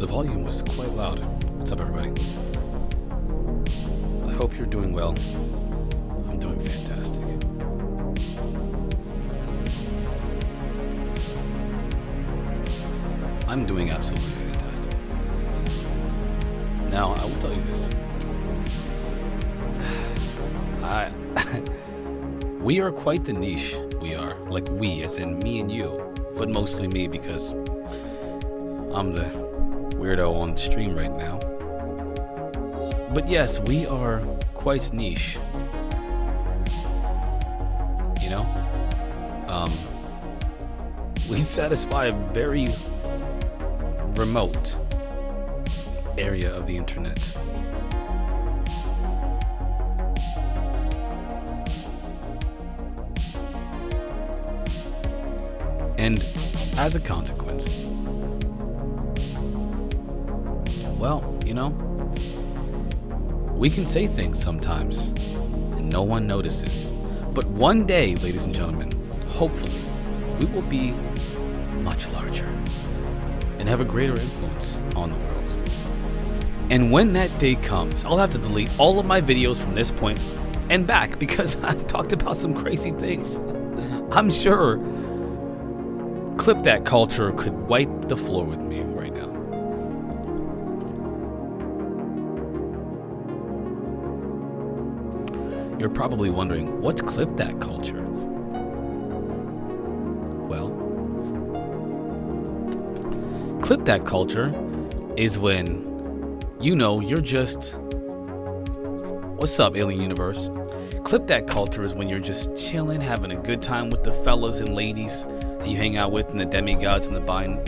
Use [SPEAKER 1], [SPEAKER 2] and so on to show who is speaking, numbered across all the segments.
[SPEAKER 1] the volume was quite loud. What's up, everybody? I hope you're doing well. I'm doing fantastic. I'm doing absolutely fantastic. Now, I will tell you this. We are quite the niche. We are. Like we, as in me and you. But mostly me, because I'm the weirdo on the stream right now. But yes, we are quite niche. You know? We satisfy a very remote area of the internet. And as a consequence, well, you know, we can say things sometimes and no one notices. But one day, ladies and gentlemen, hopefully, we will be much larger and have a greater influence on the world. And when that day comes, I'll have to delete all of my videos from this point and back because I've talked about some crazy things. I'm sure Clip That Culture could wipe the floor with me right now. You're probably wondering, what's Clip That Culture? Well, Clip That Culture is when, you know, you're just, what's up, Alien Universe? Clip That Culture is when you're just chilling, having a good time with the fellas and ladies that you hang out with, and the demigods and the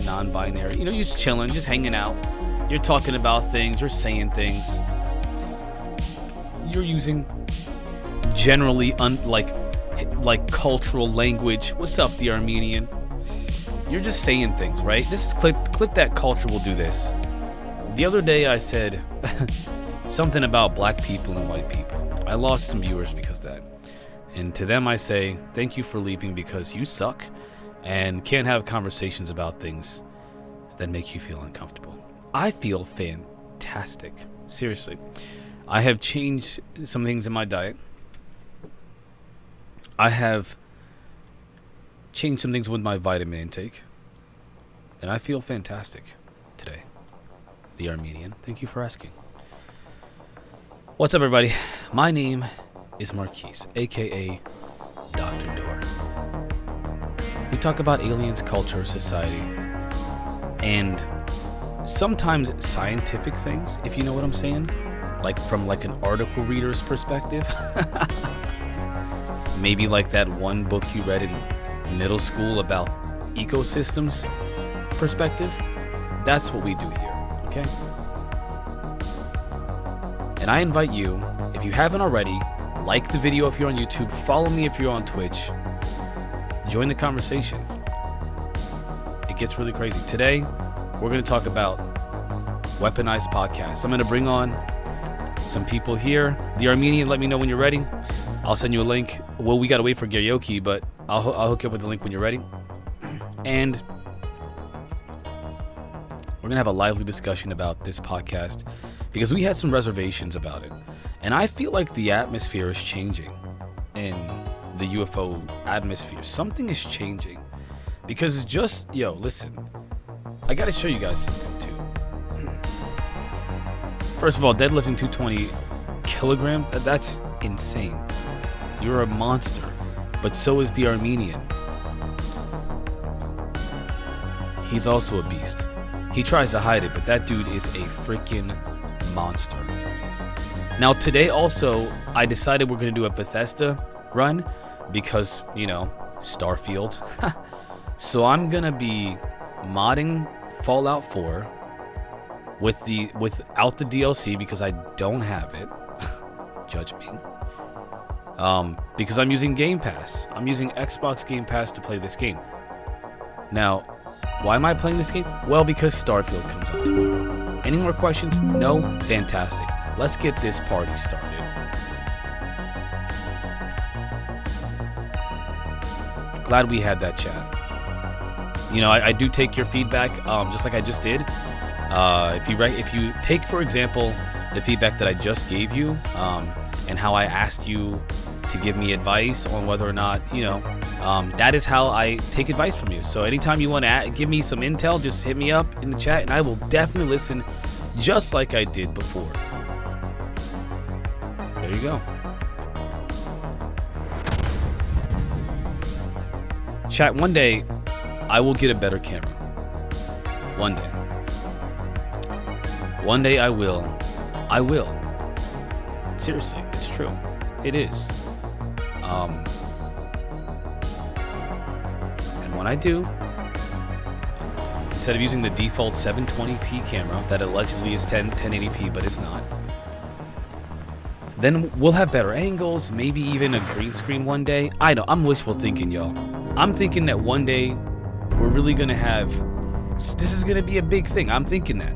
[SPEAKER 1] non-binary. You know, you're just chilling, just hanging out. You're talking about things, you're saying things. You're using generally like cultural language. What's up, the Armenian? You're just saying things, right? This is Clip That Culture will do this. The other day I said something about black people and white people. I lost some viewers because of that. And to them I say, thank you for leaving because you suck and can't have conversations about things that make you feel uncomfortable. I feel fantastic. Seriously. I have changed some things in my diet. I have changed some things with my vitamin intake. And I feel fantastic today. The Armenian. Thank you for asking. What's up, everybody? My name is Marquise, aka Dr. Door. We talk about aliens, culture, society, and sometimes scientific things, if you know what I'm saying. Like from like an article reader's perspective. Maybe like that one book you read in middle school about ecosystems perspective. That's what we do here, okay? And I invite you, if you haven't already, like the video if you're on YouTube, follow me if you're on Twitch, join the conversation. It gets really crazy. Today, we're going to talk about Weaponized podcast. I'm going to bring on some people here. The Armenian, let me know when you're ready. I'll send you a link. Well, we got to wait for karaoke, but I'll hook you up with the link when you're ready. And we're going to have a lively discussion about this podcast because we had some reservations about it. And I feel like the atmosphere is changing in the UFO atmosphere. Something is changing because it's just, yo, listen, I got to show you guys something too. First of all, deadlifting 220 kilograms, that's insane. You're a monster, but so is the Armenian. He's also a beast. He tries to hide it, but that dude is a freaking monster. Now today also, I decided we're going to do a Bethesda run because, you know, Starfield. So I'm going to be modding Fallout 4 without the DLC because I don't have it. Judge me. Because I'm using Game Pass. I'm using Xbox Game Pass to play this game. Now, why am I playing this game? Well, because Starfield comes out tomorrow. Any more questions? No? Fantastic. Let's get this party started. Glad we had that chat. You know, I do take your feedback, just like I just did. If you take, for example, the feedback that I just gave you, and how I asked you to give me advice on whether or not, that is how I take advice from you. So anytime you want to give me some intel, just hit me up in the chat and I will definitely listen, just like I did before. There you go. Chat, one day I will get a better camera. One day. One day I will. I will. Seriously, it's true. It is. And when I do, instead of using the default 720p camera that allegedly is 1080p, but it's not, then we'll have better angles, maybe even a green screen one day. I know, I'm wishful thinking, y'all. I'm thinking that one day we're really gonna have, this is gonna be a big thing. I'm thinking that.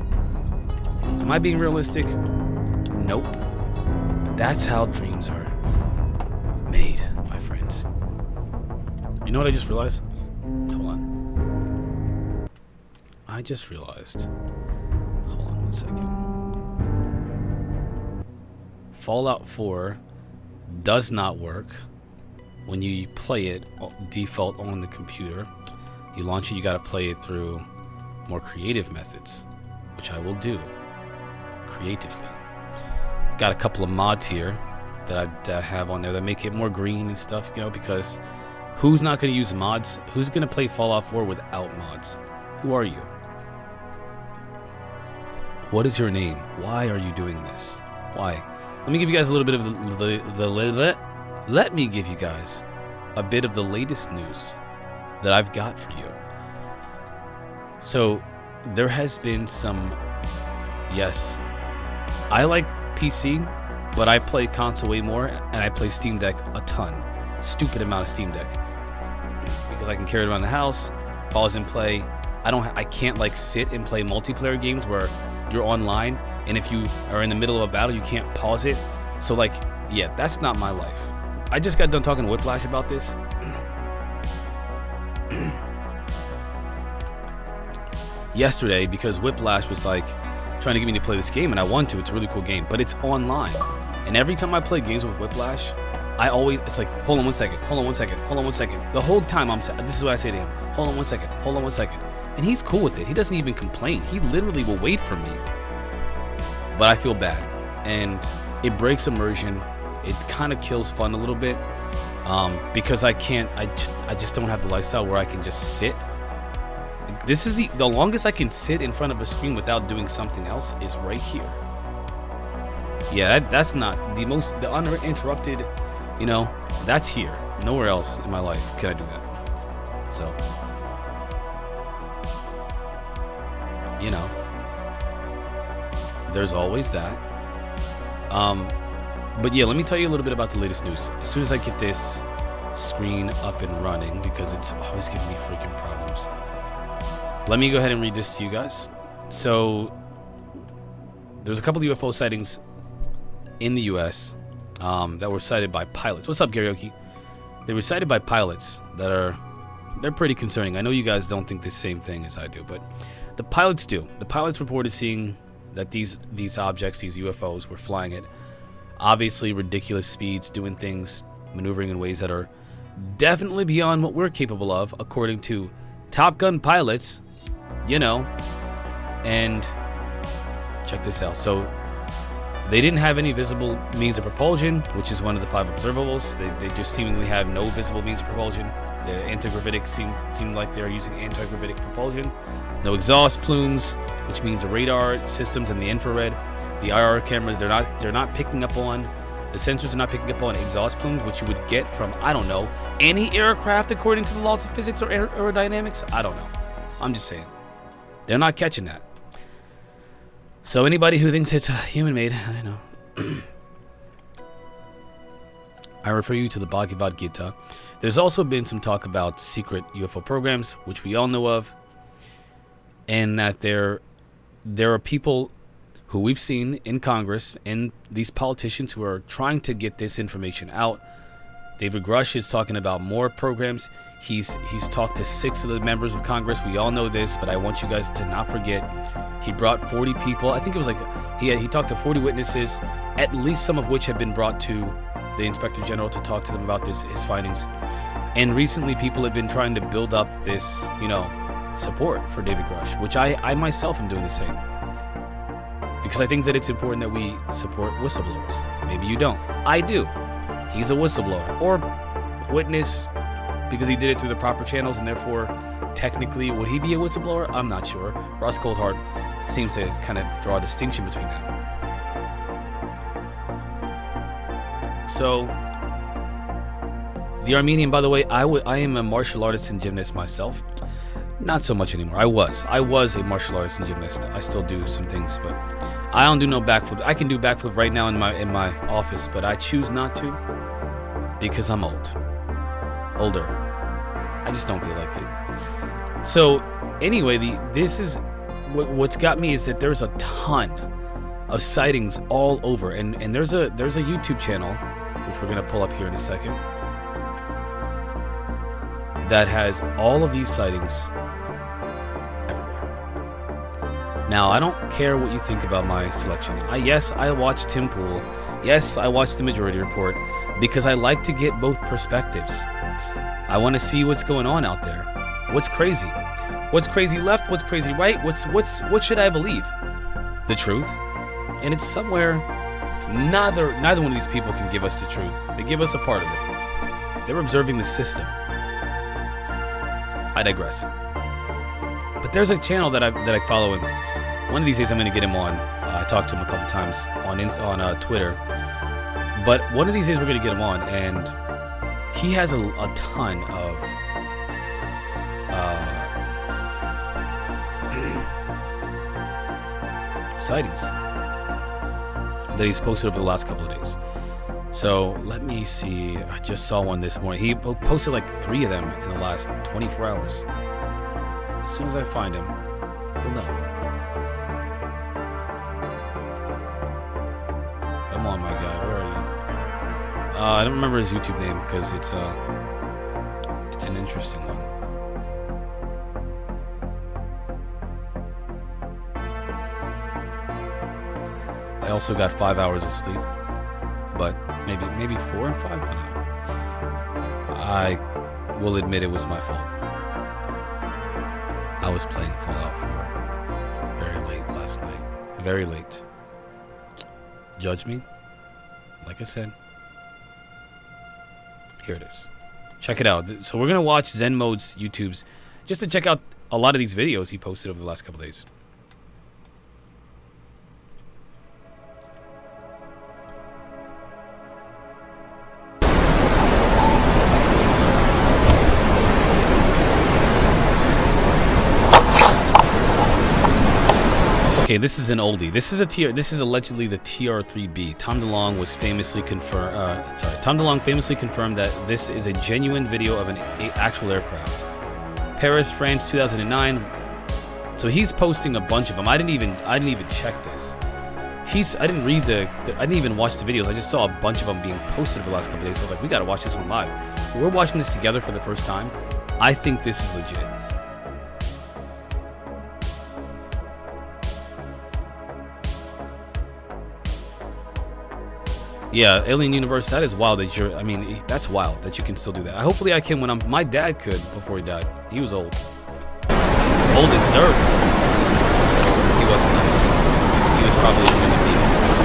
[SPEAKER 1] Am I being realistic? Nope. But that's how dreams are made, my friends. You know what I just realized? Hold on. I just realized. Hold on 1 second. Fallout 4 does not work when you play it default on the computer. You launch it, you gotta play it through more creative methods, which I will do creatively. Got a couple of mods here that I have on there that make it more green and stuff, because who's not gonna use mods? Who's gonna play Fallout 4 without mods? Who are you? What is your name? Why are you doing this? Why? Let me give you guys a little bit of let me give you guys a bit of the latest news that I've got for you. So there has been some, yes, I like PC, but I play console way more, and I play Steam Deck a ton. Stupid amount of Steam Deck. Because I can carry it around the house, pause and play. I can't like sit and play multiplayer games where you're online, and if you are in the middle of a battle, you can't pause it. So like, yeah, that's not my life. I just got done talking to Whiplash about this. Yesterday, because Whiplash was like trying to get me to play this game, and I want to. It's a really cool game, but it's online. And every time I play games with Whiplash, it's like, hold on 1 second, hold on 1 second, hold on 1 second. The whole time this is what I say to him, hold on 1 second, hold on 1 second. And he's cool with it. He doesn't even complain. He literally will wait for me. But I feel bad. And it breaks immersion. It kind of kills fun a little bit. Because I just don't have the lifestyle where I can just sit. This is the longest I can sit in front of a screen without doing something else is right here. Yeah, that's not the uninterrupted, that's here. Nowhere else in my life can I do that. So, there's always that. But yeah, let me tell you a little bit about the latest news. As soon as I get this screen up and running, because it's always giving me freaking problems. Let me go ahead and read this to you guys. So, there's a couple of UFO sightings in the U.S. That were cited by pilots. What's up, Karaoke? They were cited by pilots they're pretty concerning. I know you guys don't think the same thing as I do, but the pilots do. The pilots reported seeing that these objects, these UFOs, were flying at obviously ridiculous speeds, doing things, maneuvering in ways that are definitely beyond what we're capable of, according to Top Gun pilots, and check this out. So they didn't have any visible means of propulsion, which is one of the 5 observables. They just seemingly have no visible means of propulsion. The anti-gravitic seem like they're using anti-gravitic propulsion. No exhaust plumes, which means the radar systems and the infrared, the IR cameras, they're not picking up on, the sensors are not picking up on exhaust plumes, which you would get from, I don't know, any aircraft according to the laws of physics or aerodynamics. I don't know. I'm just saying. They're not catching that. So anybody who thinks it's human-made, I know. I refer you to the Bhagavad Gita. There's also been some talk about secret UFO programs, which we all know of, and that there are people who we've seen in Congress and these politicians who are trying to get this information out. David Grush is talking about more programs. He's talked to 6 of the members of Congress. We all know this, but I want you guys to not forget. He brought 40 people. I think it was like he talked to 40 witnesses, at least some of which have been brought to the Inspector General to talk to them about his findings. And recently, people have been trying to build up this, support for David Grush, which I myself am doing the same. Because I think that it's important that we support whistleblowers. Maybe you don't. I do. He's a whistleblower or witness because he did it through the proper channels, and therefore, technically, would he be a whistleblower? I'm not sure. Ross Coulthard seems to kind of draw a distinction between that. So, the Armenian, by the way, I am a martial artist and gymnast myself. Not so much anymore. I was a martial artist and gymnast. I still do some things, but I don't do no backflip. I can do backflip right now in my office, but I choose not to because I'm older. I just don't feel like it. So anyway, this is what's got me is that there's a ton of sightings all over, and there's a YouTube channel which we're gonna pull up here in a second that has all of these sightings everywhere. Now, I don't care what you think about my selection. Yes, I watched Tim Pool. Yes, I watched the Majority Report because I like to get both perspectives. I want to see what's going on out there. What's crazy? What's crazy left? What's crazy right? What should I believe? The truth? And it's somewhere neither one of these people can give us the truth. They give us a part of it. They're observing the system. I digress. But there's a channel that I follow, and one of these days I'm going to get him on. I talked to him a couple times on Twitter. But one of these days we're going to get him on, and he has a ton of sightings that he's posted over the last couple of days. So let me see. I just saw one this morning. He posted like 3 of them in the last 24 hours. As soon as I find him, we'll know. Come on, my guy. Where are you? I don't remember his YouTube name because it's an interesting one. I also got 5 hours of sleep, but maybe 4 or 5. I don't know. I will admit it was my fault. I was playing Fallout 4 very late last night. Very late. Judge me. Like I said. Here it is. Check it out. So we're going to watch Zen Mode's YouTube's just to check out a lot of these videos he posted over the last couple days. Okay, this is an oldie. This is allegedly the TR-3B. Tom DeLonge was famously confirmed. Tom DeLonge famously confirmed that this is a genuine video of an actual aircraft. Paris, France, 2009. So he's posting a bunch of them. I didn't even check this. I didn't read I didn't even watch the videos. I just saw a bunch of them being posted over the last couple of days. So I was like, we gotta watch this one live. We're watching this together for the first time. I think this is legit. Yeah, Alien Universe, that is wild that that's wild that you can still do that. Hopefully I can my dad could before he died. He was old. Old as dirt. He wasn't that old. He was probably older than me before he died.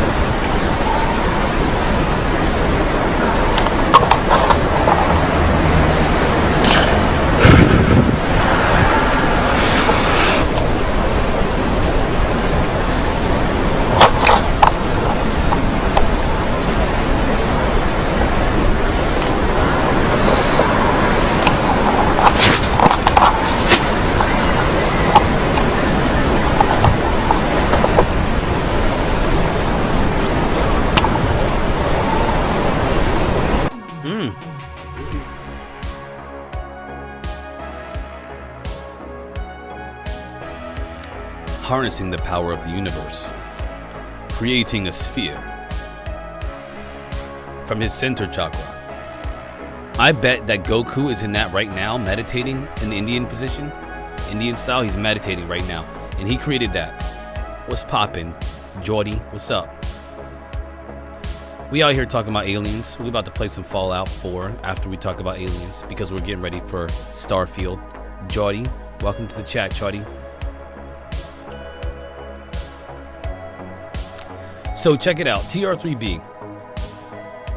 [SPEAKER 1] Harnessing the power of the universe, creating a sphere from his center chakra, I bet that Goku is in that right now, meditating in the Indian position, Indian style. He's meditating right now, and he created that. What's poppin', Jordy? What's up? We out here talking about aliens. We about to play some Fallout 4 after we talk about aliens because we're getting ready for Starfield. Jordy, welcome to the chat, Jordy. So check it out, TR3B.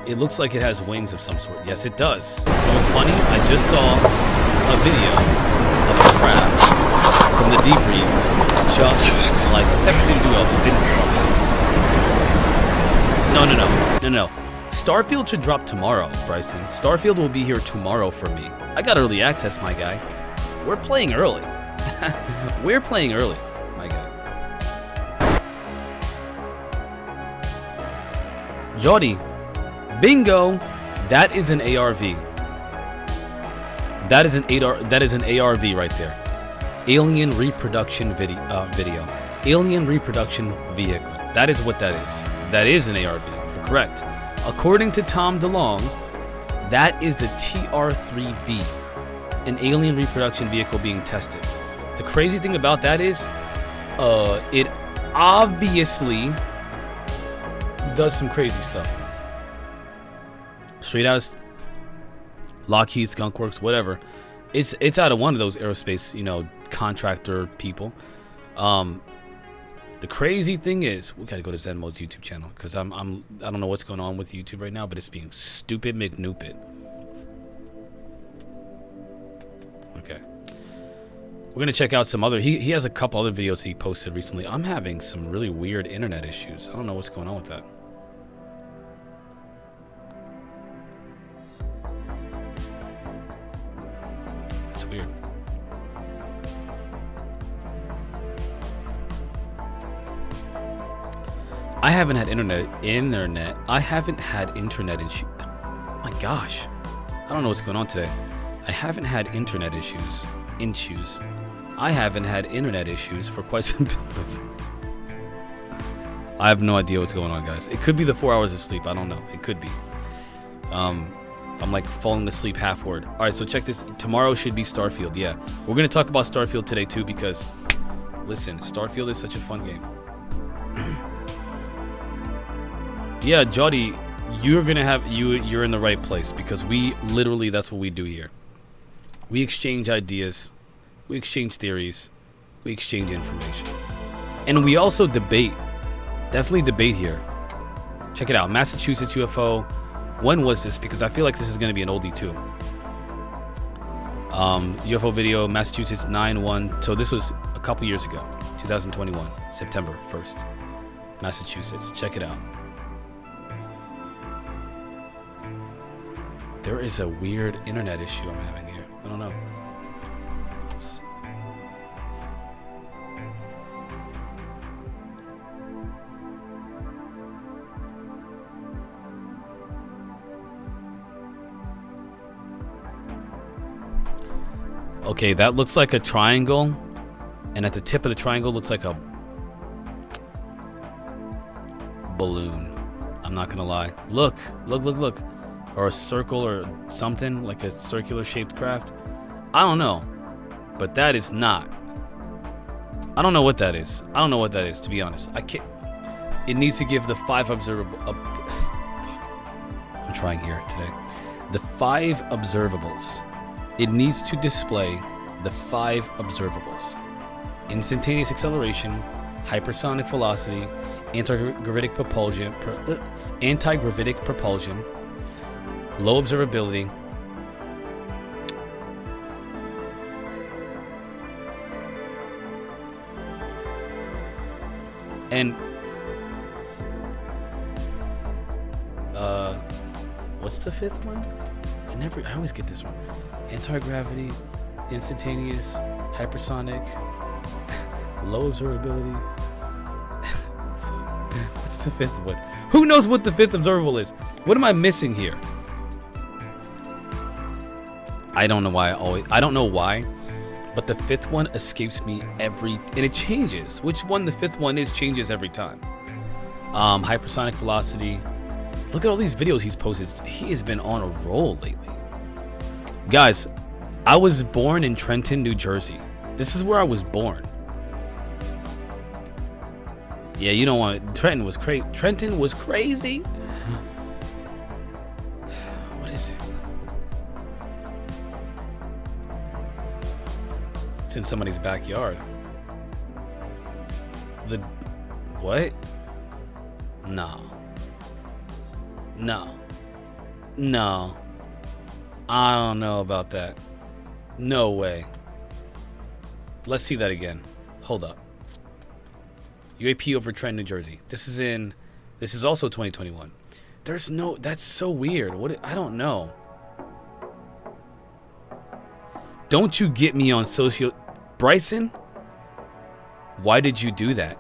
[SPEAKER 1] It looks like it has wings of some sort. Yes, it does. You know what's funny? I just saw a video of a craft from the debrief, just like, except it didn't do well, it didn't perform this way. No. Starfield should drop tomorrow, Bryson. Starfield will be here tomorrow for me. I got early access, my guy. We're playing early. We're playing early, my guy. Jordy, bingo. That is an ARV. That is an ARV right there. Alien reproduction video. Alien reproduction vehicle. That is what that is. That is an ARV. You're correct. According to Tom DeLonge, that is the TR3B, an alien reproduction vehicle being tested. The crazy thing about that is, it obviously does some crazy stuff. Straight out of Lockheed, Skunkworks, whatever. It's out of one of those aerospace, contractor people. The crazy thing is, we gotta go to Zenmo's YouTube channel because I don't know what's going on with YouTube right now, but it's being stupid McNoopid. Okay, we're gonna check out some other. He has a couple other videos he posted recently. I'm having some really weird internet issues. I don't know what's going on with that. It's weird. I haven't had internet. I haven't had internet issues. Oh my gosh. I don't know what's going on today. I haven't had internet issues. I haven't had internet issues for quite some time. I have no idea what's going on, guys. It could be the 4 hours of sleep. I don't know. It could be. I'm like falling asleep half-word. All right, so check this. Tomorrow should be Starfield. Yeah, we're going to talk about Starfield today, too, because, listen, Starfield is such a fun game. Yeah, Jody, you're in the right place because we literally, that's what we do here. We exchange ideas, we exchange theories, we exchange information. And we also debate. Definitely debate here. Check it out. Massachusetts UFO. When was this? Because I feel like this is going to be an oldie too. UFO video, Massachusetts 9/1. So this was a couple years ago, 2021, September 1st. Massachusetts. Check it out. There is a weird internet issue I'm having here. I don't know. Okay, that looks like a triangle, and at the tip of the triangle looks like a balloon. I'm not gonna lie. Look. Or a circle or something, like a circular shaped craft. I don't know, but that is not. I don't know what that is. To be honest. I can't. It needs to give the 5 observable. I'm trying here today. The 5 observables. It needs to display the 5 observables: instantaneous acceleration, hypersonic velocity, anti-gravitic propulsion, low observability, and what's the 5th one? I always get this one. Anti-gravity, instantaneous, hypersonic, low observability. What's the 5th one? Who knows what the 5th observable is? What am I missing here? I don't know why, but the 5th one escapes me and it changes. Which one the 5th one is changes every time. Hypersonic velocity. Look at all these videos he's posted. He has been on a roll lately. Guys, I was born in Trenton, New Jersey. This is where I was born. Yeah, you don't want it. Trenton was crazy. Trenton was crazy. What is it? It's in somebody's backyard. The what? No. No. No. I don't know about that. No way. Let's see that again. Hold up. UAP over Trenton, New Jersey. This is also 2021. That's so weird. I don't know. Don't you get me on social... Bryson? Why did you do that?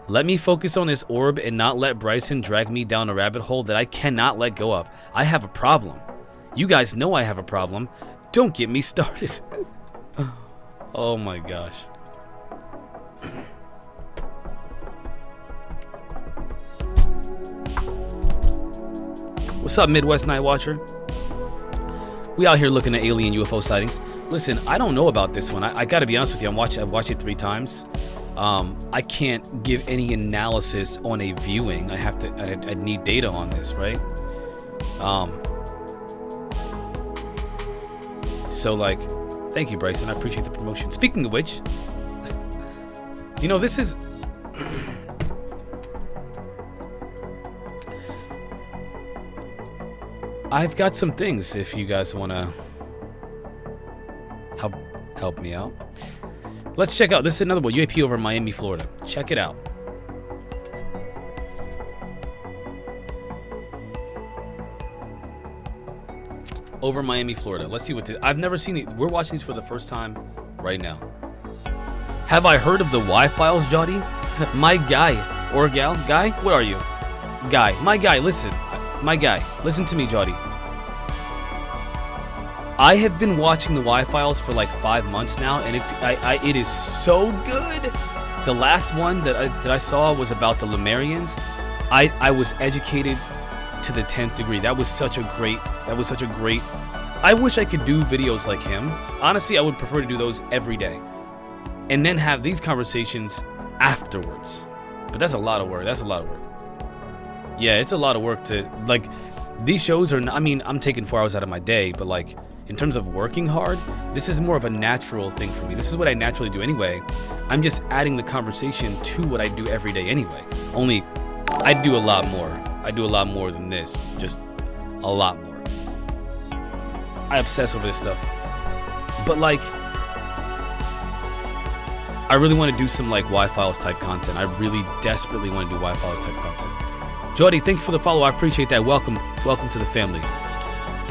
[SPEAKER 1] Let me focus on this orb and not let Bryson drag me down a rabbit hole that I cannot let go of. I have a problem. You guys know I have a problem. Don't get me started. Oh my gosh. What's up, Midwest Night Watcher? We out here looking at alien UFO sightings. Listen, I don't know about this one. I gotta be honest with you. I've watched it 3 times. I can't give any analysis on a viewing. I need data on this, right? So like, thank you, Bryson. I appreciate the promotion. Speaking of which, you know, this is... I've got some things if you guys want to help me out. Let's check out. This is another one. UAP over Miami, Florida. Check it out. Over Miami, Florida. Let's see what I've never seen it. We're watching these for the first time right now. Have I heard of the Y-Files, Jody? My guy or gal? Guy? What are you? Guy. My guy, listen. My guy, listen to me, Jody. I have been watching the Y-Files for like 5 months now, and it is so good. The last one that I saw was about the Lemurians. I was educated to the 10th degree. That was such a great. I wish I could do videos like him. Honestly, I would prefer to do those every day, and then have these conversations afterwards. But that's a lot of work. Yeah, it's a lot of work to, like, these shows are, I mean, I'm taking 4 hours out of my day, but like, in terms of working hard, this is more of a natural thing for me. This is what I naturally do anyway. I'm just adding the conversation to what I do every day anyway. Only, I do a lot more. I do a lot more than this, just a lot more. I obsess over this stuff. But like, I really want to do some like Y-Files type content. I really desperately want to do Y-Files type content. Jody, thank you for the follow. I appreciate that. Welcome to the family.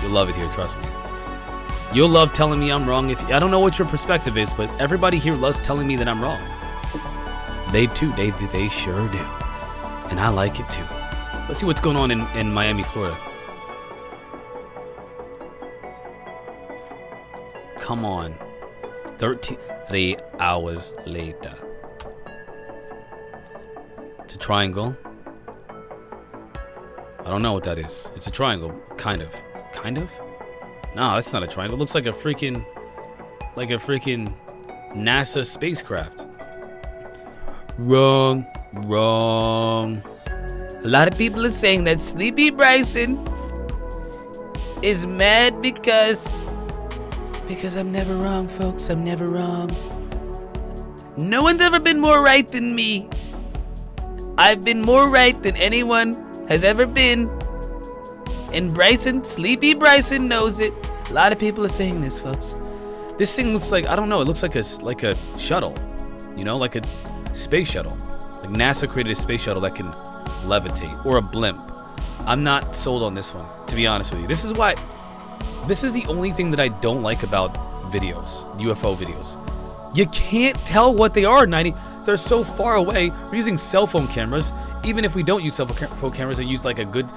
[SPEAKER 1] You'll love it here, trust me. You'll love telling me I'm wrong. I don't know what your perspective is, but everybody here loves telling me that I'm wrong. They too. They sure do. And I like it too. Let's see what's going on in Miami, Florida. Come on. 3 hours later. It's a triangle. I don't know what that is. It's a triangle, kind of. Kind of? No, that's not a triangle. It looks like a freaking NASA spacecraft. Wrong. A lot of people are saying that Sleepy Bryson is mad because I'm never wrong, folks. I'm never wrong. No one's ever been more right than me. I've been more right than anyone has ever been. And Sleepy Bryson knows it. A lot of people are saying this, folks. This thing looks like, I don't know, it looks like a shuttle. You know, like a space shuttle. Like NASA created a space shuttle that can levitate. Or a blimp. I'm not sold on this one, to be honest with you. This is the only thing that I don't like about videos, UFO videos. You can't tell what they are, 90. They're so far away. We're using cell phone cameras. Even if we don't use cell phone cameras and use like a good,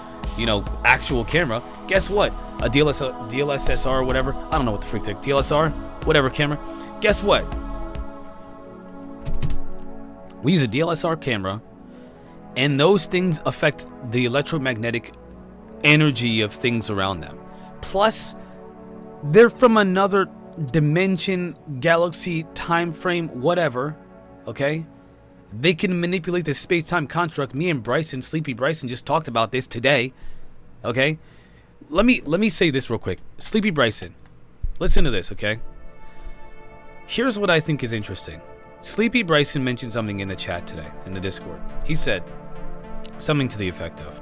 [SPEAKER 1] actual camera, guess what? A DLSR or whatever. I don't know what the freak they're, DLSR, whatever camera. Guess what? We use a DLSR camera, and those things affect the electromagnetic energy of things around them. Plus, They're from another dimension, galaxy, time frame, whatever. Okay? They can manipulate the space-time construct. Me and Bryson, Sleepy Bryson, just talked about this today. Okay? Let me say this real quick. Sleepy Bryson, listen to this, okay? Here's what I think is interesting. Sleepy Bryson mentioned something in the chat today, in the Discord. He said something to the effect of,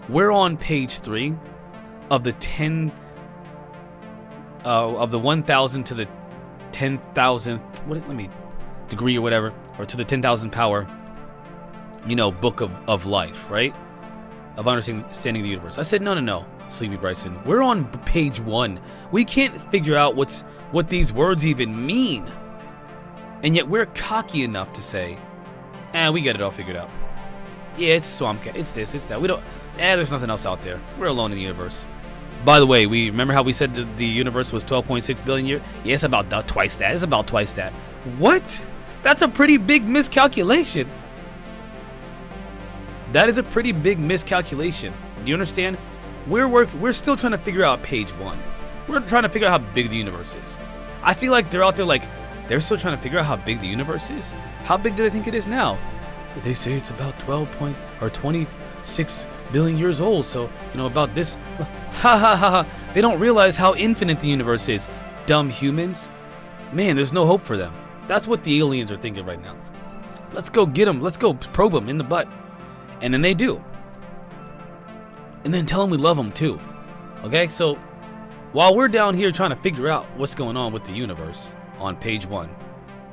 [SPEAKER 1] we're on page 3 of the 1,000 to the 10,000th, degree or whatever, or to the 10,000 power, book of life, right? Of understanding the universe. I said, no, Sleepy Bryson. We're on page 1. We can't figure out what these words even mean. And yet we're cocky enough to say, we got it all figured out. Yeah, it's swamp cat, it's this, it's that. We don't, there's nothing else out there. We're alone in the universe. By the way, we remember how we said the universe was 12.6 billion years? Yeah, it's about twice that. It's about twice that. What? That's a pretty big miscalculation. That is a pretty big miscalculation. Do you understand? We're still trying to figure out page 1. We're trying to figure out how big the universe is. I feel like they're out there like, they're still trying to figure out how big the universe is. How big do they think it is now? They say it's about 26 billion years old, so, about this. Ha ha ha. They don't realize how infinite the universe is. Dumb humans. Man, there's no hope for them. That's what the aliens are thinking right now. Let's go get them. Let's go probe them in the butt. And then they do. And then tell them we love them too. Okay, so while we're down here trying to figure out what's going on with the universe on page 1,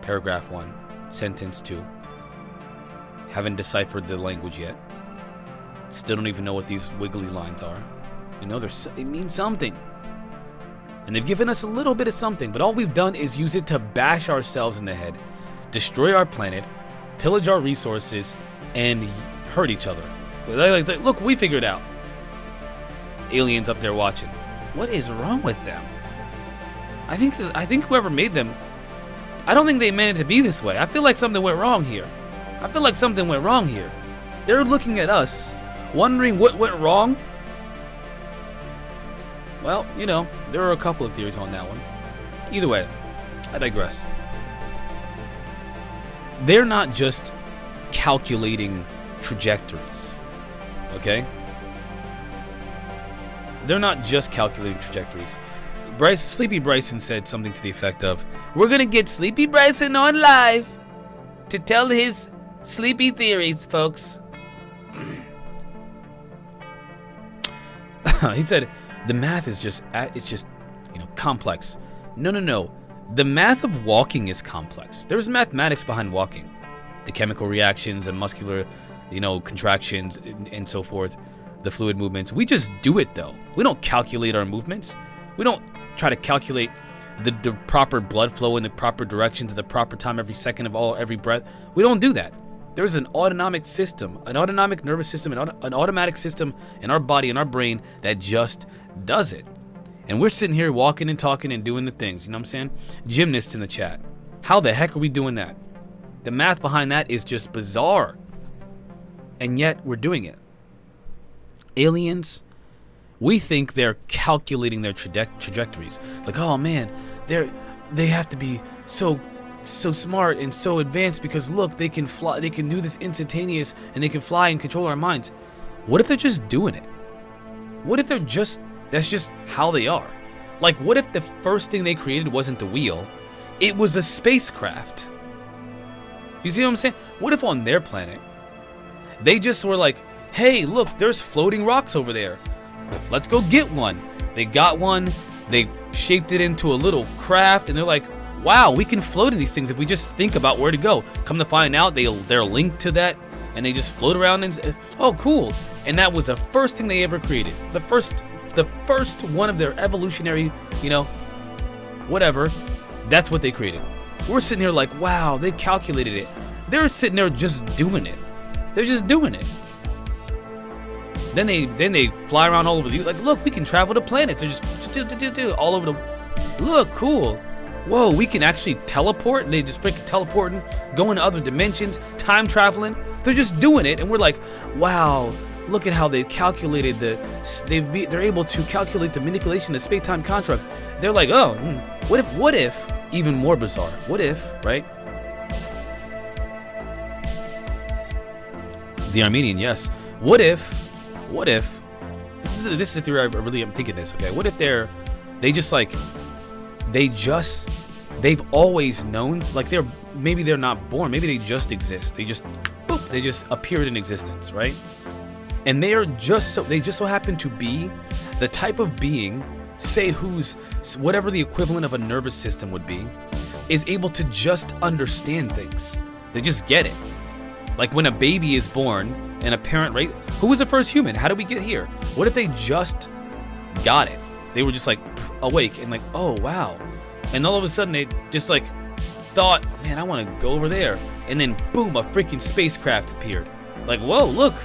[SPEAKER 1] paragraph 1, sentence 2, haven't deciphered the language yet. Still don't even know what these wiggly lines are. They mean something. And they've given us a little bit of something, but all we've done is use it to bash ourselves in the head, destroy our planet, pillage our resources, and hurt each other. Look, we figured it out. Aliens up there watching. What is wrong with them? I think whoever made them, I don't think they meant it to be this way. I feel like something went wrong here. They're looking at us, wondering what went wrong. Well, there are a couple of theories on that one. Either way, I digress. They're not just calculating trajectories, okay? They're not just calculating trajectories. Sleepy Bryson said something to the effect of, we're gonna get Sleepy Bryson on live to tell his sleepy theories, folks. He said, the math is just complex. No. The math of walking is complex. There's mathematics behind walking. The chemical reactions and muscular, contractions and so forth. The fluid movements. We just do it though. We don't calculate our movements. We don't try to calculate the proper blood flow in the proper direction to the proper time every second of every breath. We don't do that. There's an autonomic system, an autonomic nervous system, an automatic system in our body and our brain that just does it. And we're sitting here walking and talking and doing the things, you know what I'm saying? Gymnasts in the chat. How the heck are we doing that? The math behind that is just bizarre. And yet we're doing it. Aliens, we think they're calculating their trajectories. Like, oh man, they have to be so smart and so advanced because look, they can fly, they can do this instantaneous, and they can fly and control our minds. What if they're just doing it? What if that's just how they are? Like, what if the first thing they created wasn't the wheel, it was a spacecraft? You see what I'm saying? What if on their planet they just were like, hey, look, there's floating rocks over there, let's go get one. They got one, they shaped it into a little craft, and they're like, wow, we can float in these things if we just think about where to go. Come to find out, they're linked to that, and they just float around and, oh, cool. And that was the first thing they ever created. The first one of their evolutionary, whatever. That's what they created. We're sitting here like, wow, they calculated it. They're sitting there just doing it. They're just doing it. Then they fly around all over the, like, look, we can travel to planets. They're just all over the, look, cool. Whoa, we can actually teleport, and they just freaking teleporting, going to other dimensions, time traveling. They're just doing it, and we're like, wow, Look at how they calculated they're able to calculate the manipulation of space-time construct. They're like, oh, what if, even more bizarre, what if, right? The Armenian, yes. What if, this is a theory I really am thinking this, okay? What if they've always known, like maybe they're not born, maybe they just exist. They just appeared in existence, right? And they just so happen to be the type of being, say who's whatever the equivalent of a nervous system would be, is able to just understand things. They just get it. Like when a baby is born and a parent, right? Who was the first human? How did we get here? What if they just got it? They were just like awake and like, oh wow. And all of a sudden they just like thought, man, I want to go over there. And then boom, a freaking spacecraft appeared. Like, whoa, look.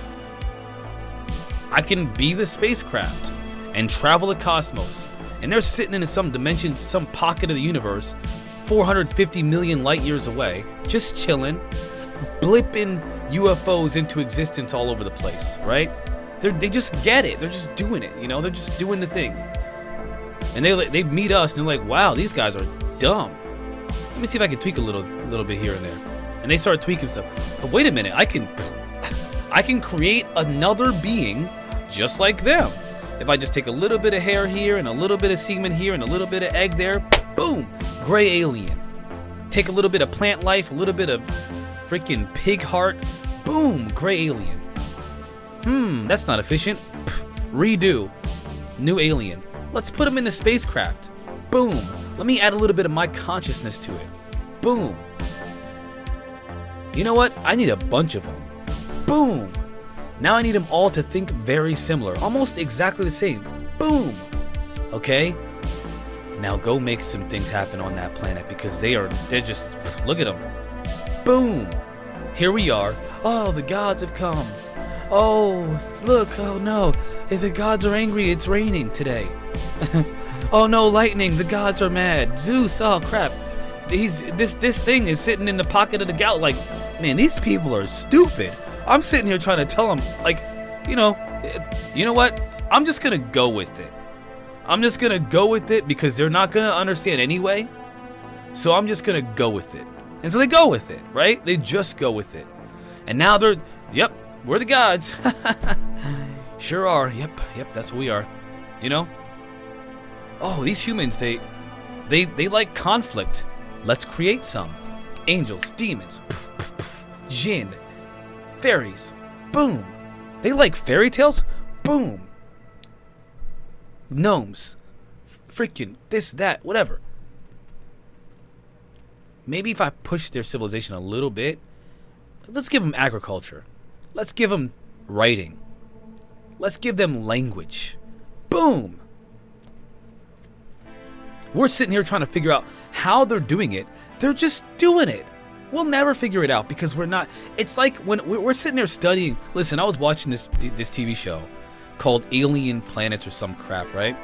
[SPEAKER 1] I can be the spacecraft and travel the cosmos. And they're sitting in some dimension, some pocket of the universe, 450 million light years away, just chilling, blipping UFOs into existence all over the place, right? They just get it. They're just doing it, you know? They're just doing the thing. And they meet us and they're like, wow, these guys are dumb. Let me see if I can tweak a little bit here and there. And they start tweaking stuff. But wait a minute, I can create another being just like them. If I just take a little bit of hair here and a little bit of semen here and a little bit of egg there, boom, gray alien. Take a little bit of plant life, a little bit of freaking pig heart, boom, gray alien. That's not efficient. Redo, new alien. Let's put them in the spacecraft. Boom. Let me add a little bit of my consciousness to it. Boom. You know what? I need a bunch of them. Boom. Now I need them all to think very similar, almost exactly the same. Boom. Okay? Now go make some things happen on that planet because they're just, look at them. Boom. Here we are. Oh, the gods have come. Oh, look. Oh no. If the gods are angry, it's raining today. Oh no, lightning. The gods are mad. Zeus. Oh crap. This thing is sitting in the pocket of the galaxy. Like, man, these people are stupid. I'm sitting here trying to tell them, like, you know what? I'm just gonna go with it. I'm just gonna go with it because they're not gonna understand anyway. So I'm just gonna go with it. And so they go with it, right? They just go with it. And now they're, yep, we're the gods. Sure are. Yep, that's what we are. You know? Oh, these humans, they like conflict. Let's create some. Angels, demons, jinn, fairies, boom. They like fairy tales, boom. Gnomes, freaking this, that, whatever. Maybe if I push their civilization a little bit, let's give them agriculture. Let's give them writing. Let's give them language. Boom. We're sitting here trying to figure out how they're doing it. They're just doing it. We'll never figure it out because we're not. It's like when we're sitting there studying. Listen, I was watching this TV show called Alien Planets or some crap, right?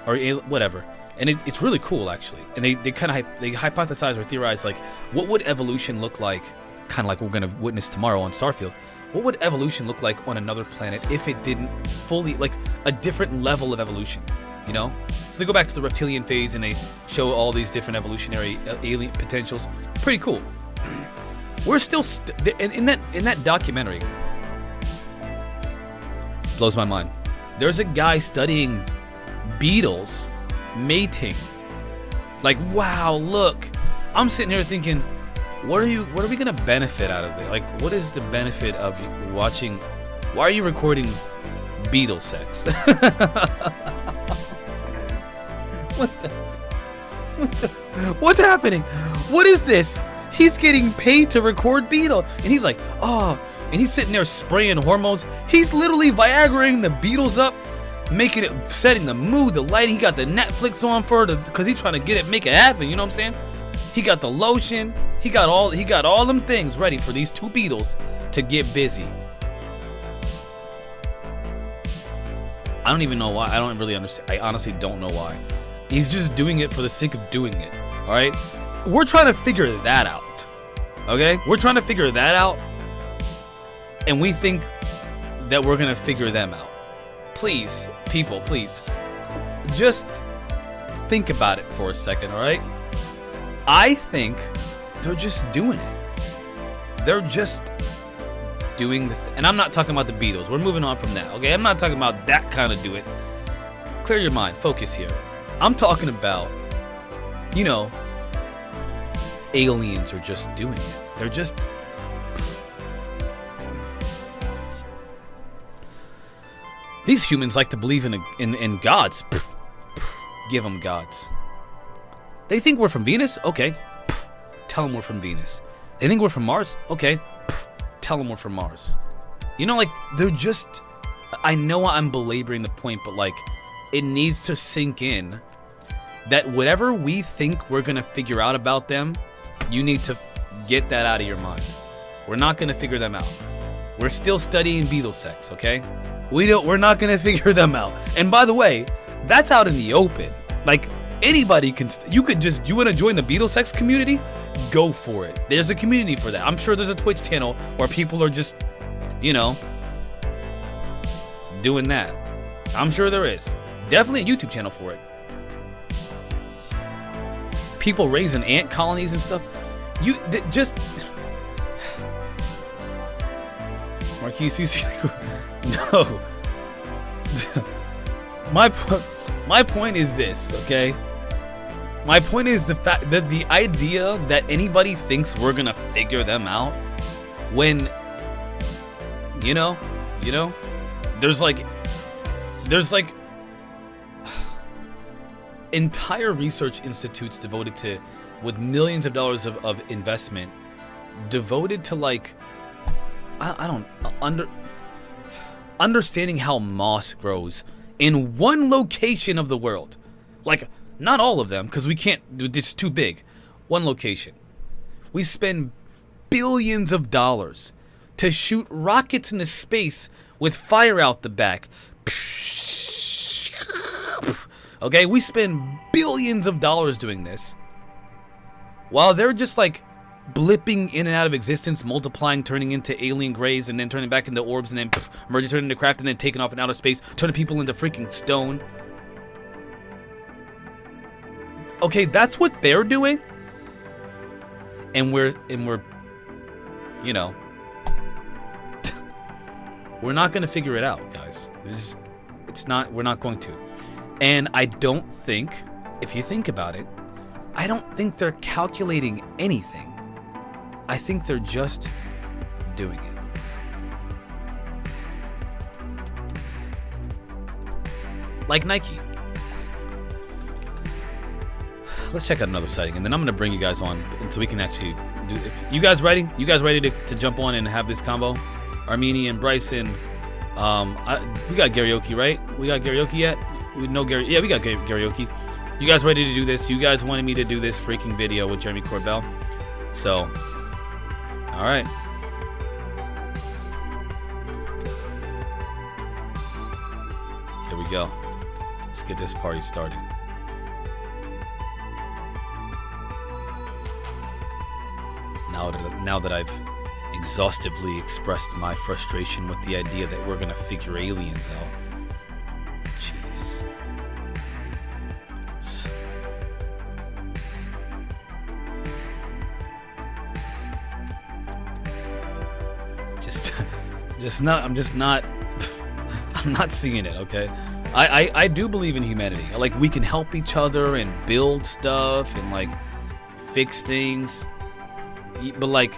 [SPEAKER 1] Or whatever. And it's really cool, actually. And they hypothesize or theorize, like, what would evolution look like, kind of like we're going to witness tomorrow on Starfield. What would evolution look like on another planet if it didn't fully, like, a different level of evolution, you know? So they go back to the reptilian phase and they show all these different evolutionary alien potentials. Pretty cool. We're still, in that documentary, blows my mind. There's a guy studying beetles mating. Like, wow, look. I'm sitting here thinking, what are we gonna benefit out of it? Like, what is the benefit of watching? Why are you recording beetle sex? What's happening? What is this? He's getting paid to record beetle, and he's like, oh, and he's sitting there spraying hormones. He's literally Viagraing the beetles up, making it, setting the mood, the lighting. He got the Netflix on for it because he's trying to make it happen. You know what I'm saying? He got the lotion. He got all them things ready for these two beetles to get busy. I don't even know why. I don't really understand. I honestly don't know why. He's just doing it for the sake of doing it. All right? We're trying to figure that out. Okay? We're trying to figure that out. And we think that we're gonna figure them out. Please, people, please, just think about it for a second, all right? I think they're just doing it. They're just doing the thing. And I'm not talking about the Beatles. We're moving on from that, okay? I'm not talking about that kind of do it. Clear your mind. Focus here. I'm talking about, you know, aliens are just doing it. They're just... These humans like to believe in gods. Give them gods. They think we're from Venus? Okay. Tell them we're from Venus. They think we're from Mars? Okay. Tell them we're from Mars. You know, like, they're just... I know I'm belaboring the point, but, like, it needs to sink in that whatever we think we're going to figure out about them, you need to get that out of your mind. We're not going to figure them out. We're still studying Beetle sex, okay? We're not going to figure them out. And by the way, that's out in the open. Like, anybody can, you want to join the Beetle sex community? Go for it. There's a community for that. I'm sure there's a Twitch channel where people are just, you know, doing that. I'm sure there is. Definitely a YouTube channel for it. People raising ant colonies and stuff. Just... Marquise, you see... No. My point is this, okay? My point is the fact that the idea that anybody thinks we're gonna figure them out when, you know, there's like entire research institutes devoted to, with millions of dollars of investment, devoted to, like, understanding how moss grows in one location of the world. Like, not all of them, because we can't, this is too big. One location. We spend billions of dollars to shoot rockets into space with fire out the back. Okay, we spend billions of dollars doing this, while they're just, like, blipping in and out of existence, multiplying, turning into alien grays, and then turning back into orbs, and then merging, turning into craft, and then taking off in outer space, turning people into freaking stone. Okay, that's what they're doing, and we're, you know, we're not gonna figure it out, guys. We're not going to. And I don't think, if you think about it, I don't think they're calculating anything. I think they're just doing it. Like Nike. Let's check out another sighting, and then I'm gonna bring you guys on so we can actually do. If you guys ready? You guys ready to jump on and have this combo? Armenian, Bryson. We got karaoke, right? We got karaoke yet? We know Gary. Yeah, we got karaoke. You guys ready to do this? You guys wanted me to do this freaking video with Jeremy Corbels. So, all right. Here we go. Let's get this party started. Now that I've exhaustively expressed my frustration with the idea that we're gonna figure aliens out. Jeez. I'm not seeing it, okay? I do believe in humanity. Like, we can help each other and build stuff and, like, fix things. But, like,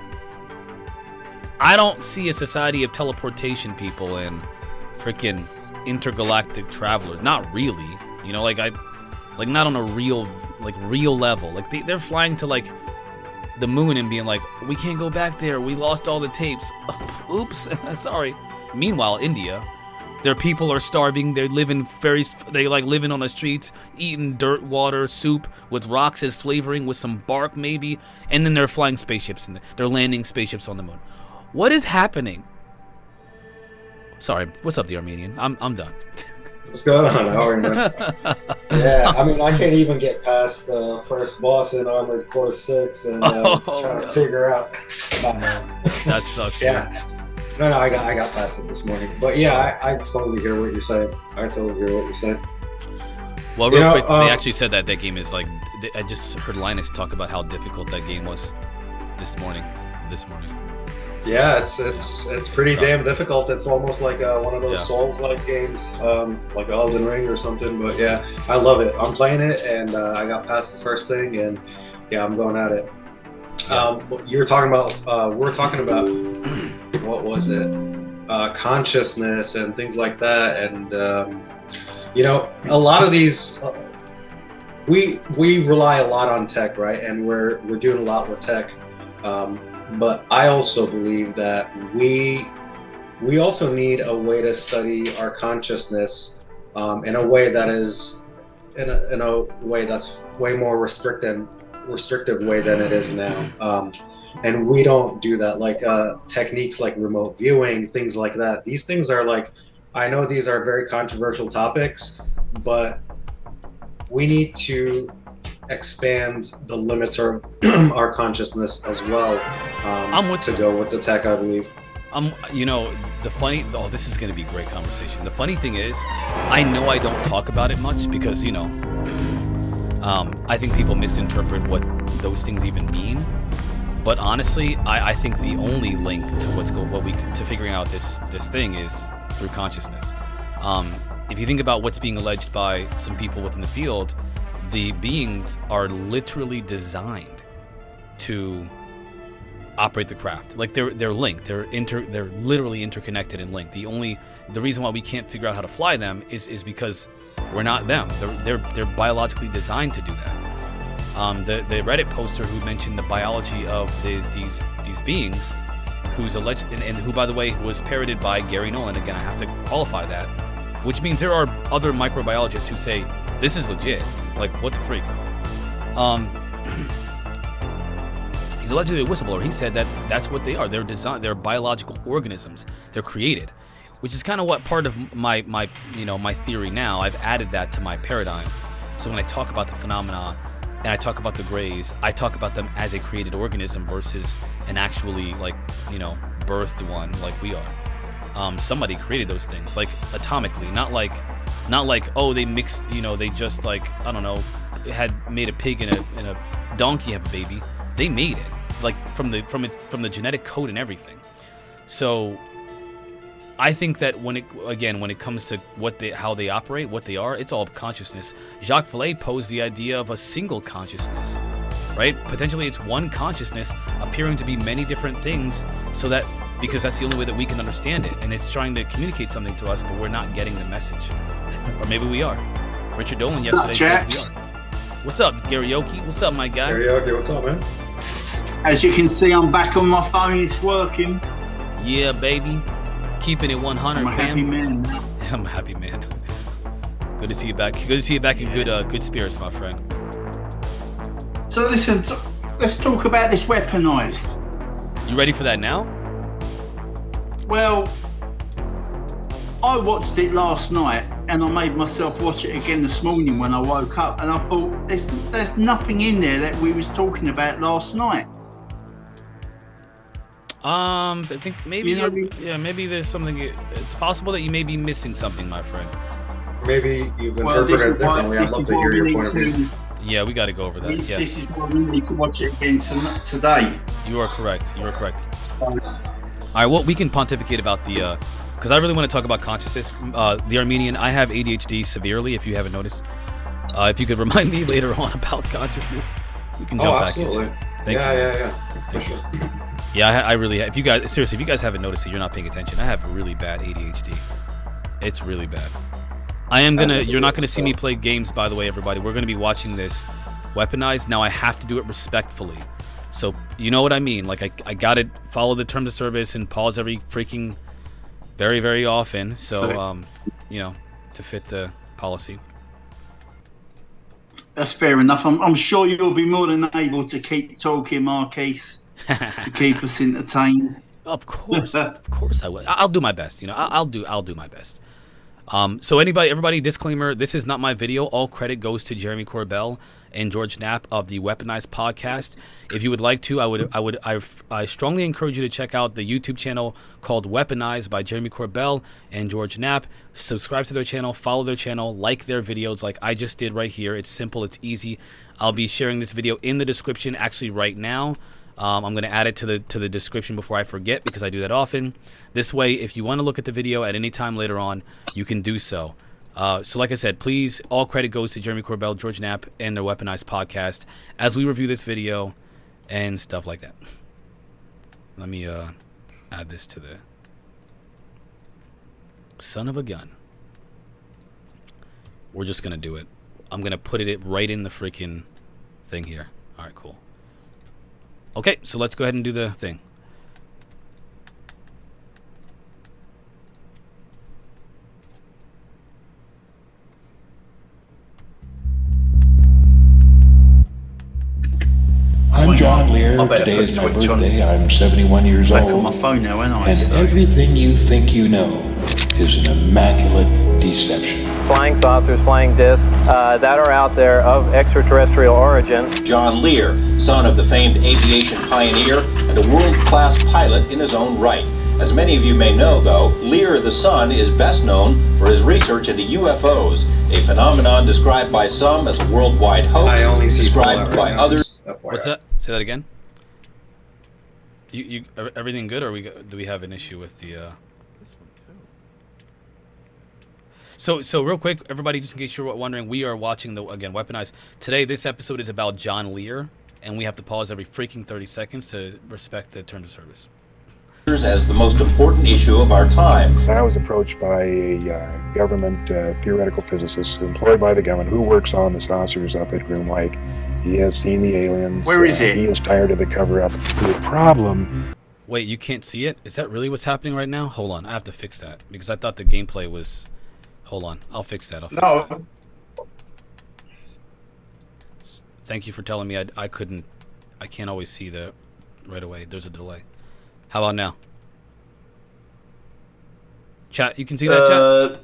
[SPEAKER 1] I don't see a society of teleportation people and freaking intergalactic travelers. Not really. You know, like, not on a real level. Like, they're flying to, like, the moon and being like, we can't go back there. We lost all the tapes. Oops. Sorry. Meanwhile, India, their people are starving. They living living on the streets, eating dirt, water, soup with rocks as flavoring, with some bark maybe, and then they're flying spaceships and they're landing spaceships on the moon. What is happening? Sorry. What's up, the Armenian? I'm done.
[SPEAKER 2] What's going on? How are you? Yeah, I mean, I can't even get past the first boss in Armored Core 6 and trying to figure out.
[SPEAKER 1] That sucks.
[SPEAKER 2] Yeah. No, I got past it this morning. But yeah, I totally hear what you're saying. I totally hear what you're saying.
[SPEAKER 1] Well, real quick, they actually said that game is like. I just heard Linus talk about how difficult that game was this morning.
[SPEAKER 2] Yeah, it's pretty damn difficult. It's almost like one of those Souls-like games, like Elden Ring or something. But yeah, I love it. I'm playing it, and I got past the first thing, and yeah, I'm going at it. You were talking about. We're talking about what was it? Consciousness and things like that, and a lot of these. We rely a lot on tech, right? And we're doing a lot with tech. But I also believe that we also need a way to study our consciousness in a way that is in a way that's way more restrictive way than it is now. And we don't do that. Like techniques like remote viewing, things like that. These things are like, I know these are very controversial topics, but we need to expand the limits of our consciousness as well. To go with the tech, I believe.
[SPEAKER 1] This is going to be a great conversation. The funny thing is, I know I don't talk about it much because, I think people misinterpret what those things even mean. But honestly, I think the only link to to figuring out this thing is through consciousness. If you think about what's being alleged by some people within the field, the beings are literally designed to operate the craft. Like they're linked. They're literally interconnected and linked. The reason why we can't figure out how to fly them is because we're not them. They're biologically designed to do that. The Reddit poster who mentioned the biology of these beings, who's alleged and who, by the way, was parroted by Gary Nolan. Again, I have to qualify that, which means there are other microbiologists who say this is legit. Like, what the freak? He's allegedly a whistleblower. He said that that's what they are. They're biological organisms. They're created, which is kind of what part of my theory now. I've added that to my paradigm. So when I talk about the phenomena and I talk about the grays, I talk about them as a created organism versus an actually birthed one like we are. Somebody created those things, like atomically, not like oh, they mixed, they just like, I don't know, had made a pig and a donkey have a baby. They made it like from the genetic code and everything. So I think that when it comes to how they operate, what they are, it's all consciousness. Jacques Vallée posed the idea of a single consciousness, right? Potentially it's one consciousness appearing to be many different things, because that's the only way that we can understand it, and it's trying to communicate something to us, but we're not getting the message. Or maybe we are. Richard Dolan yesterday says we are. What's up, Garioki? What's up, my guy?
[SPEAKER 2] Garioki, what's up, man?
[SPEAKER 3] As you can see, I'm back on my phone. It's working.
[SPEAKER 1] Yeah, baby. Keeping it 100.
[SPEAKER 3] I'm a happy man.
[SPEAKER 1] I'm a happy man. Good to see you back. Good to see you back in good spirits, my friend.
[SPEAKER 3] So listen, let's talk about this weaponized.
[SPEAKER 1] You ready for that now?
[SPEAKER 3] Well, I watched it last night and I made myself watch it again this morning when I woke up, and I thought there's nothing in there that we was talking about last night.
[SPEAKER 1] I think maybe maybe there's something. It's possible that you may be missing something, my friend.
[SPEAKER 2] Maybe you've interpreted it differently. I'd love to hear your point of view.
[SPEAKER 1] Yeah, we got to go over that. Yeah.
[SPEAKER 3] This is why we need to watch it again today.
[SPEAKER 1] You are correct. All right, well, we can pontificate about the, because I really want to talk about consciousness. The Armenian, I have ADHD severely, if you haven't noticed. If you could remind me later on about consciousness, we can jump back into it.
[SPEAKER 2] Yeah. For sure.
[SPEAKER 1] Yeah, I really, if you guys haven't noticed it, you're not paying attention. I have really bad ADHD. It's really bad. You're not gonna see me play games, by the way, everybody. We're gonna be watching this Weaponized. Now I have to do it respectfully. So you know what I mean? Like I gotta follow the terms of service and pause every freaking very, very often. So to fit the policy.
[SPEAKER 3] That's fair enough. I'm sure you'll be more than able to keep talking, Marquise, to keep us entertained.
[SPEAKER 1] Of course I will. I'll do my best. I'll do my best. So everybody, disclaimer: this is not my video. All credit goes to Jeremy Corbell and George Knapp of the Weaponized podcast. If you would like to, I strongly encourage you to check out the YouTube channel called Weaponized by Jeremy Corbell and George Knapp. Subscribe to their channel, follow their channel, like their videos like I just did right here. It's simple, it's easy. I'll be sharing this video in the description actually right now. I'm going to add it to the description before I forget, because I do that often. This way, if you want to look at the video at any time later on, you can do so. So like I said, please, all credit goes to Jeremy Corbell, George Knapp, and the Weaponized podcast as we review this video and stuff like that. Let me add this to the son of a gun. We're just going to do it. I'm going to put it right in the freaking thing here. All right, cool. Okay, so let's go ahead and do the thing.
[SPEAKER 4] I'm John Lear. Today is my birthday. I'm 71 years old.
[SPEAKER 3] Back on my phone now, ain't I?
[SPEAKER 4] And everything you think you know is an immaculate deception.
[SPEAKER 5] Flying saucers, flying discs that are out there of extraterrestrial origin.
[SPEAKER 6] John Lear, son of the famed aviation pioneer and a world-class pilot in his own right. As many of you may know, though, Lear the son is best known for his research into UFOs, a phenomenon described by some as a worldwide hoax,
[SPEAKER 2] I only see
[SPEAKER 6] described by others.
[SPEAKER 1] What's that? Say that again. You everything good, or do we have an issue with the? So real quick, everybody, just in case you're wondering, we are watching again Weaponized today. This episode is about John Lear, and we have to pause every freaking 30 seconds to respect the terms of service.
[SPEAKER 6] As the most important issue of our time.
[SPEAKER 7] I was approached by a government theoretical physicist employed by the government who works on the saucers up at Groom Lake. He has seen the aliens.
[SPEAKER 3] Where is it?
[SPEAKER 7] He is tired of the cover-up. The problem...
[SPEAKER 1] Wait, you can't see it? Is that really what's happening right now? Hold on, I have to fix that, because I thought the gameplay was... Hold on, I'll fix that.
[SPEAKER 3] No.
[SPEAKER 1] Thank you for telling me I can't always see the right away. There's a delay. How about now? Chat, you can see that, chat?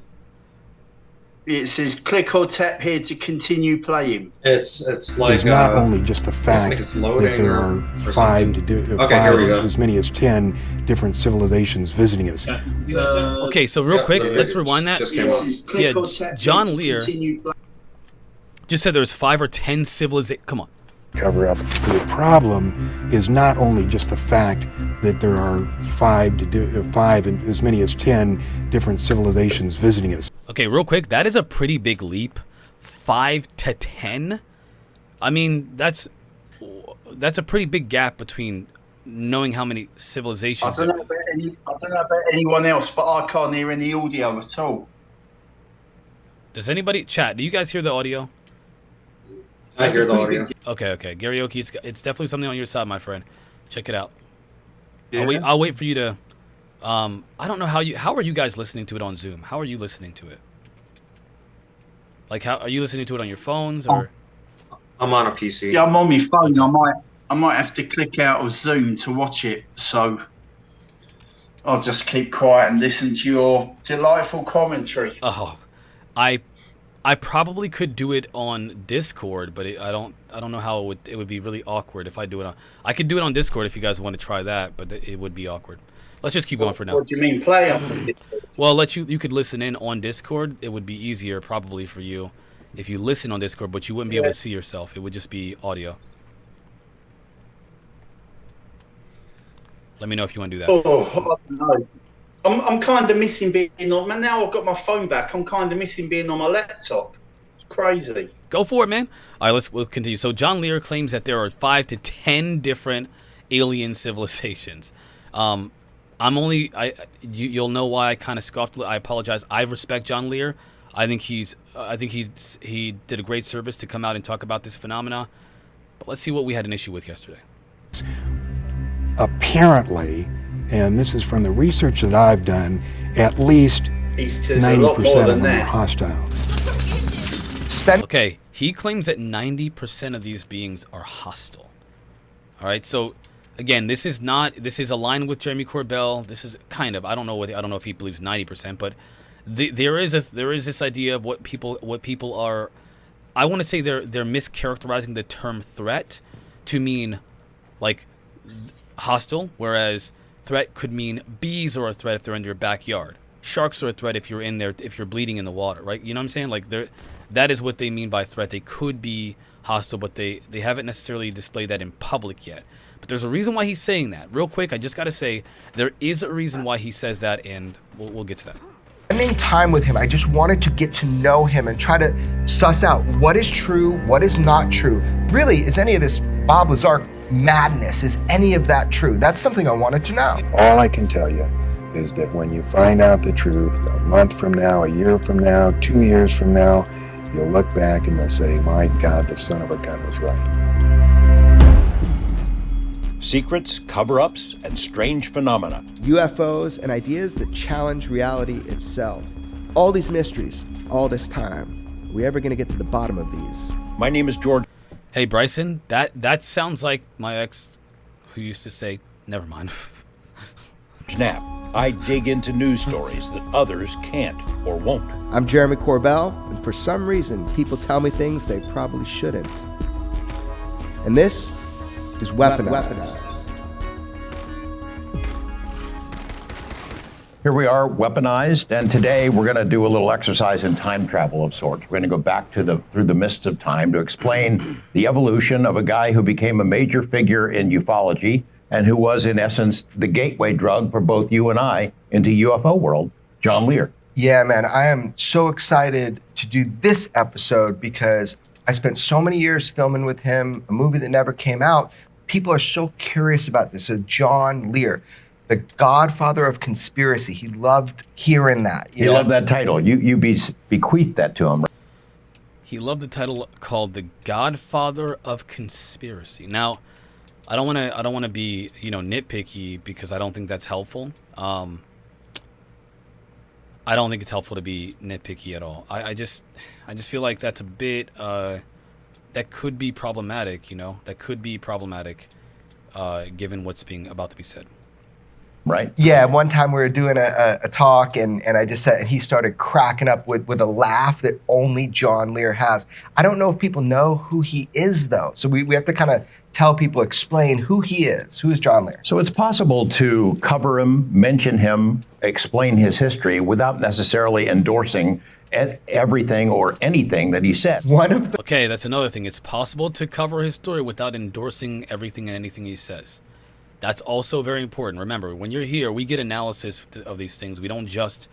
[SPEAKER 3] It says click or tap here to continue playing.
[SPEAKER 2] It's like
[SPEAKER 7] It's not only just the fact
[SPEAKER 2] it's loading
[SPEAKER 7] that there
[SPEAKER 2] or
[SPEAKER 7] are five
[SPEAKER 2] here we go.
[SPEAKER 7] as many as 10 different civilizations visiting us.
[SPEAKER 1] Okay, so real quick, let's rewind that. Yeah, John Lear just said there's 5 or 10 civilizations. Come on.
[SPEAKER 7] Cover up. The problem is not only just the fact that there are 5 and as many as 10 different civilizations visiting us.
[SPEAKER 1] Okay, real quick, that is a pretty big leap. 5 to 10? I mean, that's a pretty big gap between knowing how many civilizations.
[SPEAKER 3] I don't know about anyone else, but I can't hear any audio at all.
[SPEAKER 1] Does anybody chat? Do you guys hear the audio?
[SPEAKER 2] I hear the audio.
[SPEAKER 1] Okay. Garioki, it's definitely something on your side, my friend. Check it out.
[SPEAKER 3] Yeah.
[SPEAKER 1] I'll wait for you to. I don't know how are you guys listening to it on Zoom? How are you listening to it? Like, how are you listening to it on your phones or?
[SPEAKER 2] I'm on a PC.
[SPEAKER 3] Yeah, I'm on my phone. I might have to click out of Zoom to watch it. So I'll just keep quiet and listen to your delightful commentary.
[SPEAKER 1] Oh, I probably could do it on Discord, but I don't know how it would be really awkward if I do it on. I could do it on Discord if you guys want to try that, but it would be awkward. Let's just keep going for now.
[SPEAKER 3] What do you mean play on Discord?
[SPEAKER 1] Well, you could listen in on Discord. It would be easier probably for you if you listen on Discord, but you wouldn't be able to see yourself. It would just be audio. Let me know if you want to do that.
[SPEAKER 3] Oh, I don't know. I'm kind of missing being on. Now I've got my phone back. I'm kind of missing being on my laptop. It's crazy.
[SPEAKER 1] Go for it, man. All right, we'll continue. So John Lear claims that there are 5 to 10 different alien civilizations. You'll know why I kind of scoffed. I apologize. I respect John Lear. I think he did a great service to come out and talk about this phenomena. But let's see what we had an issue with yesterday.
[SPEAKER 7] Apparently, and this is from the research that I've done, at least 90% of them are hostile.
[SPEAKER 1] Okay, he claims that 90% of these beings are hostile. All right, so again, this is aligned with Jeremy Corbell. This is kind of, I don't know if he believes 90%, but there is this idea of what people are. I want to say they're mischaracterizing the term threat to mean like hostile, whereas threat could mean bees are a threat if they're in your backyard. Sharks are a threat if you're in there, if you're bleeding in the water, right? You know what I'm saying? Like that is what they mean by threat. They could be hostile, but they haven't necessarily displayed that in public yet. But there's a reason why he's saying that. Real quick, I just got to say there is a reason why he says that, and we'll get to that.
[SPEAKER 8] Spending time with him, I just wanted to get to know him and try to suss out what is true, what is not true. Really, is any of this Bob Lazar madness, is any of that true? That's something I wanted to know.
[SPEAKER 7] All I can tell you is that when you find out the truth, a month from now, a year from now, 2 years from now, you'll look back and you'll say, my God, the son of a gun was right.
[SPEAKER 9] Secrets, cover-ups, and strange phenomena.
[SPEAKER 8] UFOs and ideas that challenge reality itself. All these mysteries, all this time. Are we ever going to get to the bottom of these?
[SPEAKER 9] My name is George.
[SPEAKER 1] Hey, Bryson, that sounds like my ex who used to say, never mind.
[SPEAKER 9] Knapp. I dig into news stories that others can't or won't.
[SPEAKER 8] I'm Jeremy Corbell, and for some reason, people tell me things they probably shouldn't. And this is Weaponized.
[SPEAKER 6] Here we are, Weaponized, and today we're going to do a little exercise in time travel of sorts. We're going to go back to through the mists of time to explain the evolution of a guy who became a major figure in ufology and who was, in essence, the gateway drug for both you and I into UFO world, John Lear.
[SPEAKER 8] Yeah, man, I am so excited to do this episode because I spent so many years filming with him, a movie that never came out. People are so curious about this. So John Lear, the godfather of conspiracy. He loved hearing that.
[SPEAKER 6] He loved that title. You bequeathed that to him.
[SPEAKER 1] He loved the title called The Godfather of Conspiracy. Now, I don't want to be, nitpicky because I don't think that's helpful. I don't think it's helpful to be nitpicky at all. I just feel like that's a bit that could be problematic, That could be problematic given what's about to be said.
[SPEAKER 6] Right?
[SPEAKER 8] Yeah, one time we were doing a talk and I just said, and he started cracking up with a laugh that only John Lear has. I don't know if people know who he is though. So we have to kind of tell people, explain who he is. Who is John Lear?
[SPEAKER 6] So it's possible to cover him, mention him, explain his history without necessarily endorsing everything or anything that he said.
[SPEAKER 1] Okay, that's another thing. It's possible to cover his story without endorsing everything and anything he says. That's also very important. Remember, when you're here, we get analysis of these things. We don't just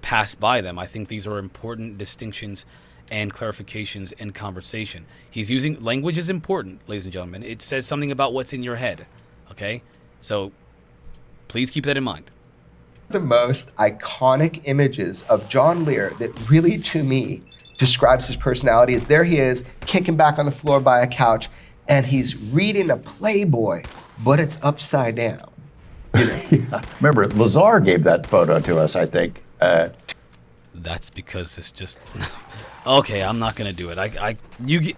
[SPEAKER 1] pass by them. I think these are important distinctions and clarifications in conversation. He's using language is important, ladies and gentlemen. It says something about what's in your head. Okay? So please keep that in mind.
[SPEAKER 8] The most iconic images of John Lear that really, to me, describes his personality is there he is, kicking back on the floor by a couch, and he's reading a Playboy, but it's upside down.
[SPEAKER 6] Yeah. Remember, Lazar gave that photo to us, I think.
[SPEAKER 1] That's because it's just... Okay, I'm not going to do it.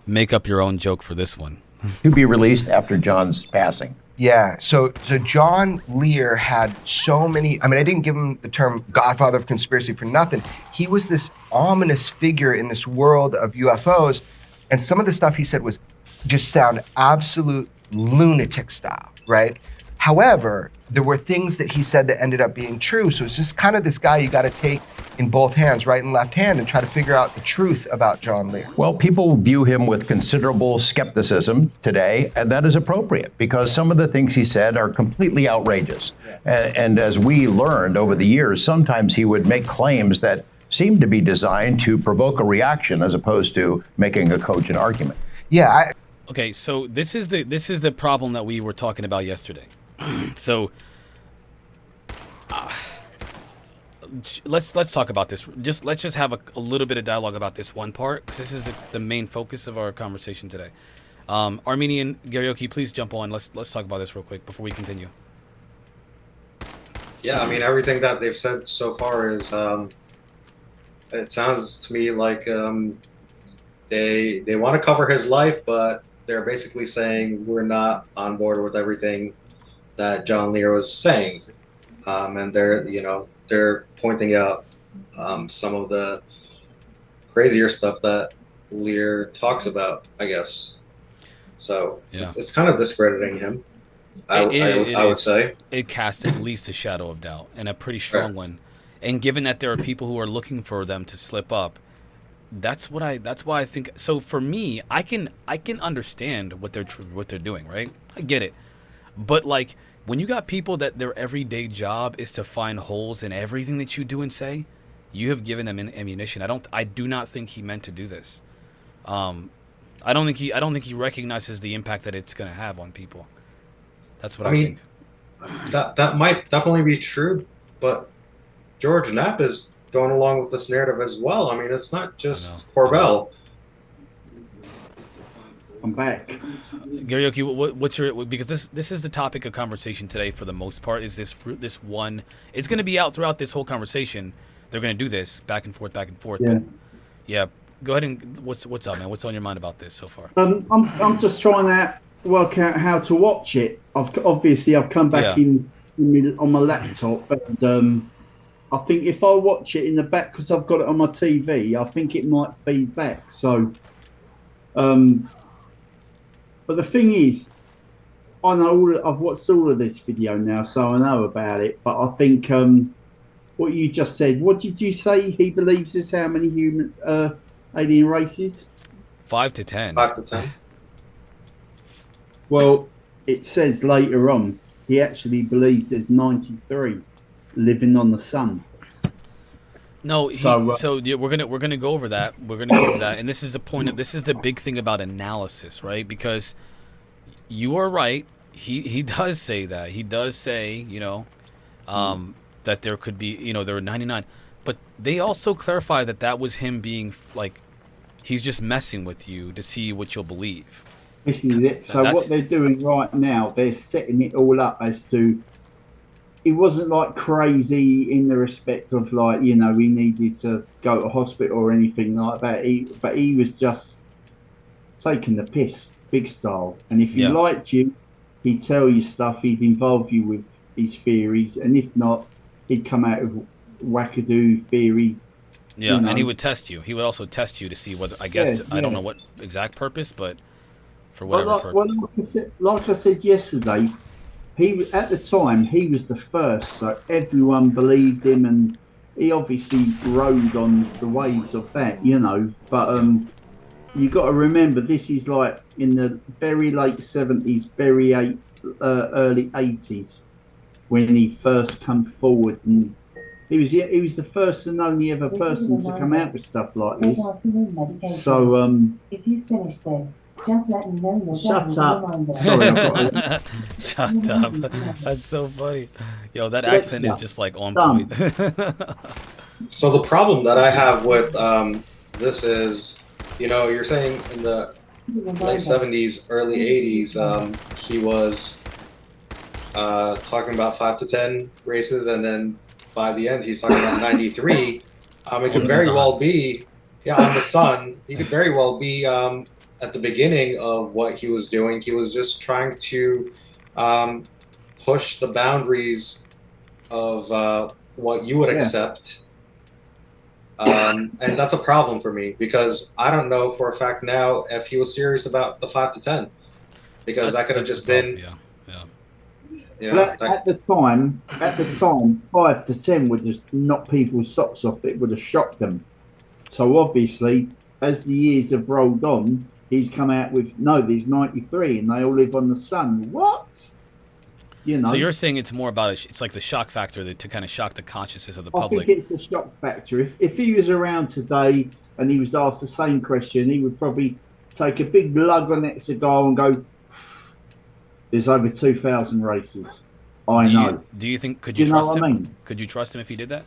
[SPEAKER 1] Make up your own joke for this one.
[SPEAKER 6] To be released after John's passing.
[SPEAKER 8] Yeah, so John Lear had so many, I didn't give him the term godfather of conspiracy for nothing. He was this ominous figure in this world of UFOs, and some of the stuff he said was just sound absolute lunatic style, right? However, there were things that he said that ended up being true, so it's just kind of this guy you got to take in both hands, right and left hand, and try to figure out the truth about John Lear.
[SPEAKER 6] Well, people view him with considerable skepticism today, and that is appropriate because some of the things he said are completely outrageous. And as we learned over the years, sometimes he would make claims that seemed to be designed to provoke a reaction as opposed to making a cogent argument.
[SPEAKER 8] Yeah.
[SPEAKER 1] Okay, so this is the problem that we were talking about yesterday. So let's talk about this. Let's just have a little bit of dialogue about this one part, because this is the main focus of our conversation today. Armenian Garioki, please jump on. Let's talk about this real quick before we continue.
[SPEAKER 2] Yeah, everything that they've said so far is it sounds to me like they want to cover his life, but they're basically saying we're not on board with everything that John Lear was saying, and they're they're pointing out some of the crazier stuff that Lear talks about, I guess. So it's kind of discrediting him. I would say
[SPEAKER 1] it casts at least a shadow of doubt, and a pretty strong one. And given that there are people who are looking for them to slip up, that's why I think. So for me, I can understand what they're doing, right? I get it, but like when you got people that their everyday job is to find holes in everything that you do and say, you have given them ammunition. I do not think he meant to do this. I don't think he recognizes the impact that it's going to have on people. That's what I think.
[SPEAKER 2] That might definitely be true, but George Knapp is going along with this narrative as well. I mean, it's not just Corbell.
[SPEAKER 3] I'm back.
[SPEAKER 1] Garyoki, what's your, because this is the topic of conversation today for the most part, is this one. It's going to be out throughout this whole conversation. They're going to do this back and forth.
[SPEAKER 3] Yeah.
[SPEAKER 1] But yeah, go ahead and what's up, man? What's on your mind about this so far?
[SPEAKER 3] I'm just trying to work out how to watch it. I've come back on my laptop, and I think if I watch it in the back, because I've got it on my TV, I think it might feed back. So, but the thing is, I know I've watched all of this video now, so I know about it. But I think what you just said. What did you say? He believes there's how many human alien races?
[SPEAKER 1] 5 to 10.
[SPEAKER 2] 5 to 10.
[SPEAKER 3] Well, it says later on he actually believes there's 93 living on the sun.
[SPEAKER 1] No, so yeah, we're gonna go over that. We're gonna go over that, and this is the big thing about analysis, right? Because you are right. He does say that. He does say, that there could be, there were 99, but they also clarify that was him being like, he's just messing with you to see what you'll believe.
[SPEAKER 3] This is it. So what they're doing right now, they're setting it all up as to, it wasn't like crazy in the respect of like, he needed to go to hospital or anything like that. But he was just taking the piss, big style. And if he liked you, he'd tell you stuff, he'd involve you with his theories. And if not, he'd come out with wackadoo theories.
[SPEAKER 1] Yeah, and he would test you. He would also test you to see whether, I guess, I don't know what exact purpose, but for whatever purpose.
[SPEAKER 3] Well, like I said yesterday, at the time he was the first, so everyone believed him, and he obviously rode on the waves of that, But you got to remember, this is like in the very late 70s, very early 80s, when he first come forward, and he was the first and only ever person to come out with stuff like this. So
[SPEAKER 10] if you finish this, just let me know you're
[SPEAKER 3] shut up. Sorry,
[SPEAKER 1] shut up. That's so funny. Yo, that accent is just like on point.
[SPEAKER 2] So the problem that I have with this is, you're saying in the late 70s, early 80s, he was talking about 5 to 10 races, and then by the end he's talking about 93. It could very well be, on the sun. He could very well be at the beginning of what he was doing. He was just trying to push the boundaries of what you would accept. And that's a problem for me, because I don't know for a fact now if he was serious about the 5 to 10, because that could have just been.
[SPEAKER 3] At the time, 5 to 10 would just knock people's socks off. It would have shocked them. So obviously, as the years have rolled on, he's come out with, no, there's 93 and they all live on the sun. What?
[SPEAKER 1] So you're saying it's more about it's like the shock factor to kind of shock the consciousness of the public.
[SPEAKER 3] I think it's a shock factor. If he was around today and he was asked the same question, he would probably take a big lug on that cigar and go, there's over 2,000 races.
[SPEAKER 1] Do you think, could you trust him? I mean? Could you trust him if he did that?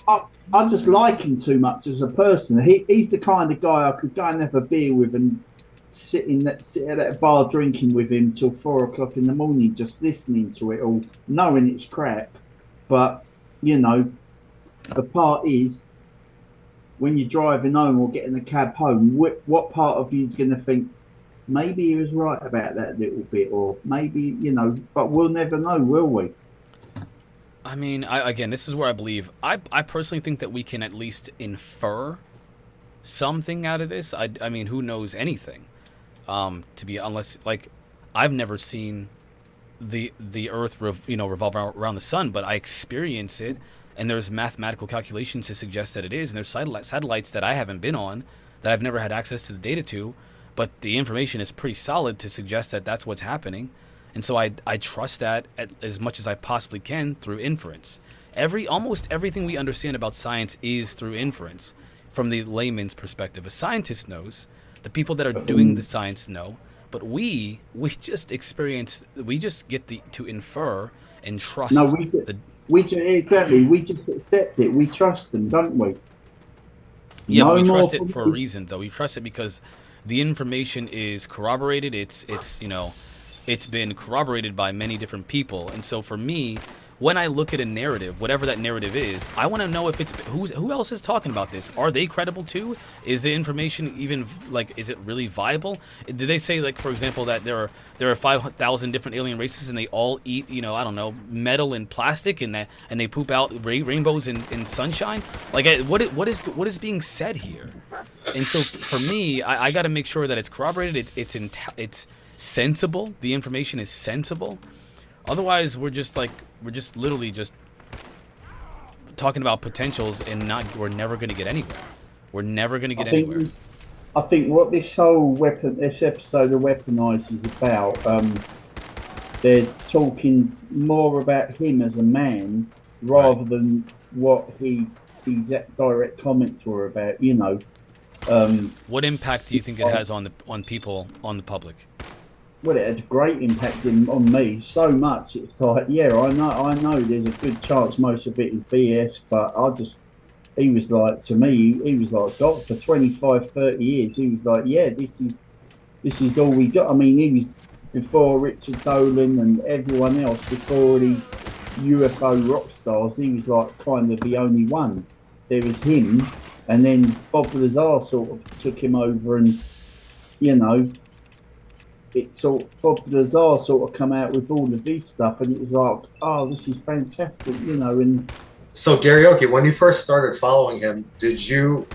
[SPEAKER 3] I just like him too much as a person. He's the kind of guy I could go and have a beer with and sit at that bar drinking with him till 4 o'clock in the morning, just listening to it all, knowing it's crap. But, the part is, when you're driving home or getting a cab home, what part of you is going to think, maybe he was right about that little bit, or maybe, but we'll never know, will we?
[SPEAKER 1] I mean, again, this is where I believe. I personally think that we can at least infer something out of this. I mean, who knows anything? Unless like, I've never seen the Earth revolve around the sun, but I experience it, and there's mathematical calculations to suggest that it is. And there's satellites that I haven't been on, that I've never had access to the data to, but the information is pretty solid to suggest that that's what's happening. And so I trust that as much as I possibly can through inference. Almost everything we understand about science is through inference, from the layman's perspective. A scientist knows, the people that are doing the science know, but we just get to infer and trust.
[SPEAKER 3] No, we just accept it. We trust them, don't we?
[SPEAKER 1] Yeah, but we trust it for a reason, though. We trust it because the information is corroborated. It's been corroborated by many different people. And so for me, when I look at a narrative, whatever that narrative is, I want to know if it's who else is talking about this. Are they credible too? Is the information even is it really viable? Did they say, like, for example, that there are 5,000 different alien races and they all eat, I don't know, metal and plastic, and they poop out rainbows in sunshine? Like, what is being said here? And so for me, I got to make sure that it's corroborated. It's sensible. The information is sensible. Otherwise, we're literally just talking about potentials, and we're never going to get anywhere. We're never going to get anywhere.
[SPEAKER 3] I think what this episode of Weaponized is about, they're talking more about him as a man rather than what his direct comments were about.
[SPEAKER 1] What impact do you think it has on people, on the public?
[SPEAKER 3] Well, it had a great impact on me, so much. It's like, yeah, I know there's a good chance most of it is BS, but he was like, to me, he was like, God, for 25, 30 years, he was like, yeah, this is all we got. I mean, he was before Richard Dolan and everyone else, before these UFO rock stars, he was like kind of the only one. There was him, and then Bob Lazar sort of took him over, and, Bob Lazar sort of come out with all of this stuff, and it was like, oh, this is fantastic, and
[SPEAKER 2] so Garioki, when you first started following him, did you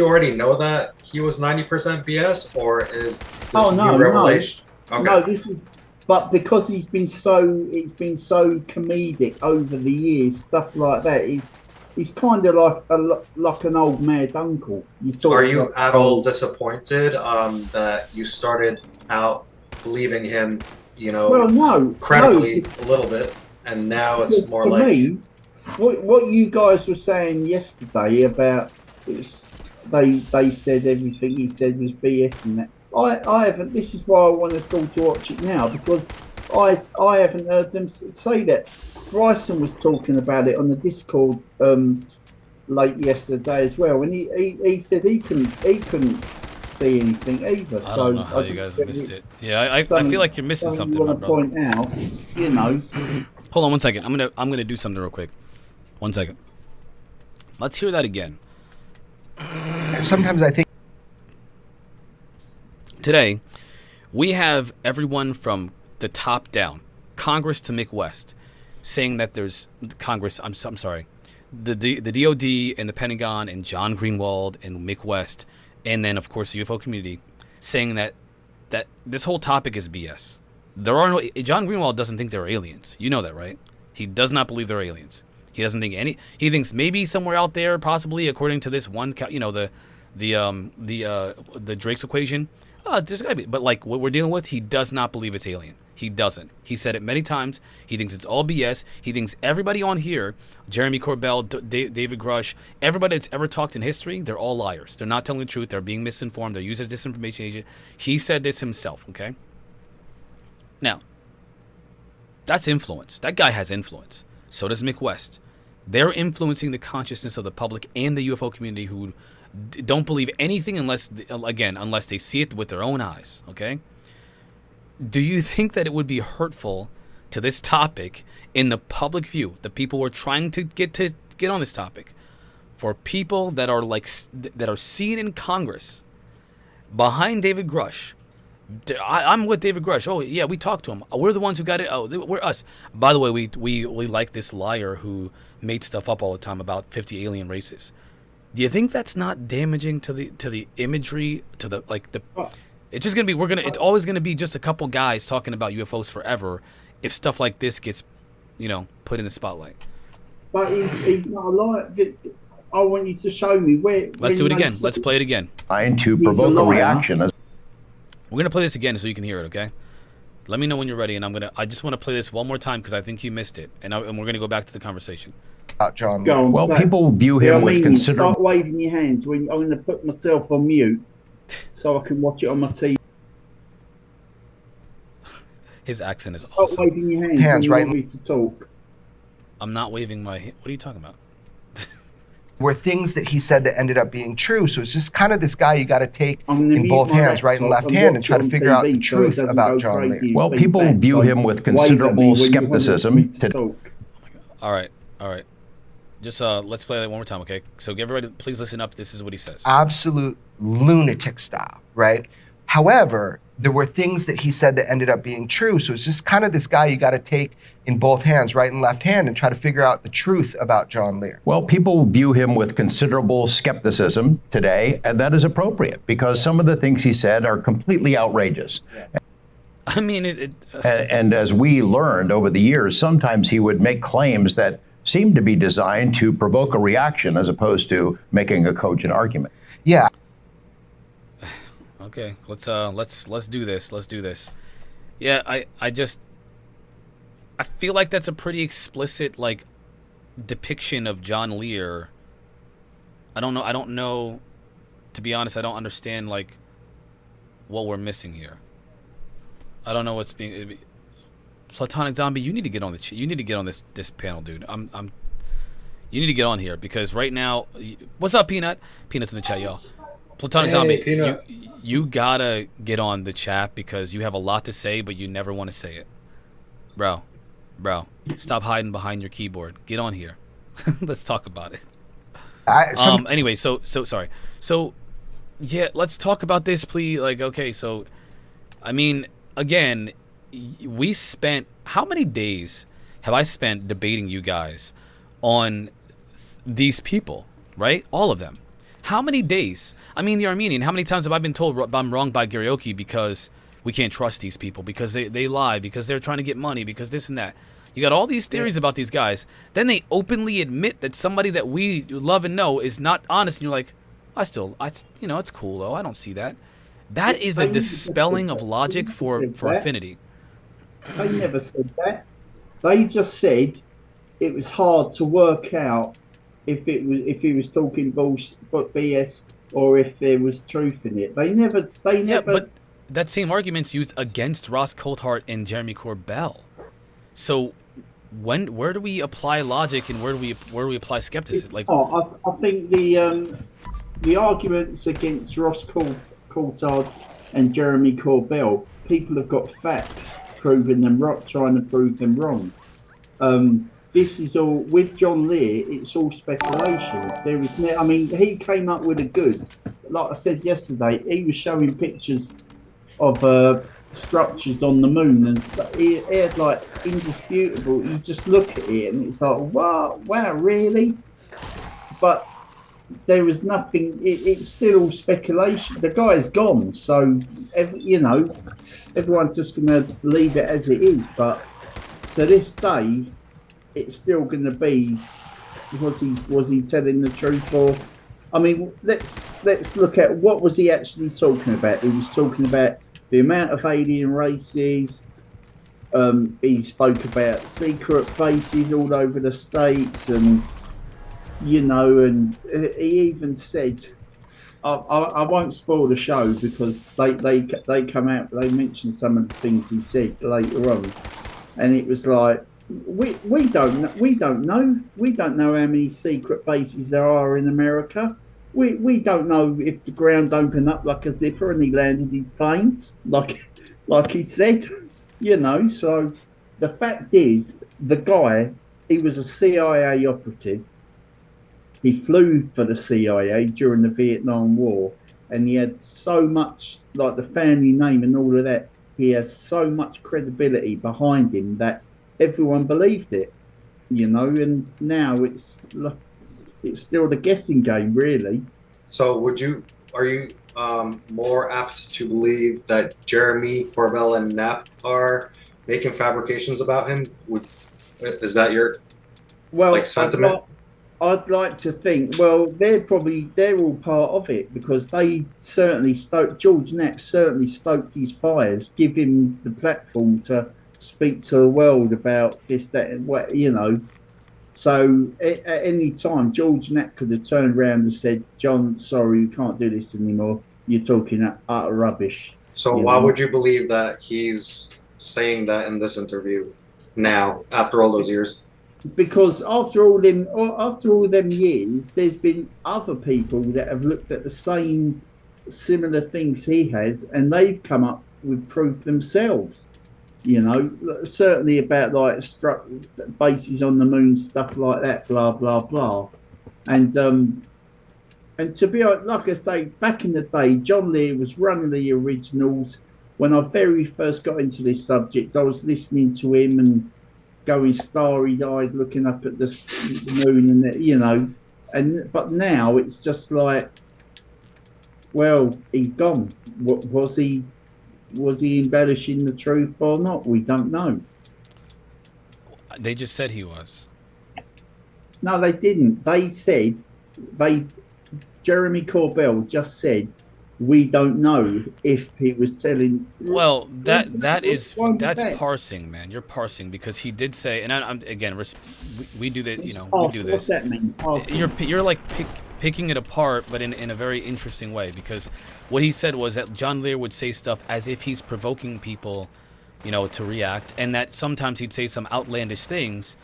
[SPEAKER 2] already know that he was 90% BS, or is this new revelation?
[SPEAKER 3] No, okay. No, this is, but because it's been so comedic over the years, stuff like that is. He's kind of like an old mad uncle.
[SPEAKER 2] Are you at all disappointed that you started out believing him, credibly a little bit, and now it's more like... Me,
[SPEAKER 3] what you guys were saying yesterday about they said everything he said was BS and that. I haven't. This is why I want us all to watch it now, because I haven't heard them say that. Bryson was talking about it on the Discord late yesterday as well, and he said he couldn't see anything either.
[SPEAKER 1] I don't know how you guys missed it. Yeah, I feel like you're missing something, my brother.
[SPEAKER 3] Point out,
[SPEAKER 1] Hold on 1 second. I'm gonna do something real quick. 1 second. Let's hear that again.
[SPEAKER 8] Sometimes I think
[SPEAKER 1] today we have everyone from the top down, Congress to Mick West, saying that there's Congress. I'm sorry, the DOD and the Pentagon and John Greenwald and Mick West, and then of course the UFO community, saying that this whole topic is BS. John Greenwald doesn't think they're aliens. You know that, right? He does not believe they're aliens. He doesn't think any. He thinks maybe somewhere out there, possibly according to this one, the Drake's equation. There's gotta be, but like what we're dealing with, he does not believe it's alien. He doesn't. He said it many times. He thinks it's all BS. He thinks everybody on here, Jeremy Corbell, David Grush, everybody that's ever talked in history, they're all liars. They're not telling the truth. They're being misinformed. They're used as disinformation agent. He said this himself, okay? Now, that's influence. That guy has influence. So does Mick West. They're influencing the consciousness of the public and the UFO community who don't believe anything unless they see it with their own eyes, okay? Do you think that it would be hurtful to this topic in the public view, the people who are trying to get on this topic, for people that are seen in Congress behind David Grush I'm with David Grush. Oh yeah, we talked to him. We're the ones who got it. Oh, we're us. By the way, we like this liar who made stuff up all the time about 50 alien races. Do you think that's not damaging to the imagery, to the like the? It's just gonna be it's always gonna be just a couple guys talking about UFOs forever, if stuff like this gets, put in the spotlight.
[SPEAKER 3] But he's not a liar. I want you to show me where.
[SPEAKER 1] Let's do it again. Let's play it again.
[SPEAKER 9] Trying to provoke a reaction.
[SPEAKER 1] We're gonna play this again so you can hear it. Okay. Let me know when you're ready, and I just want to play this one more time because I think you missed it, and we're gonna go back to the conversation.
[SPEAKER 8] John.
[SPEAKER 9] Well, people view him with considerable.
[SPEAKER 3] Start waving your hands when I'm going to put myself on mute, so I can watch it on my TV.
[SPEAKER 1] His accent is
[SPEAKER 3] Start
[SPEAKER 1] awesome.
[SPEAKER 3] waving your hands when you want me to talk.
[SPEAKER 1] I'm not waving my. What are you talking about?
[SPEAKER 8] Were things that he said that ended up being true. So it's just kind of this guy you got to take in both hands, right and left hand, and try to figure out the truth about John Lear.
[SPEAKER 9] Well, people view him with considerable skepticism.
[SPEAKER 1] All right. Just let's play that one more time, okay? So everybody, please listen up. This is what he says.
[SPEAKER 8] Absolute lunatic style, right? However, there were things that he said that ended up being true. So it's just kind of this guy you got to take in both hands, right and left hand, and try to figure out the truth about John Lear.
[SPEAKER 9] Well, people view him with considerable skepticism today, and that is appropriate because some of the things he said are completely outrageous.
[SPEAKER 1] I mean,
[SPEAKER 9] and as we learned over the years, sometimes he would make claims that seemed to be designed to provoke a reaction as opposed to making a cogent argument.
[SPEAKER 8] Yeah.
[SPEAKER 1] Okay, let's do this. Let's do this. Yeah, I feel like that's a pretty explicit depiction of John Lear. I don't know. To be honest, I don't understand what we're missing here. I don't know what's being. Platonic Zombie, you need to get on you need to get on this panel, dude. You need to get on here because right now, what's up, Peanut? Peanut's in the chat, y'all. Platonic Zombie, you gotta get on the chat because you have a lot to say, but you never want to say it, bro. Stop hiding behind your keyboard. Get on here. Let's talk about it. Anyway, so sorry. So yeah, let's talk about this, please. Okay, so I mean, again. We spent how many days have I spent debating you guys on these people, right? All of them. How many days? I mean, the Armenian. How many times have I been told I'm wrong by Garioki because we can't trust these people because they lie because they're trying to get money because this and that. You got all these theories about these guys. Then they openly admit that somebody that we love and know is not honest, and you're like, it's cool though. I don't see that. That is a dispelling of logic for affinity.
[SPEAKER 3] They never said that. They just said it was hard to work out if he was talking bullshit, BS, or if there was truth in it. They never.
[SPEAKER 1] Yeah, but that same argument's used against Ross Coulthart and Jeremy Corbell. So, where do we apply logic and where do we apply skepticism?
[SPEAKER 3] I think the arguments against Ross Coulthart and Jeremy Corbell, people have got facts. Proving them wrong, trying to prove them wrong. This is all with John Lear. It's all speculation. There is no. I mean, he came up with the goods. Like I said yesterday, he was showing pictures of structures on the moon and stuff. He had indisputable. You just look at it and it's like, wow, really? But there was nothing. It's still all speculation. The guy's gone, so everyone's just going to leave it as it is. But to this day, it's still going to be was he telling the truth? Or I mean, let's look at what was he actually talking about. He was talking about the amount of alien races. He spoke about secret bases all over the states and. And he even said, I won't spoil the show because they come out, they mention some of the things he said later on, and it was like we don't know how many secret bases there are in America. We don't know if the ground opened up like a zipper and he landed his plane like he said, So the fact is, the guy, he was a CIA operative. He flew for the CIA during the Vietnam War. and he had so much, like the family name and all of that. He has so much credibility behind him that everyone believed it, and now it's still the guessing game, really.
[SPEAKER 2] So are you more apt to believe that Jeremy Corbell and Knapp are making fabrications about him? Is that your sentiment?
[SPEAKER 3] I'd like to think, well, they're all part of it, because they certainly George Knapp certainly stoked his fires, give him the platform to speak to the world about this, that, and what, So at any time, George Knapp could have turned around and said, "John, sorry, you can't do this anymore. You're talking utter rubbish."
[SPEAKER 2] So why would you believe that he's saying that in this interview now, after all those years?
[SPEAKER 3] Because after all them years, there's been other people that have looked at the same similar things he has, and they've come up with proof themselves. Certainly about like struck bases on the moon, stuff like that, blah blah blah. And to be honest, like I say, back in the day, John Lear was running the originals. When I very first got into this subject, I was listening to him and going starry-eyed, looking up at the moon, and but now it's just like, well, he's gone. Was he embellishing the truth or not? We don't know.
[SPEAKER 1] They just said he was.
[SPEAKER 3] No, they didn't. They said Jeremy Corbell just said, we don't know if he was telling.
[SPEAKER 1] Well, that's parsing, man. You're parsing, because he did say, and I'm again, we do this, we do this.
[SPEAKER 3] What's that mean? Parsing.
[SPEAKER 1] You're like picking it apart, but in a very interesting way, because what he said was that John Lear would say stuff as if he's provoking people, to react, and that sometimes he'd say some outlandish things,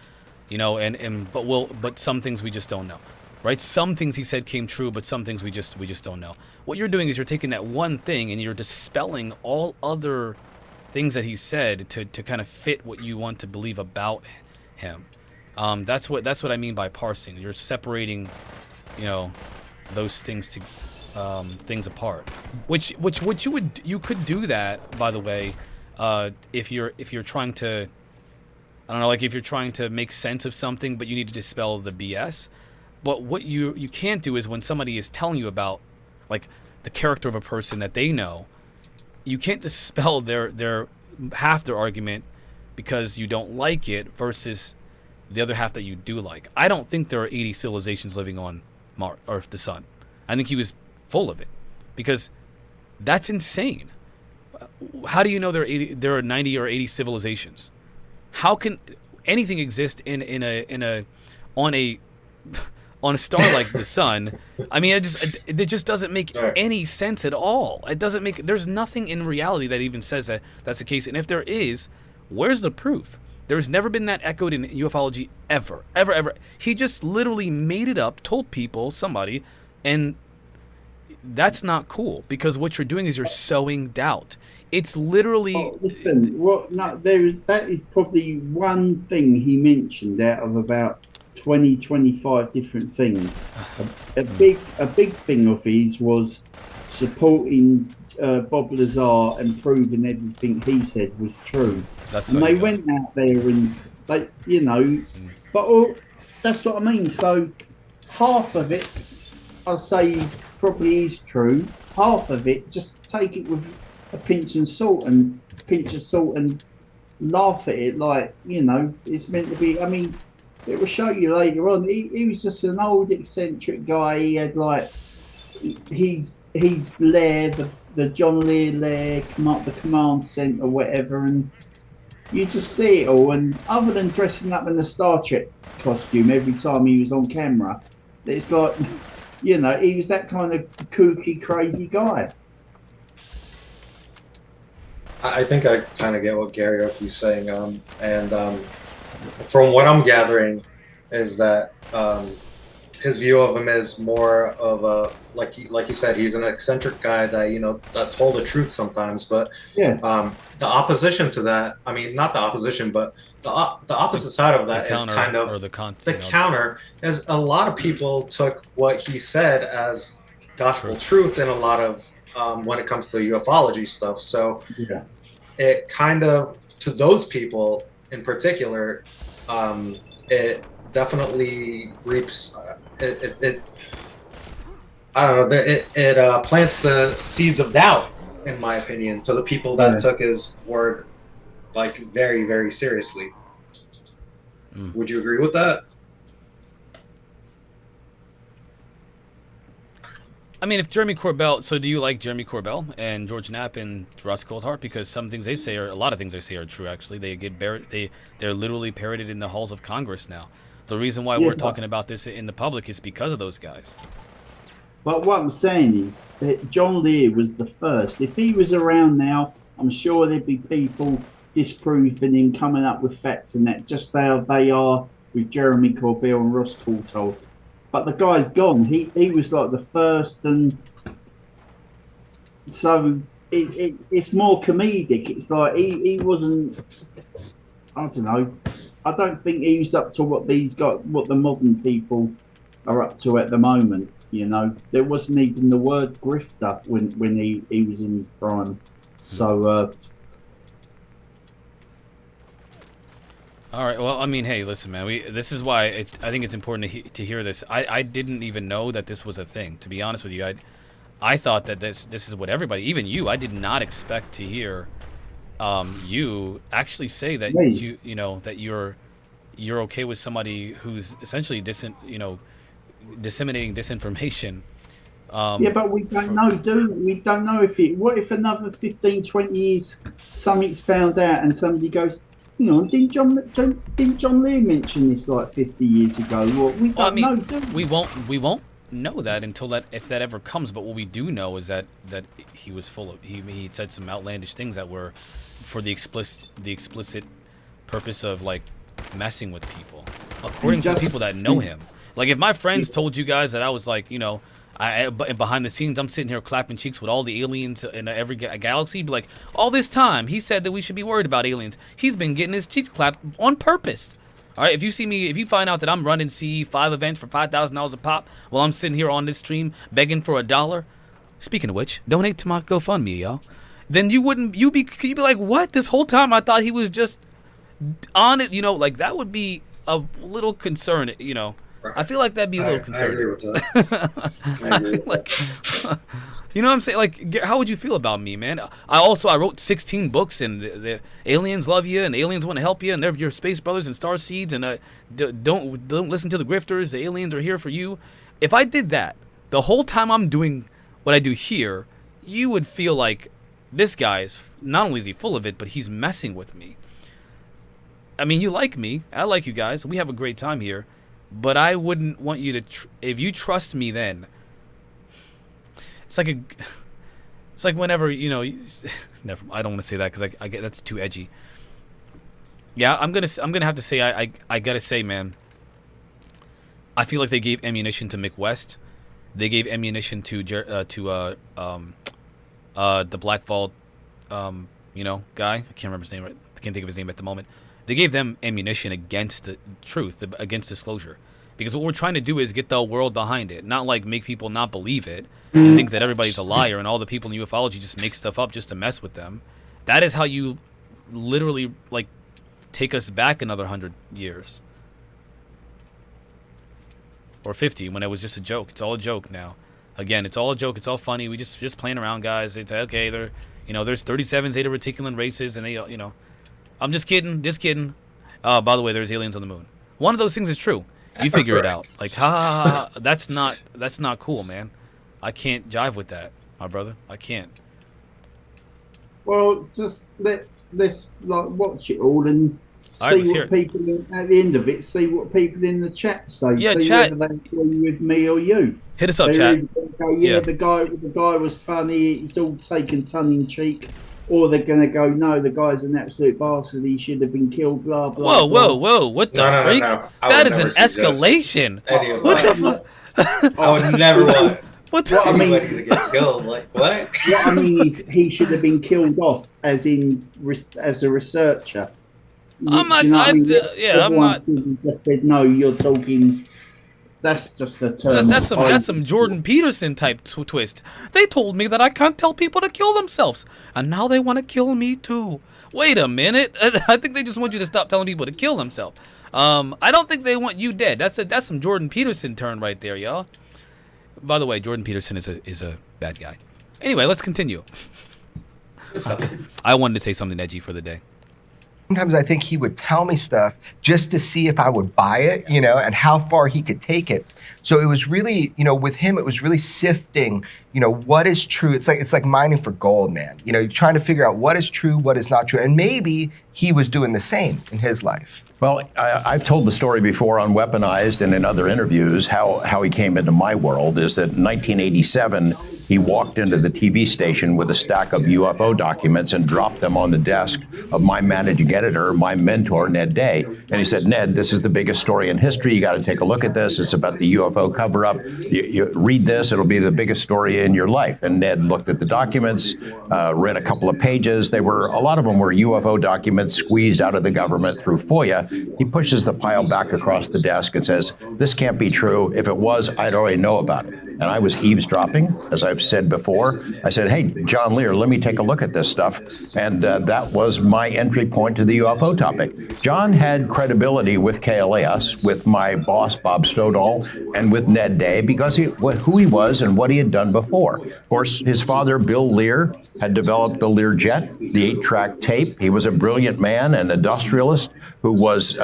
[SPEAKER 1] but some things we just don't know. Right? Some things he said came true, but some things we just don't know. What you're doing is you're taking that one thing and you're dispelling all other things that he said to kind of fit what you want to believe about him. That's what I mean by parsing. You're separating, those things to things apart. Which you could do that, by the way, if you're trying to, I don't know, like if you're trying to make sense of something, but you need to dispel the BS. But what you can't do is when somebody is telling you about, like, the character of a person that they know, you can't dispel their half their argument because you don't like it versus the other half that you do like. I don't think there are 80 civilizations living on Mars or the sun. I think he was full of it, because that's insane. How do you know there are 90 or 80 civilizations? How can anything exist on a star like the sun? I mean, it just doesn't make any sense at all. There's nothing in reality that even says that that's the case. And if there is, where's the proof? There's never been that echoed in ufology ever. He just literally made it up, told somebody, and that's not cool, because what you're doing is you're sowing doubt. It's literally.
[SPEAKER 3] Oh, listen, that is probably one thing he mentioned out of about 20, 25 different things. A big thing of his was supporting Bob Lazar and proving everything he said was true. And they went out there and they, but that's what I mean. So half of it, I'll say, probably is true. Half of it, just take it with a pinch of salt and laugh at it like, it's meant to be. I mean, it will show you later on. He was just an old eccentric guy. He had he's Lair, the John Lear Lair, the command centre, whatever, and you just see it all. And other than dressing up in the Star Trek costume every time he was on camera, it's like, he was that kind of kooky, crazy guy.
[SPEAKER 2] I think I kind of get what Gary Oakey's saying, from what I'm gathering, is that his view of him is more of a, like you said, he's an eccentric guy that that told the truth sometimes. But the opposition to that, I mean, not the opposition, but the opposite side of that is kind of the counter. Is a lot of people took what he said as gospel truth in a lot of when it comes to ufology stuff. So it kind of, to those people in particular, it definitely reaps. It I don't know. It plants the seeds of doubt, in my opinion, to the people that took his word like very, very seriously. Would you agree with that?
[SPEAKER 1] I mean, if Jeremy Corbell, so do you like Jeremy Corbell and George Knapp and Russ Coldhart? Because some things they say a lot of things they say are true. Actually, they get buried. They're literally parroted in the halls of Congress now. The reason why we're talking about this in the public is because of those guys.
[SPEAKER 3] But what I'm saying is that John Lear was the first. If he was around now, I'm sure there'd be people disproving him, coming up with facts and that, just how they are with Jeremy Corbell and Russ Coulthard. But the guy's gone. He was like the first, and so it's more comedic. It's like he wasn't. I don't know. I don't think he was up to what the modern people are up to at the moment. You know, there wasn't even the word grifter when he was in his prime. So.
[SPEAKER 1] All right. Well, I mean, hey, listen, man. This is why I think it's important to hear this. I didn't even know that this was a thing. To be honest with you, I thought that this is what everybody, even you, I did not expect to hear you actually say that you know that you're okay with somebody who's essentially disseminating disinformation.
[SPEAKER 3] Yeah, but we don't know, do we? We don't know what if another 15, 20 years something's found out and somebody goes, hang on, didn't John Lear mention this like 50 years ago? Well, we don't know, do we?
[SPEAKER 1] We won't know that until if that ever comes. But what we do know is that he was full of he said some outlandish things that were for the explicit purpose of like messing with people, according to people that know him. Like if my friends told you guys that I was like, you know, behind the scenes, I'm sitting here clapping cheeks with all the aliens in every galaxy. Be like, all this time, he said that we should be worried about aliens. He's been getting his cheeks clapped on purpose. All right, if you find out that I'm running CE5 events for $5,000 a pop while I'm sitting here on this stream begging for $1, speaking of which, donate to my GoFundMe, y'all. Then you'd be like, what? This whole time I thought he was just on it, you know, like that would be a little concern, you know. I feel like that'd be a little concerning.
[SPEAKER 2] I agree with that. I agree with that.
[SPEAKER 1] You know what I'm saying? Like, how would you feel about me, man? I wrote 16 books, and the aliens love you, and the aliens want to help you, and they're your space brothers and star seeds, and don't listen to the grifters. The aliens are here for you. If I did that the whole time I'm doing what I do here, you would feel like this guy's not only is he full of it, but he's messing with me. I mean, you like me. I like you guys. We have a great time here. But I wouldn't want you to. If you trust me, then it's like whenever you know. Never. I don't want to say that because I get that's too edgy. Yeah, I'm gonna have to say I gotta say, man. I feel like they gave ammunition to Mick West. They gave ammunition to the Black Vault, you know, guy. I can't remember his name. I can't think of his name at the moment. They gave them ammunition against the truth, against disclosure. Because what we're trying to do is get the world behind it, not like make people not believe it and think that everybody's a liar and all the people in ufology just make stuff up just to mess with them. That is how you literally like take us back another 100 years. Or 50 when it was just a joke. It's all a joke now. Again, it's all a joke. It's all funny. We just playing around, guys. It's okay. There's 37 Zeta Reticulan races and they, you know. I'm just kidding. By the way, there's aliens on the moon. One of those things is true. You figure it out. Like, that's not cool, man. I can't jive with that, my brother. I can't.
[SPEAKER 3] Well, just let's like watch it all and see what people at the end of it. See what people in the chat say.
[SPEAKER 1] Yeah,
[SPEAKER 3] see
[SPEAKER 1] chat.
[SPEAKER 3] whether they agree with me or you.
[SPEAKER 1] Hit us up, chat.
[SPEAKER 3] Go, yeah, the guy was funny. It's all taken tongue in cheek. Or they're going to go, no, the guy's an absolute bastard. He should have been killed, blah, blah,
[SPEAKER 1] Whoa. What the freak?
[SPEAKER 2] No.
[SPEAKER 1] That is an escalation. What the fuck?
[SPEAKER 2] I would never want
[SPEAKER 3] anybody
[SPEAKER 2] to get killed. Like, what?
[SPEAKER 3] What I mean is he should have been killed off as a researcher.
[SPEAKER 1] I'm not.
[SPEAKER 3] Everyone just said, no, you're talking That's just the term.
[SPEAKER 1] That's some Jordan Peterson type twist. They told me that I can't tell people to kill themselves, and now they want to kill me too. Wait a minute. I think they just want you to stop telling people to kill themselves. I don't think they want you dead. That's some Jordan Peterson turn right there, y'all. By the way, Jordan Peterson is a bad guy. Anyway, let's continue. I wanted to say something edgy for the day.
[SPEAKER 8] Sometimes I think he would tell me stuff just to see if I would buy it, and how far he could take it. So it was really, with him, it was really sifting, what is true. It's like mining for gold, man. You're trying to figure out what is true, what is not true. And maybe he was doing the same in his life.
[SPEAKER 9] Well, I've told the story before on Weaponized and in other interviews how he came into my world is that in 1987, he walked into the TV station with a stack of UFO documents and dropped them on the desk of my managing editor, my mentor, Ned Day. And he said, Ned, this is the biggest story in history. You got to take a look at this. It's about the UFO cover-up. You read this, it'll be the biggest story in your life. And Ned looked at the documents, read a couple of pages. A lot of them were UFO documents squeezed out of the government through FOIA. He pushes the pile back across the desk and says, this can't be true. If it was, I'd already know about it. And I was eavesdropping, as I've said before. I said, hey, John Lear, let me take a look at this stuff. And that was my entry point to the UFO topic. John had credibility with KLAS, with my boss, Bob Stoddall, and with Ned Day, because who he was and what he had done before. Of course, his father, Bill Lear, had developed the Lear jet, the 8-track tape. He was a brilliant man, an industrialist who was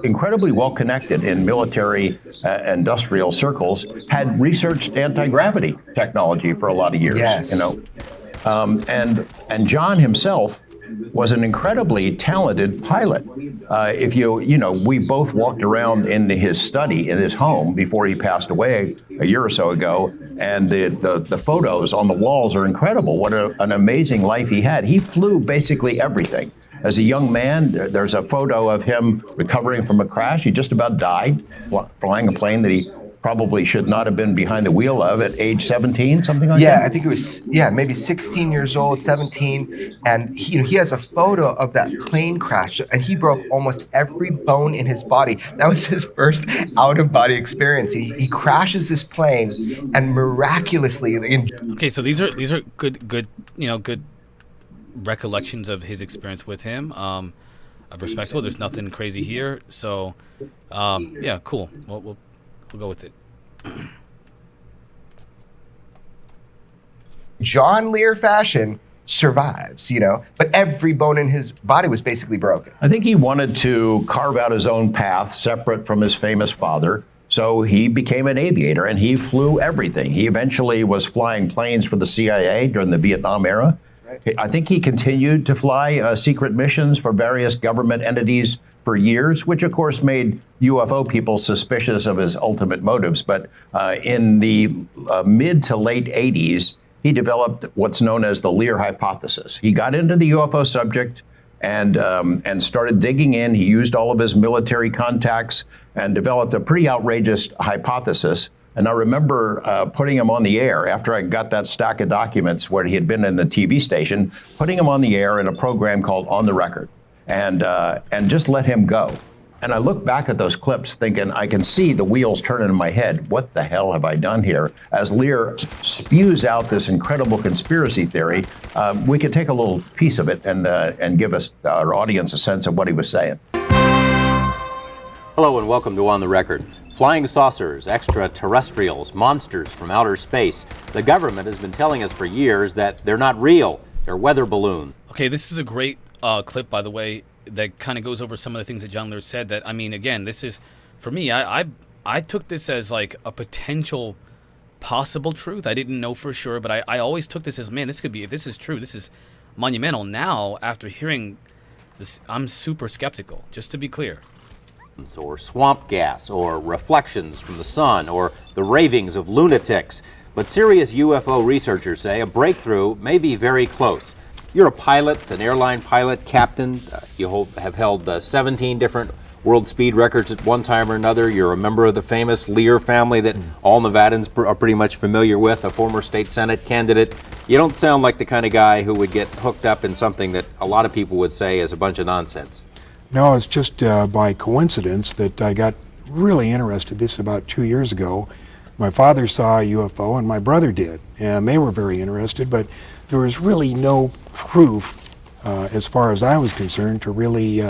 [SPEAKER 9] incredibly well connected in military industrial circles, had researched anti-gravity technology for a lot of years.
[SPEAKER 8] Yes.
[SPEAKER 9] And John himself was an incredibly talented pilot. We both walked around in his study in his home before he passed away a year or so ago, and the photos on the walls are incredible. What an amazing life he had. He flew basically everything. As a young man, there's a photo of him recovering from a crash. He just about died flying a plane that he probably should not have been behind the wheel of at age 17, something like that?
[SPEAKER 8] Yeah, I think it was, maybe 16 years old, 17. And he has a photo of that plane crash, and he broke almost every bone in his body. That was his first out-of-body experience. He crashes this plane, and miraculously...
[SPEAKER 1] Okay, so these are good recollections of his experience with him. Respectable. There's nothing crazy here. So, yeah, cool. We'll go with it.
[SPEAKER 8] John Lear fashion survives, but every bone in his body was basically broken.
[SPEAKER 9] I think he wanted to carve out his own path separate from his famous father. So he became an aviator and he flew everything. He eventually was flying planes for the CIA during the Vietnam era. I think he continued to fly secret missions for various government entities for years, which of course made UFO people suspicious of his ultimate motives. But in the mid to late 80s, he developed what's known as the Lear hypothesis. He got into the UFO subject and started digging in. He used all of his military contacts and developed a pretty outrageous hypothesis. And I remember putting him on the air after I got that stack of documents where he had been in the TV station, putting him on the air in a program called On the Record, and just let him go. And I look back at those clips thinking, I can see the wheels turning in my head. What the hell have I done here? As Lear spews out this incredible conspiracy theory, we could take a little piece of it and give us, our audience, a sense of what he was saying.
[SPEAKER 6] Hello and welcome to On the Record. Flying saucers, extraterrestrials, monsters from outer space. The government has been telling us for years that they're not real. They're weather balloons.
[SPEAKER 1] Okay, this is a great clip, by the way, that kind of goes over some of the things that John Lear said. That, I mean, again, this is, for me, I took this as like a potential possible truth. I didn't know for sure, but I always took this as, man, this could be, if this is true, this is monumental. Now, after hearing this, I'm super skeptical, just to be clear.
[SPEAKER 6] Or swamp gas, or reflections from the sun, or the ravings of lunatics. But serious UFO researchers say a breakthrough may be very close. You're a pilot, an airline pilot, captain. You have held 17 different world speed records at one time or another. You're a member of the famous Lear family that all Nevadans are pretty much familiar with, a former state Senate candidate. You don't sound like the kind of guy who would get hooked up in something that a lot of people would say is a bunch of nonsense.
[SPEAKER 7] No, it's just by coincidence that I got really interested. This about 2 years ago. My father saw a UFO and my brother did, and they were very interested, but there was really no proof, as far as I was concerned, to really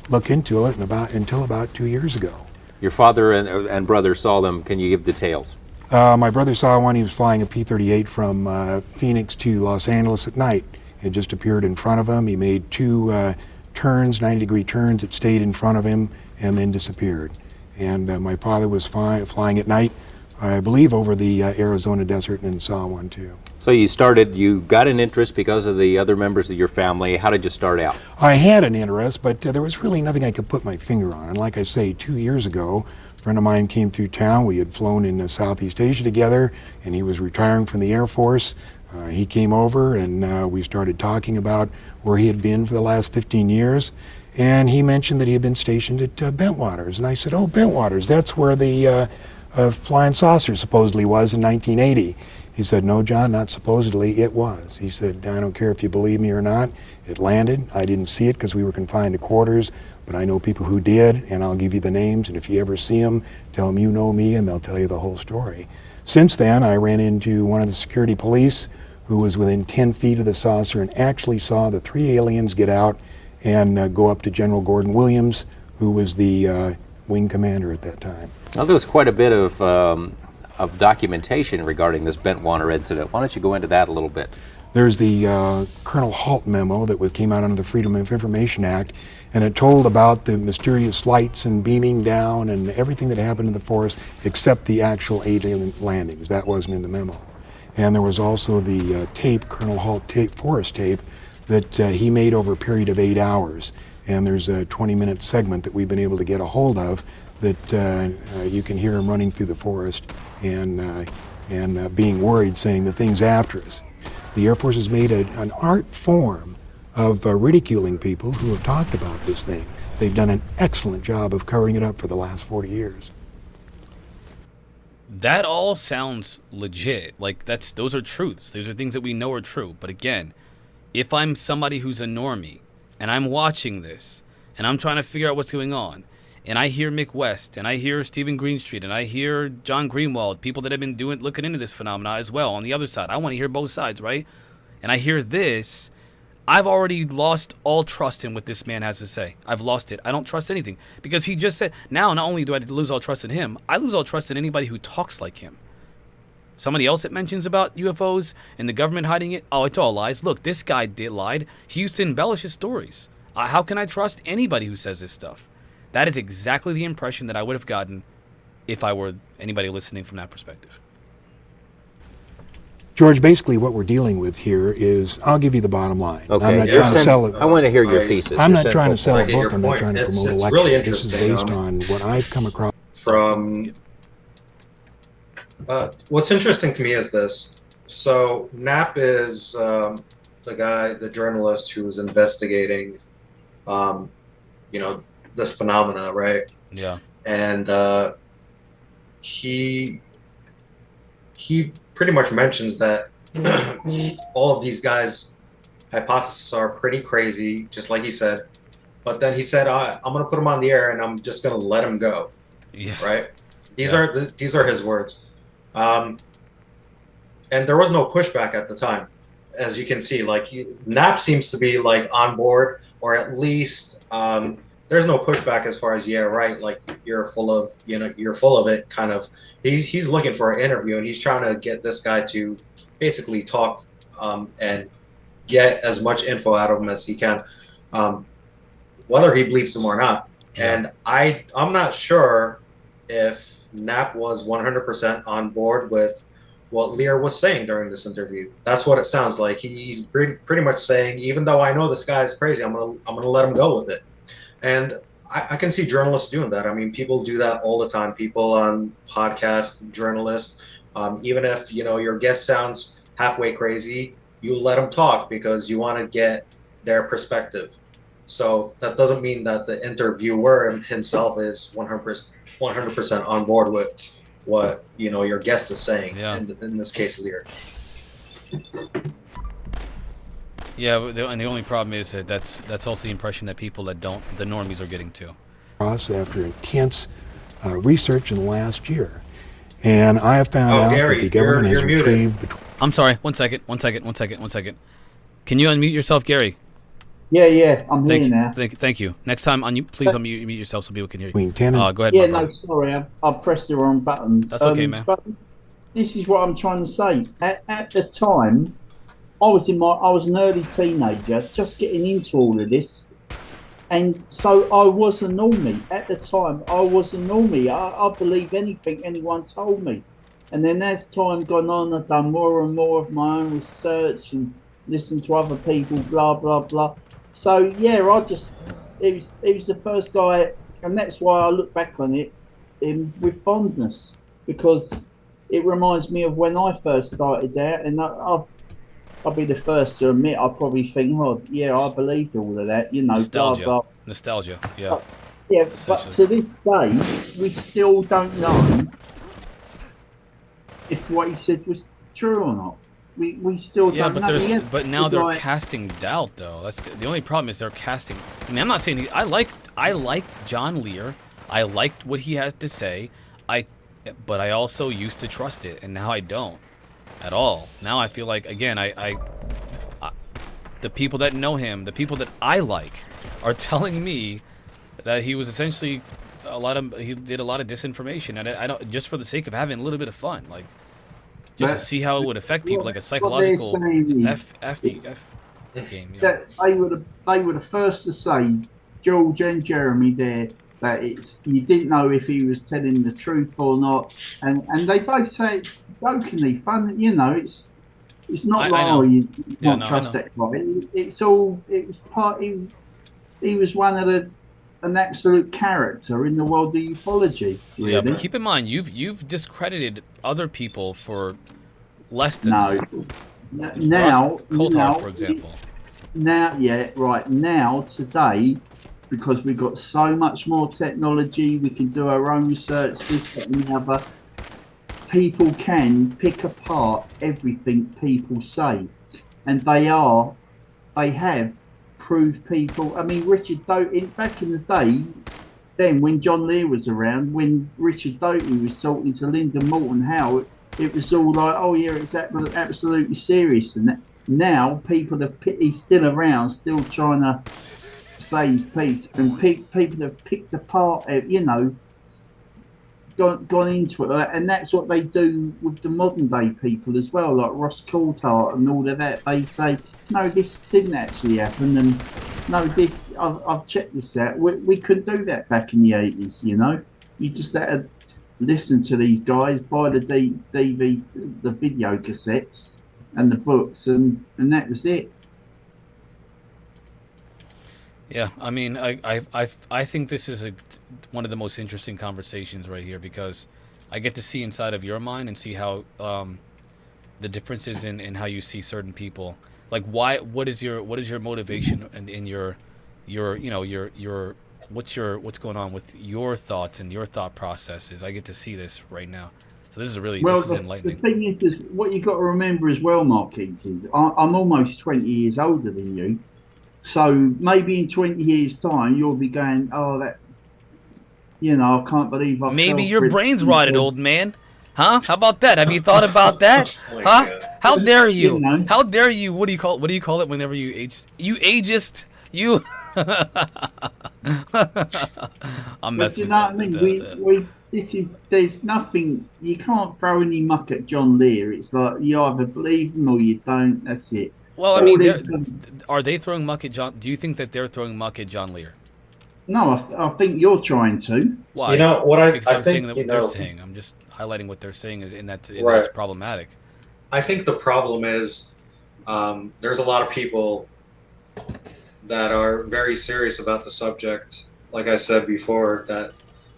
[SPEAKER 7] look into it until about 2 years ago.
[SPEAKER 11] Your father and brother saw them. Can you give details?
[SPEAKER 7] My brother saw one. He was flying a P-38 from Phoenix to Los Angeles at night. It just appeared in front of him. He made two turns, 90-degree turns. It stayed in front of him and then disappeared. And my father was flying at night, I believe, over the Arizona desert, and saw one too.
[SPEAKER 11] So you got an interest because of the other members of your family. How did you start out?
[SPEAKER 7] I had an interest, but there was really nothing I could put my finger on. And like I say, 2 years ago, a friend of mine came through town. We had flown in Southeast Asia together, and he was retiring from the Air Force. He came over, and we started talking about where he had been for the last 15 years. And he mentioned that he had been stationed at Bentwaters. And I said, oh, Bentwaters, that's where the flying saucer supposedly was in 1980. He said, no, John, not supposedly, it was. He said, I don't care if you believe me or not, it landed. I didn't see it because we were confined to quarters, but I know people who did, and I'll give you the names, and if you ever see them, tell them you know me, and they'll tell you the whole story. Since then, I ran into one of the security police who was within 10 feet of the saucer and actually saw the 3 aliens get out and go up to General Gordon Williams, who was the wing commander at that time.
[SPEAKER 11] Now, there was quite a bit of documentation regarding this Bentwater incident. Why don't you go into that a little bit?
[SPEAKER 7] There's the Colonel Halt memo that came out under the Freedom of Information Act, and it told about the mysterious lights and beaming down and everything that happened in the forest except the actual alien landings. That wasn't in the memo. And there was also the tape, Colonel Halt tape, forest tape, that he made over a period of 8 hours. And there's a 20-minute segment that we've been able to get a hold of that you can hear him running through the forest and being worried, saying the thing's after us. The Air Force has made an art form of ridiculing people who have talked about this thing. They've done an excellent job of covering it up for the last 40 years.
[SPEAKER 1] That all sounds legit. Like, those are truths. Those are things that we know are true. But again, if I'm somebody who's a normie and I'm watching this and I'm trying to figure out what's going on, and I hear Mick West, and I hear Stephen Greenstreet, and I hear John Greenwald, people that have been looking into this phenomena as well on the other side. I want to hear both sides, right? And I hear this, I've already lost all trust in what this man has to say. I've lost it. I don't trust anything. Because he just said, now not only do I lose all trust in him, I lose all trust in anybody who talks like him. Somebody else that mentions about UFOs and the government hiding it, oh, it's all lies. Look, this guy lied. He used to embellish his stories. How can I trust anybody who says this stuff? That is exactly the impression that I would have gotten if I were anybody listening from that perspective.
[SPEAKER 7] George, basically what we're dealing with here is, I'll give you the bottom line.
[SPEAKER 11] Okay.
[SPEAKER 7] I'm not trying to sell it.
[SPEAKER 11] I want to hear your thesis.
[SPEAKER 7] I'm not trying to sell a book. I'm not
[SPEAKER 2] point.
[SPEAKER 7] trying to promote a
[SPEAKER 2] It's
[SPEAKER 7] lecture.
[SPEAKER 2] really
[SPEAKER 7] This is
[SPEAKER 2] interesting,
[SPEAKER 7] based on what I've come across.
[SPEAKER 2] What's interesting to me is this. So Knapp is the journalist who was investigating, this phenomena, right?
[SPEAKER 1] Yeah.
[SPEAKER 2] And he pretty much mentions that all of these guys' hypotheses are pretty crazy, just like he said. But then he said, "I'm going to put them on the air, and I'm just going to let them go."
[SPEAKER 1] Yeah.
[SPEAKER 2] Right. These are his words. And there was no pushback at the time, as you can see. Like Knapp seems to be like on board, or at least there's no pushback as far as like you're full of it kind of. He's looking for an interview, and he's trying to get this guy to basically talk and get as much info out of him as he can, whether he believes him or not. And I'm not sure if Knapp was 100% on board with what Lear was saying during this interview. That's what it sounds like. He's pretty much saying, even though I know this guy is crazy, I'm gonna let him go with it. And I can see journalists doing that. I mean, people do that all the time. People on podcasts, journalists, even if your guest sounds halfway crazy, you let them talk because you want to get their perspective. So that doesn't mean that the interviewer himself is 100% on board with what your guest is saying. Yeah. In this case, Lear.
[SPEAKER 1] Yeah, and the only problem is that that's also the impression that people that the normies are getting too.
[SPEAKER 7] After intense research in the last year. And I have found out
[SPEAKER 2] Gary,
[SPEAKER 7] that the government
[SPEAKER 2] you're
[SPEAKER 7] has
[SPEAKER 2] muted.
[SPEAKER 7] retrieved between...
[SPEAKER 1] I'm sorry. One second. Can you unmute yourself, Gary?
[SPEAKER 3] Yeah, I'm here now.
[SPEAKER 1] Thank you. Next time, please unmute yourself so people can hear you.
[SPEAKER 7] Between 10 and...
[SPEAKER 1] Go ahead.
[SPEAKER 3] Yeah, no, sorry, I pressed the wrong button.
[SPEAKER 1] That's okay, man.
[SPEAKER 3] But this is what I'm trying to say. At the time, I was an early teenager, just getting into all of this, and so I was a normie. At the time, I was a normie. I believed anything anyone told me, and then as time gone on, I've done more and more of my own research and listened to other people, blah blah blah. So yeah, it was the first guy, and that's why I look back on it with fondness, because it reminds me of when I first started out, and I'll be the first to admit I probably think, oh yeah, I believed all of that,
[SPEAKER 1] Nostalgia.
[SPEAKER 3] blah blah.
[SPEAKER 1] Nostalgia, yeah.
[SPEAKER 3] But to this day, we still don't know if what he said was true or not. We still don't know.
[SPEAKER 1] But now they're casting doubt, though. That's the only problem is they're casting. I mean, I'm not saying I liked John Lear. I liked what he had to say. But I also used to trust it, and now I don't at all. Now I feel like, again, I the people that know him, the people that I like, are telling me that he was essentially he did a lot of disinformation, and I don't, just for the sake of having a little bit of fun, like. Just to see how it would affect people, like a psychological F game.
[SPEAKER 3] That they were the first to say, George and Jeremy there, that you didn't know if he was telling the truth or not, and they both say it jokingly, fun. It's not you don't trust that guy. It was part. He was one of an absolute character in the world of ufology. Really.
[SPEAKER 1] Yeah, but keep in mind, you've discredited other people for less than
[SPEAKER 3] now,
[SPEAKER 1] for example.
[SPEAKER 3] Now, today, because we've got so much more technology, we can do our own research, this, that, and the other. People can pick apart everything people say, and they have proved people. I mean, Richard Doty, back in the day, then when John Lear was around, when Richard Doty was talking to Lyndon Moulton Howe, it was all like, oh yeah, it's absolutely serious. And that, now people he's still around, still trying to say his piece, and people have picked apart, gone into it, and that's what they do with the modern day people as well, like Ross Coulthart and all of that. They say, no, this didn't actually happen, and no, this I've checked this out. We couldn't do that back in the 80s. You just had to listen to these guys, buy the the video cassettes and the books, and that was it.
[SPEAKER 1] Yeah, I mean, I think this is one of the most interesting conversations right here, because I get to see inside of your mind and see how the differences in how you see certain people. Like, what is your motivation and in your what's going on with your thoughts and your thought processes? I get to see this right now, so this is enlightening.
[SPEAKER 3] The thing is, what you got to remember as well, Marquise, is I'm almost 20 years older than you. So maybe in 20 years' time, you'll be going, oh, that, I can't believe I.
[SPEAKER 1] Maybe your brain's rotted, old man. Huh? How about that? Have you thought about that? Huh? How dare you? How dare you? What do you call it whenever you age? You ageist. You. I'm messing.
[SPEAKER 3] You know what I mean? There's nothing. You can't throw any muck at John Lear. It's like you either believe him or you don't. That's it.
[SPEAKER 1] Well, I mean, are they throwing muck at John? Do you think that they're throwing muck at John Lear?
[SPEAKER 3] No, I think you're trying to.
[SPEAKER 1] Why?
[SPEAKER 2] What I
[SPEAKER 1] think
[SPEAKER 2] saying
[SPEAKER 1] that what they're saying. I'm just highlighting what they're saying, and that's problematic.
[SPEAKER 2] I think the problem is there's a lot of people that are very serious about the subject. Like I said before,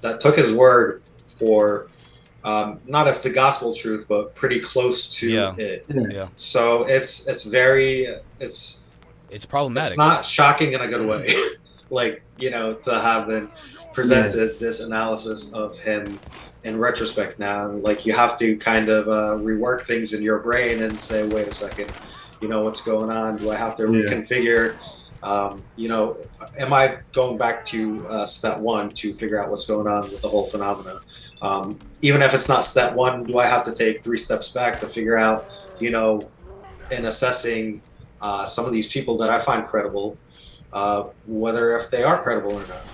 [SPEAKER 2] that took his word for not if the gospel truth, but pretty close to it.
[SPEAKER 1] Yeah.
[SPEAKER 2] So it's problematic. It's not shocking in a good way. Like, to have been presented this analysis of him in retrospect now. Like, you have to kind of rework things in your brain and say, wait a second, what's going on? Do I have to reconfigure You know, am I going back to step one to figure out what's going on with the whole phenomena? Even if it's not step one, do I have to take 3 steps back to figure out, you know, in assessing some of these people that I find credible, whether if they are credible or not?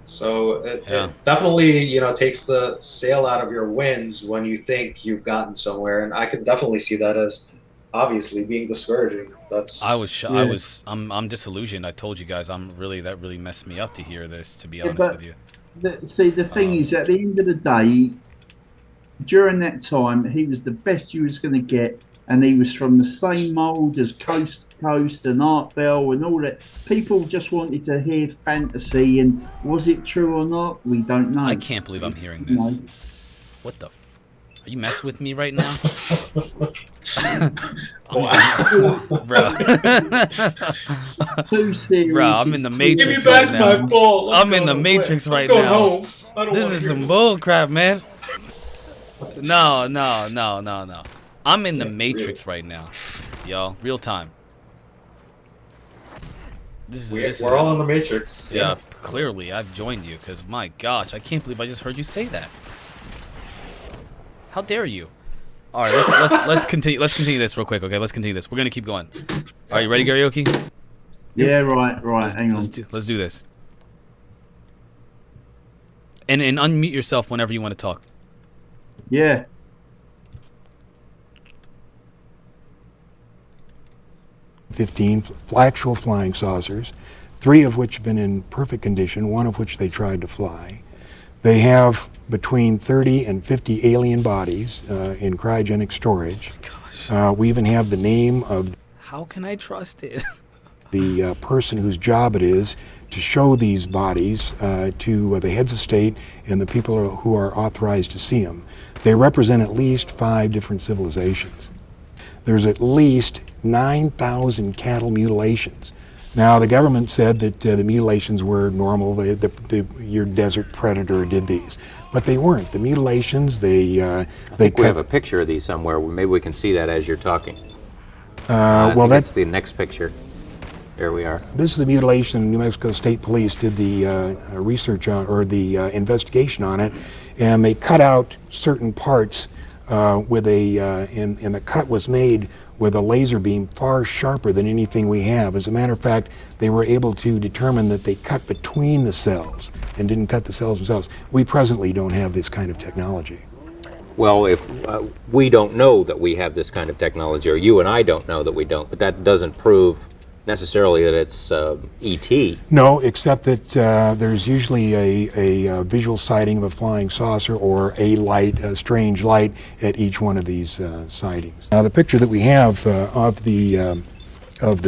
[SPEAKER 2] So it definitely, you know, takes the sail out of your winds when you think you've gotten somewhere, and I could definitely see that as obviously being discouraging.
[SPEAKER 1] I'm disillusioned. I told you guys, that really messed me up to hear this, to be honest with you.
[SPEAKER 3] The thing is, at the end of the day, during that time, he was the best you was going to get, and he was from the same mould as Coast to Coast and Art Bell and all that. People just wanted to hear fantasy, and was it true or not? We don't know.
[SPEAKER 1] I can't believe I'm hearing this. What the? Are you messing with me right now? Bro. Bro, I'm in the Matrix right now. Give me back my ball. I'm in the Matrix right now. Home. This is some bull crap, man. No. I'm in the Matrix right now, y'all. Real time.
[SPEAKER 2] We're all in the Matrix.
[SPEAKER 1] Yeah, clearly I've joined you, because my gosh, I can't believe I just heard you say that. How dare you? All right, let's continue. Let's continue this real quick, okay? Let's continue this. We're gonna keep going. Are you ready, Garyoki?
[SPEAKER 3] Yeah, right. Hang on.
[SPEAKER 1] Let's do this. And unmute yourself whenever you want to talk.
[SPEAKER 3] Yeah.
[SPEAKER 7] Actual flying saucers, 3 of which have been in perfect condition, 1 of which they tried to fly. They have between 30 and 50 alien bodies in cryogenic storage. We even have the name of...
[SPEAKER 1] How can I trust it?
[SPEAKER 7] The person whose job it is to show these bodies to the heads of state and the people who are authorized to see them. They represent at least 5 different civilizations. There's at least 9,000 cattle mutilations. Now, the government said that the mutilations were normal. Your desert predator did these, but they weren't. The mutilations, we have
[SPEAKER 11] a picture of these somewhere. Maybe we can see that as you're talking.
[SPEAKER 7] Well,
[SPEAKER 11] that's the next picture. There we are.
[SPEAKER 7] This is the mutilation. New Mexico State Police did the research on, or the investigation on it, and they cut out certain parts with and the cut was made with a laser beam far sharper than anything we have. As a matter of fact, they were able to determine that they cut between the cells and didn't cut the cells themselves. We presently don't have this kind of technology.
[SPEAKER 11] Well, if we don't know that we have this kind of technology, or you and I don't know that we don't, but that doesn't prove necessarily that it's ET.
[SPEAKER 7] No, except that there's usually a visual sighting of a flying saucer or a strange light at each one of these sightings. Now, the picture that we have of the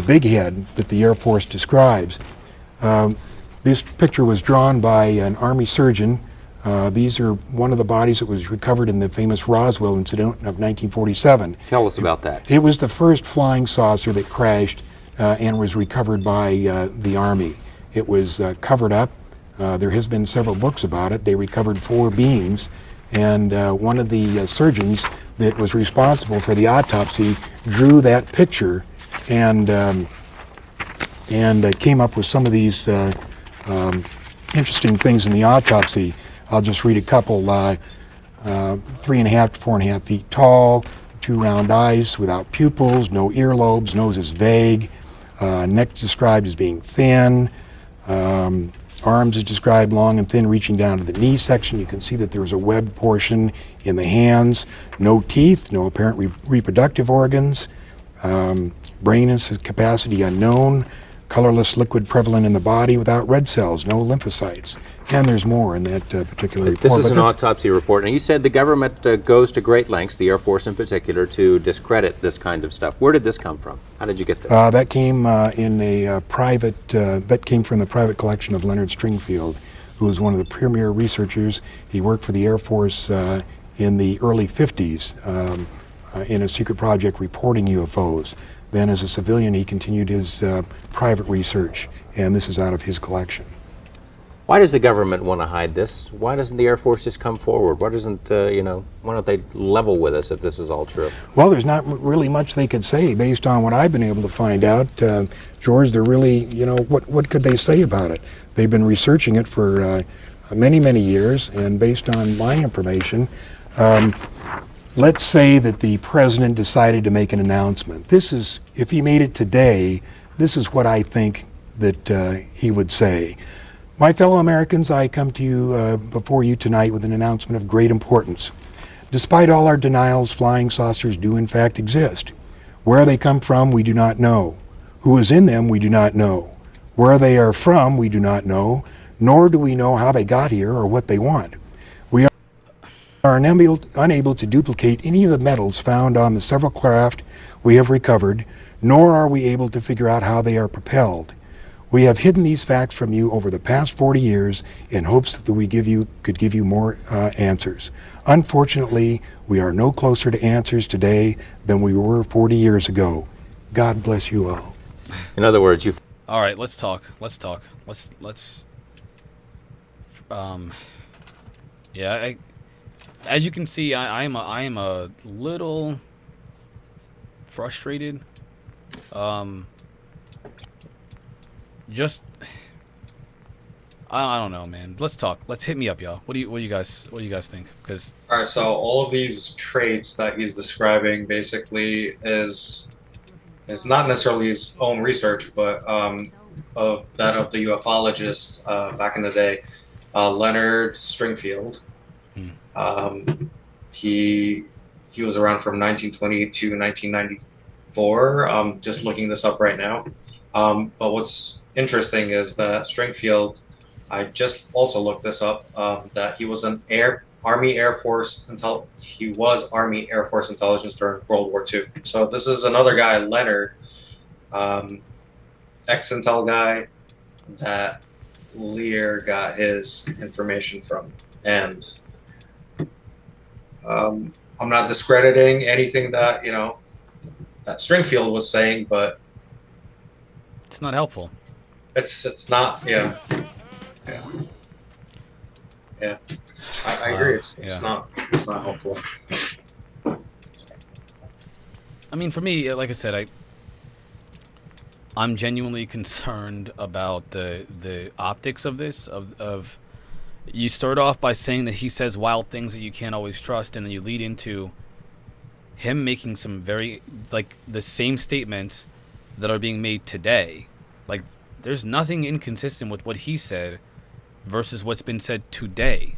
[SPEAKER 7] big head that the Air Force describes, this picture was drawn by an Army surgeon. These are one of the bodies that was recovered in the famous Roswell incident of 1947.
[SPEAKER 11] Tell us about that.
[SPEAKER 7] It was the first flying saucer that crashed and was recovered by the Army. It was covered up. There has been several books about it. They recovered 4 beings, and one of the surgeons that was responsible for the autopsy drew that picture and came up with some of these interesting things in the autopsy. I'll just read a couple. 3.5 to 4.5 feet tall, 2 round eyes without pupils, no earlobes, nose is vague, neck described as being thin, arms is described long and thin reaching down to the knee section. You can see that there is a webbed portion in the hands, no teeth, no apparent reproductive organs, brain capacity unknown, colorless liquid prevalent in the body without red cells, no lymphocytes. And there's more in that particular report.
[SPEAKER 11] This is an autopsy report. Now, you said the government goes to great lengths, the Air Force in particular, to discredit this kind of stuff. Where did this come from? How did you get this?
[SPEAKER 7] That came in a private, that came from the private collection of Leonard Stringfield, who was one of the premier researchers. He worked for the Air Force in the early 50s in a secret project reporting UFOs. Then as a civilian, he continued his private research, and this is out of his collection.
[SPEAKER 11] Why does the government want to hide this? Why doesn't the Air Force just come forward? Why doesn't, why don't they level with us if this is all true?
[SPEAKER 7] Well, there's not really much they could say based on what I've been able to find out. George, they're really, what could they say about it? They've been researching it for many, many years, and based on my information, let's say that the president decided to make an announcement. If he made it today, this is what I think that he would say. My fellow Americans, I come to you before you tonight with an announcement of great importance. Despite all our denials, flying saucers do in fact exist. Where they come from, we do not know. Who is in them, we do not know. Where they are from, we do not know, nor do we know how they got here or what they want. We are unable to duplicate any of the metals found on the several craft we have recovered, nor are we able to figure out how they are propelled. We have hidden these facts from you over the past 40 years in hopes that we could give you more answers. Unfortunately, we are no closer to answers today than we were 40 years ago. God bless you all.
[SPEAKER 11] In other words,
[SPEAKER 1] All right, let's talk. Yeah, as you can see, I am a little frustrated. I don't know, man. Let's talk. Let's hit me up, y'all. What do you guys think? Because
[SPEAKER 2] all right, so all of these traits that he's describing basically is not necessarily his own research, but of that of the ufologist back in the day, Leonard Stringfield. He was around from 1920 to 1994. Just looking this up right now. But what's interesting is that Stringfield, I just also looked this up, that he was Army Air Force intelligence during World War II. So this is another guy, Leonard, ex-intel guy that Lear got his information from. And I'm not discrediting anything that, that Stringfield was saying, but
[SPEAKER 1] it's not helpful.
[SPEAKER 2] It's not, yeah. I agree. It's not helpful.
[SPEAKER 1] I mean, for me, like I said, I'm genuinely concerned about the optics of this. Of you start off by saying that he says wild things that you can't always trust, and then you lead into him making some very the same statements that are being made today. Like, there's nothing inconsistent with what he said versus what's been said today.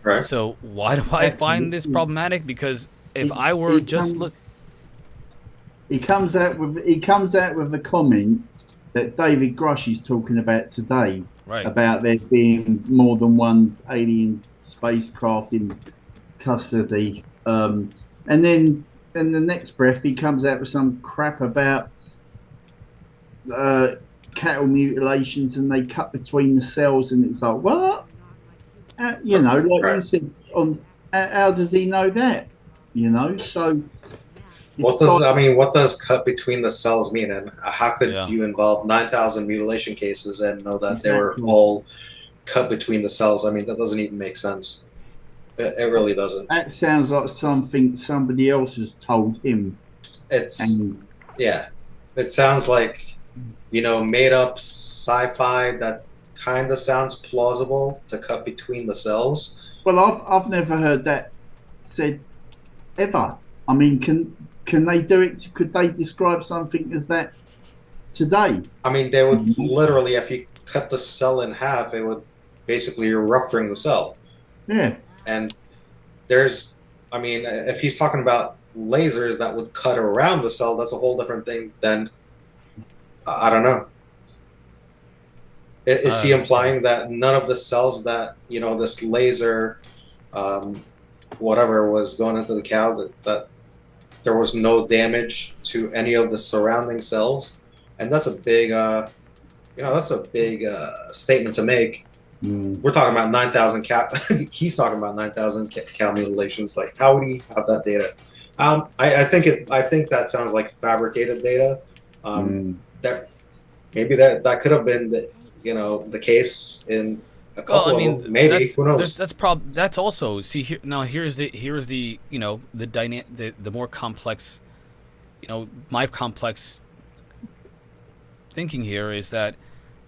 [SPEAKER 2] Right.
[SPEAKER 1] So why do I find this problematic? Because if I were just look,
[SPEAKER 3] he comes out with a comment that David Grush is talking about today,
[SPEAKER 1] right,
[SPEAKER 3] about there being more than one alien spacecraft in custody, and then in the next breath he comes out with some crap about cattle mutilations and they cut between the cells, and it's like, what? You said, how does he know that? So
[SPEAKER 2] what does cut between the cells mean, and how could you involve 9,000 mutilation cases and know that they were all cut between the cells? I mean, that doesn't even make sense. It really doesn't.
[SPEAKER 3] That sounds like something somebody else has told him.
[SPEAKER 2] It sounds like, made up sci-fi that kind of sounds plausible, to cut between the cells.
[SPEAKER 3] Well, I've never heard that said ever. I mean, can they do it? Could they describe something as that today? I mean,
[SPEAKER 2] they would literally, if you cut the cell in half, it would basically, you're rupturing the cell.
[SPEAKER 3] Yeah.
[SPEAKER 2] And if he's talking about lasers that would cut around the cell, that's a whole different thing than, I don't know. Is he implying that none of the cells that, this laser, whatever was going into the cow, that there was no damage to any of the surrounding cells? And that's a big, statement to make. We're talking about 9,000 cow. He's talking about 9,000 cow mutilations. Like, how would he have that data? I think that sounds like fabricated data. That maybe that could have been the case in A
[SPEAKER 1] Well, I
[SPEAKER 2] couple
[SPEAKER 1] mean,
[SPEAKER 2] of them, maybe. Who knows?
[SPEAKER 1] that's also see here now. Here's the the more complex, my complex thinking here is that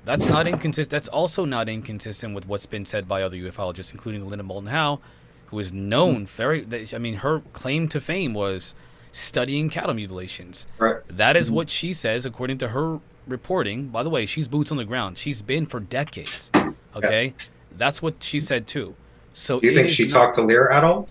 [SPEAKER 1] that's not inconsistent. That's also not inconsistent with what's been said by other ufologists, including Linda Moulton Howe, who is known her claim to fame was studying cattle mutilations.
[SPEAKER 2] Right.
[SPEAKER 1] That is what she says, according to her reporting. By the way, she's boots on the ground. She's been for decades. Okay, that's what she said too. So
[SPEAKER 2] do you think she talked to Lear at all?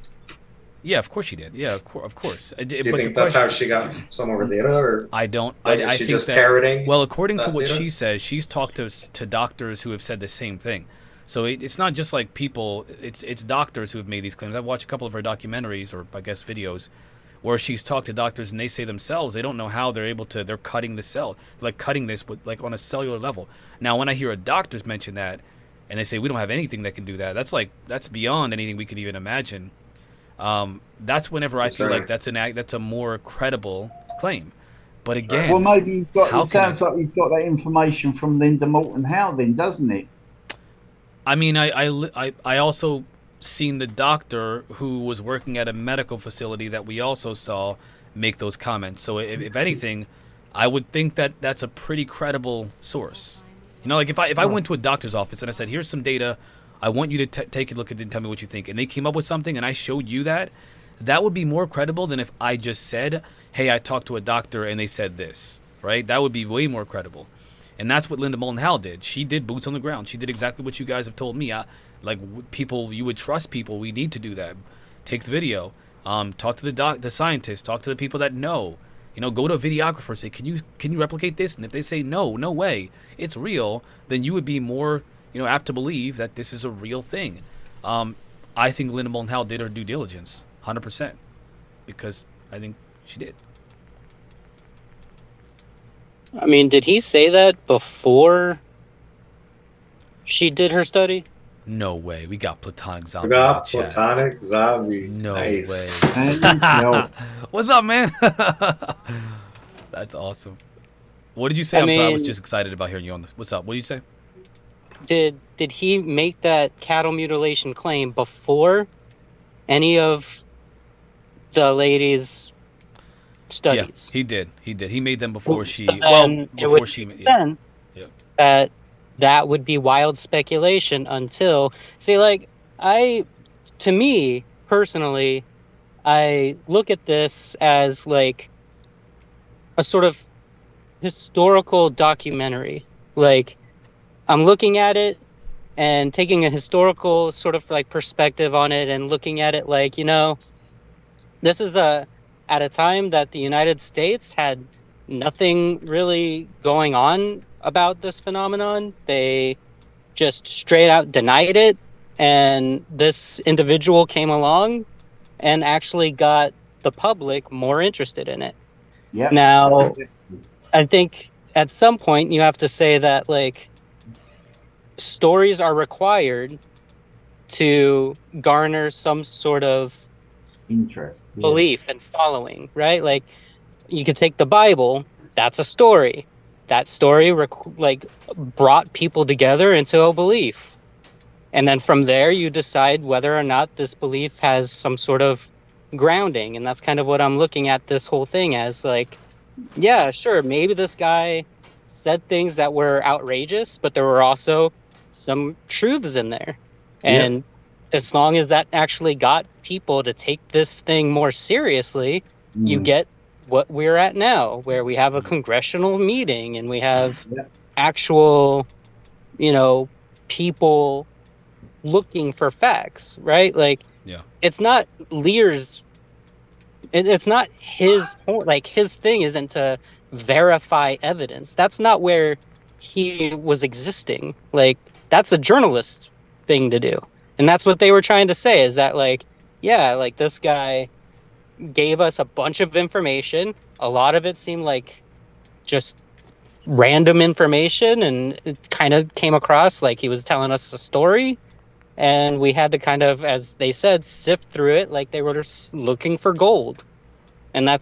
[SPEAKER 1] Yeah, of course she did. Yeah, of course.
[SPEAKER 2] Do you think that's how she got some of her data, or
[SPEAKER 1] I don't.
[SPEAKER 2] Like,
[SPEAKER 1] I
[SPEAKER 2] is she
[SPEAKER 1] think
[SPEAKER 2] just
[SPEAKER 1] that,
[SPEAKER 2] parroting
[SPEAKER 1] well, according to
[SPEAKER 2] that
[SPEAKER 1] what
[SPEAKER 2] data?
[SPEAKER 1] she says, she's talked to doctors who have said the same thing. So it's not just like people. It's doctors who have made these claims. I've watched a couple of her documentaries, or I guess videos, where she's talked to doctors and they say themselves they don't know how they're able to. They're cutting the cell, like cutting this with like on a cellular level. Now, when I hear a doctors mention that, and they say we don't have anything that can do that, that's beyond anything we could even imagine. That's whenever I feel like that's a more credible claim. But again,
[SPEAKER 3] well, maybe you've got. It sounds like you've got that information from Linda Moulton Howe, then, doesn't it?
[SPEAKER 1] I mean, I also seen the doctor who was working at a medical facility that we also saw make those comments. So if anything, I would think that that's a pretty credible source. Like if I went to a doctor's office and I said, here's some data, I want you to take a look at it and tell me what you think, and they came up with something and I showed you that would be more credible than if I just said, hey, I talked to a doctor and they said this, right? That would be way more credible. And that's what Linda Moulton Howe did. She did boots on the ground. She did exactly what you guys have told me. People, you would trust people. We need to do that. Take the video. Talk to the scientists. Talk to the people that know. Go to a videographer. Say, can you replicate this? And if they say no way, it's real, then you would be more apt to believe that this is a real thing. I think Linda Moulton Howe did her due diligence, 100%, because I think she did.
[SPEAKER 12] I mean, did he say that before she did her study?
[SPEAKER 1] No way. We got Platonic Zombie.
[SPEAKER 2] Platonic Zombie.
[SPEAKER 1] No
[SPEAKER 2] nice.
[SPEAKER 1] way. What's up, man? That's awesome. What did you say? Sorry, I was just excited about hearing you on this. What's up? What did you say?
[SPEAKER 12] Did he make that cattle mutilation claim before any of the ladies' studies?
[SPEAKER 1] Yeah, he did. He made them before she.
[SPEAKER 12] It would make sense that would be wild speculation until to me personally, I look at this as like a sort of historical documentary. Like, I'm looking at it and taking a historical sort of like perspective on it and looking at it like, this is at a time that the United States had nothing really going on about this phenomenon. They just straight out denied it, and this individual came along and actually got the public more interested in it.
[SPEAKER 3] Yeah.
[SPEAKER 12] Now, I think at some point you have to say that like stories are required to garner some sort of
[SPEAKER 3] interest,
[SPEAKER 12] belief and following, right? Like, you could take the Bible, that's a story. That story brought people together into a belief. And then from there you decide whether or not this belief has some sort of grounding. And that's kind of what I'm looking at this whole thing as. Like, yeah, sure, maybe this guy said things that were outrageous, but there were also some truths in there. And as long as that actually got people to take this thing more seriously, you get what we're at now, where we have a congressional meeting and we have actual, people looking for facts, right? Like, it's not Lear's, it's not his, like, his thing isn't to verify evidence. That's not where he was existing. Like, that's a journalist thing to do. And that's what they were trying to say, is that, like, yeah, like, this guy gave us a bunch of information. A lot of it seemed like just random information, and it kind of came across like he was telling us a story. And we had to kind of, as they said, sift through it like they were just looking for gold. And I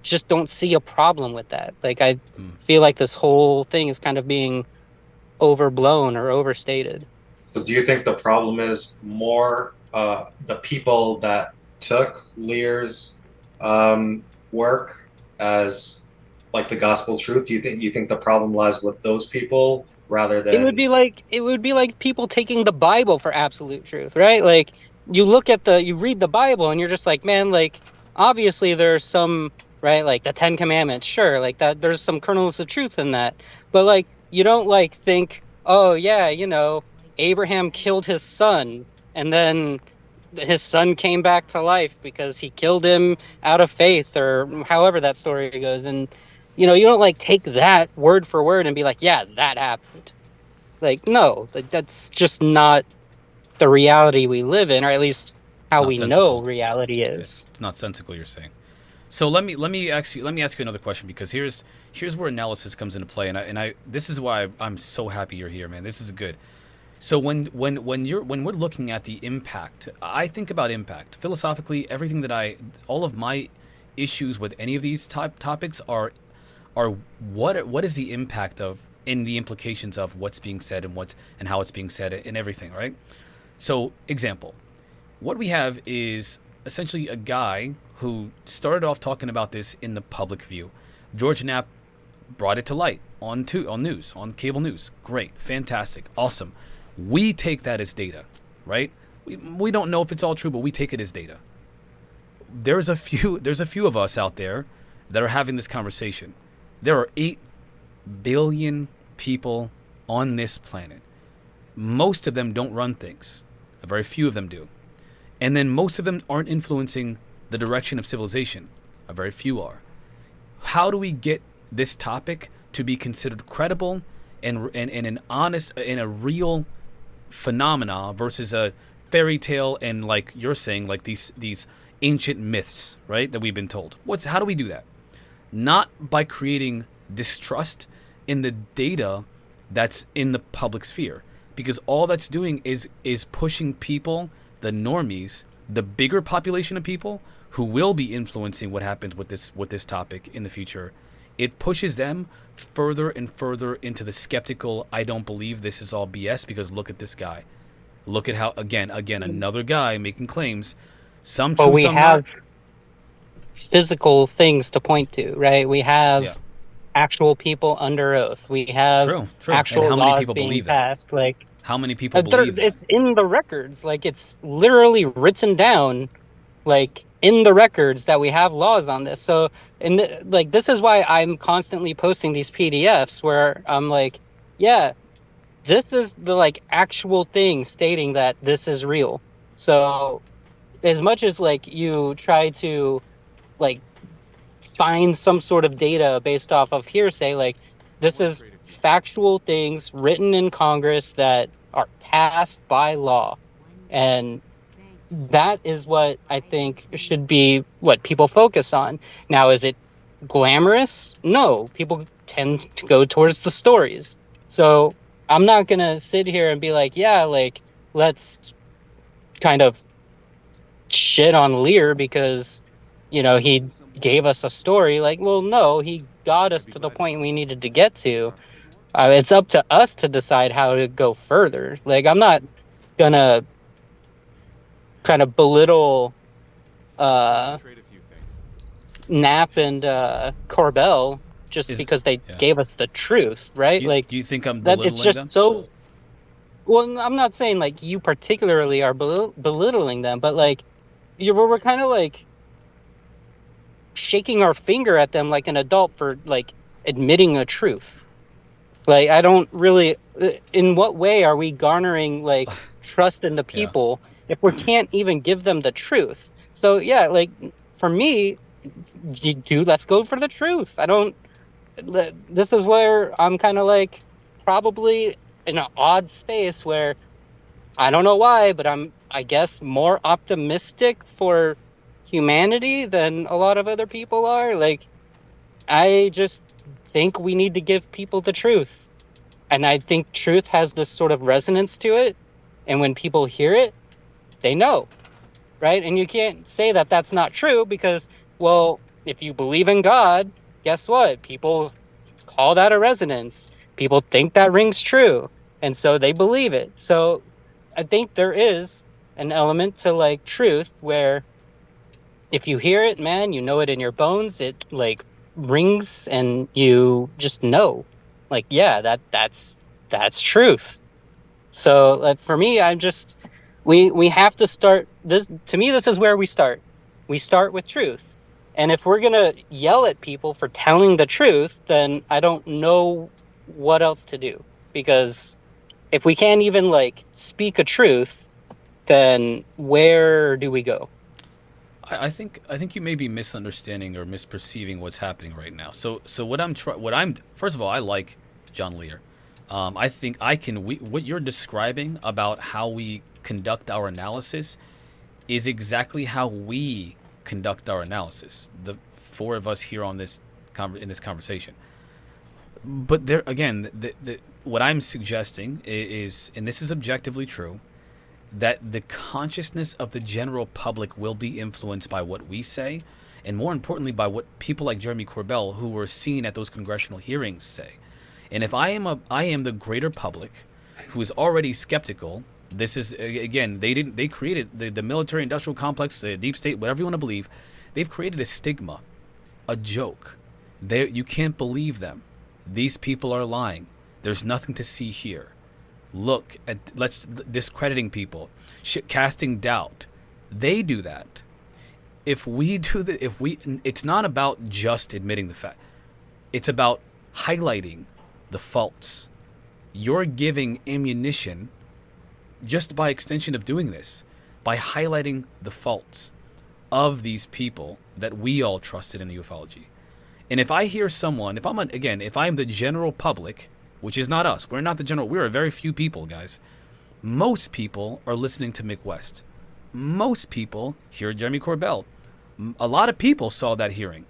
[SPEAKER 12] just don't see a problem with that. Like, I feel like this whole thing is kind of being overblown or overstated.
[SPEAKER 2] Do you think the problem is more the people that took Lear's work as like the gospel truth? You think the problem lies with those people rather than
[SPEAKER 12] it would be like people taking the Bible for absolute truth, right? Like you read the Bible and you're just like, man, like obviously there's some, right, like the 10 Commandments, sure, like that there's some kernels of truth in that. But like you don't like think, oh yeah, Abraham killed his son and then his son came back to life because he killed him out of faith, or however that story goes. And you don't like take that word for word and be like, yeah, that happened. Like, no, that's just not the reality we live in, or at least how we know reality is.
[SPEAKER 1] It's not sensical, you're saying. So let me ask you another question, because here's where analysis comes into play, and I this is why I'm so happy you're here, man. This is good. So when we're looking at the impact, I think about impact philosophically. All of my issues with any of these topics are what is the impact of, in the implications of what's being said and how it's being said and everything, right? So, example, what we have is essentially a guy who started off talking about this in the public view. George Knapp brought it to light on news, on cable news. Great, fantastic, awesome. We take that as data, right? We don't know if it's all true, but we take it as data. There's a few of us out there that are having this conversation. There are 8 billion people on this planet. Most of them don't run things. A very few of them do. And then most of them aren't influencing the direction of civilization. A very few are. How do we get this topic to be considered credible and an honest and a real phenomena versus a fairy tale and, like you're saying, like these ancient myths, right, that we've been told? How do we do that? Not by creating distrust in the data that's in the public sphere, because all that's doing is pushing people, the normies, the bigger population of people who will be influencing what happens with this topic in the future. It pushes them further and further into the skeptical, I don't believe this is all BS because look at this guy. Look at how, again, another guy making claims. Some true,
[SPEAKER 12] but we
[SPEAKER 1] some
[SPEAKER 12] have
[SPEAKER 1] not.
[SPEAKER 12] Physical things to point to, right? We have actual people under oath. We have
[SPEAKER 1] True.
[SPEAKER 12] actual
[SPEAKER 1] And how many
[SPEAKER 12] laws
[SPEAKER 1] people
[SPEAKER 12] being
[SPEAKER 1] believe
[SPEAKER 12] passed. Like,
[SPEAKER 1] how many people believe that?
[SPEAKER 12] It's in the records. Like, it's literally written down, like, in the records that we have laws on this. So, this is why I'm constantly posting these PDFs where I'm like, yeah, this is the, like, actual thing stating that this is real. So, as much as, like, you try to, like, find some sort of data based off of hearsay, like, this is factual things written in Congress that are passed by law. And that is what I think should be what people focus on. Now, is it glamorous? No. People tend to go towards the stories. So I'm not going to sit here and be like, yeah, like, let's kind of shit on Lear because, he gave us a story. Like, well, no, he got us to the point we needed to get to. It's up to us to decide how to go further. Like, I'm not gonna kind of belittle Knapp and Corbell just because they gave us the truth, right?
[SPEAKER 1] You think I'm
[SPEAKER 12] that
[SPEAKER 1] belittling
[SPEAKER 12] it's just
[SPEAKER 1] them?
[SPEAKER 12] so. Well, I'm not saying like you particularly are belittling them, but like we're kind of like shaking our finger at them like an adult for like admitting a truth. Like, I don't really, in what way are we garnering like trust in the people if we can't even give them the truth? So yeah, like for me, let's go for the truth. This is where I'm kind of like probably in an odd space where I don't know why, but I guess more optimistic for humanity than a lot of other people are. Like, I just think we need to give people the truth, and I think truth has this sort of resonance to it, and when people hear it, they know, right? And you can't say that that's not true because, well, if you believe in God, guess what? People call that a resonance. People think that rings true, and so they believe it. So I think there is an element to like truth where if you hear it, man, you know it in your bones. It like rings, and you just know, like, yeah, that's truth. So for me, I'm just we have to start this. To me, this is where we start. We start with truth. And if we're gonna yell at people for telling the truth, then I don't know what else to do. Because if we can't even like speak a truth, then where do we go?
[SPEAKER 1] I think you may be misunderstanding or misperceiving what's happening right now. So what I'm first of all, I like John Lear. I think what you're describing about how we conduct our analysis is exactly how we conduct our analysis. The four of us here on this in this conversation. But there again, what I'm suggesting is, and this is objectively true, that the consciousness of the general public will be influenced by what we say, and more importantly by what people like Jeremy Corbell, who were seen at those congressional hearings, say. And if I am the greater public who is already skeptical, this is, again, they created the military industrial complex, the deep state, whatever you want to believe, they've created a stigma, a joke. You can't believe them. These people are lying. There's nothing to see here. Look at, let's discrediting people, casting doubt. They do that. If we do that, it's not about just admitting the fact. It's about highlighting the faults. You're giving ammunition just by extension of doing this, by highlighting the faults of these people that we all trusted in the ufology. And if I hear someone, if I'm the general public, which is not us, we're not the general, we're a very few people, guys. Most people are listening to Mick West. Most people hear Jeremy Corbell. A lot of people saw that hearing.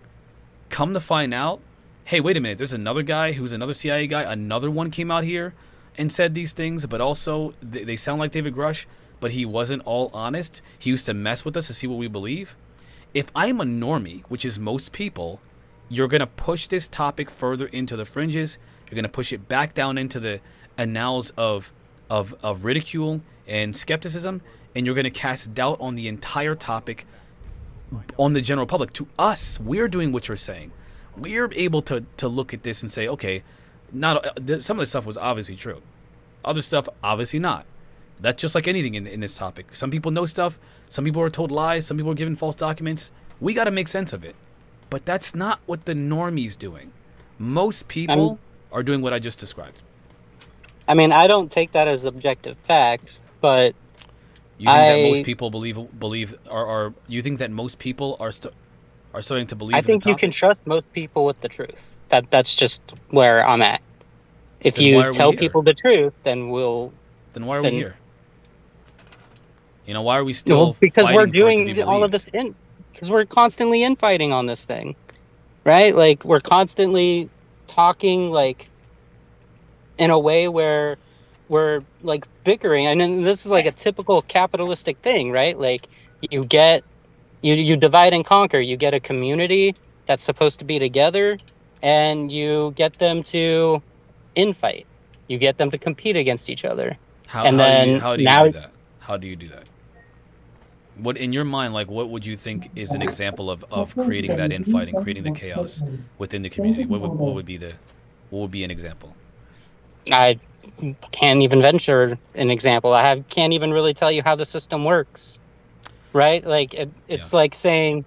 [SPEAKER 1] Come to find out, hey, wait a minute, there's another guy who's another CIA guy, another one came out here and said these things, but also they sound like David Grush, but he wasn't all honest. He used to mess with us to see what we believe. If I'm a normie, which is most people, you're going to push this topic further into the fringes. You're going to push it back down into the annals of ridicule and skepticism, and you're going to cast doubt on the entire topic on the general public. To us, we're doing what you're saying. We're able to look at this and say, okay, some of this stuff was obviously true. Other stuff, obviously not. That's just like anything in this topic. Some people know stuff. Some people are told lies. Some people are given false documents. We got to make sense of it. But that's not what the normie's doing. Most people are doing what I just described.
[SPEAKER 12] I mean, I don't take that as objective fact, but
[SPEAKER 1] you think that most people you think that most people are starting to believe?
[SPEAKER 12] I think you can trust most people with the truth. That's just where I'm at. If
[SPEAKER 1] Then
[SPEAKER 12] you tell people the truth, then
[SPEAKER 1] why are we here? You know, why are we still?
[SPEAKER 12] Because we're
[SPEAKER 1] fighting for it to be
[SPEAKER 12] doing all of
[SPEAKER 1] believed?
[SPEAKER 12] this because we're constantly infighting on this thing, right? Like we're constantly talking like in a way where we're like bickering. I mean, this is like a typical capitalistic thing, right? Like you divide and conquer. You get a community that's supposed to be together, and you get them to infight. You get them to compete against each other.
[SPEAKER 1] How do you do that? How do you do that? What in your mind, like, what would you think is an example of creating that infighting, creating the chaos within the community? What would be an example?
[SPEAKER 12] I can't even venture an example. Can't even really tell you how the system works, right? Like it's like saying,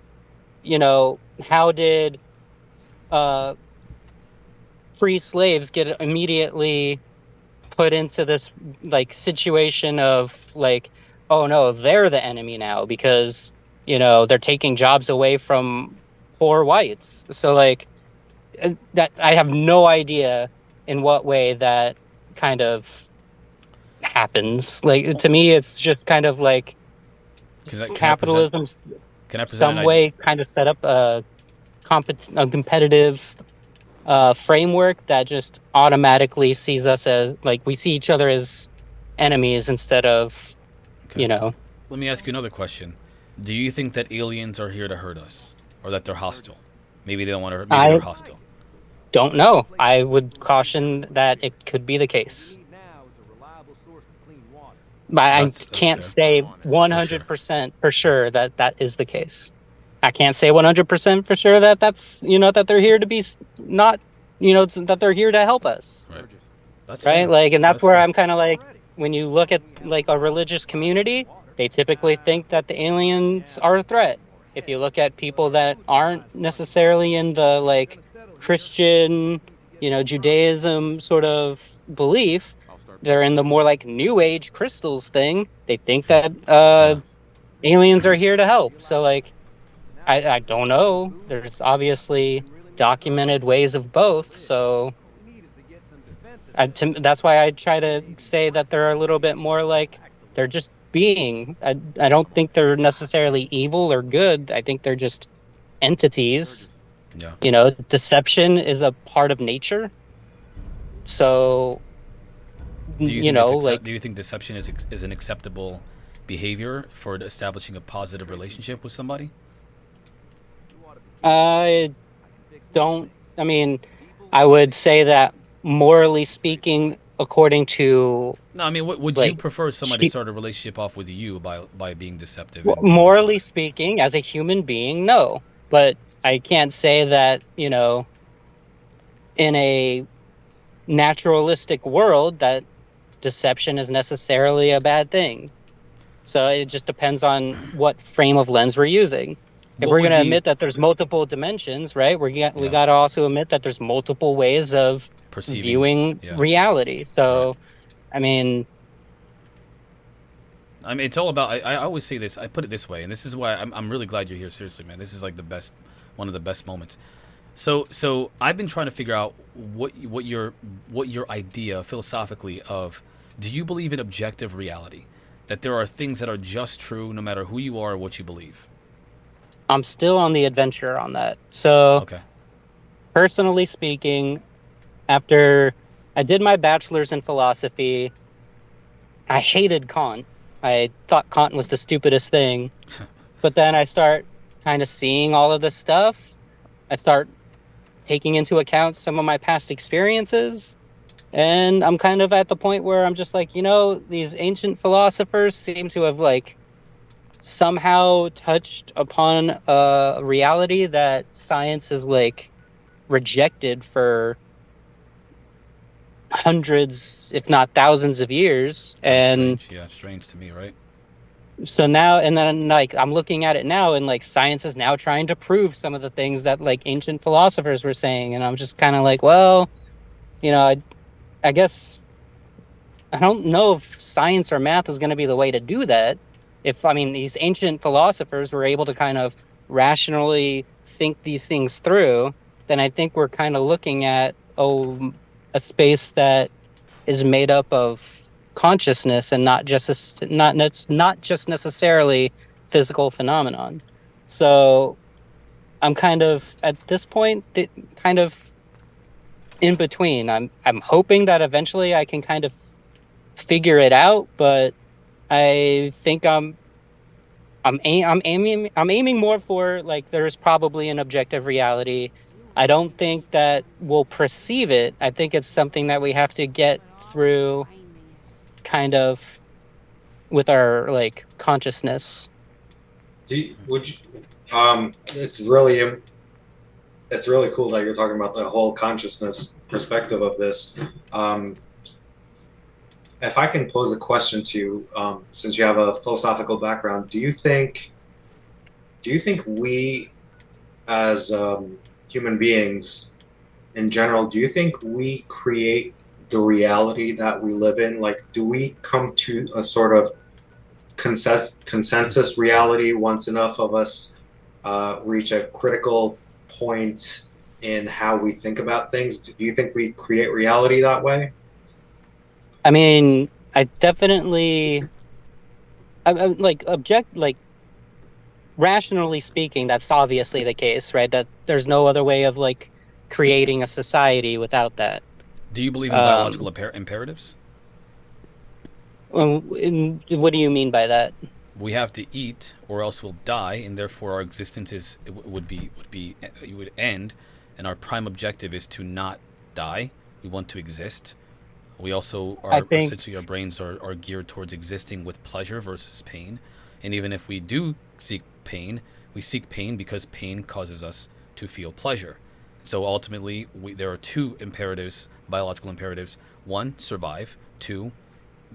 [SPEAKER 12] you know, how did free slaves get immediately put into this like situation of like, oh no, they're the enemy now because, you know, they're taking jobs away from poor whites. So like that, I have no idea in what way that kind of happens. Like to me, it's just kind of like capitalism some way kind of set up a competitive framework that just automatically sees us as like we see each other as enemies instead of, you know.
[SPEAKER 1] Let me ask you another question. Do you think that aliens are here to hurt us, or that they're hostile? Maybe they don't want to hurt. Maybe they're hostile.
[SPEAKER 12] Don't know. I would caution that it could be the case. But
[SPEAKER 1] That's
[SPEAKER 12] I can't
[SPEAKER 1] fair.
[SPEAKER 12] say 100% for sure that that is the case. I can't say 100% for sure that that's, that they're here to be not, that they're here to help us.
[SPEAKER 1] Right. That's
[SPEAKER 12] Right.
[SPEAKER 1] fair.
[SPEAKER 12] Like, and that's where
[SPEAKER 1] fair.
[SPEAKER 12] I'm kind of like, when you look at like a religious community, they typically think that the aliens are a threat. If you look at people that aren't necessarily in the like Christian, Judaism sort of belief, they're in the more like New Age crystals thing. They think that aliens are here to help. So like, I don't know. There's obviously documented ways of both. So that's why I try to say that they're a little bit more like they're just being. I don't think they're necessarily evil or good. I think they're just entities.
[SPEAKER 1] Yeah.
[SPEAKER 12] Deception is a part of nature. So,
[SPEAKER 1] Do you think deception is an acceptable behavior for establishing a positive relationship with somebody?
[SPEAKER 12] I don't. I mean, I would say that morally speaking, according to
[SPEAKER 1] No, I mean, would you prefer somebody to start a relationship off with you by being deceptive?
[SPEAKER 12] Morally speaking, as a human being, no. But I can't say that, in a naturalistic world that deception is necessarily a bad thing. So it just depends on what frame of lens we're using. If we're going to admit that there's multiple dimensions, right? We got to also admit that there's multiple ways of viewing reality. So, I mean,
[SPEAKER 1] it's all about. I always say this. I put it this way, and this is why I'm really glad you're here. Seriously, man, this is like one of the best moments. So I've been trying to figure out what your idea philosophically of, do you believe in objective reality, that there are things that are just true no matter who you are or what you believe?
[SPEAKER 12] I'm still on the adventure on that. So, personally speaking, after I did my bachelor's in philosophy, I hated Kant. I thought Kant was the stupidest thing. But then I start kind of seeing all of this stuff. I start taking into account some of my past experiences. And I'm kind of at the point where I'm just like, these ancient philosophers seem to have like somehow touched upon a reality that science has like rejected for hundreds, if not thousands of years.
[SPEAKER 1] Strange to me, right?
[SPEAKER 12] So now, and then like I'm looking at it now, and like science is now trying to prove some of the things that like ancient philosophers were saying, and I'm just kind of like, well, I guess I don't know if science or math is going to be the way to do that. These ancient philosophers were able to kind of rationally think these things through, then I think we're kind of looking at a space that is made up of consciousness and not just necessarily physical phenomenon. So I'm kind of at this point kind of in between. I'm hoping that eventually I can kind of figure it out, but I think I'm aiming more for like there's probably an objective reality. I don't think that we'll perceive it. I think it's something that we have to get through kind of with our like consciousness.
[SPEAKER 2] It's really cool that you're talking about the whole consciousness perspective of this. If I can pose a question to you, since you have a philosophical background, do you think we, as human beings in general, do you think we create the reality that we live in? Like, do we come to a sort of consensus reality once enough of us reach a critical point in how we think about things? Do you think we create reality that way?
[SPEAKER 12] I mean, I definitely, rationally speaking, that's obviously the case, right? That there's no other way of like creating a society without that.
[SPEAKER 1] Do you believe in biological imperatives?
[SPEAKER 12] What do you mean by that?
[SPEAKER 1] We have to eat, or else we'll die, and therefore our existence would end, and our prime objective is to not die. We want to exist. We also
[SPEAKER 12] I think-
[SPEAKER 1] essentially our brains are geared towards existing with pleasure versus pain. And even if we do seek pain, we seek pain because pain causes us to feel pleasure. So ultimately, there are two imperatives, biological imperatives. One, survive. Two,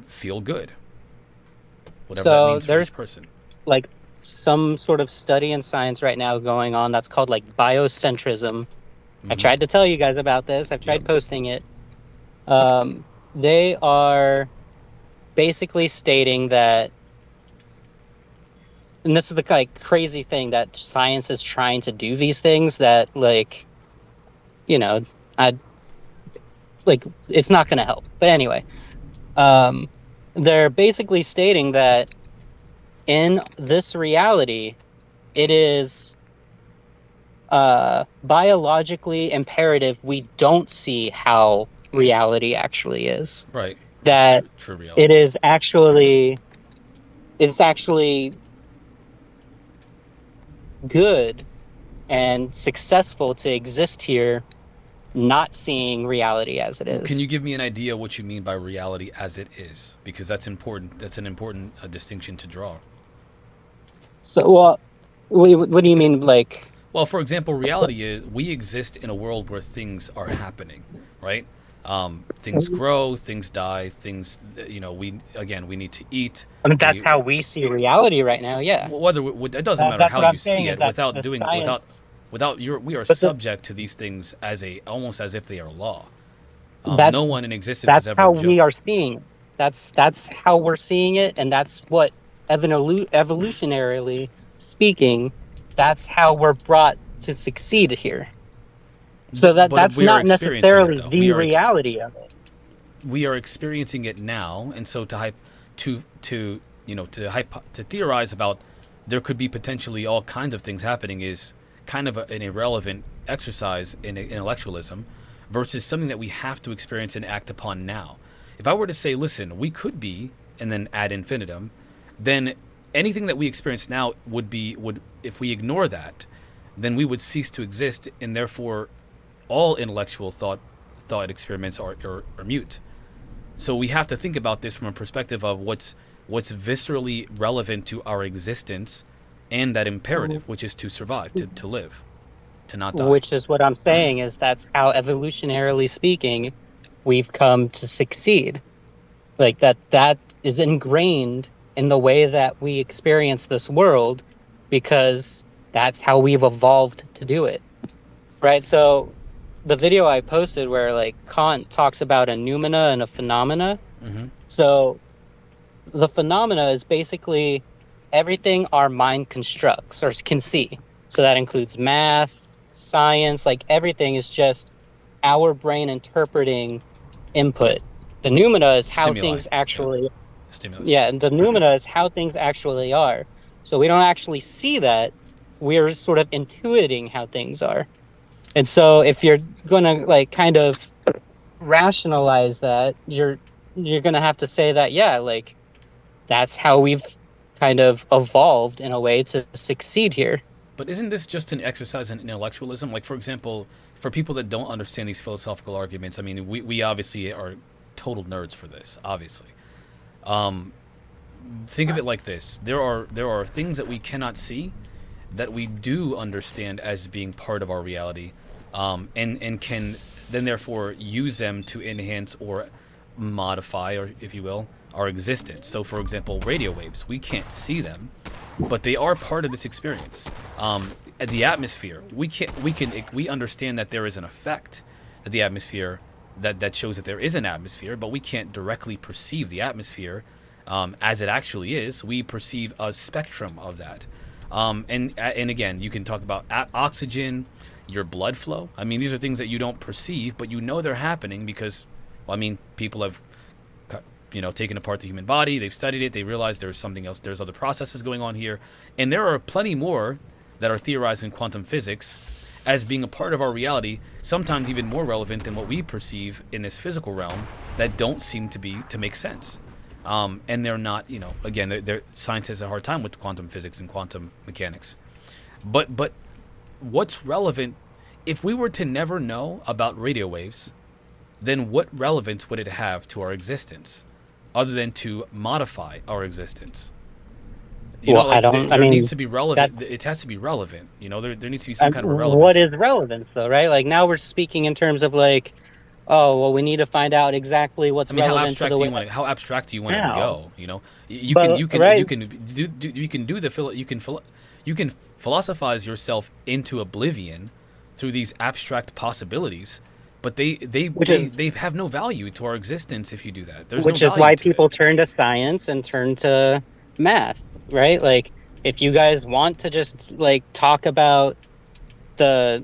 [SPEAKER 1] feel good. Whatever that means for each person.
[SPEAKER 12] Like some sort of study in science right now going on that's called like biocentrism. I tried to tell you guys about this. I've tried posting it. They are basically stating that, and this is the like crazy thing, that science is trying to do these things that, like, you know, it's not going to help. But anyway, they're basically stating that in this reality, it is biologically imperative we don't see how reality actually is.
[SPEAKER 1] Right.
[SPEAKER 12] That
[SPEAKER 1] true reality.
[SPEAKER 12] it's actually good and successful to exist here, not seeing reality as it is.
[SPEAKER 1] Can you give me an idea what you mean by reality as it is? Because that's important. That's an important distinction to draw.
[SPEAKER 12] So, well, what do you mean, like?
[SPEAKER 1] Well, for example, reality is we exist in a world where things are happening, right? Things grow, things die, things, you know, we need to eat.
[SPEAKER 12] I mean, that's how we see reality right now. Yeah.
[SPEAKER 1] Whether it doesn't matter how you see it, we are subject to these things almost as if they are law. No one in existence.
[SPEAKER 12] That's how we are seeing. That's how we're seeing it, and that's what evolutionarily speaking, that's how we're brought to succeed here. So that's not necessarily the reality of it.
[SPEAKER 1] We are experiencing it now, and so to theorize about there could be potentially all kinds of things happening is kind of an irrelevant exercise in intellectualism versus something that we have to experience and act upon now. If I were to say, listen, we could be, and then ad infinitum, then anything that we experience now would if we ignore that, then we would cease to exist, and therefore all intellectual thought experiments are mute. So we have to think about this from a perspective of what's viscerally relevant to our existence and that imperative, which is to survive, to live, to not die.
[SPEAKER 12] Which is what I'm saying, is that's how evolutionarily speaking we've come to succeed. Like that is ingrained in the way that we experience this world because that's how we've evolved to do it. Right? So the video I posted where like Kant talks about a noumena and a phenomena. So the phenomena is basically everything our mind constructs or can see. So that includes math, science, like everything is just our brain interpreting input. The noumena is how things actually and the noumena is how things actually are. So we don't actually see that, we're sort of intuiting how things are. And so if you're going to like kind of rationalize that, you're going to have to say that, yeah, like that's how we've kind of evolved in a way to succeed here.
[SPEAKER 1] But isn't this just an exercise in intellectualism? Like, for example, for people that don't understand these philosophical arguments, I mean, we obviously are total nerds for this, obviously. Think of it like this. There are things that we cannot see that we do understand as being part of our reality, and can then therefore use them to enhance or modify, or if you will, our existence. So for example, radio waves, we can't see them, but they are part of this experience. The atmosphere, we understand that there is an effect that the atmosphere that shows that there is an atmosphere, but we can't directly perceive the atmosphere as it actually is. We perceive a spectrum of that. And again, you can talk about oxygen, your blood flow. I mean, these are things that you don't perceive, but you know they're happening because, well, I mean, people have, taken apart the human body. They've studied it. They realize there's something else. There's other processes going on here. And there are plenty more that are theorized in quantum physics as being a part of our reality, sometimes even more relevant than what we perceive in this physical realm, that don't seem to make sense. And they're not, again, science has a hard time with quantum physics and quantum mechanics. But what's relevant, if we were to never know about radio waves, then what relevance would it have to our existence, other than to modify our existence? There needs to be relevant. It has to be relevant. There needs to be some kind of relevance.
[SPEAKER 12] What is relevance, though, right? Like, now we're speaking in terms of like, oh, well, we need to find out exactly what's relevant to the way.
[SPEAKER 1] How abstract do you want to go? You can philosophize yourself into oblivion through these abstract possibilities, but they have no value to our existence if you do that.
[SPEAKER 12] Which is why people turn to science and turn to math, right? Like, if you guys want to just like talk about the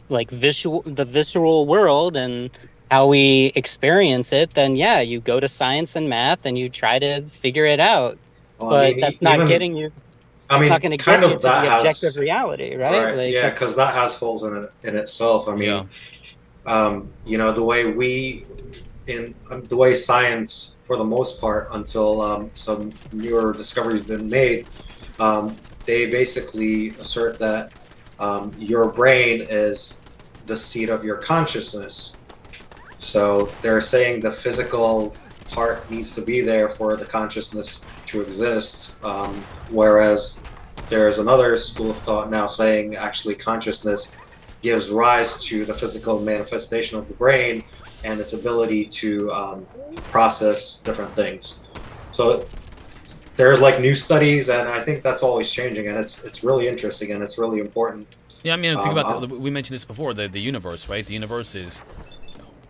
[SPEAKER 12] visceral world and how we experience it, then yeah, you go to science and math and you try to figure it out. But that's not getting you. Not going to get you to the objective reality, right? Like,
[SPEAKER 2] yeah, because that has holes in itself. I mean, the way science, for the most part, until some newer discoveries have been made, they basically assert that your brain is the seat of your consciousness. So they're saying the physical part needs to be there for the consciousness to exist, whereas there's another school of thought now saying actually consciousness gives rise to the physical manifestation of the brain and its ability to process different things. So there's like new studies, and I think that's always changing, and it's really interesting and it's really important.
[SPEAKER 1] Yeah, I mean, think about we mentioned this before, the universe, right? The universe is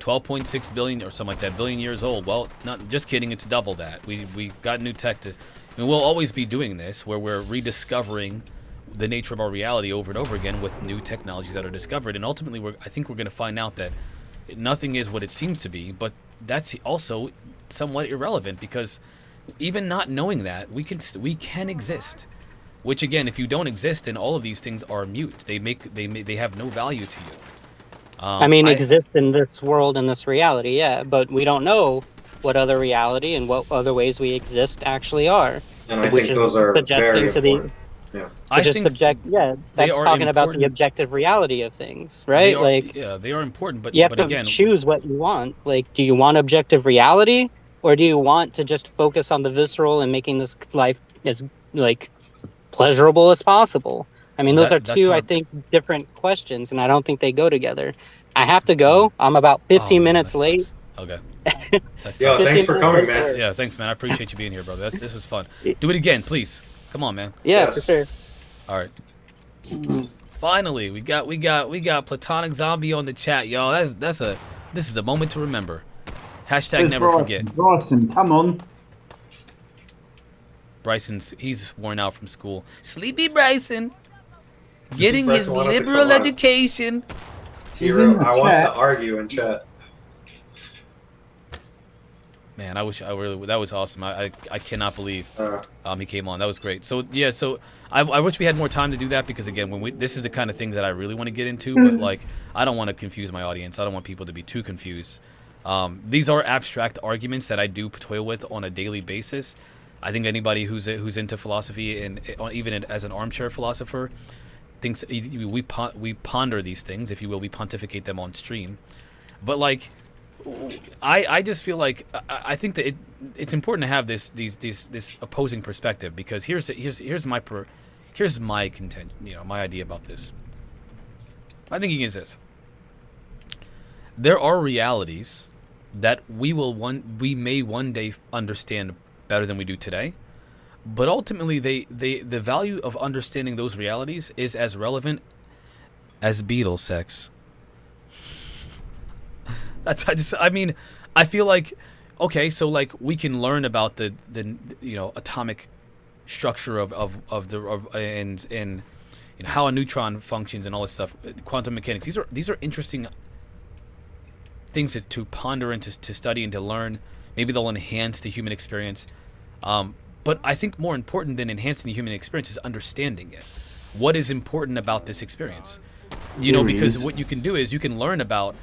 [SPEAKER 1] 12.6 billion or something like that, billion years old. Well, not just kidding, it's double that. We got new tech and we'll always be doing this, where we're rediscovering the nature of our reality over and over again with new technologies that are discovered. And ultimately, I think we're going to find out that nothing is what it seems to be, but that's also somewhat irrelevant, because even not knowing that, we can exist. Which again, if you don't exist, then all of these things are mute. They have no value to you.
[SPEAKER 12] Exist in this world, in this reality, yeah, but we don't know what other reality and what other ways we exist actually are.
[SPEAKER 2] And I think those are very important.
[SPEAKER 12] That's talking about the objective reality of things, right?
[SPEAKER 1] They are important, but
[SPEAKER 12] you have
[SPEAKER 1] again,
[SPEAKER 12] to choose what you want. Like, do you want objective reality, or do you want to just focus on the visceral and making this life as like pleasurable as possible? I mean, those are two, I think, different questions, and I don't think they go together. I have to go. I'm about 15 minutes late.
[SPEAKER 1] Okay.
[SPEAKER 2] Yo, thanks for coming, man.
[SPEAKER 1] Yeah, thanks, man. I appreciate you being here, brother. This is fun. Do it again, please. Come on, man.
[SPEAKER 12] Yeah, for sure.
[SPEAKER 1] All right. Finally, we got Platonic Zombie on the chat, y'all. This is a moment to remember. Hashtag never forget.
[SPEAKER 3] Bryson, come on.
[SPEAKER 1] He's worn out from school. Sleepy Bryson. Getting his liberal education.
[SPEAKER 2] Hero, I want to argue in chat.
[SPEAKER 1] Man, that was awesome. I cannot believe he came on. That was great. So yeah, I wish we had more time to do that, because again, this is the kind of thing that I really want to get into, but like, I don't want to confuse my audience. I don't want people to be too confused. These are abstract arguments that I do toil with on a daily basis. I think anybody who's into philosophy, and even as an armchair philosopher, thinks we ponder these things, if you will. We pontificate them on stream, but like, I just feel like I think that it's important to have this opposing perspective, because here's my content, my idea about this. My thinking is this: there are realities that we may one day understand better than we do today, but ultimately the value of understanding those realities is as relevant as Beatles sex. I feel like, okay, so like, we can learn about the atomic structure and how a neutron functions and all this stuff, quantum mechanics. These are interesting things to ponder and to study and to learn. Maybe they'll enhance the human experience. But I think more important than enhancing the human experience is understanding it. What is important about this experience? Because what you can do is you can learn about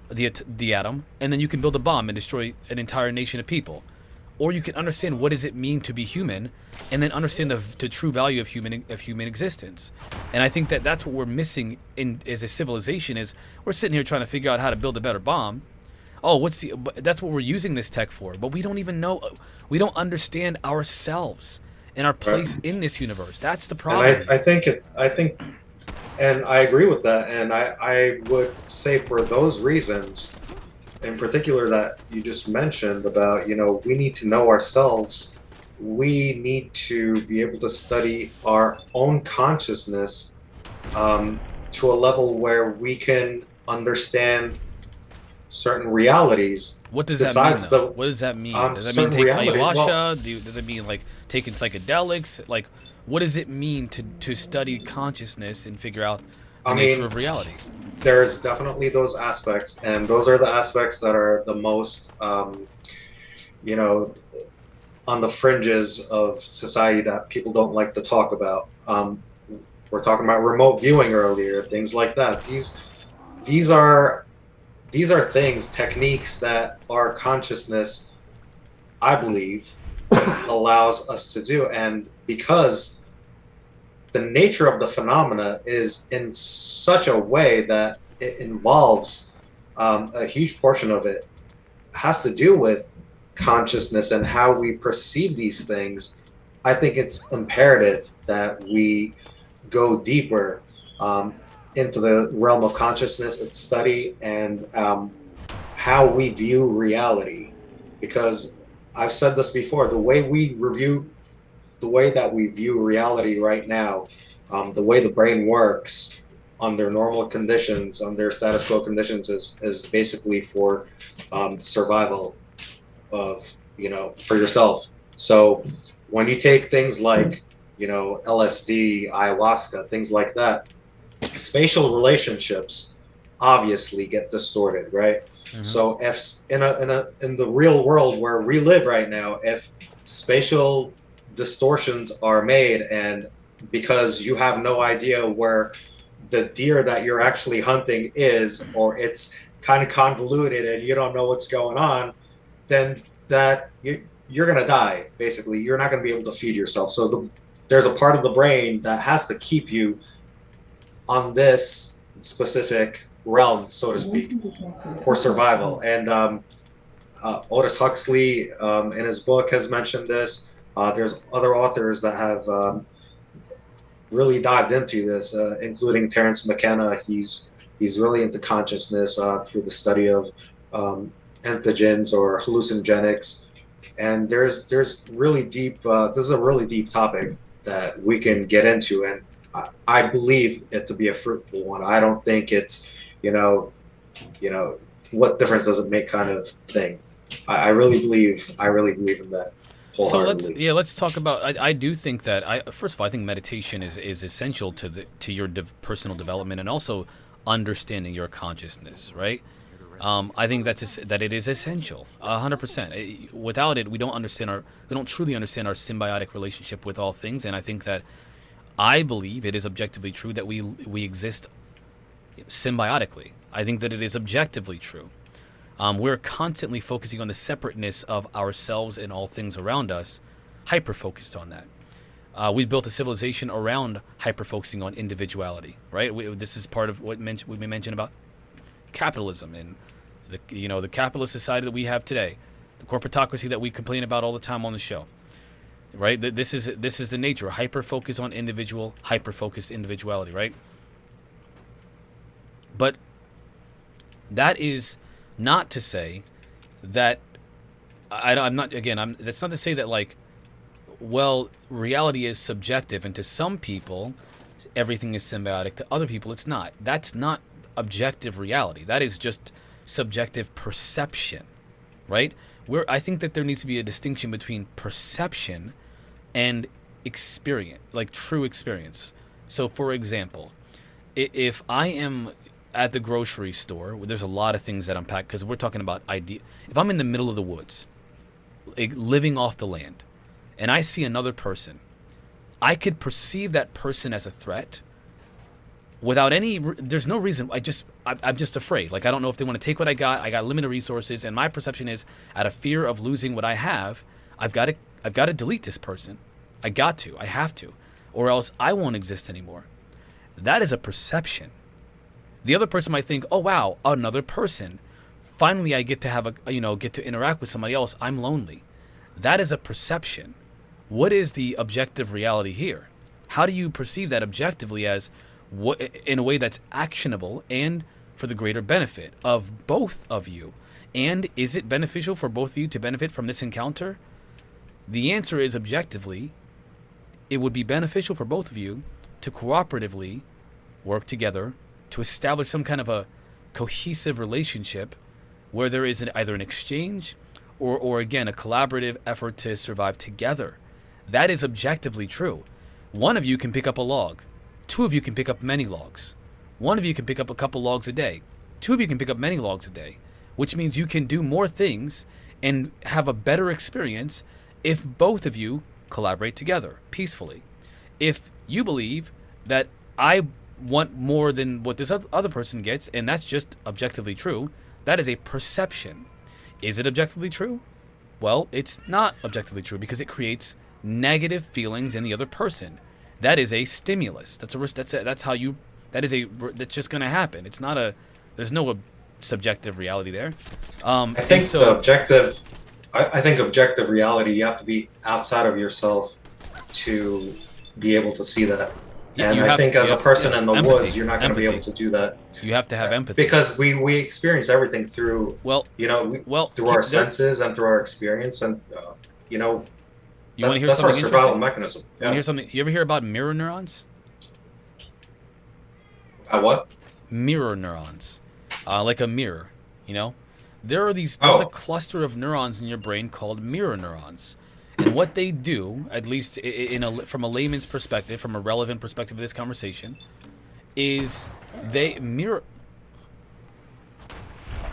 [SPEAKER 1] the atom, and then you can build a bomb and destroy an entire nation of people. Or you can understand what does it mean to be human, and then understand the true value of human existence. And I think that's what we're missing as a civilization, is we're sitting here trying to figure out how to build a better bomb. oh, that's what we're using this tech for. But we don't even know, we don't understand ourselves and our place in this universe. That's the problem.
[SPEAKER 2] And I think, and I agree with that. And I would say for those reasons, in particular that you just mentioned about, we need to know ourselves. We need to be able to study our own consciousness to a level where we can understand certain realities.
[SPEAKER 1] What does that mean, though? What does that mean? Does that mean taking ayahuasca? Does it mean like taking psychedelics? Like, what does it mean to study consciousness and figure out the nature of reality?
[SPEAKER 2] There's definitely those aspects, and those are the aspects that are the most, on the fringes of society that people don't like to talk about. We're talking about remote viewing earlier, things like that. These are things, techniques that our consciousness, I believe, allows us to do. And because the nature of the phenomena is in such a way that it involves a huge portion of it has to do with consciousness and how we perceive these things, I think it's imperative that we go deeper into the realm of consciousness, its study, and how we view reality. Because I've said this before, the way that we view reality right now, the way the brain works under normal conditions, under status quo conditions, is basically for survival of, for yourself. So when you take things like, LSD, ayahuasca, things like that, spatial relationships obviously get distorted, right? Mm-hmm. So if in the real world where we live right now, if spatial distortions are made, and because you have no idea where the deer that you're actually hunting is, or it's kind of convoluted and you don't know what's going on, then you're gonna die. Basically, you're not gonna be able to feed yourself. So there's a part of the brain that has to keep you on this specific realm, so to speak, for survival. And Aldous Huxley in his book has mentioned this. There's other authors that have really dived into this, including Terence McKenna. He's really into consciousness through the study of entheogens or hallucinogenics. And there's really deep, this is a really deep topic that we can get into, and I believe it to be a fruitful one. I don't think it's, what difference does it make kind of thing. I really believe in that wholeheartedly.
[SPEAKER 1] So let's talk about. I do think that first of all, I think meditation is essential to your personal development and also understanding your consciousness, right? I think that it is essential, 100%. Without it, we don't truly understand our symbiotic relationship with all things. And I think that I believe it is objectively true that we exist symbiotically. I think that it is objectively true. We're constantly focusing on the separateness of ourselves and all things around us, hyper-focused on that. We've built a civilization around hyper-focusing on individuality, right? This is part of what we mentioned about capitalism and the capitalist society that we have today, the corporatocracy that we complain about all the time on the show, right? This is the nature, hyper-focus on hyper-focused individuality, right? But that is not to say that that's not to say that reality is subjective, and to some people everything is symbiotic, to other people it's not. That's not objective reality. That is just subjective perception, right? I think that there needs to be a distinction between perception and experience, like true experience. So for example, if I am at the grocery store, there's a lot of things that unpack, because we're talking about idea. If I'm in the middle of the woods, living off the land, and I see another person, I could perceive that person as a threat without there's no reason. I'm just afraid. Like, I don't know if they want to take what I got limited resources, and my perception is, out of fear of losing what I have, I've got to delete this person. I have to, or else I won't exist anymore. That is a perception. The other person might think, oh wow, another person finally I get to have get to interact with somebody else, I'm lonely. That is a perception. What is the objective reality here? How do you perceive that objectively as what, in a way that's actionable and for the greater benefit of both of you? And is it beneficial for both of you to benefit from this encounter? The answer is objectively, it would be beneficial for both of you to cooperatively work together to establish some kind of a cohesive relationship where there is either an exchange or again, a collaborative effort to survive together. That is objectively true. One of you can pick up a log. Two of you can pick up many logs. One of you can pick up a couple logs a day. Two of you can pick up many logs a day, which means you can do more things and have a better experience if both of you collaborate together peacefully. If you believe that I want more than what this other person gets, and that's just objectively true, that is a perception. Is it objectively true? Well, it's not objectively true because it creates negative feelings in the other person. That is a stimulus. That's just going to happen. It's not there's no subjective reality there.
[SPEAKER 2] I think objective reality, you have to be outside of yourself to be able to see that. And I think as a person in the woods, you're not going to be able to do that.
[SPEAKER 1] You have to have empathy.
[SPEAKER 2] Because we experience everything through, through our senses and through our experience. And, that's our survival mechanism.
[SPEAKER 1] You want to hear something? You ever hear about mirror neurons?
[SPEAKER 2] What?
[SPEAKER 1] Mirror neurons. Like a mirror, there's a cluster of neurons in your brain called mirror neurons. And what they do, at least from a layman's perspective, from a relevant perspective of this conversation, is they mirror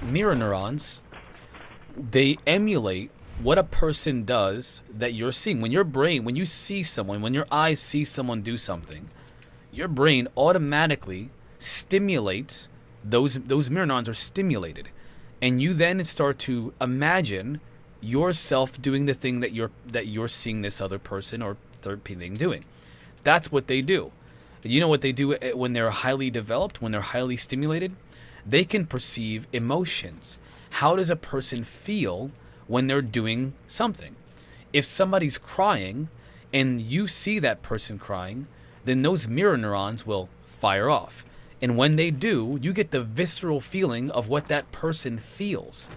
[SPEAKER 1] neurons. They emulate what a person does that you're seeing. When you see someone, when your eyes see someone do something, your brain automatically stimulates those mirror neurons are stimulated, and you then start to imagine yourself doing the thing that you're seeing this other person or third thing doing. That's what they do. You know what they do when they're highly developed, when they're highly stimulated? They can perceive emotions. How does a person feel when they're doing something? If somebody's crying and you see that person crying, then those mirror neurons will fire off. And when they do, you get the visceral feeling of what that person feels.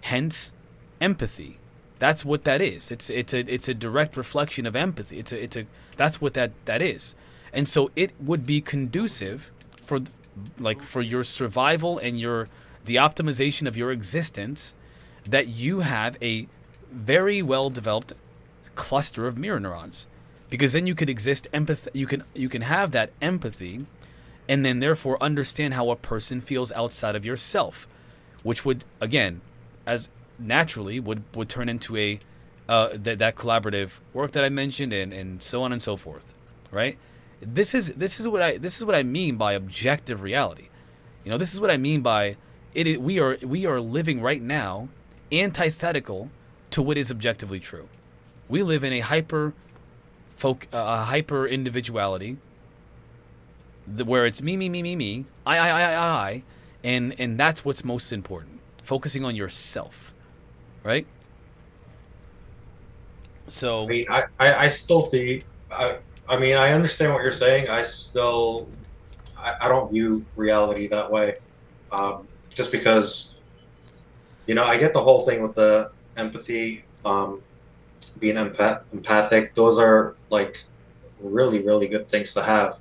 [SPEAKER 1] Hence, empathy. That's what that is. It's a direct reflection of empathy. That's what that is. And so it would be conducive for your survival and the optimization of your existence that you have a very well developed cluster of mirror neurons, because then you could exist empathy. You can have that empathy, and then therefore understand how a person feels outside of yourself, which would again, as naturally would turn into that collaborative work that I mentioned, and so on and so forth, right? This is what I mean by objective reality. This is what I mean by it. We are living right now antithetical to what is objectively true. We live in a hyper individuality, where it's me, I, and that's what's most important. Focusing on yourself. Right. So
[SPEAKER 2] I still think I understand what you're saying. I don't view reality that way. Just because I get the whole thing with the empathy, being empathic. Those are like really, really good things to have.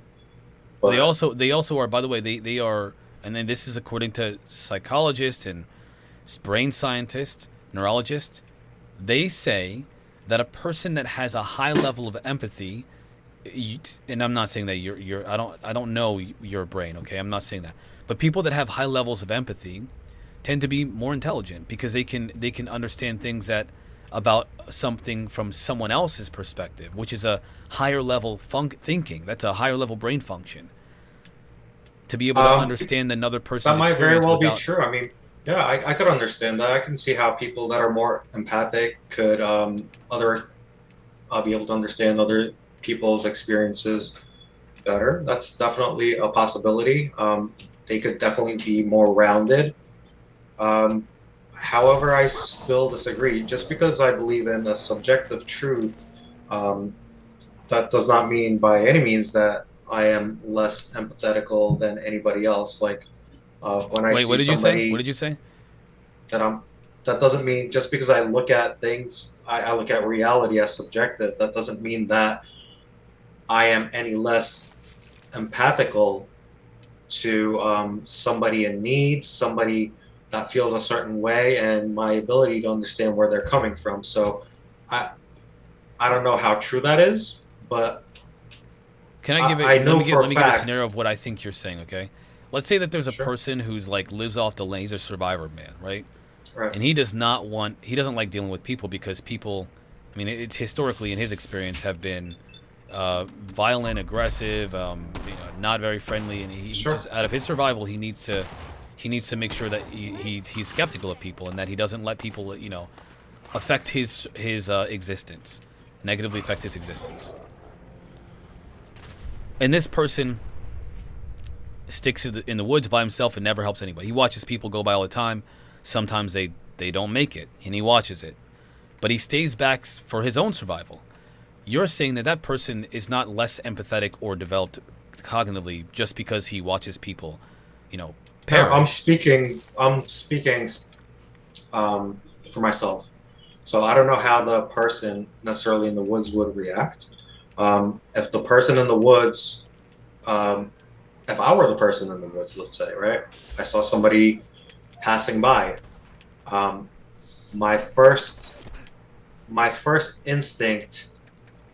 [SPEAKER 2] But
[SPEAKER 1] they also are, by the way, they are, and then this is according to psychologists and brain scientists, neurologists, they say that a person that has a high level of empathy, and I'm not saying that I don't know your brain, okay? I'm not saying that. But people that have high levels of empathy tend to be more intelligent because they can understand things about something from someone else's perspective, which is a higher level thinking. That's a higher level brain function. To be able to understand another person's
[SPEAKER 2] experience. That might very well be true.
[SPEAKER 1] Yeah,
[SPEAKER 2] I could understand that. I can see how people that are more empathic could be able to understand other people's experiences better. That's definitely a possibility. They could definitely be more rounded. However, I still disagree. Just because I believe in a subjective truth, that does not mean by any means that I am less empathetical than anybody else. Like when I
[SPEAKER 1] Wait,
[SPEAKER 2] see
[SPEAKER 1] what did you say?
[SPEAKER 2] somebody
[SPEAKER 1] What did you say?
[SPEAKER 2] that doesn't mean just because I look at things, I look at reality as subjective. That doesn't mean that I am any less empathical to somebody in need, somebody that feels a certain way, and my ability to understand where they're coming from. So I don't know how true that is, but
[SPEAKER 1] Can I give it?
[SPEAKER 2] I know
[SPEAKER 1] let me
[SPEAKER 2] for a
[SPEAKER 1] give a
[SPEAKER 2] fact.
[SPEAKER 1] scenario of what I think you're saying. Okay, let's say that there's a
[SPEAKER 2] Sure.
[SPEAKER 1] person who's like lives off the land. He's a survivor man, right?
[SPEAKER 2] Right.
[SPEAKER 1] And he doesn't like dealing with people because people, I mean, it's historically in his experience have been violent, aggressive, not very friendly, and he
[SPEAKER 2] Sure.
[SPEAKER 1] just out of his survival he needs to make sure that he's skeptical of people and that he doesn't let people affect his existence, negatively affect his existence. And this person sticks in the woods by himself and never helps anybody. He watches people go by all the time. Sometimes they don't make it, and he watches it. But he stays back for his own survival. You're saying that person is not less empathetic or developed cognitively just because he watches people, perish.
[SPEAKER 2] I'm speaking for myself. So I don't know how the person necessarily in the woods would react. If the person in the woods, if I were the person in the woods, let's say, right? I saw somebody passing by. My first instinct,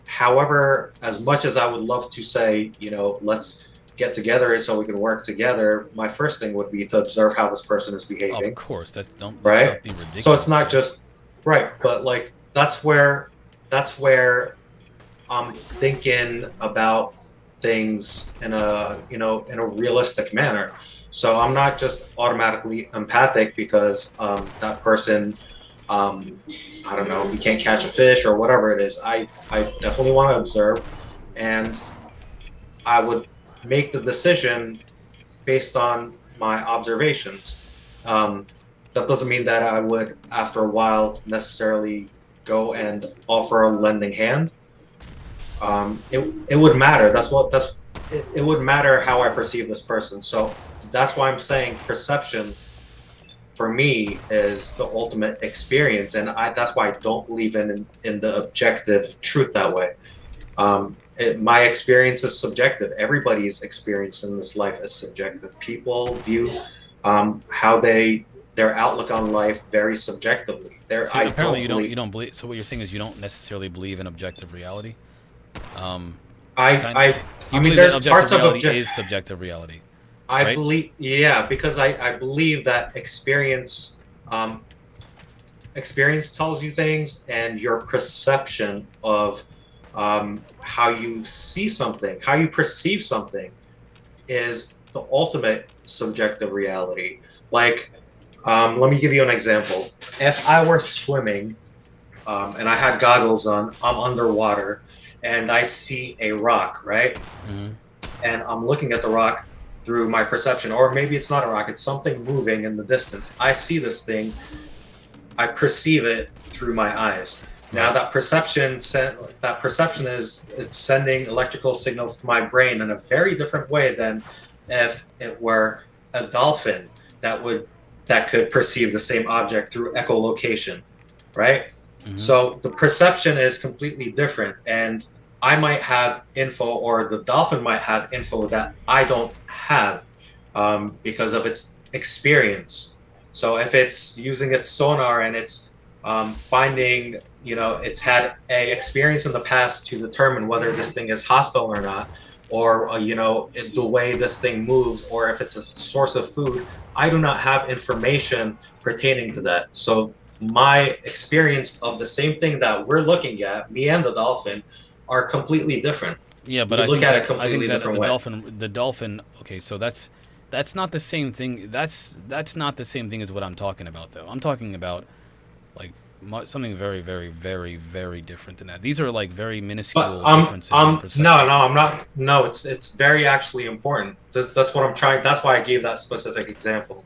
[SPEAKER 2] however, as much as I would love to say, let's get together so we can work together, my first thing would be to observe how this person is behaving.
[SPEAKER 1] Of course, don't
[SPEAKER 2] right.
[SPEAKER 1] be ridiculous.
[SPEAKER 2] So it's not just right, but like that's where I'm thinking about things in a realistic manner. So I'm not just automatically empathic because that person, I don't know, we can't catch a fish or whatever it is. I definitely want to observe, and I would make the decision based on my observations. That doesn't mean that I would, after a while, necessarily go and offer a lending hand. It would matter. It would matter how I perceive this person. So that's why I'm saying perception for me is the ultimate experience, and that's why I don't believe in the objective truth that way. My experience is subjective. Everybody's experience in this life is subjective. People view how their outlook on life very subjectively.
[SPEAKER 1] So apparently you don't believe. So what you're saying is you don't necessarily believe in objective reality.
[SPEAKER 2] I mean, there's parts of
[SPEAKER 1] is subjective reality.
[SPEAKER 2] I believe, because I believe that experience tells you things, and your perception of how you see something, how you perceive something, is the ultimate subjective reality. Like, let me give you an example. If I were swimming and I had goggles on, I'm underwater, and I see a rock, right? Mm-hmm. And I'm looking at the rock through my perception, or maybe it's not a rock, it's something moving in the distance. I see this thing, I perceive it through my eyes. Now that perception is sending electrical signals to my brain in a very different way than if it were a dolphin that could perceive the same object through echolocation, right? Mm-hmm. So the perception is completely different, and I might have info, or the dolphin might have info that I don't have because of its experience. So if it's using its sonar and it's finding, it's had a experience in the past to determine whether this thing is hostile or not, or the way this thing moves, or if it's a source of food, I do not have information pertaining to that. So my experience of the same thing that we're looking at, me and the dolphin, are completely different.
[SPEAKER 1] Yeah, but I think the dolphin. Okay, so that's not the same thing. That's not the same thing as what I'm talking about, though. I'm talking about like something very, very, very, very different than that. These are like very minuscule differences.
[SPEAKER 2] No, I'm not. No, it's very actually important. That's what I'm trying. That's why I gave that specific example.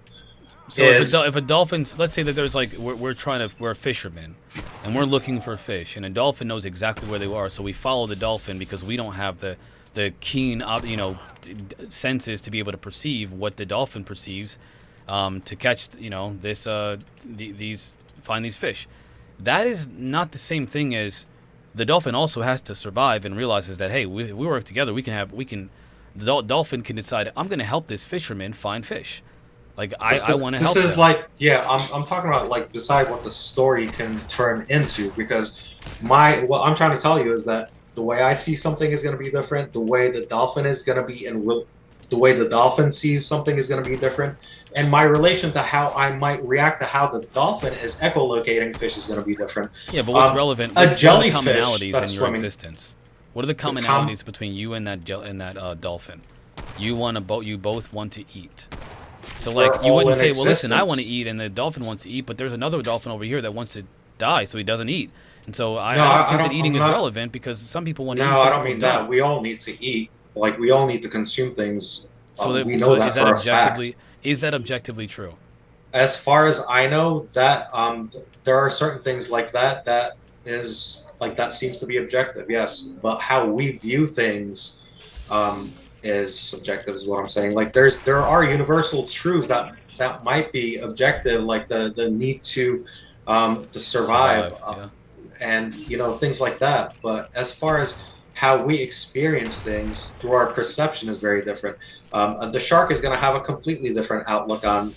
[SPEAKER 1] So if a dolphin, let's say that there's like we're a fisherman, and we're looking for fish, and a dolphin knows exactly where they are, so we follow the dolphin because we don't have the keen senses to be able to perceive what the dolphin perceives, to catch find these fish. That is not the same thing as the dolphin also has to survive and realizes that, hey, we work together. The dolphin can decide, I'm going to help this fisherman find fish. Like I want to help.
[SPEAKER 2] This is
[SPEAKER 1] them.
[SPEAKER 2] like, yeah, I'm talking about like beside what the story can turn into, because what I'm trying to tell you is that the way I see something is going to be different. The way the dolphin is going to be, the way the dolphin sees something is going to be different. And my relation to how I might react to how the dolphin is echolocating fish is going to be different.
[SPEAKER 1] Yeah, but what's relevant?
[SPEAKER 2] A jellyfish
[SPEAKER 1] what are the commonalities
[SPEAKER 2] that's
[SPEAKER 1] in your
[SPEAKER 2] swimming.
[SPEAKER 1] existence? What are the commonalities between you and that dolphin? You both want to eat. So like you wouldn't say, well, listen, I want to eat, and the dolphin wants to eat, but there's another dolphin over here that wants to die, so he doesn't eat. And so I don't think that eating is relevant, because some people want to eat.
[SPEAKER 2] No, I don't mean that. We all need to eat. Like, we all need to consume things. We know that for a fact.
[SPEAKER 1] Is that objectively true?
[SPEAKER 2] As far as I know, that there are certain things like that that seems to be objective, yes. But how we view things is subjective, is what I'm saying. Like, there are universal truths that might be objective, like the need to survive, and things like that. But as far as how we experience things through our perception is very different. The shark is going to have a completely different outlook on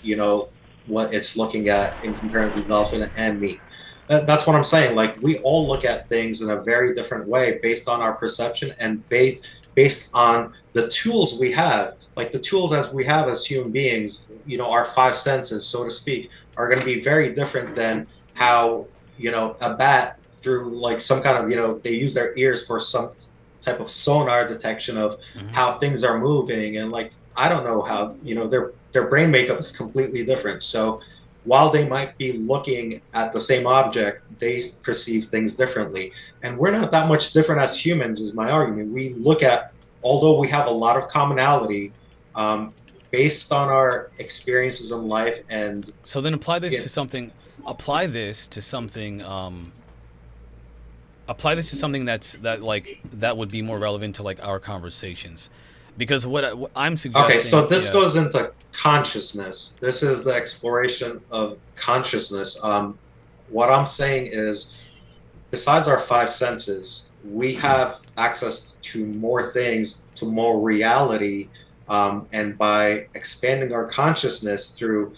[SPEAKER 2] what it's looking at in comparison to the dolphin and me. That's what I'm saying. Like, we all look at things in a very different way based on our perception and based on the tools we have. Like, the tools as we have as human beings, our five senses, so to speak, are going to be very different than how, a bat through like some kind of, they use their ears for some type of sonar detection of how things are moving. And like, I don't know how, their brain makeup is completely different. So while they might be looking at the same object, they perceive things differently. And we're not that much different as humans, is my argument. We look at, although we have a lot of commonality, based on our experiences in life. And
[SPEAKER 1] so then apply this to something that would be more relevant to like our conversations. Because what I'm suggesting...
[SPEAKER 2] Okay, so this goes into consciousness. This is the exploration of consciousness. What I'm saying is, besides our five senses, we have access to more things, to more reality, and by expanding our consciousness through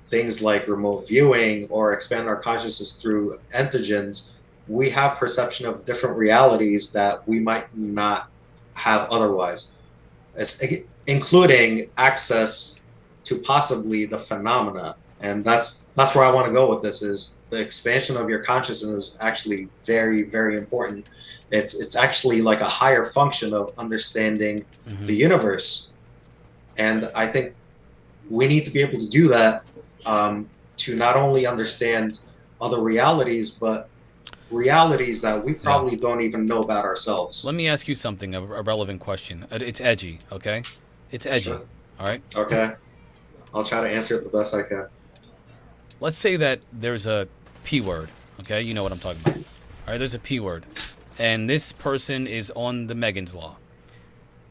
[SPEAKER 2] things like remote viewing, or expand our consciousness through entheogens, we have perception of different realities that we might not have otherwise. Including access to possibly the phenomena. And that's where I want to go with this, is the expansion of your consciousness is actually very, very important. It's actually like a higher function of understanding the universe. And I think we need to be able to do that, to not only understand other realities, but realities that we probably don't even know about ourselves.
[SPEAKER 1] Let me ask you something, a relevant question. It's edgy, okay? It's edgy,
[SPEAKER 2] Sure.
[SPEAKER 1] all right?
[SPEAKER 2] Okay. I'll try to answer it the best I can.
[SPEAKER 1] Let's say that there's a P word, okay? You know what I'm talking about. All right, there's a P word. And this person is on the Megan's Law.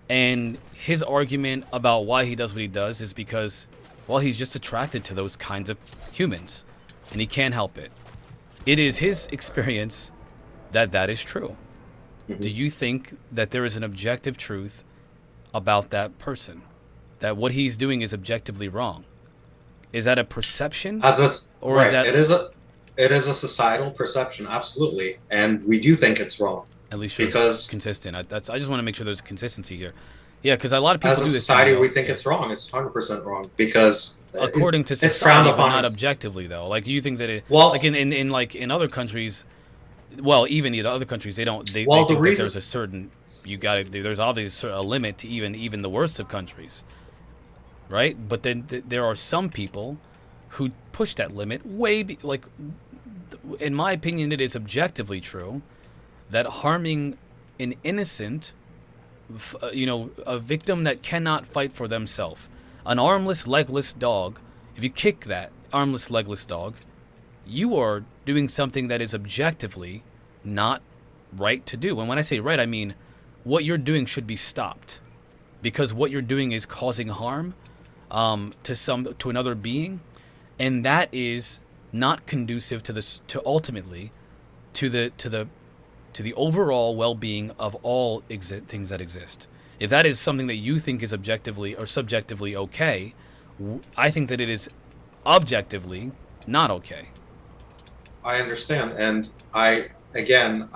[SPEAKER 1] And his argument about why he does what he does is because, well, he's just attracted to those kinds of humans. And he can't help it. It is his experience that is true. Do you think that there is an objective truth about that person? That what he's doing is objectively wrong? Is that a perception?
[SPEAKER 2] It is a societal perception, absolutely. And we do think it's wrong.
[SPEAKER 1] At least you're consistent. I just want to make sure there's consistency here. Yeah, because a lot of people
[SPEAKER 2] as
[SPEAKER 1] do
[SPEAKER 2] a
[SPEAKER 1] this.
[SPEAKER 2] Society, we think it's wrong. It's 100% wrong, because
[SPEAKER 1] according to society,
[SPEAKER 2] it's frowned upon,
[SPEAKER 1] but not objectively, though. Like, you think that like in other countries, well, even in other countries, they think that there's a certain, there's obviously a limit to even the worst of countries, right? But then there are some people who push that limit like, in my opinion, it is objectively true that harming an innocent, a victim that cannot fight for themselves, an armless, legless dog, if you kick that armless, legless dog, you are doing something that is objectively not right to do. And when I say right, I mean what you're doing should be stopped, because what you're doing is causing harm to another being, and that is not conducive to the overall well-being of all things that exist. If that is something that you think is objectively or subjectively okay, I think that it is objectively not okay.
[SPEAKER 2] I understand, and I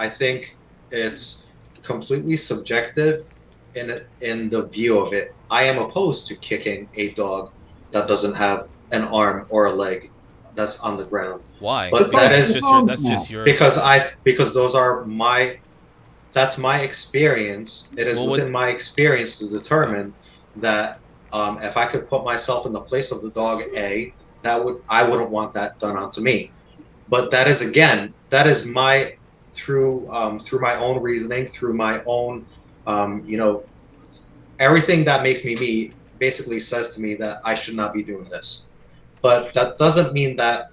[SPEAKER 2] think it's completely subjective in the view of it. I am opposed to kicking a dog that doesn't have an arm or a leg that's on the ground.
[SPEAKER 1] Why?
[SPEAKER 2] But
[SPEAKER 1] that's just your
[SPEAKER 2] because that's my experience. It is within my experience to determine that if I could put myself in the place of the dog, I wouldn't want that done onto me. But that is my through my own reasoning, through my own everything that makes me basically says to me that I should not be doing this. But that doesn't mean that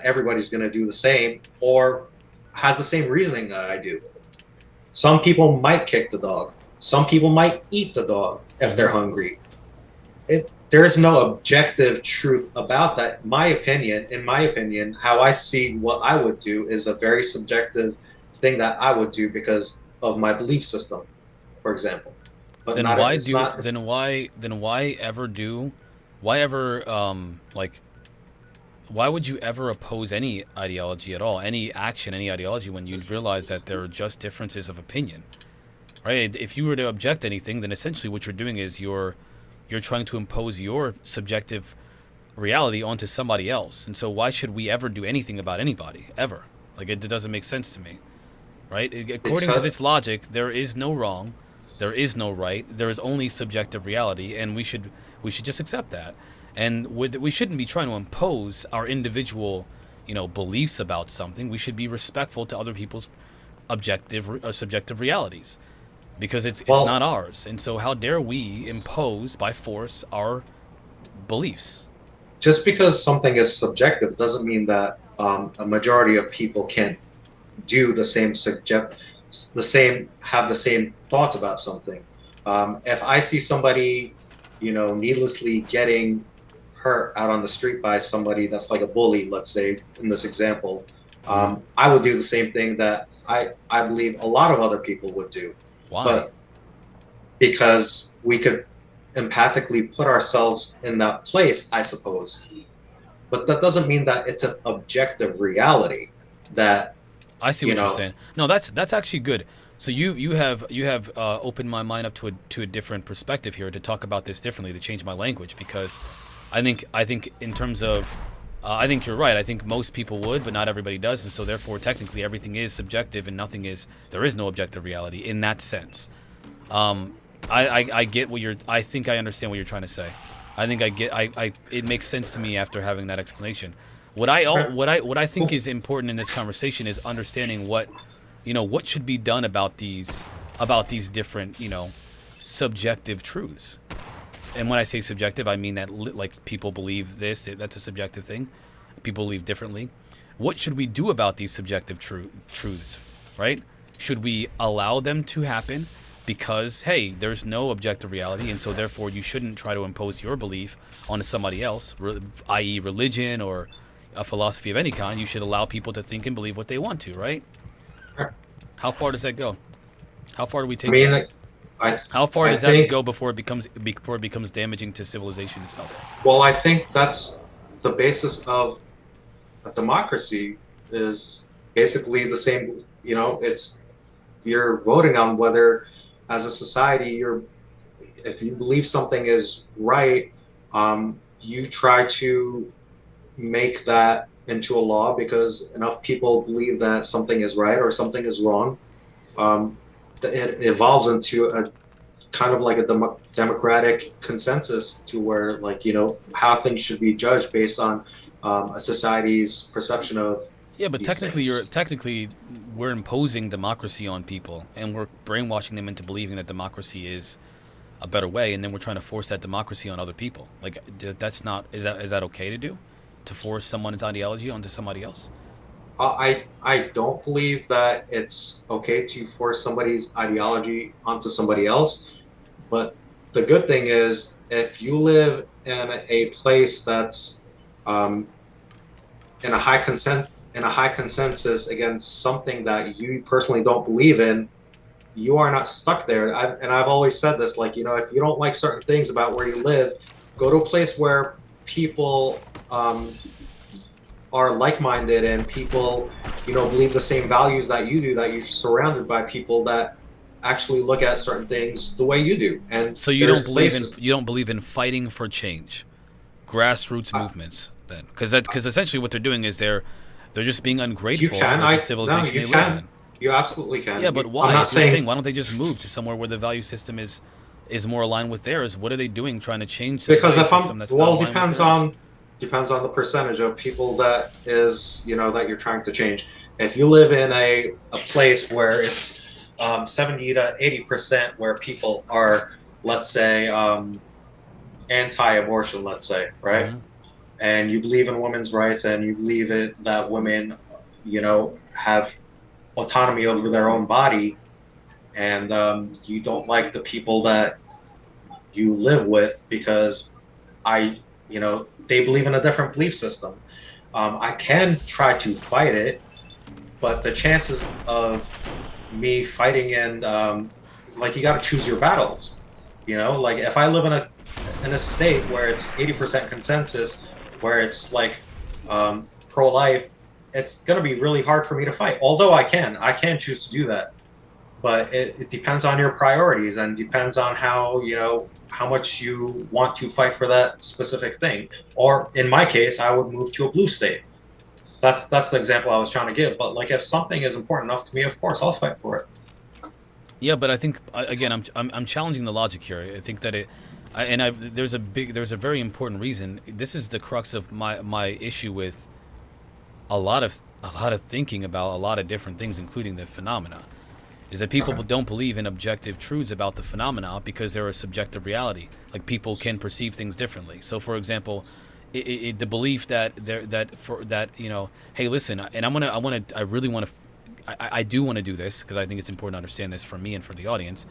[SPEAKER 2] everybody's going to do the same or has the same reasoning that I do. Some people might kick the dog. Some people might eat the dog if they're hungry. There is no objective truth about that. In my opinion, how I see what I would do is a very subjective thing that I would do because of my belief system, for example. But
[SPEAKER 1] then
[SPEAKER 2] not,
[SPEAKER 1] why
[SPEAKER 2] it's
[SPEAKER 1] do
[SPEAKER 2] not,
[SPEAKER 1] then why would you ever oppose any ideology at all, any action, any ideology, when you realize that there are just differences of opinion, right? If you were to object to anything, then essentially what you're doing is you're trying to impose your subjective reality onto somebody else. And so why should we ever do anything about anybody, ever? Like, it doesn't make sense to me, right? According to this logic, there is no wrong, there is no right, there is only subjective reality, and we should just accept that. And we shouldn't be trying to impose our individual, beliefs about something. We should be respectful to other people's subjective realities, because it's not ours. And so how dare we impose by force our beliefs?
[SPEAKER 2] Just because something is subjective doesn't mean that a majority of people can't do the same have the same thoughts about something. If I see somebody, needlessly getting hurt out on the street by somebody that's like a bully, let's say in this example, I would do the same thing that I believe a lot of other people would do.
[SPEAKER 1] Why?
[SPEAKER 2] But because we could empathically put ourselves in that place, I suppose. But that doesn't mean that it's an objective reality. That
[SPEAKER 1] I see what you're saying. No, that's actually good. So you have opened my mind up to a different perspective here, to talk about this differently, to change my language, because I think in terms of I think you're right. I think most people would, but not everybody does, and so therefore technically everything is subjective and there is no objective reality in that sense. I get what I think I understand what you're trying to say. I think it makes sense to me after having that explanation. What I think is important in this conversation is understanding what should be done about these different, subjective truths. And when I say subjective, I mean that like people believe this, that's a subjective thing. People believe differently. What should we do about these subjective truths, right? Should we allow them to happen because, hey, there's no objective reality, and so therefore you shouldn't try to impose your belief onto somebody else, i.e. religion or a philosophy of any kind. You should allow people to think and believe what they want to, right? How far does that go? How far do we take that? How far does that go before it becomes damaging to civilization itself?
[SPEAKER 2] Well, I think that's the basis of a democracy, is basically the same. It's you're voting on whether, as a society, if you believe something is right, you try to make that into a law because enough people believe that something is right or something is wrong. It evolves into a kind of like a democratic consensus to where, how things should be judged based on a society's perception of.
[SPEAKER 1] Yeah, but technically we're imposing democracy on people, and we're brainwashing them into believing that democracy is a better way, and then we're trying to force that democracy on other people. Like, that's not, is that okay to do? To force someone's ideology onto somebody else?
[SPEAKER 2] I don't believe that it's okay to force somebody's ideology onto somebody else. But the good thing is, if you live in a place that's in a high consensus against something that you personally don't believe in, you are not stuck there. And I've always said this, like, if you don't like certain things about where you live, go to a place where people are like-minded and people, believe the same values that you do, that you're surrounded by people that actually look at certain things the way you do. And
[SPEAKER 1] so you don't believe in fighting for change, grassroots movements, then? Because essentially what they're doing is they're just being ungrateful with the civilization they live in.
[SPEAKER 2] You absolutely can.
[SPEAKER 1] Yeah, but why? I'm not saying why don't they just move to somewhere where the value system is more aligned with theirs? What are they doing trying to change the
[SPEAKER 2] because
[SPEAKER 1] value system that's not aligned with
[SPEAKER 2] depends on the percentage of people that is, that you're trying to change. If you live in a place where it's 70 to 80% where people are, let's say, anti-abortion, let's say, right? Mm-hmm. And you believe in women's rights and you believe that women, have autonomy over their own body, and you don't like the people that you live with because they believe in a different belief system. I can try to fight it, but the chances of me fighting and you got to choose your battles. Like if I live in a state where it's 80% consensus, where it's like pro-life, it's going to be really hard for me to fight. Although I can choose to do that, but it depends on your priorities and depends on how much you want to fight for that specific thing. Or in my case, I would move to a blue state. That's the example I was trying to give. But like, if something is important enough to me, of course I'll fight for it.
[SPEAKER 1] Yeah, but I think again, I'm challenging the logic here. I think that there's a very important reason. This is the crux of my issue with a lot of thinking about a lot of different things, including the phenomena, is that people don't believe in objective truths about the phenomena because they're a subjective reality. Like, people can perceive things differently. So, for example, the belief that hey, listen, and I do want to do this because I think it's important to understand this for me and for the audience.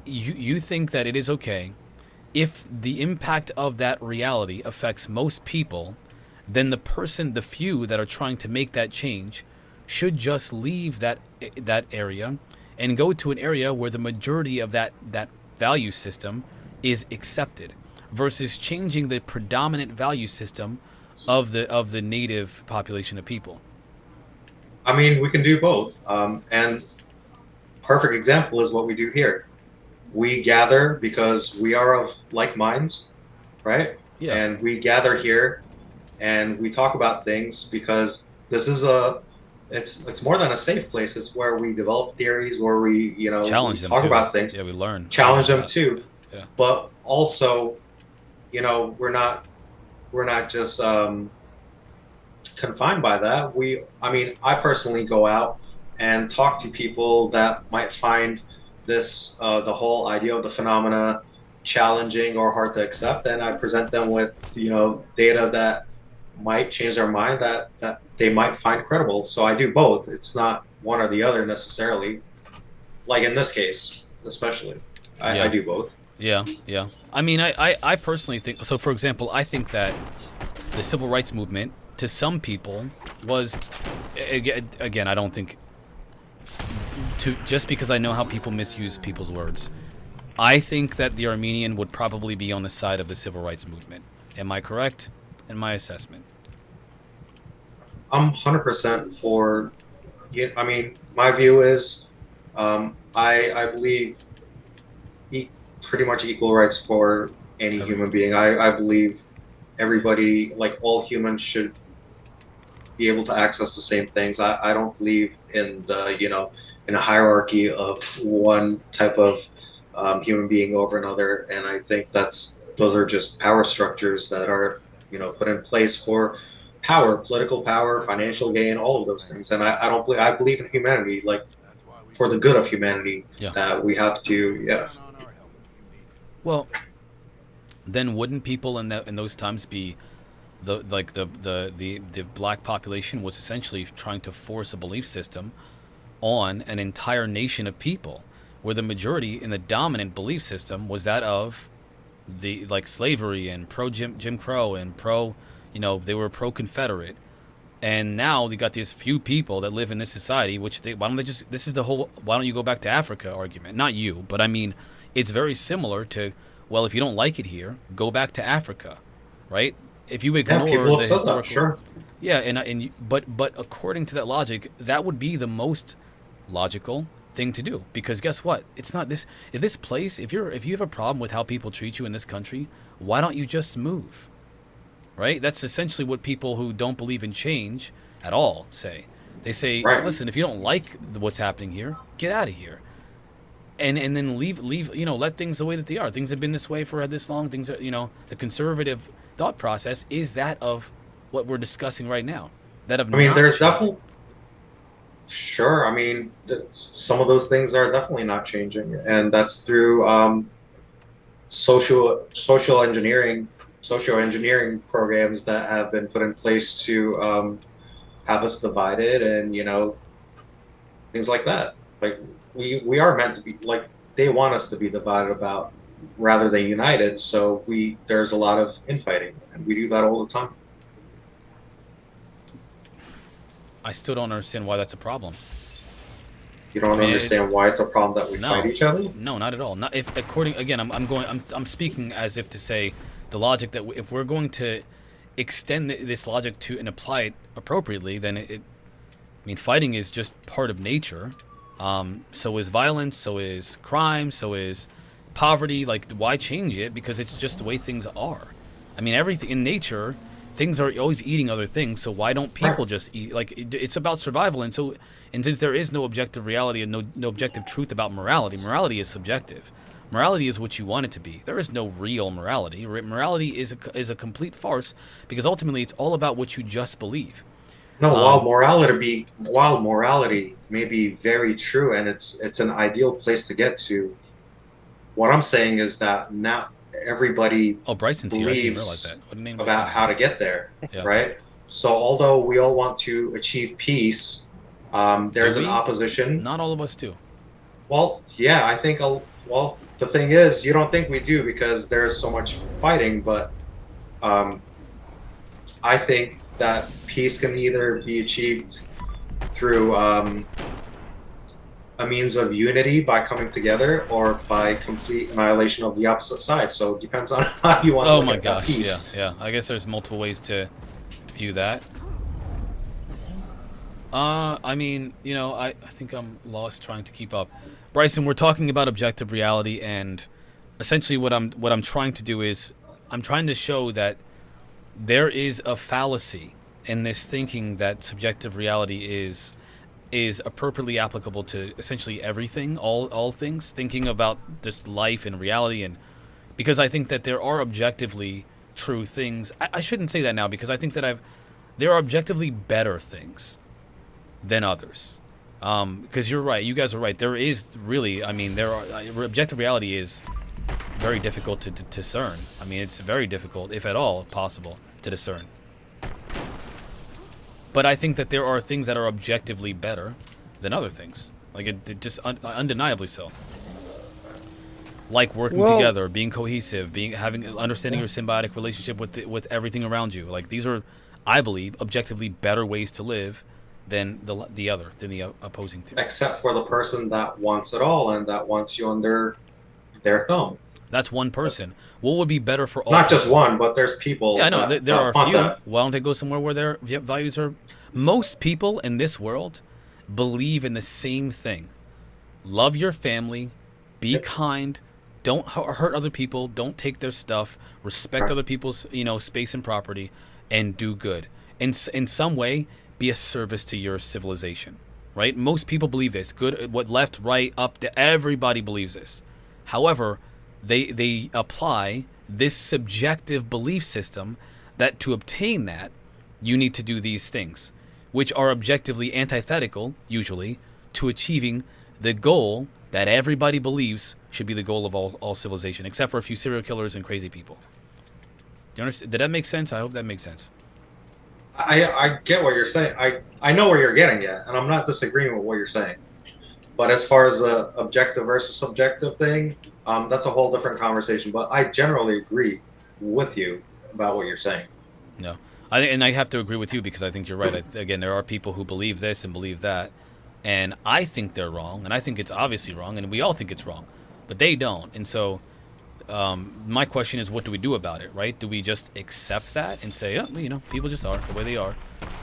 [SPEAKER 1] You think that it is okay if the impact of that reality affects most people, then the few that are trying to make that change should just leave that area and go to an area where the majority of that value system is accepted, versus changing the predominant value system of the native population of people.
[SPEAKER 2] I mean, we can do both. And perfect example is what we do here. We gather because we are of like minds, right? Yeah. And we gather here and we talk about things because this is it's more than a safe place. It's where we develop theories, where we,
[SPEAKER 1] challenge them,
[SPEAKER 2] talk
[SPEAKER 1] too.
[SPEAKER 2] About things.
[SPEAKER 1] Yeah, we learn.
[SPEAKER 2] Challenge them too.
[SPEAKER 1] Yeah.
[SPEAKER 2] But also, we're not just confined by that. I personally go out and talk to people that might find this the whole idea of the phenomena challenging or hard to accept, and I present them with data that might change their mind, that they might find credible. So I do both. It's not one or the other necessarily. Like in this case, especially, I do both.
[SPEAKER 1] Yeah. I mean, I personally think so. For example, I think that the civil rights movement to some people was, again, I don't think, just because I know how people misuse people's words, I think that the Armenian would probably be on the side of the civil rights movement. Am I correct in my assessment?
[SPEAKER 2] I'm 100% for. I mean, my view is, I believe pretty much equal rights for any human being. I believe everybody, like all humans, should be able to access the same things. I don't believe in in a hierarchy of one type of human being over another, and I think those are just power structures that are put in place for power, political power, financial gain, all of those things. And I believe in humanity, like for the good of humanity, that we have to
[SPEAKER 1] Well, then wouldn't people in those times be the black population was essentially trying to force a belief system on an entire nation of people, where the majority in the dominant belief system was that of the slavery and pro Jim Crow and pro, they were pro Confederate. And now they got these few people that live in this society, this is the whole why don't you go back to Africa argument. Not you, but I mean, it's very similar to, well, if you don't like it here, go back to Africa, right? If you ignore
[SPEAKER 2] people
[SPEAKER 1] the
[SPEAKER 2] have said
[SPEAKER 1] historical,
[SPEAKER 2] that, sure.
[SPEAKER 1] Yeah, but according to that logic, that would be the most logical thing to do, because guess what? It's not this. If you have a problem with how people treat you in this country, why don't you just move? Right? That's essentially what people who don't believe in change at all say. They say,
[SPEAKER 2] right.
[SPEAKER 1] Listen, if you don't like what's happening here, get out of here. And then leave, let things the way that they are. Things have been this way for this long. Things are, the conservative thought process is that of what we're discussing right now.
[SPEAKER 2] There's definitely, sure. Some of those things are definitely not changing, and that's through social engineering programs that have been put in place to have us divided, and things like that. Like we are meant to be, like, they want us to be divided about rather than united. So there's a lot of infighting, and we do that all the time.
[SPEAKER 1] I still don't understand why that's a problem.
[SPEAKER 2] You don't understand why it's a problem that we fight each other?
[SPEAKER 1] No, not at all. Not if according again. I'm speaking as if to say the logic that if we're going to extend this logic to and apply it appropriately, then fighting is just part of nature. So is violence. So is crime. So is poverty. Like, why change it? Because it's just the way things are. Everything in nature. Things are always eating other things, so why don't people just eat? Like, it's about survival, and since there is no objective reality and no objective truth about morality, morality is subjective. Morality is what you want it to be. There is no real morality. Morality is a complete farce, because ultimately it's all about what you just believe.
[SPEAKER 2] No, while morality may be very true, and it's an ideal place to get to, what I'm saying is that now everybody believes about how to get there, right? So although we all want to achieve peace, there's an opposition.
[SPEAKER 1] Not all of us do.
[SPEAKER 2] Well, yeah, I think. Well, the thing is, you don't think we do because there's so much fighting, but I think that peace can either be achieved through a means of unity by coming together, or by complete annihilation of the opposite side. So it depends on how you want to look at peace.
[SPEAKER 1] Yeah. I guess there's multiple ways to view that. I think I'm lost trying to keep up. Bryson, we're talking about objective reality, and essentially what I'm trying to do is I'm trying to show that there is a fallacy in this thinking that subjective reality is appropriately applicable to essentially everything, all things, thinking about just life and reality. And because I think that there are objectively true things. I shouldn't say that now, because I think that there are objectively better things than others. Because you're right, you guys are right. There is really, objective reality is very difficult to discern. It's very difficult, if at all possible, to discern. But I think that there are things that are objectively better than other things. Like, it just undeniably so. Like working together, being cohesive, understanding your symbiotic relationship with everything around you. Like, these are, I believe, objectively better ways to live than the opposing thing.
[SPEAKER 2] Except for the person that wants it all and that wants you under their thumb.
[SPEAKER 1] That's one person. What would be better for all?
[SPEAKER 2] Not just one, but there's people.
[SPEAKER 1] Yeah, I know. There are a few. Why don't they go somewhere where their values are? Most people in this world believe in the same thing. Love your family. Be kind. Don't hurt other people. Don't take their stuff. Respect other people's, space and property, and do good. In some way, be a service to your civilization. Right? Most people believe this. Good. What left, right, up. Everybody believes this. However, they apply this subjective belief system that to obtain that, you need to do these things, which are objectively antithetical, usually, to achieving the goal that everybody believes should be the goal of all civilization, except for a few serial killers and crazy people. Do you understand? Did that make sense? I hope that makes sense.
[SPEAKER 2] I get what you're saying. I know where you're getting at, and I'm not disagreeing with what you're saying. But as far as the objective versus subjective thing, that's a whole different conversation. But I generally agree with you about what you're saying.
[SPEAKER 1] No, I have to agree with you because I think you're right. Again, there are people who believe this and believe that, and I think they're wrong, and I think it's obviously wrong, and we all think it's wrong, but they don't. And so my question is, what do we do about it, right? Do we just accept that and say, oh, you know, people just are the way they are?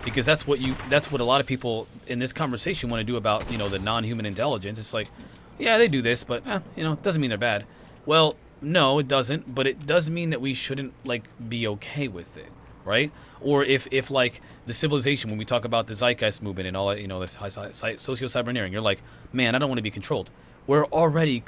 [SPEAKER 1] Because that's what a lot of people in this conversation want to do about, you know, the non-human intelligence. It's like, yeah, they do this, but you know, it doesn't mean they're bad. Well, no, it doesn't, but it does mean that we shouldn't like be okay with it, right? Or if like the civilization, when we talk about the zeitgeist movement and all that, you know, this socio-cyberneering, you're like, man, I don't want to be controlled. We're already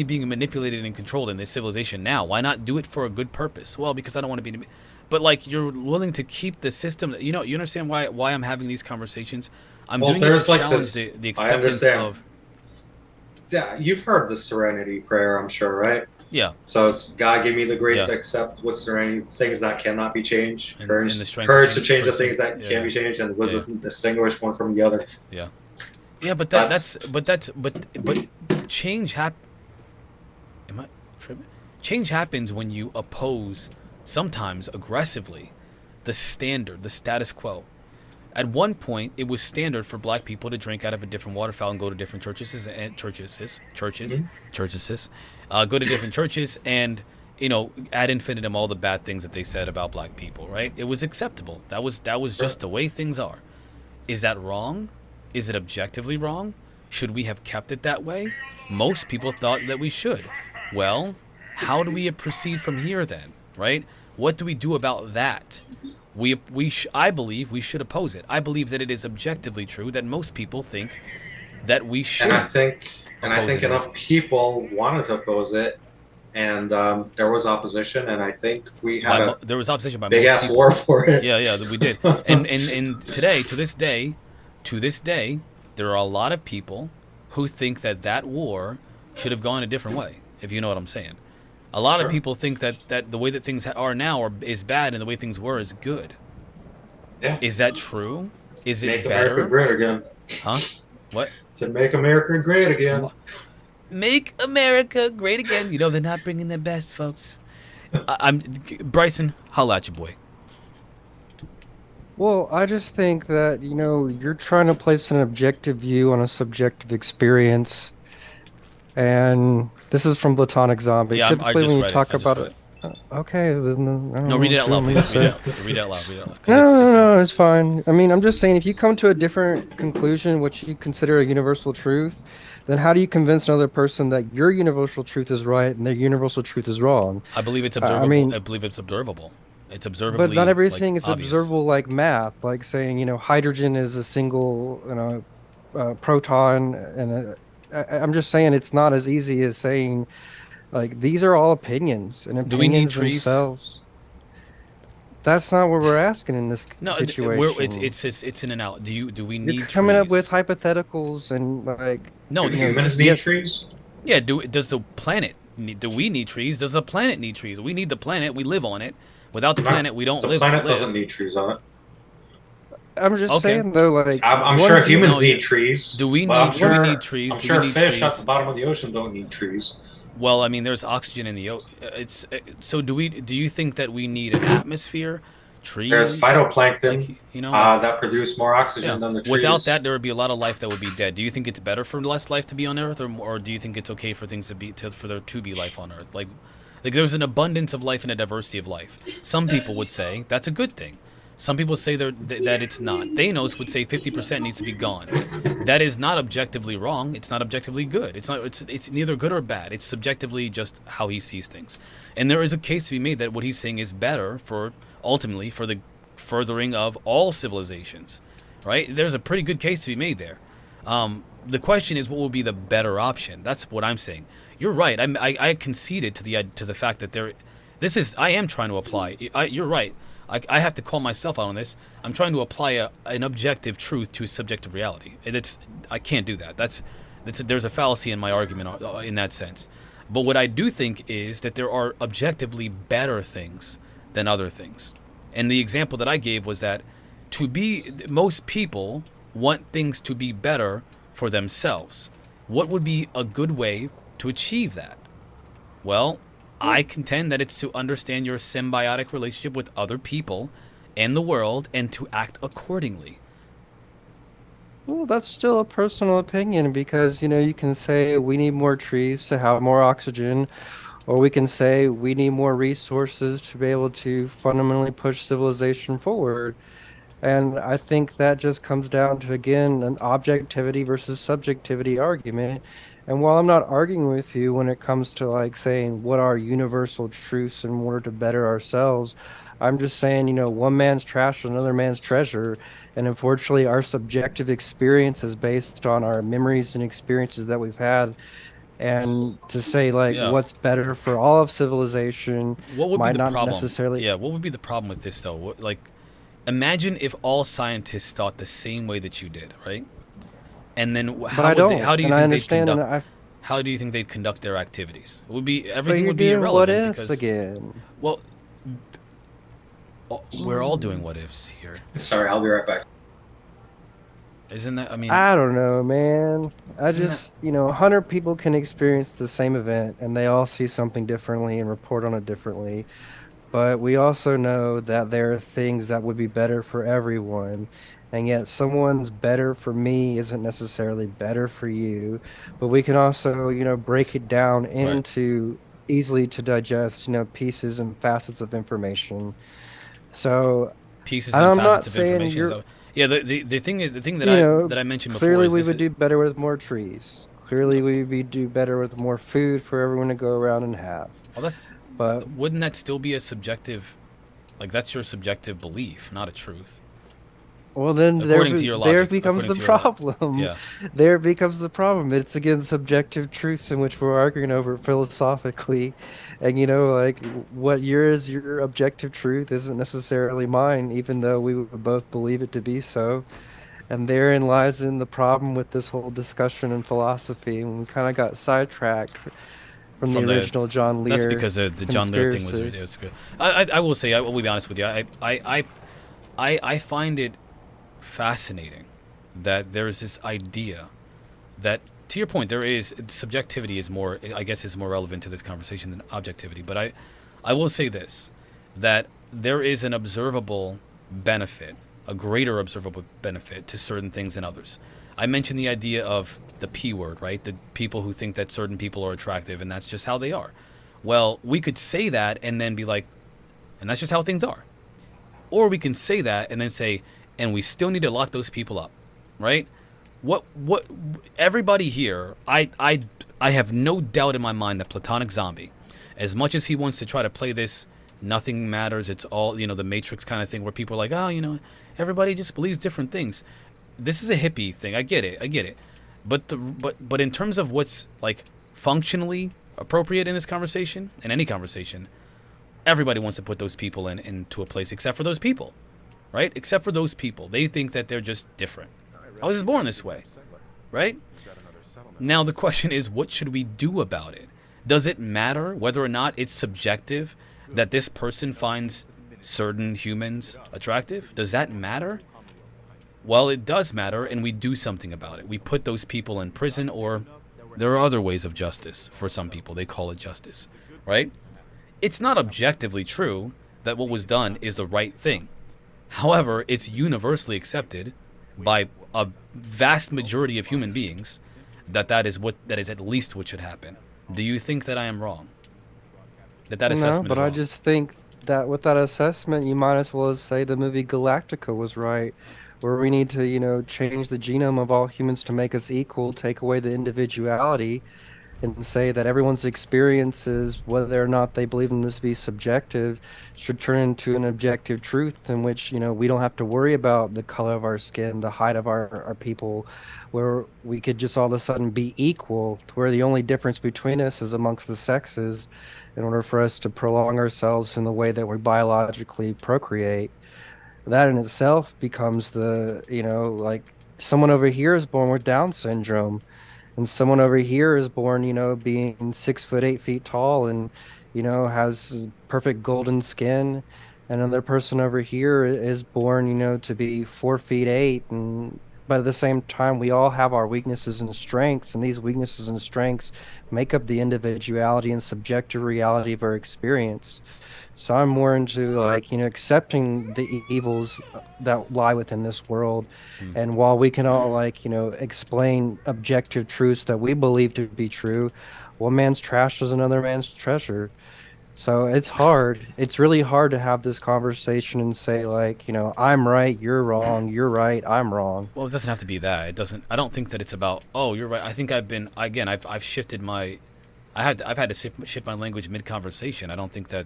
[SPEAKER 1] being manipulated and controlled in this civilization now. Why not do it for a good purpose? Well, because I don't want to be. But like, you're willing to keep the system. You know, you understand why I'm having these conversations. I'm doing it to challenge the acceptance of.
[SPEAKER 2] Yeah, you've heard the serenity prayer, I'm sure, right?
[SPEAKER 1] Yeah.
[SPEAKER 2] So it's God give me the grace to accept with serenity things that cannot be changed, courage to change the things that can be changed, and wisdom to distinguish one from the other.
[SPEAKER 1] Yeah. Yeah, but but change Change happens when you oppose, sometimes aggressively, the status quo. At one point, it was standard for black people to drink out of a different water fountain, go to different go to different churches, and you know, ad infinitum all the bad things that they said about black people. Right? It was acceptable. That was just the way things are. Is that wrong? Is it objectively wrong? Should we have kept it that way? Most people thought that we should. Well, how do we proceed from here then? Right? What do we do about that? I believe we should oppose it. I believe that it is objectively true that most people think that we should.
[SPEAKER 2] And I think enough people wanted to oppose it, and there was opposition, and I think we had
[SPEAKER 1] there was opposition by
[SPEAKER 2] big ass war for it.
[SPEAKER 1] Yeah, we did. and today, to this day, there are a lot of people who think that war should have gone a different way. If you know what I'm saying. A lot of people think that the way that things are now is bad and the way things were is good.
[SPEAKER 2] Yeah.
[SPEAKER 1] Is that true? Is it
[SPEAKER 2] Make
[SPEAKER 1] better?
[SPEAKER 2] America great again.
[SPEAKER 1] Huh? What?
[SPEAKER 2] To make America great again.
[SPEAKER 1] Make America great again. You know, they're not bringing their best, folks. Bryson, holla at your boy.
[SPEAKER 13] Well, I just think that, you know, you're trying to place an objective view on a subjective experience. And this is from Platonic Zombie.
[SPEAKER 1] Yeah,
[SPEAKER 13] typically when you talk about it. Okay, then
[SPEAKER 1] no, read it out loud. Read it out loud.
[SPEAKER 13] No, it's fine. I mean, I'm just saying, if you come to a different conclusion, which you consider a universal truth, then how do you convince another person that your universal truth is right and their universal truth is wrong?
[SPEAKER 1] I believe it's observable. I believe it's observable. It's observably.
[SPEAKER 13] But not everything is
[SPEAKER 1] obvious.
[SPEAKER 13] observable like math, like saying, you know, hydrogen is a single, you know, proton, and I'm just saying it's not as easy as saying, like, these are all opinions and opinions
[SPEAKER 1] do we need trees?
[SPEAKER 13] Themselves. That's not what we're asking in this situation.
[SPEAKER 1] It's an analogy. Do we need?
[SPEAKER 13] You're coming up with hypotheticals and like.
[SPEAKER 1] No,
[SPEAKER 2] do humans need trees?
[SPEAKER 1] Yeah. Does the planet need? Do we need trees? Does the planet need trees? We need the planet. We live on it. Without the planet, we don't live.
[SPEAKER 2] The planet doesn't need trees on it.
[SPEAKER 13] I'm just saying though, like
[SPEAKER 2] I'm sure humans need trees.
[SPEAKER 1] Do we need? Do we need trees?
[SPEAKER 2] I'm sure fish at the bottom of the ocean don't need trees.
[SPEAKER 1] Well, I mean, there's oxygen in the ocean. So do you think that we need an atmosphere, trees?
[SPEAKER 2] There's phytoplankton,
[SPEAKER 1] like, you know,
[SPEAKER 2] that produce more oxygen than the trees.
[SPEAKER 1] Without that, there would be a lot of life that would be dead. Do you think it's better for less life to be on Earth, or do you think it's okay for things for there to be life on Earth? Like there's an abundance of life and a diversity of life. Some people would say that's a good thing. Some people say that it's not. Thanos would say 50% needs to be gone. That is not objectively wrong. It's not objectively good. It's neither good or bad. It's subjectively just how he sees things. And there is a case to be made that what he's saying is better ultimately for the furthering of all civilizations, right? There's a pretty good case to be made there. The question is, what will be the better option? That's what I'm saying. You're right. I conceded to the fact that I am trying to apply. You're right. I have to call myself out on this. I'm trying to apply an objective truth to a subjective reality. I can't do that. There's a fallacy in my argument in that sense. But what I do think is that there are objectively better things than other things. And the example that I gave was that most people want things to be better for themselves. What would be a good way to achieve that? Well, I contend that it's to understand your symbiotic relationship with other people and the world and to act accordingly.
[SPEAKER 13] Well, that's still a personal opinion because, you can say we need more trees to have more oxygen, or we can say we need more resources to be able to fundamentally push civilization forward. And I think that just comes down to, again, an objectivity versus subjectivity argument. And while I'm not arguing with you when it comes to like saying what are universal truths in order to better ourselves, I'm just saying, one man's trash is another man's treasure. And unfortunately, our subjective experience is based on our memories and experiences that we've had. And to say like what's better for all of civilization might not necessarily.
[SPEAKER 1] Yeah, what would be the problem with this though? Imagine if all scientists thought the same way that you did, right? And then how do you think they'd conduct their activities? It would be everything would be irrelevant.
[SPEAKER 13] What ifs again?
[SPEAKER 1] Well, we're all doing what ifs here.
[SPEAKER 2] Sorry, I'll be right back.
[SPEAKER 1] Isn't that? I mean,
[SPEAKER 13] I don't know, man. 100 people can experience the same event, and they all see something differently and report on it differently. But we also know that there are things that would be better for everyone. And yet someone's better for me isn't necessarily better for you. But we can also, break it down into easily to digest, pieces and facets of information. So
[SPEAKER 1] pieces and facets of information. The thing that I mentioned before.
[SPEAKER 13] Clearly we would do better with more trees. Clearly we would do better with more food for everyone to go around and have.
[SPEAKER 1] Well, but wouldn't that still be a subjective, that's your subjective belief, not a truth?
[SPEAKER 13] Well, then there becomes the problem. Yeah. There becomes the problem. It's again subjective truths in which we're arguing over philosophically, and what your objective truth isn't necessarily mine, even though we would both believe it to be so. And therein lies in the problem with this whole discussion in philosophy, and we kind of got sidetracked from the original John Lear.
[SPEAKER 1] That's because the John Lear thing was good. I will say, I will be honest with you. I find it fascinating that there's this idea that, to your point, subjectivity is more relevant to this conversation than objectivity. But I will say this, that there is an observable benefit, a greater observable benefit to certain things than others. I mentioned the idea of the P word, right? The people who think that certain people are attractive and that's just how they are. Well, we could say that and then be like, and that's just how things are. Or we can say that and then say, and we still need to lock those people up, right? What everybody here, I have no doubt in my mind that Platonic Zombie, as much as he wants to try to play this nothing matters, it's all, the Matrix kind of thing where people are like, everybody just believes different things. This is a hippie thing. I get it. But in terms of what's functionally appropriate in this conversation, in any conversation, everybody wants to put those people into a place except for those people, right? Except for those people. They think that they're just different. I was just born this way, right? Now the question is, what should we do about it? Does it matter whether or not it's subjective that this person finds certain humans attractive? Does that matter? Well, it does matter, and we do something about it. We put those people in prison, or there are other ways of justice for some people. They call it justice, right? It's not objectively true that what was done is the right thing. However, it's universally accepted by a vast majority of human beings that is at least what should happen. Do you think that I am wrong? That assessment
[SPEAKER 13] No, but
[SPEAKER 1] is wrong?
[SPEAKER 13] I just think that with that assessment, you might as well say the movie Galactica was right, where we need to, change the genome of all humans to make us equal, take away the individuality, and say that everyone's experiences, whether or not they believe them to be subjective, should turn into an objective truth in which, we don't have to worry about the color of our skin, the height of our people, where we could just all of a sudden be equal, to where the only difference between us is amongst the sexes in order for us to prolong ourselves in the way that we biologically procreate. That in itself becomes someone over here is born with Down syndrome. and someone over here is born, being 6 foot 8 feet tall and, has perfect golden skin. And another person over here is born, to be 4 feet 8. And but at the same time, we all have our weaknesses and strengths, and these weaknesses and strengths make up the individuality and subjective reality of our experience. So I'm more into accepting the evils that lie within this world. And while we can all explain objective truths that we believe to be true, one man's trash is another man's treasure. So it's hard. It's really hard to have this conversation and say I'm right, you're wrong, you're right, I'm wrong.
[SPEAKER 1] Well, it doesn't have to be that. It doesn't. I don't think that it's about. Oh, you're right. I think I've shifted my. I've had to shift my language mid conversation. I don't think that.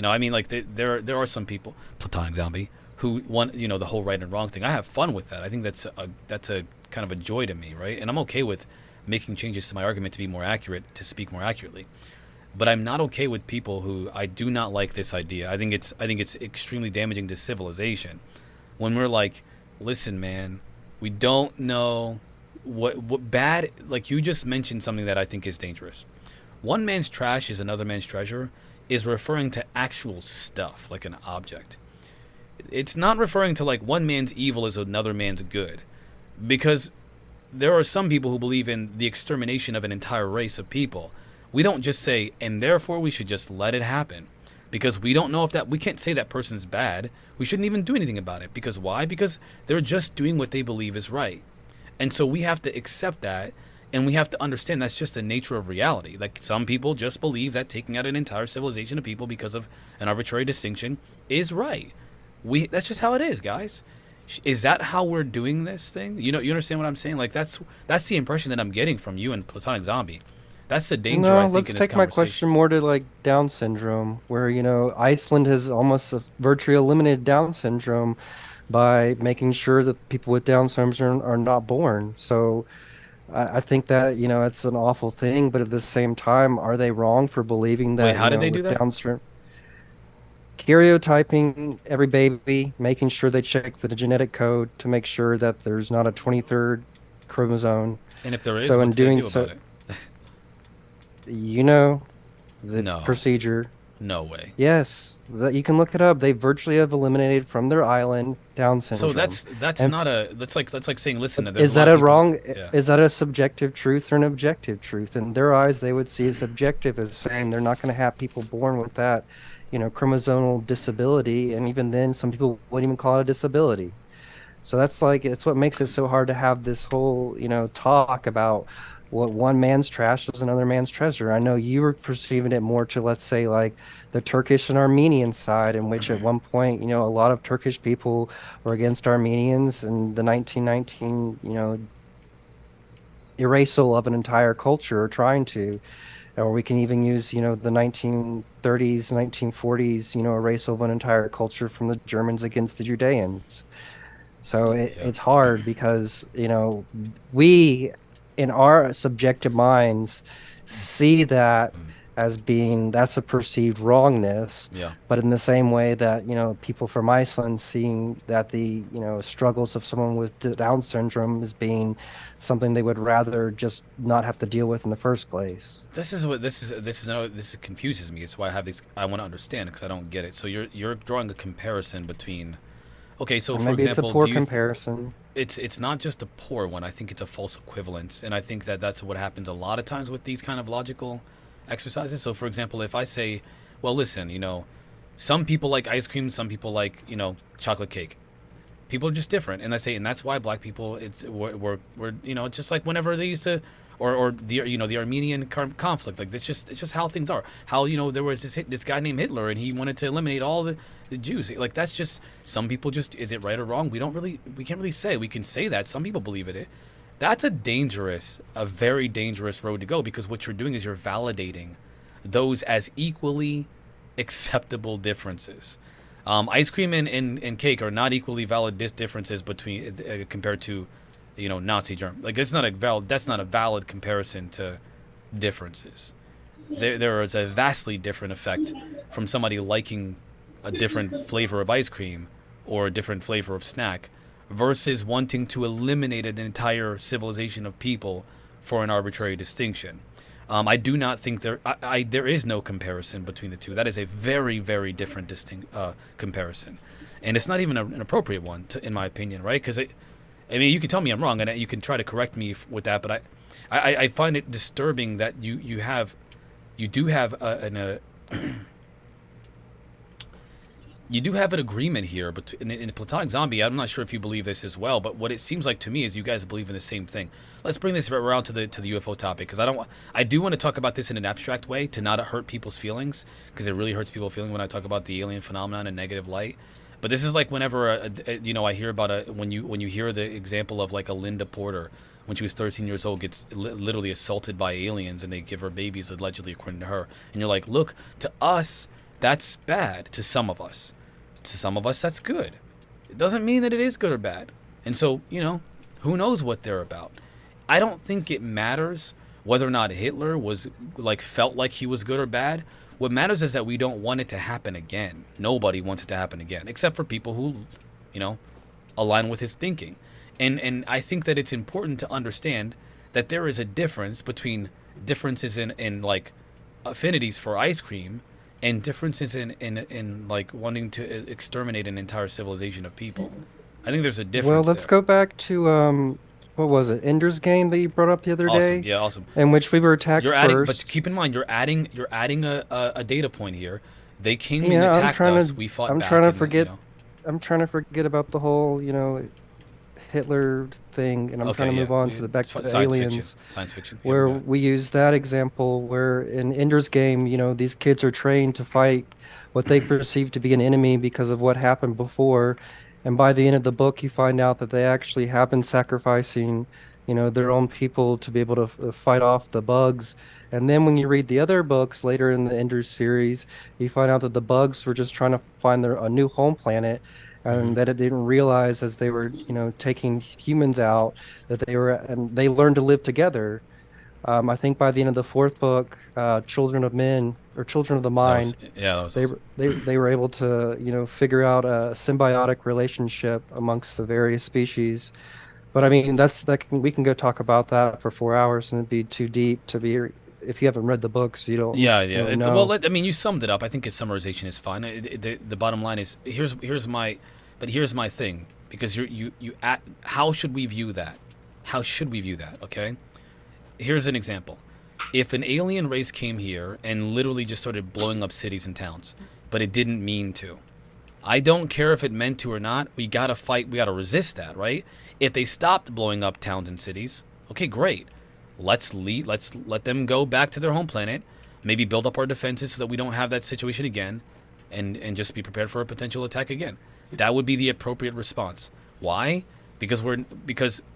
[SPEAKER 1] I mean, like there are some people, platonic zombie, who want the whole right and wrong thing. I have fun with that. I think that's a kind of a joy to me, right? And I'm okay with making changes to my argument to be more accurate, to speak more accurately. But I'm not okay with people who I do not like this idea. I think it's extremely damaging to civilization when we're like, listen, man, we don't know what bad. Like you just mentioned something that I think is dangerous. One man's trash is another man's treasure is referring to actual stuff, like an object. It's not referring to like one man's evil is another man's good, because there are some people who believe in the extermination of an entire race of people. We don't just say, and therefore we should just let it happen, because we don't know if we can't say that person's bad. We shouldn't even do anything about it. Because why? Because they're just doing what they believe is right. And so we have to accept that, and we have to understand that's just the nature of reality. Like some people just believe that taking out an entire civilization of people because of an arbitrary distinction is right. That's just how it is, guys. Is that how we're doing this thing? You understand what I'm saying? Like that's the impression that I'm getting from you and Platonic Zombie. That's the danger.
[SPEAKER 13] No,
[SPEAKER 1] I think,
[SPEAKER 13] let's take my question more to Down syndrome, where Iceland has almost virtually eliminated Down syndrome by making sure that people with Down syndrome are not born. So I think that it's an awful thing, but at the same time, are they wrong for believing that?
[SPEAKER 1] Wait, how did they do that?
[SPEAKER 13] Down syndrome, karyotyping every baby, making sure they check the genetic code to make sure that there's not a 23rd chromosome.
[SPEAKER 1] And if there is,
[SPEAKER 13] so
[SPEAKER 1] what
[SPEAKER 13] in
[SPEAKER 1] do they
[SPEAKER 13] doing
[SPEAKER 1] do
[SPEAKER 13] so,
[SPEAKER 1] about it?
[SPEAKER 13] The procedure.
[SPEAKER 1] No way.
[SPEAKER 13] Yes, that you can look it up. They virtually have eliminated from their island Down syndrome.
[SPEAKER 1] So that's like saying, listen,
[SPEAKER 13] is that a wrong? Yeah. Is that a subjective truth or an objective truth? In their eyes, they would see as subjective as saying they're not going to have people born with that, chromosomal disability, and even then, some people wouldn't even call it a disability. So it's what makes it so hard to have this whole talk about what one man's trash is another man's treasure. I know you were perceiving it more to, let's say, like the Turkish and Armenian side, in which at one point, a lot of Turkish people were against Armenians in the 1919, erasal of an entire culture, or trying to. Or we can even use, the 1930s, 1940s, erasal of an entire culture from the Germans against the Judeans. So it's hard because, we, in our subjective minds, see that as being, that's a perceived wrongness.
[SPEAKER 1] Yeah.
[SPEAKER 13] But in the same way that, people from Iceland seeing that the, struggles of someone with Down syndrome as being something they would rather just not have to deal with in the first place.
[SPEAKER 1] This confuses me. It's why I want to understand, because I don't get it. So you're drawing a comparison between, okay, so for
[SPEAKER 13] maybe
[SPEAKER 1] example,
[SPEAKER 13] it's a poor comparison.
[SPEAKER 1] It's not just a poor one. I think it's a false equivalence, and I think that's what happens a lot of times with these kind of logical exercises. So, for example, if I say, well, listen, some people like ice cream, some people like chocolate cake. People are just different, and I say, and that's why black people, we're just like whenever they used to, or the Armenian conflict, like it's just how things are. How there was this guy named Hitler, and he wanted to eliminate all the Jews. Like that's just, some people just, is it right or wrong? We can't really say. We can say that some people believe it. That's a very dangerous road to go, because what you're doing is you're validating those as equally acceptable differences. Ice cream and cake are not equally valid differences between compared to, Nazi Germany. Like that's not a valid comparison to differences. There is a vastly different effect from somebody liking a different flavor of ice cream or a different flavor of snack versus wanting to eliminate an entire civilization of people for an arbitrary distinction. I do not think there is no comparison between the two. That is a very, very different comparison, and it's not even an appropriate one, in my opinion, right? Because I mean, you can tell me I'm wrong, and you can try to correct me with that, but I find it disturbing that you do have you do have an agreement here, but in Platonic Zombie, I'm not sure if you believe this as well, but what it seems like to me is you guys believe in the same thing. Let's bring this around to the UFO topic, because I do want to talk about this in an abstract way to not hurt people's feelings, because it really hurts people's feelings when I talk about the alien phenomenon in negative light. But this is like whenever I hear about when you hear the example of like a Linda Porter when she was 13 years old gets literally assaulted by aliens and they give her babies allegedly according to her, and you're like, look, to us that's bad, to some of us. To some of us, that's good. It doesn't mean that it is good or bad. And so, who knows what they're about. I don't think it matters whether or not Hitler was felt like he was good or bad. What matters is that we don't want it to happen again. Nobody wants it to happen again, except for people who, align with his thinking. And I think that it's important to understand that there is a difference between differences in like affinities for ice cream and differences in like wanting to exterminate an entire civilization of people. I think there's a difference.
[SPEAKER 13] Well, let's go back to what was it, Ender's Game that you brought up the other day?
[SPEAKER 1] Yeah, awesome.
[SPEAKER 13] In which we were attacked first.
[SPEAKER 1] But keep in mind, you're adding a data point here. They came and attacked us. We fought back.
[SPEAKER 13] I'm trying to forget about the whole Hitler thing, and I'm trying to move on to the back to the aliens.
[SPEAKER 1] Science fiction.
[SPEAKER 13] Where we use that example where in Ender's Game, these kids are trained to fight what they perceive to be an enemy because of what happened before. And by the end of the book, you find out that they actually have been sacrificing, their own people to be able to fight off the bugs. And then when you read the other books later in the Ender's series, you find out that the bugs were just trying to find a new home planet, and that it didn't realize as they were, taking humans out that they learned to live together. I think by the end of the fourth book, Children of Men or Children of the Mind, they were able to, figure out a symbiotic relationship amongst the various species. But I mean, we can go talk about that for 4 hours and it'd be too deep to be. If you haven't read the books, you don't. Yeah. Really know.
[SPEAKER 1] Well, I mean, you summed it up. I think his summarization is fine. The bottom line is here's my thing, because how should we view that? How should we view that? Okay. Here's an example. If an alien race came here and literally just started blowing up cities and towns, but it didn't mean to, I don't care if it meant to or not. We gotta fight. We gotta resist that, right? If they stopped blowing up towns and cities, okay, great. Let's let them go back to their home planet, maybe build up our defenses so that we don't have that situation again, and just be prepared for a potential attack again. That would be the appropriate response. Why? Because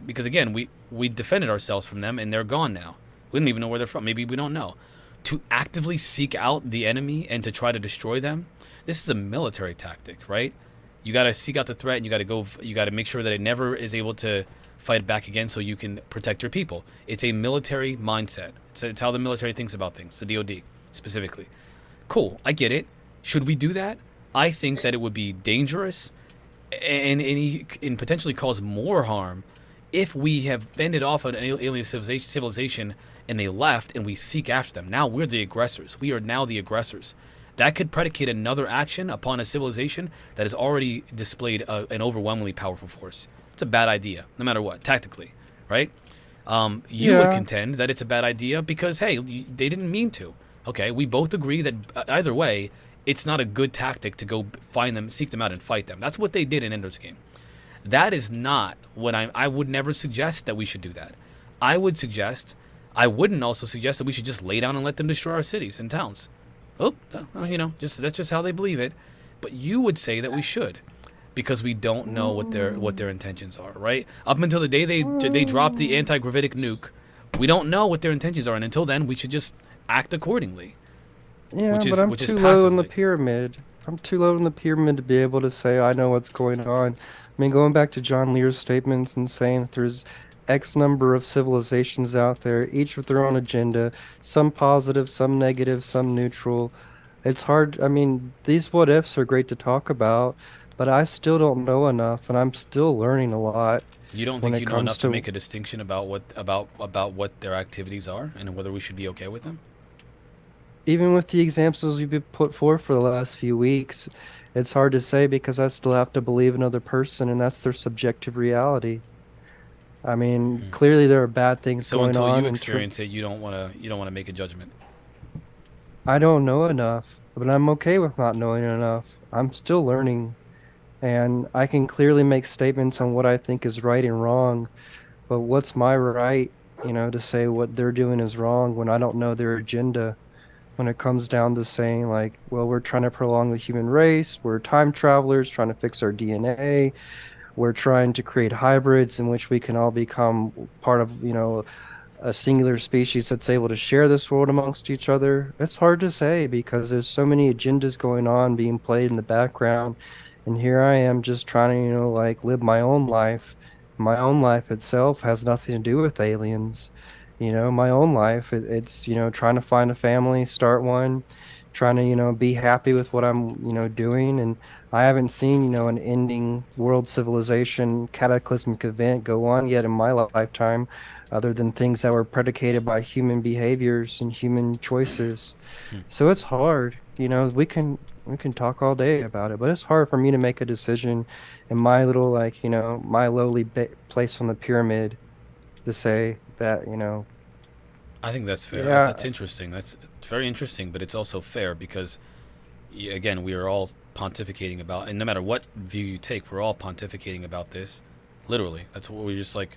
[SPEAKER 1] again, we defended ourselves from them and they're gone now. We don't even know where they're from. Maybe we don't know. To actively seek out the enemy and to try to destroy them, this is a military tactic, right? You got to seek out the threat, and you got to make sure that it never is able to fight back again so you can protect your people. It's a military mindset. It's how the military thinks about things, the DoD specifically. Cool, I get it. Should we do that? I think that it would be dangerous and potentially cause more harm if we have fended off an alien civilization and they left and we seek after them. Now we're the aggressors. We are now the aggressors. That could predicate another action upon a civilization that has already displayed an overwhelmingly powerful force. It's a bad idea, no matter what, tactically, right? You would contend that it's a bad idea because, hey, they didn't mean to. Okay, we both agree that either way, it's not a good tactic to go find them, seek them out, and fight them. That's what they did in Ender's Game. That is not what I would never suggest that we should do that. I wouldn't also suggest that we should just lay down and let them destroy our cities and towns. That's just how they believe it. But you would say that we should, because we don't know what their intentions are, right? Up until the day they drop the anti-gravitic nuke, we don't know what their intentions are, and until then, we should just act accordingly.
[SPEAKER 13] Yeah, but I'm too low in the pyramid. I'm too low in the pyramid to be able to say I know what's going on. I mean, going back to John Lear's statements and saying that there's X number of civilizations out there, each with their own agenda, some positive, some negative, some neutral. It's hard. I mean, these what-ifs are great to talk about, but I still don't know enough, and I'm still learning a lot.
[SPEAKER 1] You don't
[SPEAKER 13] when
[SPEAKER 1] think
[SPEAKER 13] it
[SPEAKER 1] you know
[SPEAKER 13] comes
[SPEAKER 1] enough to make a distinction about what their activities are and whether we should be okay with them?
[SPEAKER 13] Even with the examples you've been put forth for the last few weeks, it's hard to say because I still have to believe another person, and that's their subjective reality. I mean, clearly there are bad things
[SPEAKER 1] So
[SPEAKER 13] going
[SPEAKER 1] until
[SPEAKER 13] on.
[SPEAKER 1] you experience it, you don't wanna make a judgment.
[SPEAKER 13] I don't know enough, but I'm okay with not knowing enough. I'm still learning, and I can clearly make statements on what I think is right and wrong. But what's my right, to say what they're doing is wrong when I don't know their agenda? When it comes down to saying, like, well, we're trying to prolong the human race, we're time travelers trying to fix our DNA, we're trying to create hybrids in which we can all become part of, a singular species that's able to share this world amongst each other. It's hard to say because there's so many agendas going on being played in the background. And here I am just trying to, like live my own life. My own life itself has nothing to do with aliens. My own life, it's, trying to find a family, start one, trying to, be happy with what I'm, doing. And I haven't seen, an ending world civilization cataclysmic event go on yet in my lifetime, other than things that were predicated by human behaviors and human choices. So it's hard, we can talk all day about it, but it's hard for me to make a decision in my little, like, my lowly place on the pyramid to say that,
[SPEAKER 1] I think that's fair.
[SPEAKER 13] Yeah.
[SPEAKER 1] That's interesting. That's very interesting, but it's also fair because, again, we are all pontificating about, and no matter what view you take, we're all pontificating about this. Literally, that's what we're just like.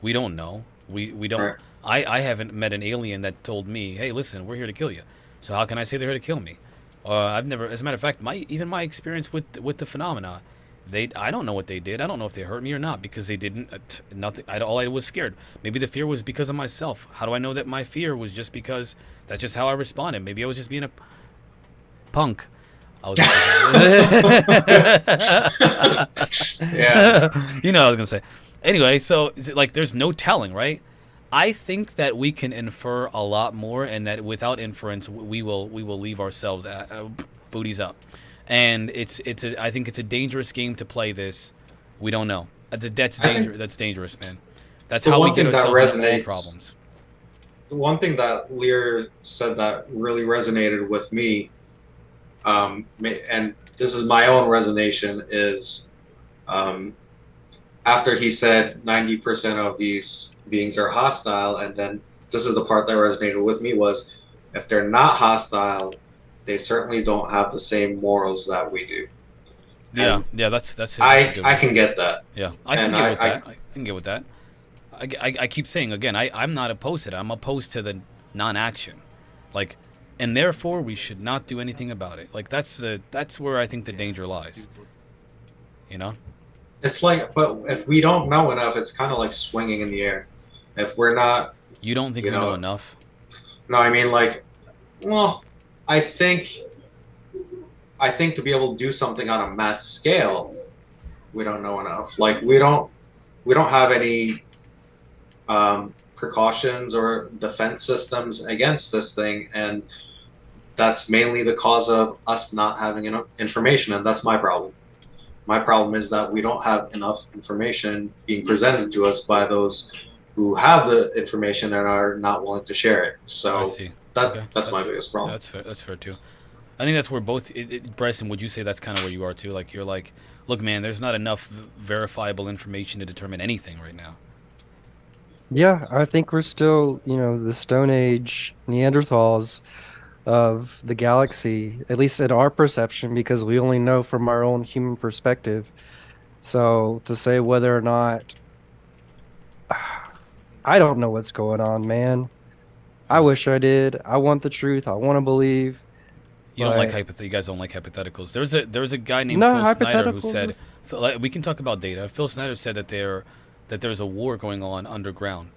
[SPEAKER 1] We don't know. We don't. I haven't met an alien that told me, "Hey, listen, we're here to kill you." So how can I say they're here to kill me? I've never. As a matter of fact, even my experience with the phenomena, I don't know what they did. I don't know if they hurt me or not because they didn't. Nothing. All I was scared. Maybe the fear was because of myself. How do I know that my fear was just because that's just how I responded? Maybe I was just being a punk. I was.
[SPEAKER 2] Yeah.
[SPEAKER 1] You know what I was gonna say. Anyway, so like, there's no telling, right? I think that we can infer a lot more, and that without inference, we will leave ourselves booties up. And I think it's a dangerous game to play this. We don't know. That's dangerous, man. That's how we get ourselves into all problems.
[SPEAKER 2] The one thing that Lear said that really resonated with me, and this is my own resonation, is after he said 90% of these beings are hostile, and then this is the part that resonated with me, was if they're not hostile, they certainly don't have the same morals that we do.
[SPEAKER 1] Yeah, that's it.
[SPEAKER 2] I can get that.
[SPEAKER 1] Yeah, I can get with that. I can get with that. I keep saying again, I'm not opposed to that. I'm opposed to the non-action, like, and therefore we should not do anything about it. Like, that's where I think the danger lies.
[SPEAKER 2] It's like, but if we don't know enough, it's kind of like swinging in the air. If we're not,
[SPEAKER 1] you don't think we know enough?
[SPEAKER 2] No, I mean, like, well, I think to be able to do something on a mass scale, we don't know enough. Like, we don't have any precautions or defense systems against this thing, and that's mainly the cause of us not having enough information, and that's my problem. My problem is that we don't have enough information being presented to us by those who have the information and are not willing to share it. So
[SPEAKER 1] I see.
[SPEAKER 2] That's my biggest problem.
[SPEAKER 1] That's fair. That's fair too. I think that's where both. Bryson, would you say that's kind of where you are too? Like, you're like, look, man, there's not enough verifiable information to determine anything right now.
[SPEAKER 13] Yeah, I think we're still, the Stone Age Neanderthals of the galaxy, at least in our perception, because we only know from our own human perspective. So to say whether or not, I don't know what's going on, man. I wish I did. I want the truth. I want to believe.
[SPEAKER 1] You don't like you guys don't like hypotheticals. There was a guy named Phil Snyder who said, we can talk about data. Phil Snyder said that there's a war going on underground.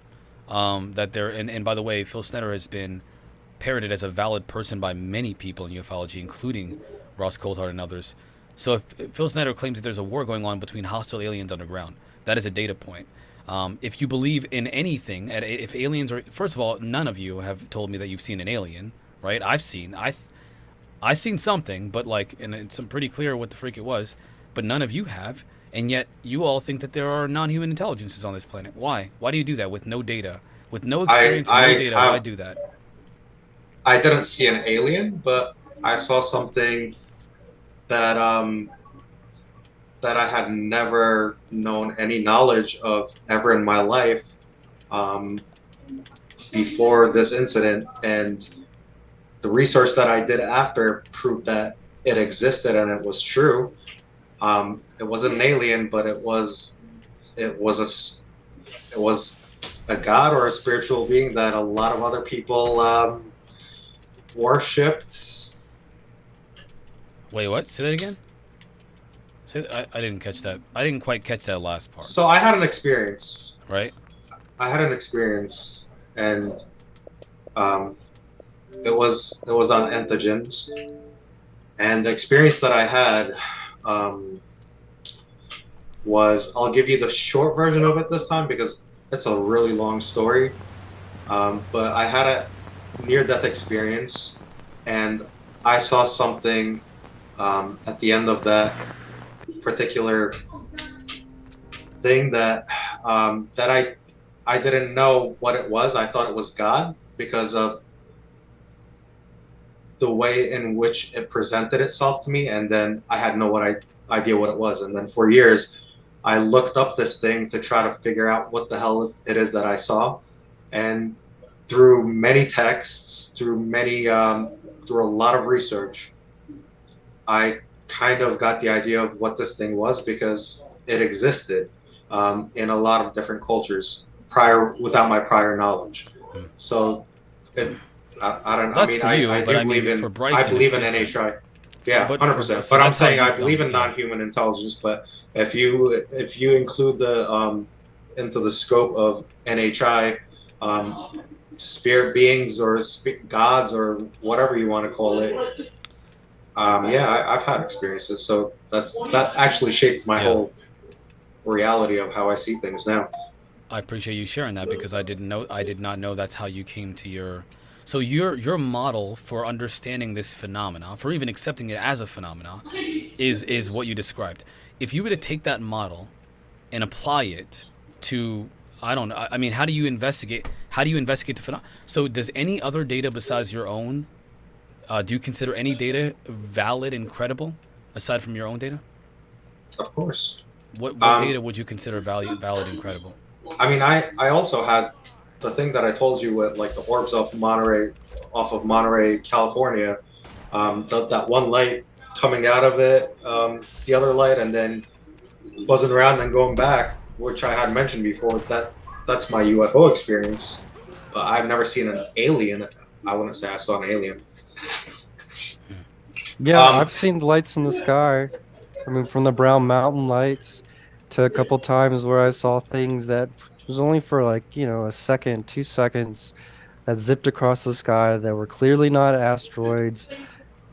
[SPEAKER 1] And by the way, Phil Snyder has been parroted as a valid person by many people in ufology, including Ross Coulthard and others. So if Phil Snyder claims that there's a war going on between hostile aliens underground, that is a data point. If you believe in anything, if aliens are, first of all, none of you have told me that you've seen an alien, right? I've seen something, but like, and it's pretty clear what the freak it was, but none of you have. And yet, you all think that there are non-human intelligences on this planet. Why? Why do you do that with no data? With no experience and no data, why do that?
[SPEAKER 2] I didn't see an alien, but I saw something that that I had never known any knowledge of ever in my life before this incident. And the research that I did after proved that it existed and it was true. It wasn't an alien, but it was a god or a spiritual being that a lot of other people worshipped.
[SPEAKER 1] Wait, what? Say that again? I didn't catch that. I didn't quite catch that last part.
[SPEAKER 2] So I had an experience.
[SPEAKER 1] Right?
[SPEAKER 2] I had an experience, and it was on entheogens. And the experience that I had was, I'll give you the short version of it this time because it's a really long story. But I had a near-death experience, and I saw something at the end of that particular thing that I didn't know what it was. I thought it was God because of the way in which it presented itself to me, and then I had no idea what it was. And then for years, I looked up this thing to try to figure out what the hell it is that I saw, and through many texts, through a lot of research, I kind of got the idea of what this thing was because it existed in a lot of different cultures without my prior knowledge. So I don't know.
[SPEAKER 1] That's
[SPEAKER 2] I mean,
[SPEAKER 1] for you,
[SPEAKER 2] I
[SPEAKER 1] but I
[SPEAKER 2] believe
[SPEAKER 1] mean,
[SPEAKER 2] in
[SPEAKER 1] for Bryson,
[SPEAKER 2] I believe in
[SPEAKER 1] it's
[SPEAKER 2] NHI. Yeah,
[SPEAKER 1] But
[SPEAKER 2] 100%.
[SPEAKER 1] so
[SPEAKER 2] But I'm
[SPEAKER 1] that's how
[SPEAKER 2] saying I
[SPEAKER 1] you've
[SPEAKER 2] believe
[SPEAKER 1] gone,
[SPEAKER 2] in
[SPEAKER 1] yeah.
[SPEAKER 2] non-human intelligence. But if you include the into the scope of NHI, spirit beings or gods or whatever you want to call it, yeah, I've had experiences. So that actually shaped my whole reality of how I see things now.
[SPEAKER 1] I appreciate you sharing that because I did not know that's how you came to your. So your model for understanding this phenomena, for even accepting it as a phenomena, is what you described. If you were to take that model and apply it to, I don't know, I mean, how do you investigate the phenomena? So does any other data besides your own, do you consider any data valid and credible aside from your own data?
[SPEAKER 2] Of course.
[SPEAKER 1] What data would you consider valid and credible?
[SPEAKER 2] I mean, I also had the thing that I told you with like the orbs off of Monterey, California. That one light coming out of it, the other light, and then buzzing around and going back, which I had mentioned before. That's my UFO experience. But I've never seen an alien. I wouldn't say I saw an alien.
[SPEAKER 13] Yeah, I've seen lights in the sky. I mean, from the Brown Mountain lights to a couple times where I saw things that was only for like, a second, 2 seconds that zipped across the sky that were clearly not asteroids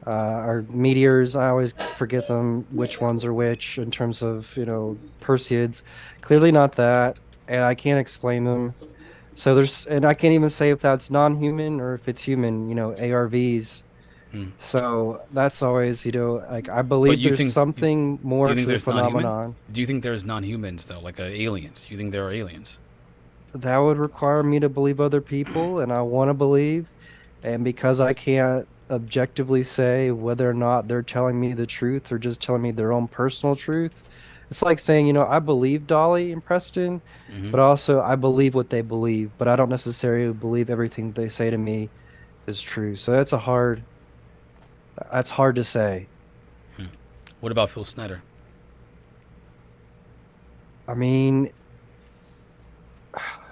[SPEAKER 13] or meteors. I always forget them, which ones are which in terms of, Perseids. Clearly not that, and I can't explain them. So and I can't even say if that's non-human or if it's human, ARVs. So that's always, like I believe there's something more to the phenomenon.
[SPEAKER 1] Do you think there's non-humans though, like aliens? Do you think there are aliens?
[SPEAKER 13] That would require me to believe other people, and I want to believe. And because I can't objectively say whether or not they're telling me the truth or just telling me their own personal truth, it's like saying, I believe Dolly and Preston, but also I believe what they believe, but I don't necessarily believe everything they say to me is true. So that's hard to say.
[SPEAKER 1] What about Phil Snyder?
[SPEAKER 13] I mean,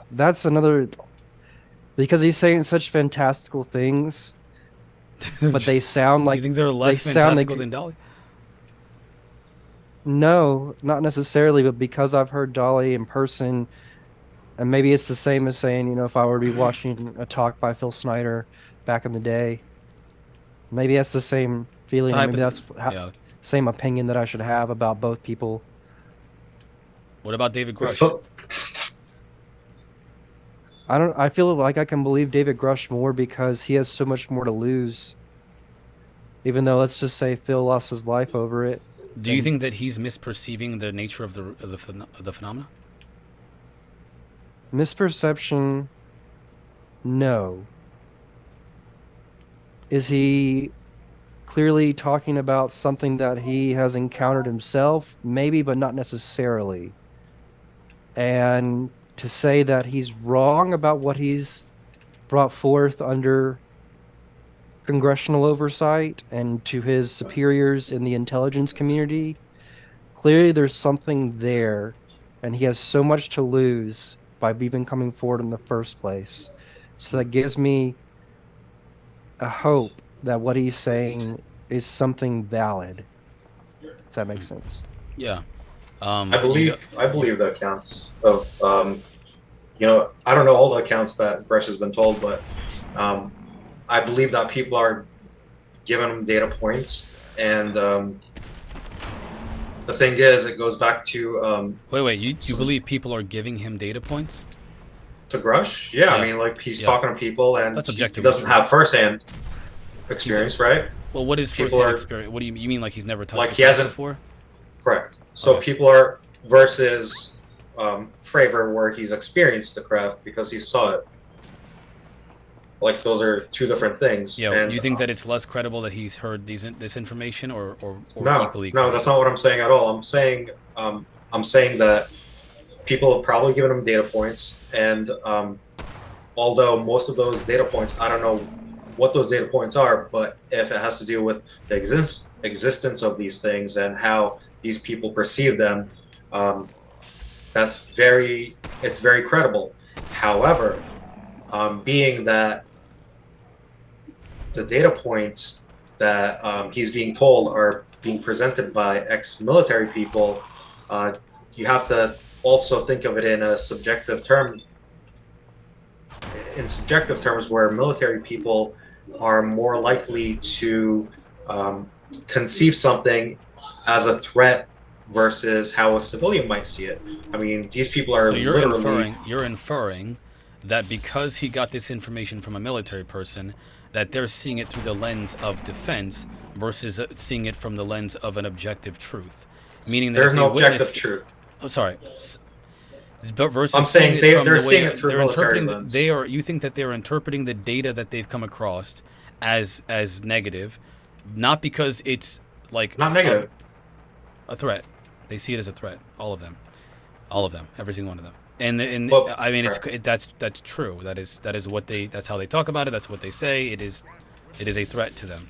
[SPEAKER 13] that's another, because he's saying such fantastical things, but they sound like,
[SPEAKER 1] you think they're less fantastical than Dolly?
[SPEAKER 13] No, not necessarily, but because I've heard Dolly in person, and maybe it's the same as saying, if I were to be watching a talk by Phil Snyder back in the day, maybe that's the same feeling. Maybe that's same opinion that I should have about both people.
[SPEAKER 1] What about David Grush?
[SPEAKER 13] I feel like I can believe David Grush more because he has so much more to lose. even though let's just say Phil lost his life over it.
[SPEAKER 1] Do you think that he's misperceiving the nature of the phenomena?
[SPEAKER 13] Misperception? No. Is he clearly talking about something that he has encountered himself? Maybe, but not necessarily. And to say that he's wrong about what he's brought forth under congressional oversight and to his superiors in the intelligence community, clearly there's something there, and he has so much to lose by even coming forward in the first place. So that gives me a hope that what he's saying is something valid, if that makes sense.
[SPEAKER 1] Yeah.
[SPEAKER 2] I believe the accounts of, I don't know all the accounts that Bresh has been told, but I believe that people are giving him data points, and the thing is, it goes back to
[SPEAKER 1] wait, you believe people are giving him data points?
[SPEAKER 2] To Grush? Yeah, I mean, like, he's talking to people, and
[SPEAKER 1] that's
[SPEAKER 2] he doesn't have first-hand experience, right?
[SPEAKER 1] Well, what is first-hand experience? What do you mean, like he's never touched
[SPEAKER 2] like he hasn't
[SPEAKER 1] before?
[SPEAKER 2] Correct. So people are versus Fravor, where he's experienced the craft because he saw it. Like, those are two different things.
[SPEAKER 1] Yeah,
[SPEAKER 2] and,
[SPEAKER 1] you think that it's less credible that he's heard this information, or
[SPEAKER 2] no,
[SPEAKER 1] equally?
[SPEAKER 2] No, that's not what I'm saying at all. I'm saying that people have probably given him data points, and although most of those data points, I don't know what those data points are, but if it has to do with the existence of these things and how these people perceive them, it's very credible. However, being that the data points that he's being told are being presented by ex-military people, you have to also think of it in a subjective term. In subjective terms, where military people are more likely to conceive something as a threat versus how a civilian might see it. I mean, these people are
[SPEAKER 1] you're inferring that because he got this information from a military person, that they're seeing it through the lens of defense versus seeing it from the lens of an objective truth. Meaning that
[SPEAKER 2] there's no objective truth.
[SPEAKER 1] I'm sorry. But versus
[SPEAKER 2] I'm saying they're seeing it through military lens.
[SPEAKER 1] You think that they're interpreting the data that they've come across as negative, not because it's like
[SPEAKER 2] not negative,
[SPEAKER 1] a threat. They see it as a threat. All of them, every single one of them. And I mean, that's true. That's how they talk about it. That's what they say. It is a threat to them.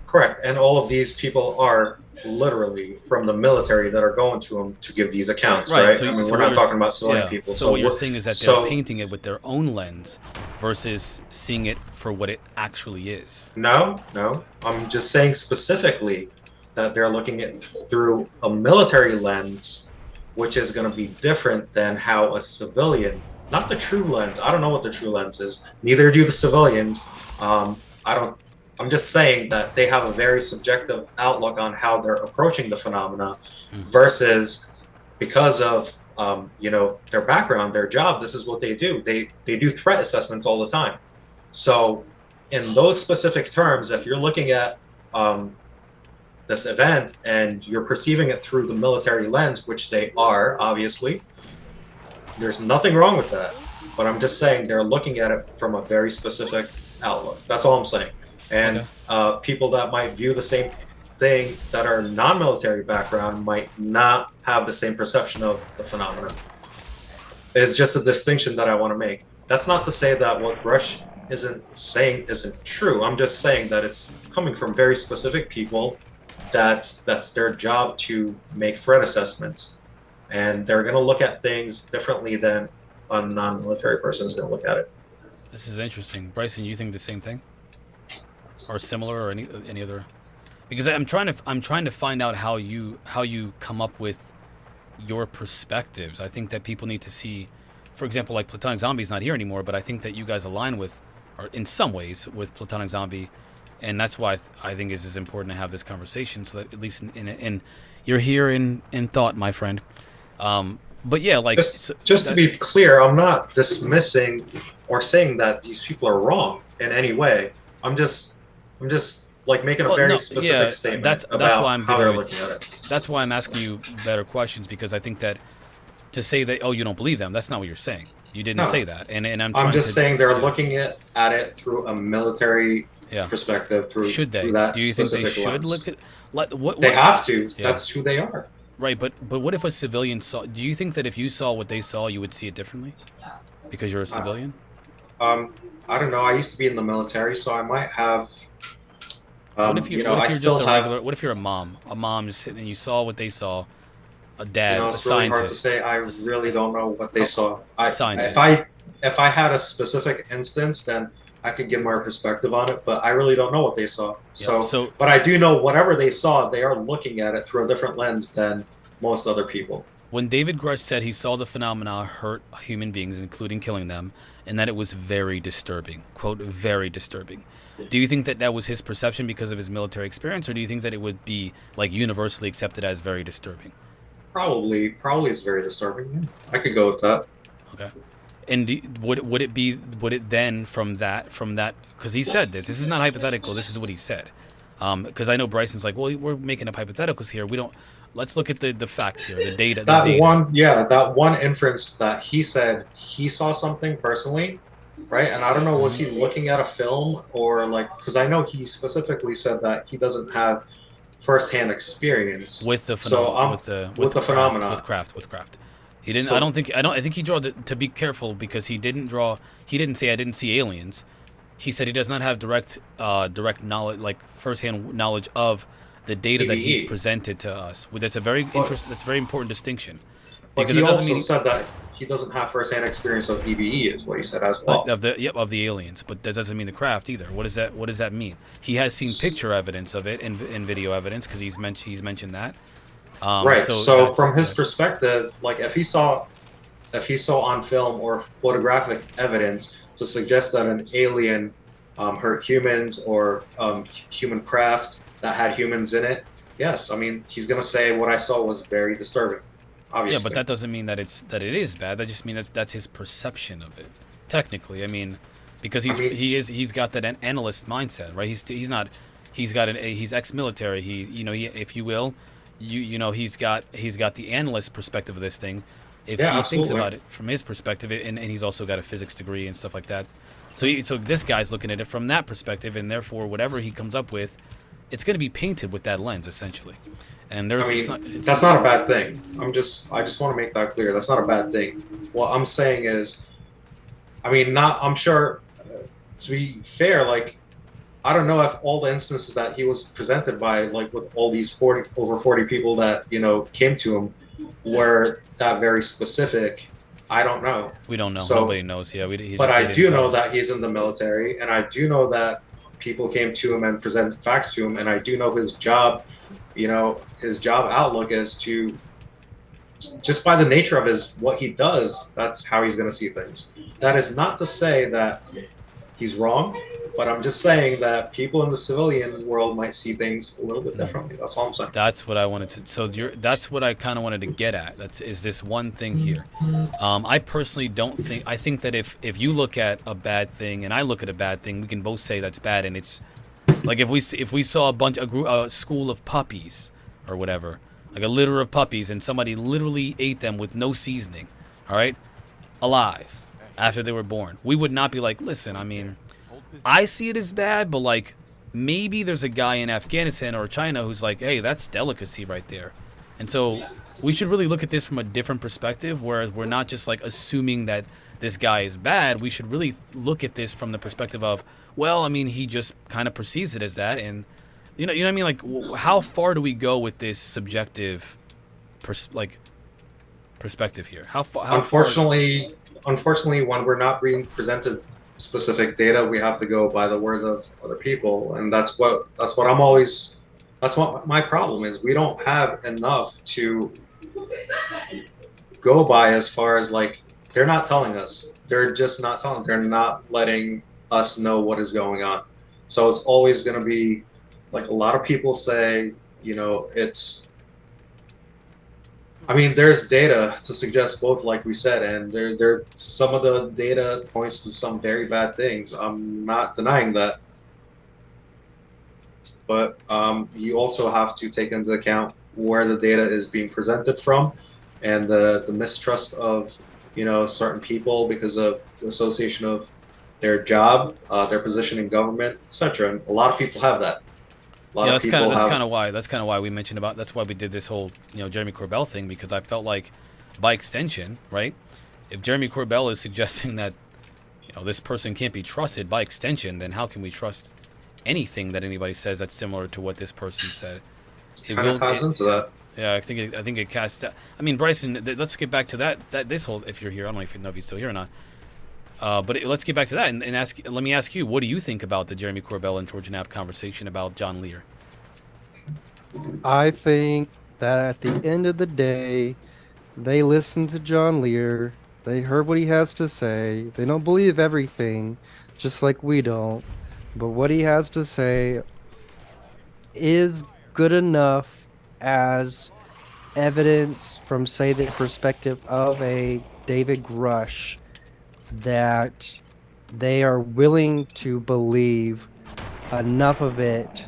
[SPEAKER 2] Correct. And all of these people are literally from the military that are going to them to give these accounts, right?
[SPEAKER 1] So,
[SPEAKER 2] I mean, we're not talking about civilian people.
[SPEAKER 1] So what you're saying is that they're painting it with their own lens versus seeing it for what it actually is.
[SPEAKER 2] No. I'm just saying specifically that they're looking at it through a military lens, which is going to be different than how a civilian, not the true lens. I don't know what the true lens is. Neither do the civilians. I'm just saying that they have a very subjective outlook on how they're approaching the phenomena versus because of, their background, their job, this is what they do. They do threat assessments all the time. So in those specific terms, if you're looking at this event and you're perceiving it through the military lens, which they are, obviously, there's nothing wrong with that. But I'm just saying they're looking at it from a very specific outlook. That's all I'm saying. And people that might view the same thing that are non-military background might not have the same perception of the phenomenon. It's just a distinction that I want to make. That's not to say that what Grush isn't saying isn't true. I'm just saying that it's coming from very specific people. That's their job to make threat assessments. And they're going to look at things differently than a non-military person is going to look at it.
[SPEAKER 1] This is interesting. Bryson, you think the same thing? Or similar, or any other? Because I'm trying to find out how you come up with your perspectives. I think that people need to see, for example, like Platonic Zombie's not here anymore, but I think that you guys align with, or in some ways, with Platonic Zombie, and that's why I think it is important to have this conversation, so that at least in you're here in thought, my friend. But yeah, like
[SPEAKER 2] just to be clear, I'm not dismissing or saying that these people are wrong in any way. I'm just like making a very specific statement about
[SPEAKER 1] why I'm
[SPEAKER 2] how they're looking at it.
[SPEAKER 1] That's why I'm asking you better questions, because I think that to say that, oh, you don't believe them, that's not what you're saying. You didn't say that, and
[SPEAKER 2] I'm just saying they're looking at it through a military perspective.
[SPEAKER 1] Should they?
[SPEAKER 2] Through that
[SPEAKER 1] Do you think they
[SPEAKER 2] specific
[SPEAKER 1] should
[SPEAKER 2] lens.
[SPEAKER 1] look at what?
[SPEAKER 2] They have to. Yeah. That's who they are.
[SPEAKER 1] Right, but what if a civilian saw? Do you think that if you saw what they saw, you would see it differently? Because you're a civilian.
[SPEAKER 2] I don't know. I used to be in the military, so I might have.
[SPEAKER 1] What if you're just a regular? What if you're a mom? A mom just sitting and you saw what they saw. A dad,
[SPEAKER 2] it's
[SPEAKER 1] a
[SPEAKER 2] really
[SPEAKER 1] scientist.
[SPEAKER 2] hard to say. I really don't know what they saw. If I had a specific instance, then I could give my perspective on it. But I really don't know what they saw. But I do know whatever they saw, they are looking at it through a different lens than most other people.
[SPEAKER 1] When David Grush said he saw the phenomena hurt human beings, including killing them, and that it was very disturbing, quote, very disturbing. Do you think that that was his perception because of his military experience, or do you think that it would be like universally accepted as very disturbing?
[SPEAKER 2] Probably it's very disturbing. Yeah. I could go with that.
[SPEAKER 1] Okay. And would it then from that because he said this is not hypothetical, this is what he said, because I know Bryson's like, well, we're making up hypotheticals here, we don't, let's look at the facts here, the data.
[SPEAKER 2] That one inference that he said he saw something personally, right? And I don't know, was he looking at a film or like, because I know he specifically said that he doesn't have first-hand experience
[SPEAKER 1] with the
[SPEAKER 2] phenomenon.
[SPEAKER 1] With craft. He didn't. I think he drew to be careful, because he didn't say I didn't see aliens. He said he does not have direct knowledge, like first-hand knowledge of the data that he's presented to us. That's a very important distinction.
[SPEAKER 2] But he also said that he doesn't have first-hand experience of EVE, is what he said as well.
[SPEAKER 1] Of the aliens, but that doesn't mean the craft either. What does that mean? He has seen picture evidence of it and video evidence, because he's mentioned that.
[SPEAKER 2] Right. So from his perspective, like if he saw on film or photographic evidence to suggest that an alien hurt humans or human craft that had humans in it, yes, I mean he's gonna say what I saw was very disturbing. Obviously.
[SPEAKER 1] Yeah, but that doesn't mean that it is bad. That just means that's his perception of it. Technically, I mean, because he's got that analyst mindset, right? He's ex-military. If you will, he's got the analyst perspective of this thing. If he thinks about it from his perspective, and he's also got a physics degree and stuff like that. So this guy's looking at it from that perspective, and therefore whatever he comes up with, it's going to be painted with that lens essentially. And
[SPEAKER 2] that's not a bad thing. I just want to make that clear. That's not a bad thing. What I'm saying is, I'm sure, to be fair, like, I don't know if all the instances that he was presented by, like with all these over 40 people that, came to him were that very specific. I don't know.
[SPEAKER 1] We don't know. Nobody knows. Yeah.
[SPEAKER 2] But I do know that he's in the military, and I do know that people came to him and presented facts to him, and I do know his job, his job outlook is to, just by the nature of what he does, that's how he's going to see things. That is not to say that he's wrong, but I'm just saying that people in the civilian world might see things a little bit differently. That's all I'm saying.
[SPEAKER 1] That's what I wanted to. So that's what I kind of wanted to get at. Is this one thing here? I personally don't think. I think that if you look at a bad thing and I look at a bad thing, we can both say that's bad. And it's like if we saw a school of puppies or whatever, like a litter of puppies, and somebody literally ate them with no seasoning, all right, alive after they were born, we would not be like, listen, I see it as bad, but like maybe there's a guy in Afghanistan or China who's like, hey, that's delicacy right there. And so we should really look at this from a different perspective, where we're not just like assuming that this guy is bad. We should really look at this from the perspective of, well, he just kind of perceives it as that. And you know what I mean? Like, how far do we go with this subjective perspective here? How
[SPEAKER 2] unfortunately, when we're not being presented specific data, we have to go by the words of other people, and that's what my problem is. We don't have enough to go by, as far as like, they're not telling us. They're just not telling. They're not letting us know what is going on. So it's always going to be like, a lot of people say, it's, there's data to suggest both, like we said, and there some of the data points to some very bad things. I'm not denying that. but you also have to take into account where the data is being presented from, and the mistrust of certain people because of the association of their job, their position in government, etc. And a lot of people have that.
[SPEAKER 1] That's kind of why we mentioned about. That's why we did this whole Jeremy Corbell thing, because I felt like, by extension, right? If Jeremy Corbell is suggesting that this person can't be trusted, by extension, then how can we trust anything that anybody says that's similar to what this person said?
[SPEAKER 2] It kind of ties into that.
[SPEAKER 1] Yeah, I think it casts. I mean, Bryson, let's get back to that this whole. If you're here, I don't know if he's still here or not. But let's get back to that and let me ask you, what do you think about the Jeremy Corbell and Georgia Knapp conversation about John Lear?
[SPEAKER 13] I think that at the end of the day, they listened to John Lear. They heard what he has to say. They don't believe everything, just like we don't. But what he has to say is good enough as evidence from, say, the perspective of a David Grush, that they are willing to believe enough of it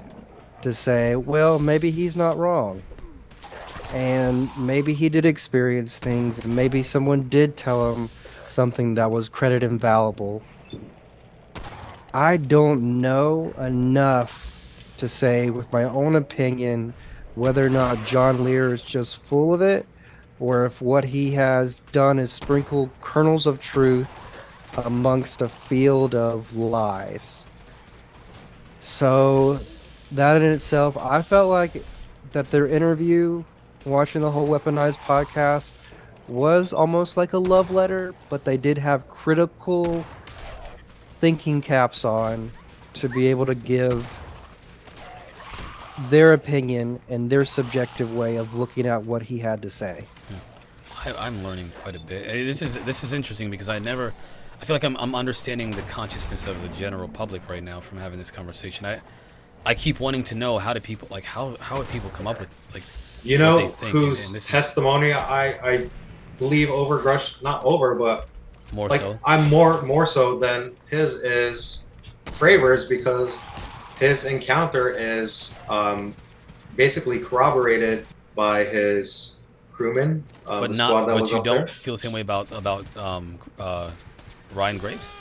[SPEAKER 13] to say, well, maybe he's not wrong. And maybe he did experience things, and maybe someone did tell him something that was credited and valuable. I don't know enough to say with my own opinion whether or not John Lear is just full of it, or if what he has done is sprinkle kernels of truth amongst a field of lies. So that in itself, I felt like that their interview, watching the whole Weaponized podcast, was almost like a love letter, but they did have critical thinking caps on to be able to give their opinion and their subjective way of looking at what he had to say.
[SPEAKER 1] I'm learning quite a bit. This is interesting because I feel like I'm understanding the consciousness of the general public right now from having this conversation. I keep wanting to know, how do people, like, how would people come up with, like, what they think?
[SPEAKER 2] Whose testimony I believe over Grush, not over, but
[SPEAKER 1] more
[SPEAKER 2] like,
[SPEAKER 1] so.
[SPEAKER 2] I'm more so than his is Fravor's, because his encounter is basically corroborated by his crewmen,
[SPEAKER 1] But
[SPEAKER 2] the squad that was
[SPEAKER 1] you
[SPEAKER 2] up
[SPEAKER 1] don't
[SPEAKER 2] there.
[SPEAKER 1] feel the same way about Ryan Graves?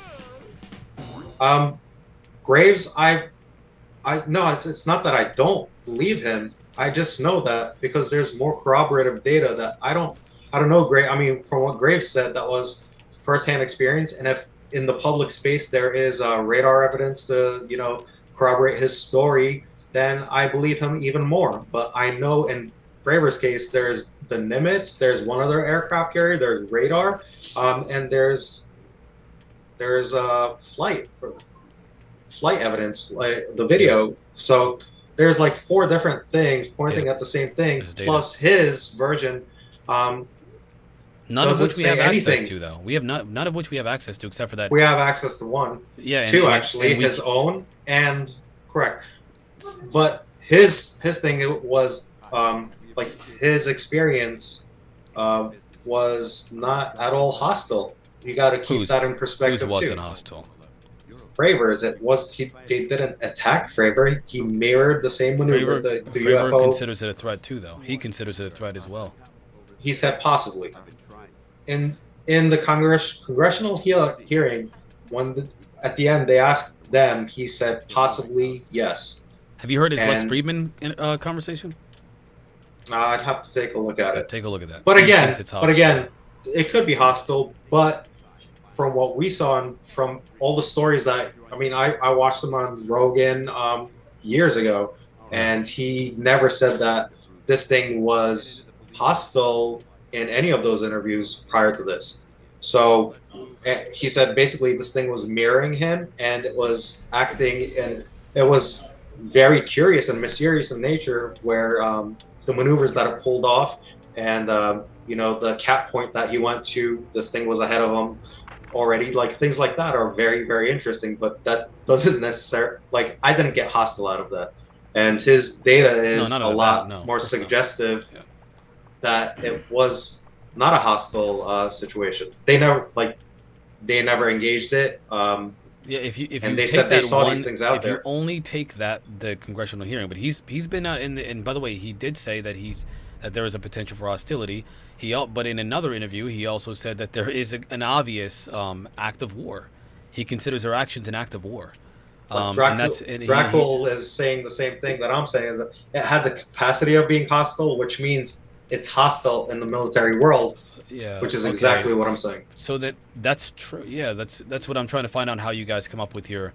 [SPEAKER 2] Graves, no, it's not that I don't believe him. I just know that because there's more corroborative data that I don't know. I mean, from what Graves said, that was firsthand experience. And if in the public space there is radar evidence to corroborate his story, then I believe him even more. But I know in Fravor's case, there's the Nimitz, there's one other aircraft carrier, there's radar, and there's flight evidence, like the video. So there's like 4 different things pointing at the same thing, plus his version.
[SPEAKER 1] None of which we have access to, though. We have none of which we have access to, except for that.
[SPEAKER 2] We have access to one.
[SPEAKER 1] Yeah,
[SPEAKER 2] two actually, his own, and correct. But his thing was like his experience was not at all hostile. You got to keep that in perspective
[SPEAKER 1] whose wasn't
[SPEAKER 2] too.
[SPEAKER 1] Hostile?
[SPEAKER 2] Fravor's. They didn't attack Fravor. He mirrored the same maneuver. The
[SPEAKER 1] Fravor
[SPEAKER 2] UFO
[SPEAKER 1] considers it a threat too, though. He considers it a threat as well.
[SPEAKER 2] He said possibly. In the congressional hearing, at the end they asked them, he said possibly yes.
[SPEAKER 1] Have you heard his Lex Friedman conversation?
[SPEAKER 2] I'd have to take a look at it.
[SPEAKER 1] Take a look at that.
[SPEAKER 2] But again, it could be hostile. But from what we saw and from all the stories that I watched them on Rogan years ago, and he never said that this thing was hostile in any of those interviews prior to this. So he said basically this thing was mirroring him, and it was acting, and it was very curious and mysterious in nature, where the maneuvers that it pulled off, and the cap point that he went to, this thing was ahead of him already. Like, things like that are very, very interesting, but that doesn't necessarily, like, I didn't get hostile out of that. And his data is a lot more suggestive that it was not a hostile situation. They never engaged it.
[SPEAKER 1] Yeah, if you
[SPEAKER 2] and they
[SPEAKER 1] take
[SPEAKER 2] said they
[SPEAKER 1] that
[SPEAKER 2] saw
[SPEAKER 1] one,
[SPEAKER 2] these things out
[SPEAKER 1] if
[SPEAKER 2] there.
[SPEAKER 1] you only take that the congressional hearing, but he's been out in the, and by the way, he did say that that there is a potential for hostility. But in another interview, he also said that there is an obvious act of war. He considers their actions an act of war.
[SPEAKER 2] Dracul is saying the same thing that I'm saying, is that it had the capacity of being hostile, which means it's hostile in the military world.
[SPEAKER 1] Yeah,
[SPEAKER 2] which is exactly what I'm saying.
[SPEAKER 1] So that's true. Yeah, that's what I'm trying to find out, how you guys come up with your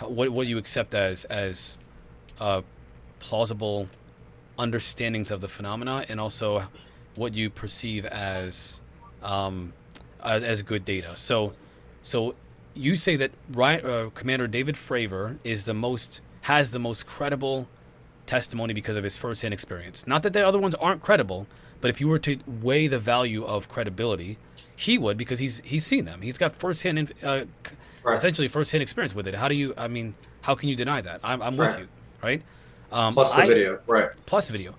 [SPEAKER 1] what you accept as plausible understandings of the phenomena, and also what you perceive as good data. So you say that Commander David Fravor has the most credible testimony because of his firsthand experience. Not that the other ones aren't credible, but if you were to weigh the value of credibility, he would, because he's seen them. He's got firsthand, essentially firsthand experience with it. How can you deny that? I'm with you, right?
[SPEAKER 2] Plus the video, right?
[SPEAKER 1] Plus the video.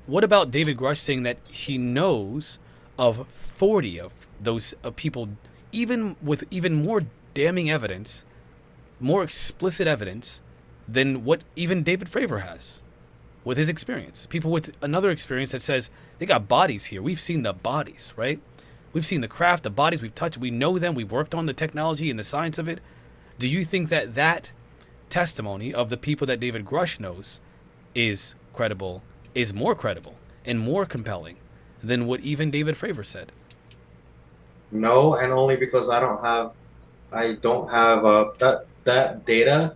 [SPEAKER 1] What about David Grush saying that he knows of 40 of those people, even with even more damning evidence, more explicit evidence than what even David Fravor has with his experience? People with another experience that says they got bodies here. We've seen the bodies, right? We've seen the craft, the bodies, we've touched, we know them, we've worked on the technology and the science of it. Do you think that testimony of the people that David Grush knows is more credible and more compelling than what even David Fravor said?
[SPEAKER 2] No, and only because I don't have that data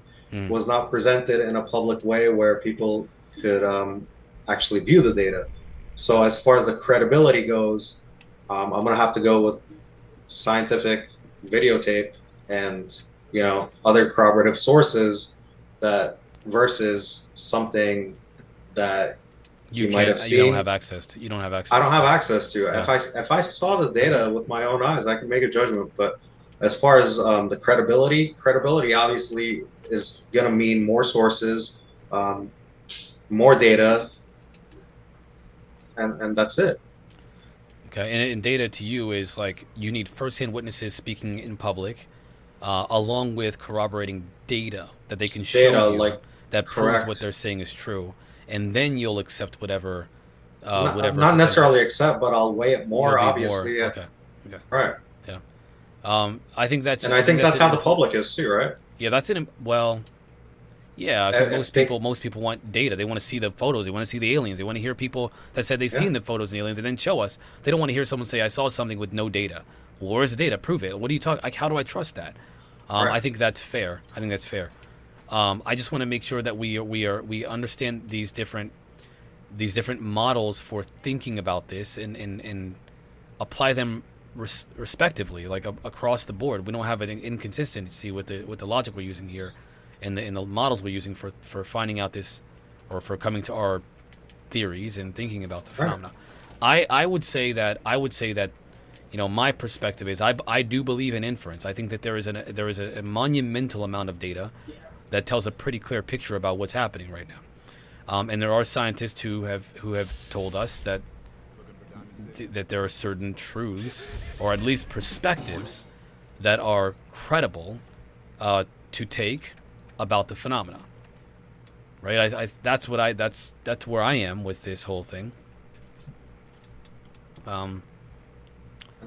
[SPEAKER 2] was not presented in a public way where people could actually view the data. So as far as the credibility goes, I'm gonna have to go with scientific videotape and other corroborative sources that versus something that you might have seen.
[SPEAKER 1] You don't have access to.
[SPEAKER 2] I don't have access to.
[SPEAKER 1] Yeah.
[SPEAKER 2] If I saw the data with my own eyes, I can make a judgment. But as far as the credibility obviously is gonna mean more sources, more data, and that's it.
[SPEAKER 1] Okay, and data to you is like you need firsthand witnesses speaking in public, along with corroborating data that they can show you that proves what they're saying is true, and then you'll accept whatever.
[SPEAKER 2] Not necessarily accept, but I'll weigh it more. Obviously,
[SPEAKER 1] more. Okay.
[SPEAKER 2] Right.
[SPEAKER 1] Yeah. I think that's.
[SPEAKER 2] And I think that's how the public is too, right?
[SPEAKER 1] Yeah, that's it. Well, yeah. I think most people want data. They want to see the photos. They want to see the aliens. They want to hear people that said they've seen the photos and the aliens, and then show us. They don't want to hear someone say, "I saw something with no data." Well, where's the data? Prove it. What are you talking? Like, how do I trust that? I think that's fair. I just want to make sure that we understand these different models for thinking about this and apply them respectively, like across the board. We don't have an inconsistency with the logic we're using here, and the models we're using for finding out this, or for coming to our theories and thinking about the phenomena. I would say that my perspective is I do believe in inference. I think that there is a monumental amount of data that tells a pretty clear picture about what's happening right now, and there are scientists who have told us that there are certain truths, or at least perspectives, that are credible to take about the phenomena. Right? That's where I am with this whole thing.
[SPEAKER 2] And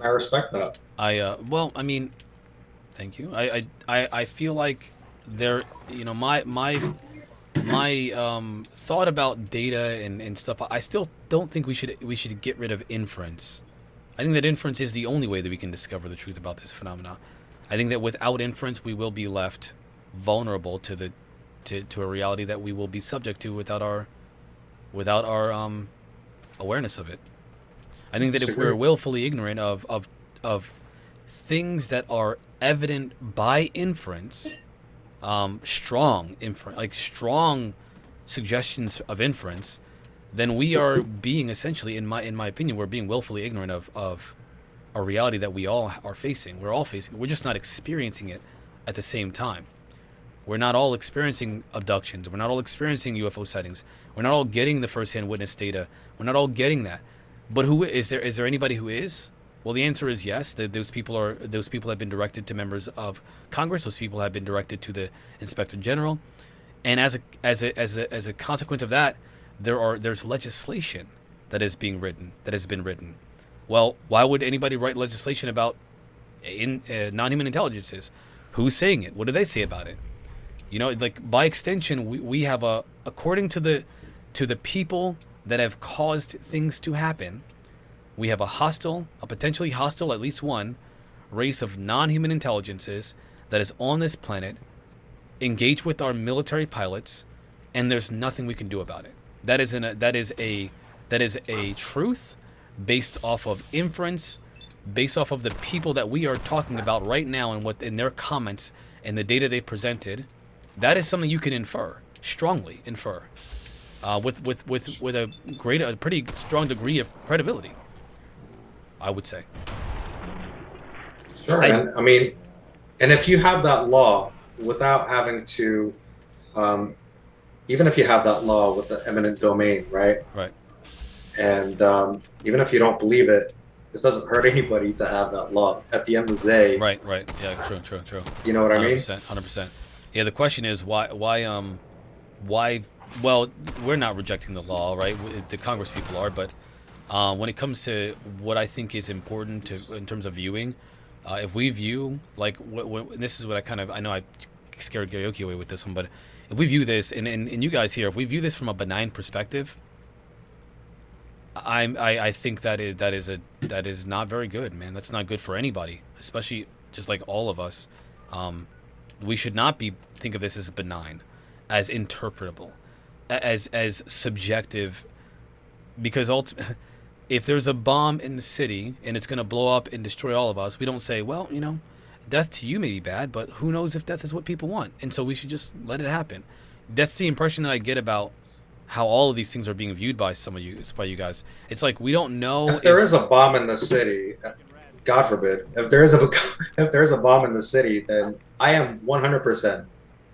[SPEAKER 2] I respect that.
[SPEAKER 1] Well, I mean, thank you. I feel like there, my thought about data and stuff. I still don't think we should get rid of inference. I think that inference is the only way that we can discover the truth about this phenomena. I think that without inference, we will be left vulnerable to a reality that we will be subject to without our awareness of it. I think that if we're willfully ignorant of things that are evident by inference, strong suggestions of inference, then we are being essentially, in my opinion, we're being willfully ignorant of a reality that we all are facing. We're all facing. We're just not experiencing it at the same time. We're not all experiencing abductions. We're not all experiencing UFO sightings. We're not all getting the first-hand witness data. We're not all getting that. But who is there? Is there anybody who is? Well, the answer is yes. Those people have been directed to members of Congress. Those people have been directed to the Inspector General, and as a consequence of that, there's legislation that has been written. Well, why would anybody write legislation about non-human intelligences? Who's saying it? What do they say about it? You know, like by extension, we have according to the people that have caused things to happen, we have a potentially hostile, at least one, race of non-human intelligences that is on this planet, engaged with our military pilots, and there's nothing we can do about it. That is a truth based off of inference, based off of the people that we are talking about right now and what in their comments and the data they presented. That is something you can strongly infer, with a pretty strong degree of credibility, I would say.
[SPEAKER 2] Sure, and if you have that law without having to, even if you have that law with the eminent domain, right?
[SPEAKER 1] Right.
[SPEAKER 2] And even if you don't believe it, it doesn't hurt anybody to have that law. At the end of the day.
[SPEAKER 1] Right. Yeah, true.
[SPEAKER 2] You know what I mean?
[SPEAKER 1] 100%. Yeah, the question is why? Well, we're not rejecting the law, right? The Congress people are, but when it comes to what I think is important in terms of viewing, if we view this is what I know I scared Gayoki away with this one, but if we view this, and you guys here, if we view this from a benign perspective, I think that is not very good, man. That's not good for anybody, especially just like all of us. We should not think of this as benign, as interpretable, as subjective, because if there's a bomb in the city and it's going to blow up and destroy all of us, we don't say, well, you know, death to you may be bad, but who knows if death is what people want, and so we should just let it happen. That's the impression that I get about how all of these things are being viewed by by you guys. It's like we don't know
[SPEAKER 2] if there is a bomb in the city. God forbid, if there is a bomb in the city, then I am 100%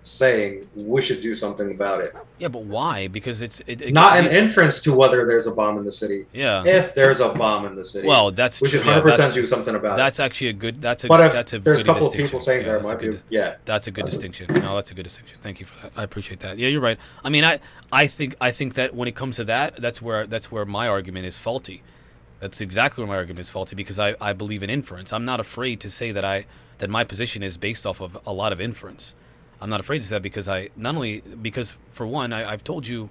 [SPEAKER 2] saying we should do something about it.
[SPEAKER 1] Yeah, but why? Because it's
[SPEAKER 2] not an inference to whether there's a bomb in the city.
[SPEAKER 1] Yeah.
[SPEAKER 2] If there's a bomb in the city,
[SPEAKER 1] well,
[SPEAKER 2] we should 100% do something about it.
[SPEAKER 1] That's actually a good. That's a.
[SPEAKER 2] But if
[SPEAKER 1] that's a
[SPEAKER 2] there's a
[SPEAKER 1] good
[SPEAKER 2] couple of
[SPEAKER 1] distinction.
[SPEAKER 2] people saying there might be. Yeah.
[SPEAKER 1] That's a good distinction. No, that's a good distinction. Thank you for that. I appreciate that. Yeah, you're right. I mean, I think that when it comes to that, that's where my argument is faulty. That's exactly where my argument is faulty, because I believe in inference. I'm not afraid to say that my position is based off of a lot of inference. I'm not afraid to say that because for one, I've told you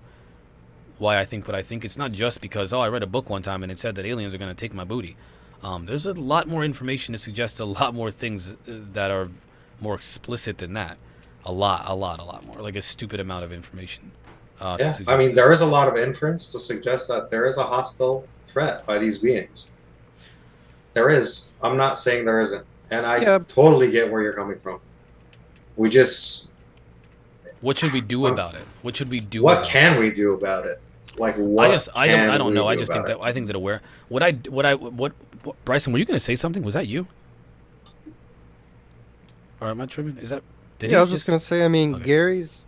[SPEAKER 1] why I think what I think. It's not just because, I read a book one time and it said that aliens are going to take my booty. There's a lot more information to suggest a lot more things that are more explicit than that. A lot more. Like a stupid amount of information.
[SPEAKER 2] Yeah, I mean, there is a lot of inference to suggest that there is a hostile threat by these beings. There is. I'm not saying there isn't. And I totally get where you're coming from. We just...
[SPEAKER 1] What should we do about it? What should we do
[SPEAKER 2] What
[SPEAKER 1] about
[SPEAKER 2] can
[SPEAKER 1] it?
[SPEAKER 2] we do about it? Like, what
[SPEAKER 1] I don't know. I just think I think that aware... What Bryson, were you going to say something? Was that you? Or am I tripping? Is that...
[SPEAKER 13] I was just going to say, I mean, okay. Gary's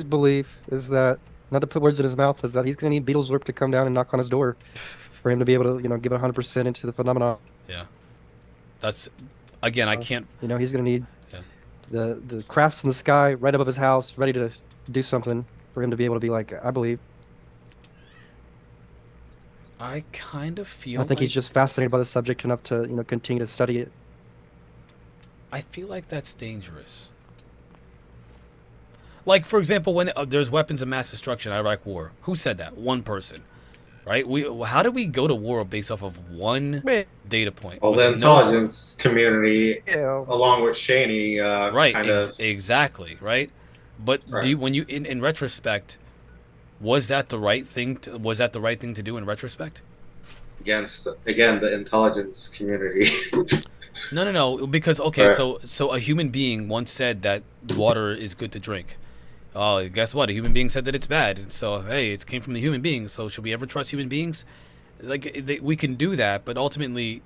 [SPEAKER 13] belief is that, not to put words in his mouth, is that he's going to need Beetlesorp to come down and knock on his door for him to be able to, give 100% into the phenomenon.
[SPEAKER 1] Yeah. That's, again, I can't...
[SPEAKER 13] he's going to need the crafts in the sky right above his house, ready to do something for him to be able to be like, I believe.
[SPEAKER 1] I kind of feel
[SPEAKER 13] I think he's just fascinated by the subject enough to, continue to study it.
[SPEAKER 1] I feel like that's dangerous. Like, for example, when there's weapons of mass destruction, Iraq War. Who said that? One person. Right? How do we go to war based off of one data point?
[SPEAKER 2] Well, the intelligence community, along with Shaney,
[SPEAKER 1] exactly, right? But do you, when you, in retrospect, was that the right thing? Was that the right thing to do in retrospect?
[SPEAKER 2] Again, the intelligence community.
[SPEAKER 1] No. Because so a human being once said that water is good to drink. Oh, guess what? A human being said that it's bad. So, hey, it came from the human being. So, should we ever trust human beings? We can do that, but ultimately,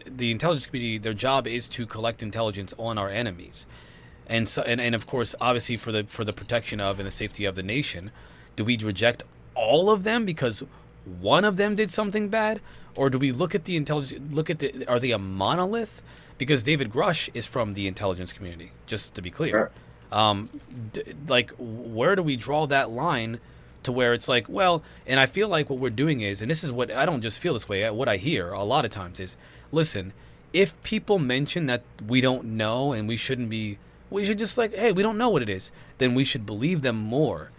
[SPEAKER 1] the intelligence community, their job is to collect intelligence on our enemies, and of course, obviously, for the protection of and the safety of the nation. Do we reject all of them because one of them did something bad, or do we look at the intelligence? Are they a monolith? Because David Grush is from the intelligence community. Just to be clear, like where do we draw that line to where it's like, well, and I feel like what we're doing is, and this is what I don't just feel this way. What I hear a lot of times is, listen, if people mention that we don't know and we shouldn't be, we should just like, hey, we don't know what it is, then we should believe them more.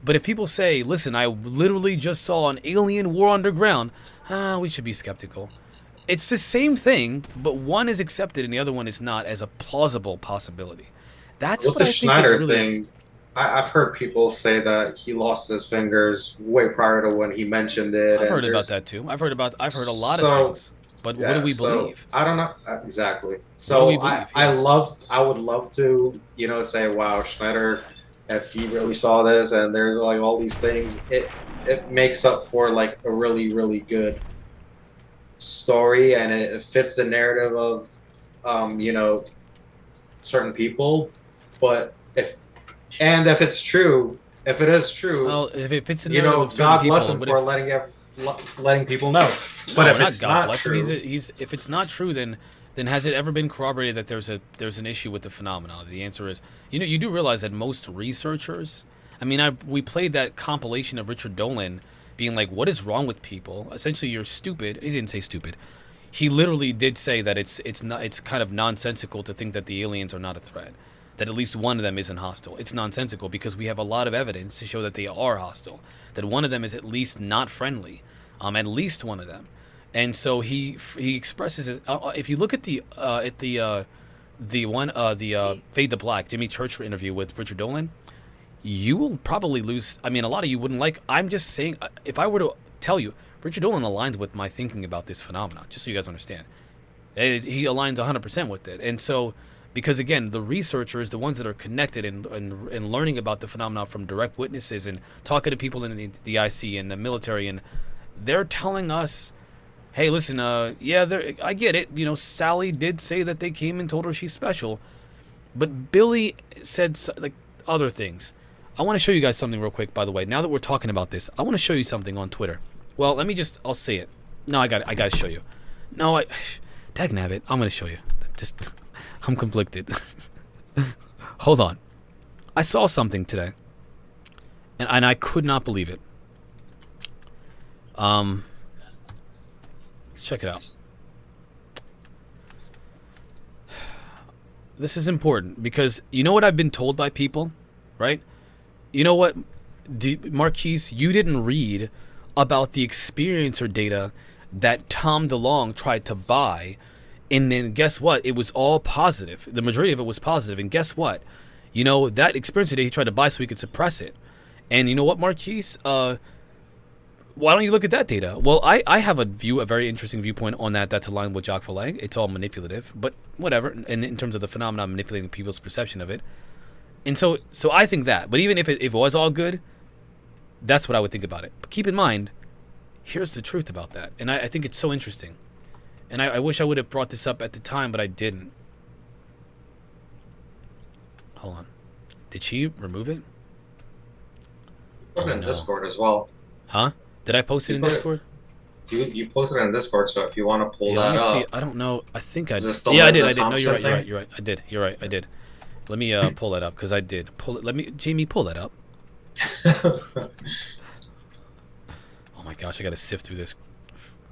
[SPEAKER 1] But if people say, listen, I literally just saw an alien war underground, we should be skeptical. It's the same thing, but one is accepted and the other one is not as a plausible possibility. That's
[SPEAKER 2] with
[SPEAKER 1] what
[SPEAKER 2] the
[SPEAKER 1] I think
[SPEAKER 2] Schneider
[SPEAKER 1] is really...
[SPEAKER 2] thing. I've heard people say that he lost his fingers way prior to when he mentioned it.
[SPEAKER 1] I've heard about that too. I've heard a lot of things. But what do we believe?
[SPEAKER 2] I don't know exactly. So I would love to, say, wow, Schneider, if he really saw this and there's like all these things, it makes up for like a really, really good story, and it fits the narrative of certain people. But if it is true,
[SPEAKER 1] well, if it fits the narrative of certain
[SPEAKER 2] God
[SPEAKER 1] people,
[SPEAKER 2] bless him for letting people know. But if it's not true,
[SPEAKER 1] if it's not true, then has it ever been corroborated that there's an issue with the phenomenon? The answer is, you do realize that most researchers, we played that compilation of Richard Dolan being like, what is wrong with people? Essentially, you're stupid. He didn't say stupid. He literally did say that it's kind of nonsensical to think that the aliens are not a threat, that at least one of them isn't hostile. It's nonsensical because we have a lot of evidence to show that they are hostile, that one of them is at least not friendly, at least one of them. And so he expresses it. If you look at the Fade to Black, Jimmy Church interview with Richard Dolan, you will probably lose. A lot of you wouldn't like. I'm just saying, if I were to tell you, Richard Dolan aligns with my thinking about this phenomenon, just so you guys understand. He aligns 100% with it. And so, because again, the researchers, the ones that are connected and learning about the phenomenon from direct witnesses and talking to people in the IC and the military, and they're telling us, hey, listen, I get it. Sally did say that they came and told her she's special, but Billy said like other things. I want to show you guys something real quick, by the way. Now that we're talking about this, I want to show you something on Twitter. Well, I'll say it. No, I got to show you. No, dagnabbit, I'm going to show you. I'm conflicted. Hold on. I saw something today, and I could not believe it. Let's check it out. This is important because you know what I've been told by people, right? You know what, Marquise, you didn't read about the experiencer data that Tom DeLonge tried to buy, and then guess what? It was all positive. The majority of it was positive, and guess what? That experiencer data he tried to buy so he could suppress it. And you know what, Marquise? Why don't you look at that data? Well, I have a very interesting viewpoint on that that's aligned with Jacques Vallée. It's all manipulative, but whatever, and in terms of the phenomenon manipulating people's perception of it. And so I think that. But even if it was all good, that's what I would think about it. But keep in mind, here's the truth about that. And I think it's so interesting. And I wish I would have brought this up at the time, but I didn't. Hold on. Did she remove it?
[SPEAKER 2] Put it in Discord as well.
[SPEAKER 1] Huh? Did I post it in Discord?
[SPEAKER 2] You posted it in Discord, so if you want to pull that up.
[SPEAKER 1] See. I don't know. I think I did.
[SPEAKER 2] Yeah,
[SPEAKER 1] I did. No, you're right. I did. You're right. I did. Let me pull that up because I did. Jamie, pull that up. Oh my gosh, I gotta sift through this.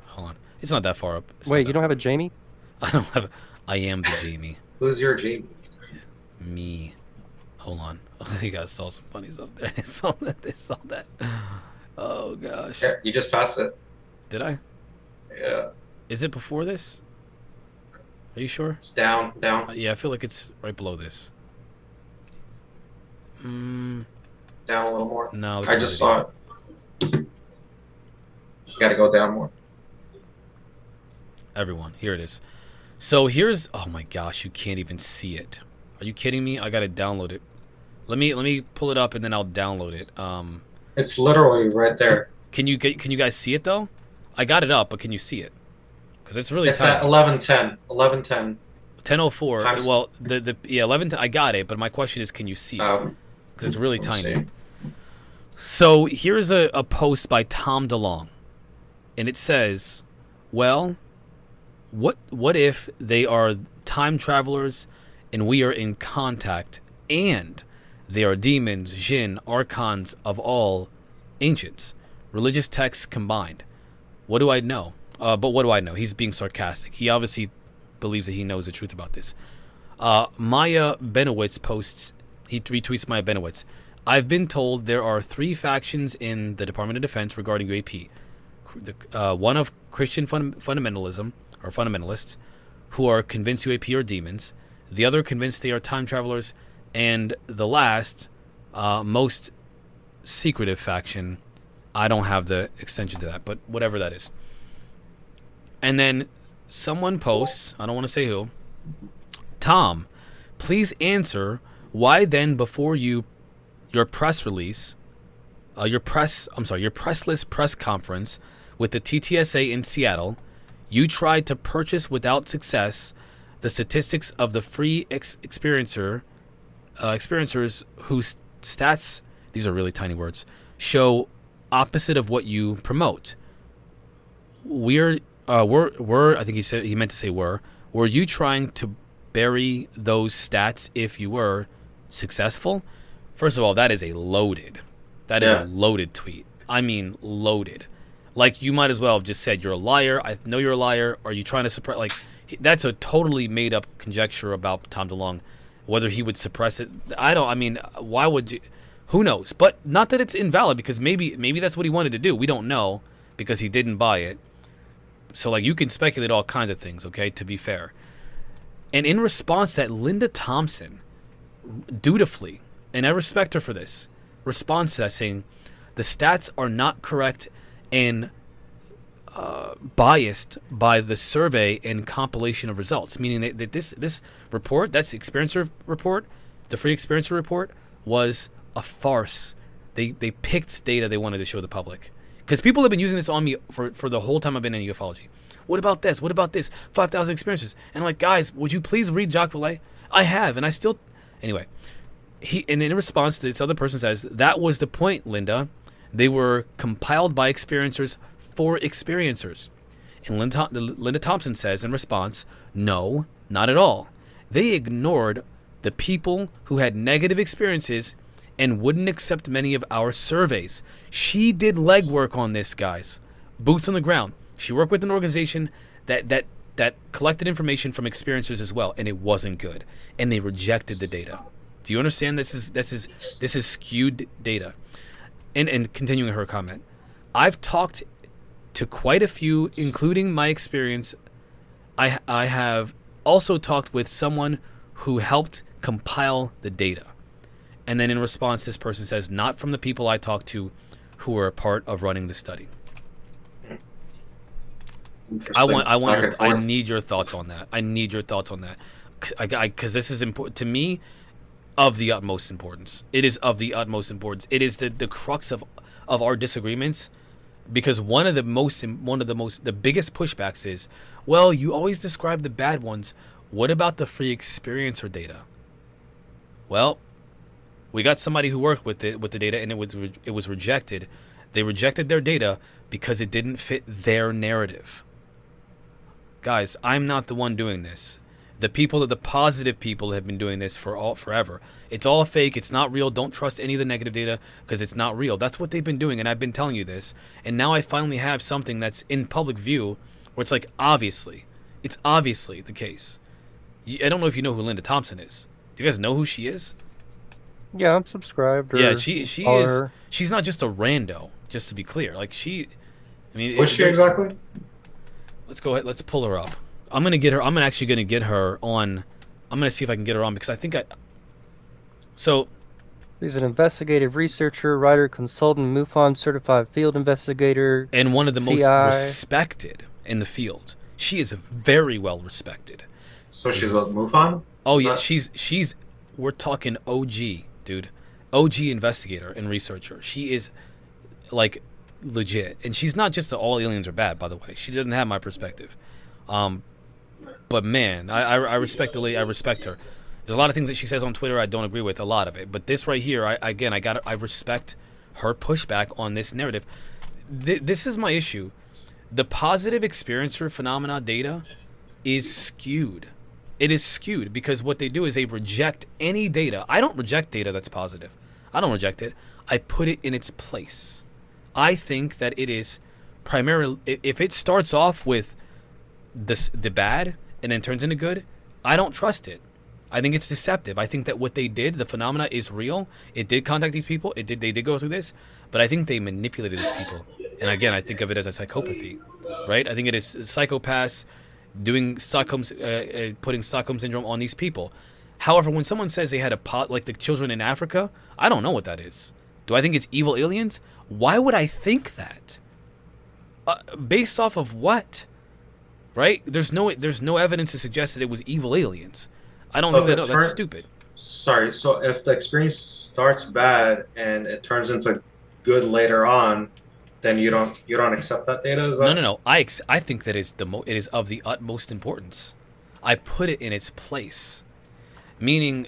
[SPEAKER 1] Hold on. It's not that far up.
[SPEAKER 13] Wait, you don't have a Jamie?
[SPEAKER 1] I don't have. I am the Jamie.
[SPEAKER 2] Who's your Jamie?
[SPEAKER 1] Me. Hold on. You guys saw some funnies up there. They saw that. Oh gosh.
[SPEAKER 2] Yeah, you just passed it.
[SPEAKER 1] Did I?
[SPEAKER 2] Yeah.
[SPEAKER 1] Is it before this? Are you sure?
[SPEAKER 2] It's down.
[SPEAKER 1] Yeah, I feel like it's right below this.
[SPEAKER 2] Down a little more.
[SPEAKER 1] No,
[SPEAKER 2] I just saw it. You gotta go down more.
[SPEAKER 1] Everyone, here it is. So here's. Oh my gosh, you can't even see it. Are you kidding me? I gotta download it. Let me pull it up and then I'll download it.
[SPEAKER 2] It's literally right there.
[SPEAKER 1] Can you guys see it though? I got it up, but can you see it? Because it's really.
[SPEAKER 2] It's
[SPEAKER 1] tiny.
[SPEAKER 2] at 11:10. 11:10.
[SPEAKER 1] 10:04. Well, the 11. I got it, but my question is, can you see it? Because it's really tiny. So here's a post by Tom DeLonge. and it says, well, what if they are time travelers and we are in contact, and they are demons, jinn, archons of all ancients, religious texts combined? What do I know? But what do I know? He's being sarcastic. He obviously believes that he knows the truth about this. Maya Benowitz posts, he retweets Maya Benowitz. I've been told there are 3 factions in the Department of Defense regarding UAP. One of Christian fundamentalism, or fundamentalists, who are convinced UAP are demons. The other convinced they are time travelers. And the last, most secretive faction, I don't have the extension to that, but whatever that is. And then someone posts, I don't want to say who, Tom, please answer why then before your press release, your pressless press conference with the TTSA in Seattle, you tried to purchase without success the statistics of the free experiencers whose stats, these are really tiny words, show opposite of what you promote. Were I think he meant to say were you trying to bury those stats if you were successful? First of all, that is a loaded tweet. I mean loaded. Like, you might as well have just said you're a liar. I know you're a liar. Are you trying to suppress? Like, that's a totally made up conjecture about Tom DeLonge. Whether he would suppress it, why would you? Who knows? But not that it's invalid, because maybe that's what he wanted to do. We don't know, because he didn't buy it. So, like, you can speculate all kinds of things, okay, to be fair. And in response to that, Linda Thompson, dutifully, and I respect her for this, responds to that saying, the stats are not correct and biased by the survey and compilation of results, meaning that this report, that's the Experiencer report, the free Experiencer report, was a farce. They picked data they wanted to show the public. Because people have been using this on me for the whole time I've been in ufology. What about this? What about this? 5,000 experiences. And I'm like, guys, would you please read Jacques Vallée? I have, and I still... Anyway, and in response to this other person says, that was the point, Linda. They were compiled by experiencers for experiencers. And Linda Thompson says in response, no, not at all. They ignored the people who had negative experiences and wouldn't accept many of our surveys. She did legwork on this, guys. Boots on the ground. She worked with an organization that collected information from experiencers as well, and it wasn't good. And they rejected the data. Do you understand? This is skewed data. And continuing her comment, I've talked to quite a few, including my experience. I have also talked with someone who helped compile the data. And then in response, this person says, not from the people I talked to who were a part of running the study. I need your thoughts on that. I need your thoughts on that. Because this is important to me, of the utmost importance. It is of the utmost importance. It is the crux of our disagreements, because one of the biggest pushbacks is, well, you always describe the bad ones. What about the free experiencer data? Well, we got somebody who worked with the data, and it was rejected. They rejected their data because it didn't fit their narrative. Guys, I'm not the one doing this. The positive people have been doing this forever. It's all fake. It's not real. Don't trust any of the negative data because it's not real. That's what they've been doing, and I've been telling you this. And now I finally have something that's in public view where it's like, it's obviously the case. I don't know if you know who Linda Thompson is. Do you guys know who she is?
[SPEAKER 13] Yeah, I'm subscribed.
[SPEAKER 1] Yeah, she is. Her. She's not just a rando, just to be clear. Like,
[SPEAKER 2] what's she exactly?
[SPEAKER 1] Let's go ahead. Let's pull her up. I'm actually gonna get her on. I'm gonna see if I can get her on, because I think So,
[SPEAKER 13] he's an investigative researcher, writer, consultant, MUFON certified field investigator,
[SPEAKER 1] and one of the most respected in the field. She is very well respected.
[SPEAKER 2] So she's a MUFON?
[SPEAKER 1] Oh yeah, she's. We're talking OG, dude. OG investigator and researcher. She is like legit, and she's not just all aliens are bad. By the way, she doesn't have my perspective. But man, I respect the lady. I respect her. There's a lot of things that she says on Twitter I don't agree with, a lot of it. But this right here, I respect her pushback on this narrative. This is my issue. the positive experiencer phenomena data is skewed. It is skewed because what they do is they reject any data. I don't reject data that's positive. I don't reject it. I put it in its place. I think that it is primarily, if it starts off with the bad and then turns into good, I don't trust it. I think it's deceptive. I think that what they did, the phenomena, is real. It did contact these people. They did go through this, but I think they manipulated these people. And again, I think of it as a psychopathy, right? I think it is psychopaths doing putting Stockholm syndrome on these people. However, when someone says they had like the children in Africa, I don't know what that is. Do I think it's evil aliens? Why would I think that? Based off of what? Right? There's no evidence to suggest that it was evil aliens. I don't think that. No, that's stupid.
[SPEAKER 2] Sorry. So if the experience starts bad and it turns into good later on, then you don't accept that data? Is that...
[SPEAKER 1] No. I think that it is of the utmost importance. I put it in its place. Meaning,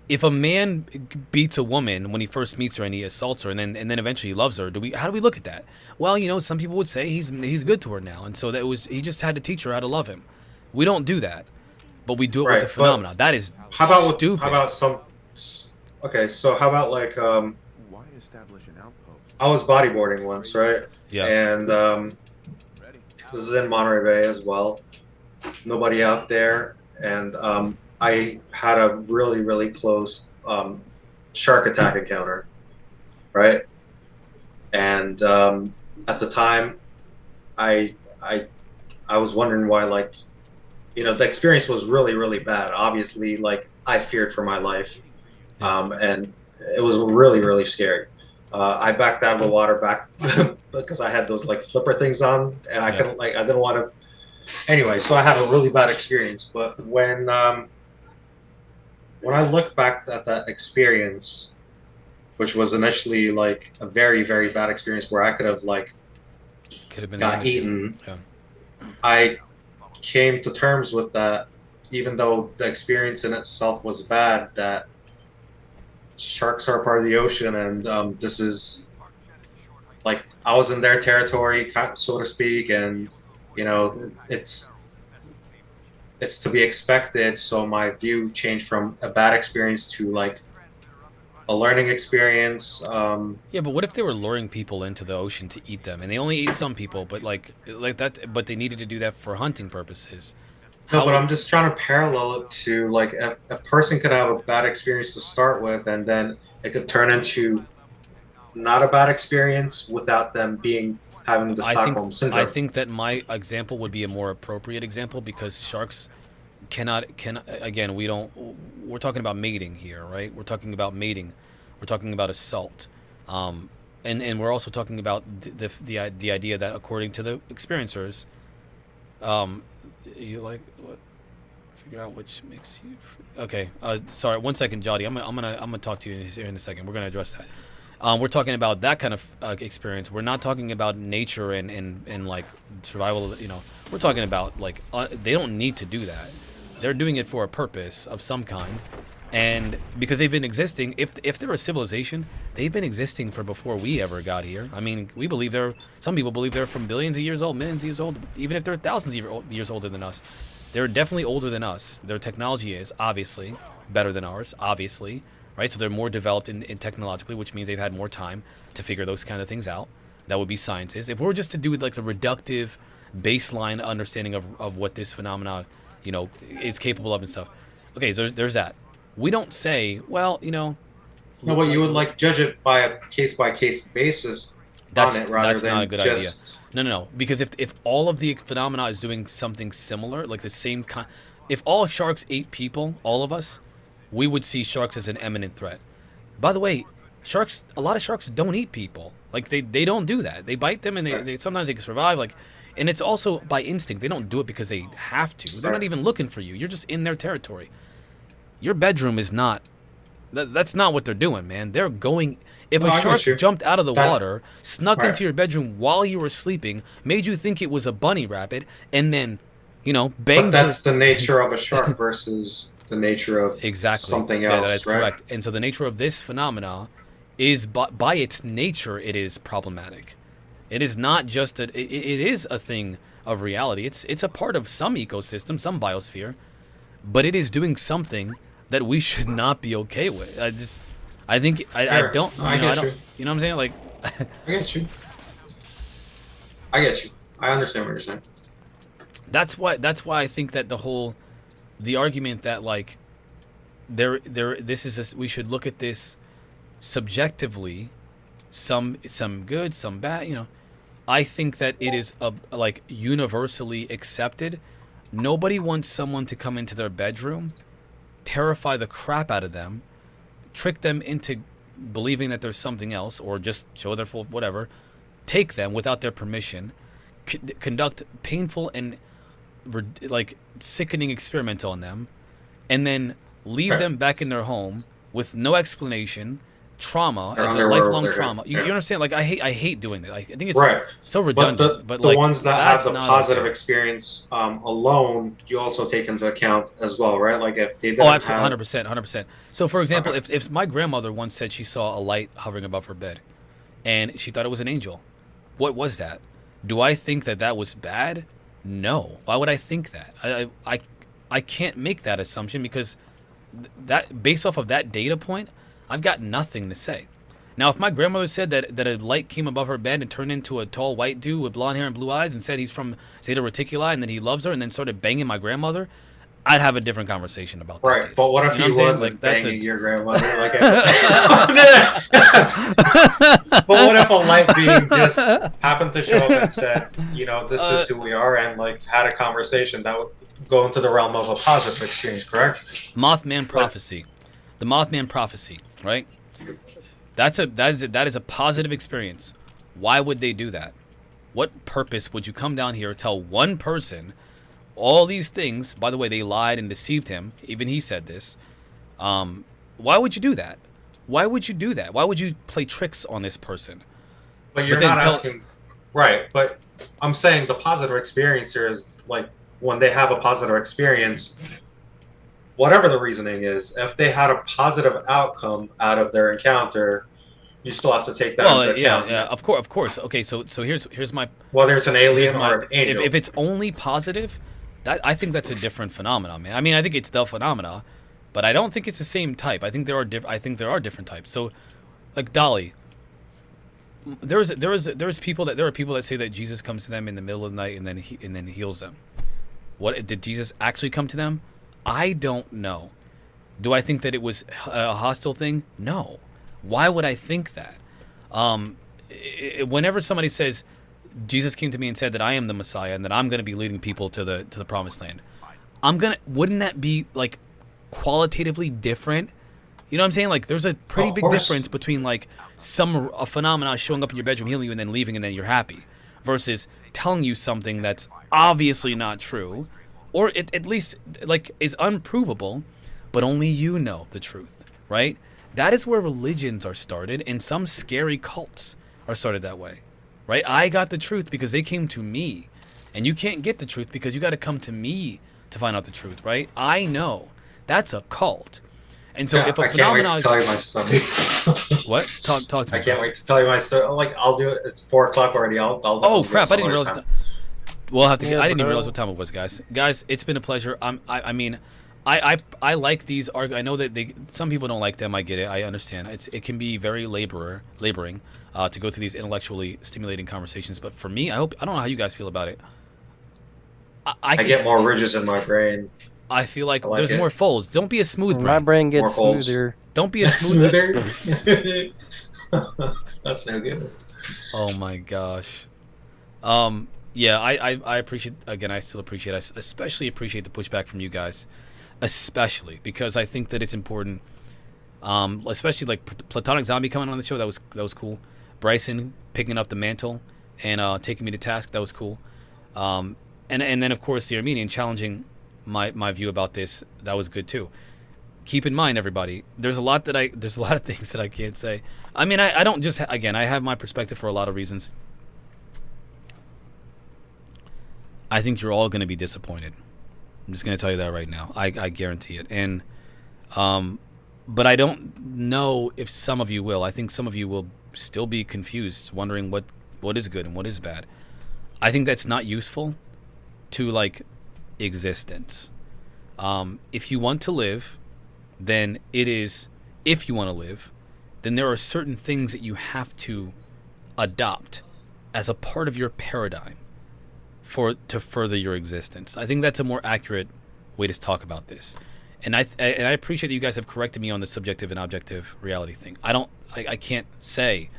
[SPEAKER 1] if a man beats a woman when he first meets her and he assaults her and then eventually loves her, how do we look at that? Well, some people would say he's good to her now, and so he just had to teach her how to love him. We don't do that, but we do it with the phenomena. That is stupid.
[SPEAKER 2] How about okay, so how about like
[SPEAKER 14] why establish an outpost?
[SPEAKER 2] I was bodyboarding once, right?
[SPEAKER 1] Yeah.
[SPEAKER 2] And this is in Monterey Bay as well. Nobody out there, and I had a really, really close shark attack encounter, right? And at the time, I was wondering why, like, the experience was really, really bad. Obviously, like, I feared for my life, and it was really, really scary. I backed out of the water because I had those like flipper things on, and I couldn't I didn't want to. Anyway, so I had a really bad experience. But when I look back at that experience, which was initially like a very, very bad experience where I could have got eaten, I came to terms with that, even though the experience in itself was bad, that sharks are part of the ocean, and this is like I was in their territory, so to speak, and it's to be expected. So my view changed from a bad experience to like a learning experience.
[SPEAKER 1] Yeah, but what if they were luring people into the ocean to eat them, and they only ate some people, but like that, but they needed to do that for hunting purposes?
[SPEAKER 2] No, but I'm just trying to parallel it to like a person could have a bad experience to start with, and then it could turn into not a bad experience without them having the Stockholm syndrome.
[SPEAKER 1] I think that my example would be a more appropriate example because sharks cannot again, we're talking about mating here, right? We're talking about mating. We're talking about assault. And we're also talking about the idea that according to the experiencers, you like what? Figure out which makes you. Okay. Sorry. 1 second, Jody. I'm gonna talk to you here in a second. We're gonna address that. We're talking about that kind of experience. We're not talking about nature and like survival. We're talking about like they don't need to do that. They're doing it for a purpose of some kind, and because they've been existing. If they're a civilization, they've been existing for before we ever got here. I mean, we believe some people believe they're from billions of years old, millions of years old, even if they're thousands of years older than us. They're definitely older than us. Their technology is obviously better than ours, obviously, right? So they're more developed in technologically, which means they've had more time to figure those kind of things out. That would be sciences. If we were just to do like the reductive baseline understanding of what this phenomena, is capable of and stuff. Okay, so there's that. We don't say, well,
[SPEAKER 2] No, but you would like judge it by a case-by-case basis on it rather than
[SPEAKER 1] not a good
[SPEAKER 2] just...
[SPEAKER 1] idea. No. Because if all of the phenomena is doing something similar, like the same kind... If all sharks ate people, all of us, we would see sharks as an imminent threat. By the way, a lot of sharks don't eat people. Like, they don't do that. They bite them, and they sometimes they can survive. Like, and it's also by instinct. They don't do it because they have to. They're not even looking for you. You're just in their territory. Your bedroom is not... That's not what they're doing, man. They're going... If a shark jumped out of the water, snuck into your bedroom while you were sleeping, made you think it was a bunny rabbit, and then, banged...
[SPEAKER 2] But that's the nature of a shark versus the nature of something else,
[SPEAKER 1] that's
[SPEAKER 2] right?
[SPEAKER 1] Correct. And so the nature of this phenomena is, by its nature, it is problematic. It is not just it is a thing of reality. It's a part of some ecosystem, some biosphere, but it is doing something that we should not be okay with. I don't.
[SPEAKER 2] I
[SPEAKER 1] don't. You know what I'm saying? Like,
[SPEAKER 2] I get you. I get you. I understand what you're saying.
[SPEAKER 1] That's why I think that the argument that like we should look at this subjectively, some good, some bad, you know. I think that it is like universally accepted. Nobody wants someone to come into their bedroom, terrify the crap out of them, trick them into believing that there's something else, or just show their full whatever, take them without their permission, conduct painful and like sickening experiments on them, and then leave them back in their home with no explanation, trauma, as a lifelong trauma. You understand? Like I hate doing that. I think it's so redundant.
[SPEAKER 2] But
[SPEAKER 1] the like,
[SPEAKER 2] ones that have the positive
[SPEAKER 1] okay.
[SPEAKER 2] experience alone, you also take into account as well, right? Like if they didn't
[SPEAKER 1] absolutely, 100%. So for example, if my grandmother once said she saw a light hovering above her bed, and she thought it was an angel, what was that? Do I think that was bad? No. Why would I think that? I can't make that assumption because that based off of that data point, I've got nothing to say. Now, if my grandmother said that a light came above her bed and turned into a tall white dude with blonde hair and blue eyes and said he's from Zeta Reticuli and that he loves her and then started banging my grandmother, I'd have a different conversation about that.
[SPEAKER 2] Right, but what if he wasn't banging your grandmother? Like, but what if a light being just happened to show up and said, you know, this is who we are, and like had a conversation that would go into the realm of a positive experience, correct?
[SPEAKER 1] Mothman prophecy, the Mothman prophecy, right? That is a positive experience. Why would they do that? What purpose would you come down here, tell one person all these things? By the way, they lied and deceived him. Even he said this. Why would you do that? Why would you do that? Why would you play tricks on this person?
[SPEAKER 2] But you're not asking, right? But I'm saying the positive experiencers, like when they have a positive experience, whatever the reasoning is, if they had a positive outcome out of their encounter, you still have to take that into account.
[SPEAKER 1] Yeah, of course. Okay, so here's my.
[SPEAKER 2] Whether it's an alien or an angel.
[SPEAKER 1] If it's only positive, I think that's a different phenomenon, man. I mean, I think it's the phenomena, but I don't think it's the same type. I think there are different types. So, like Dolly, there are people that say that Jesus comes to them in the middle of the night and then heals them. What did Jesus actually come to them? I don't know. Do I think that it was a hostile thing? No. Why would I think that? Whenever somebody says Jesus came to me and said that I am the Messiah and that I'm going to be leading people to the promised land, wouldn't that be like qualitatively different? You know what I'm saying? Like there's a pretty big difference between like a phenomena showing up in your bedroom, healing you, and then leaving and then you're happy, versus telling you something that's obviously not true, or it at least like is unprovable, but only you know the truth, right? That is where religions are started, and some scary cults are started that way, right? I got the truth because they came to me, and you can't get the truth because you got to come to me to find out the truth, right? I know. That's a cult. And so if a phenomenon,
[SPEAKER 2] I can't wait to tell you my story.
[SPEAKER 1] What? Talk to me.
[SPEAKER 2] I can't wait to tell you my story. Like I'll do it. It's 4:00 already.
[SPEAKER 1] Oh crap! I didn't realize. We'll have to get. I didn't even realize what time it was, guys. Guys, it's been a pleasure. I mean, I like these I know that some people don't like them. I get it. I understand. It can be very laboring to go through these intellectually stimulating conversations. But for me, I don't know how you guys feel about it. I
[SPEAKER 2] get more ridges in my brain.
[SPEAKER 1] I feel like there's more folds. Don't be a smooth brain.
[SPEAKER 13] My brain gets smoother.
[SPEAKER 1] Don't be a smoother.
[SPEAKER 2] That's no good.
[SPEAKER 1] Oh my gosh. Yeah, I appreciate, again, I still appreciate, I especially appreciate the pushback from you guys, especially because I think that it's important, especially like Platonic Zombie coming on the show, that was cool. Bryson picking up the mantle and taking me to task, that was cool. And then of course the Armenian challenging my view about this, that was good too. Keep in mind, everybody, there's a lot of things that I can't say. I mean, I don't just, again, I have my perspective for a lot of reasons. I think you're all going to be disappointed. I'm just going to tell you that right now. I guarantee it. And, but I don't know if some of you will. I think some of you will still be confused, wondering what good and what is bad. I think that's not useful to like existence. If you want to live, then it is. If you want to live, then there are certain things that you have to adopt as a part of your paradigm to further your existence. I think that's a more accurate way to talk about this. And I appreciate that you guys have corrected me on the subjective and objective reality thing. I can't say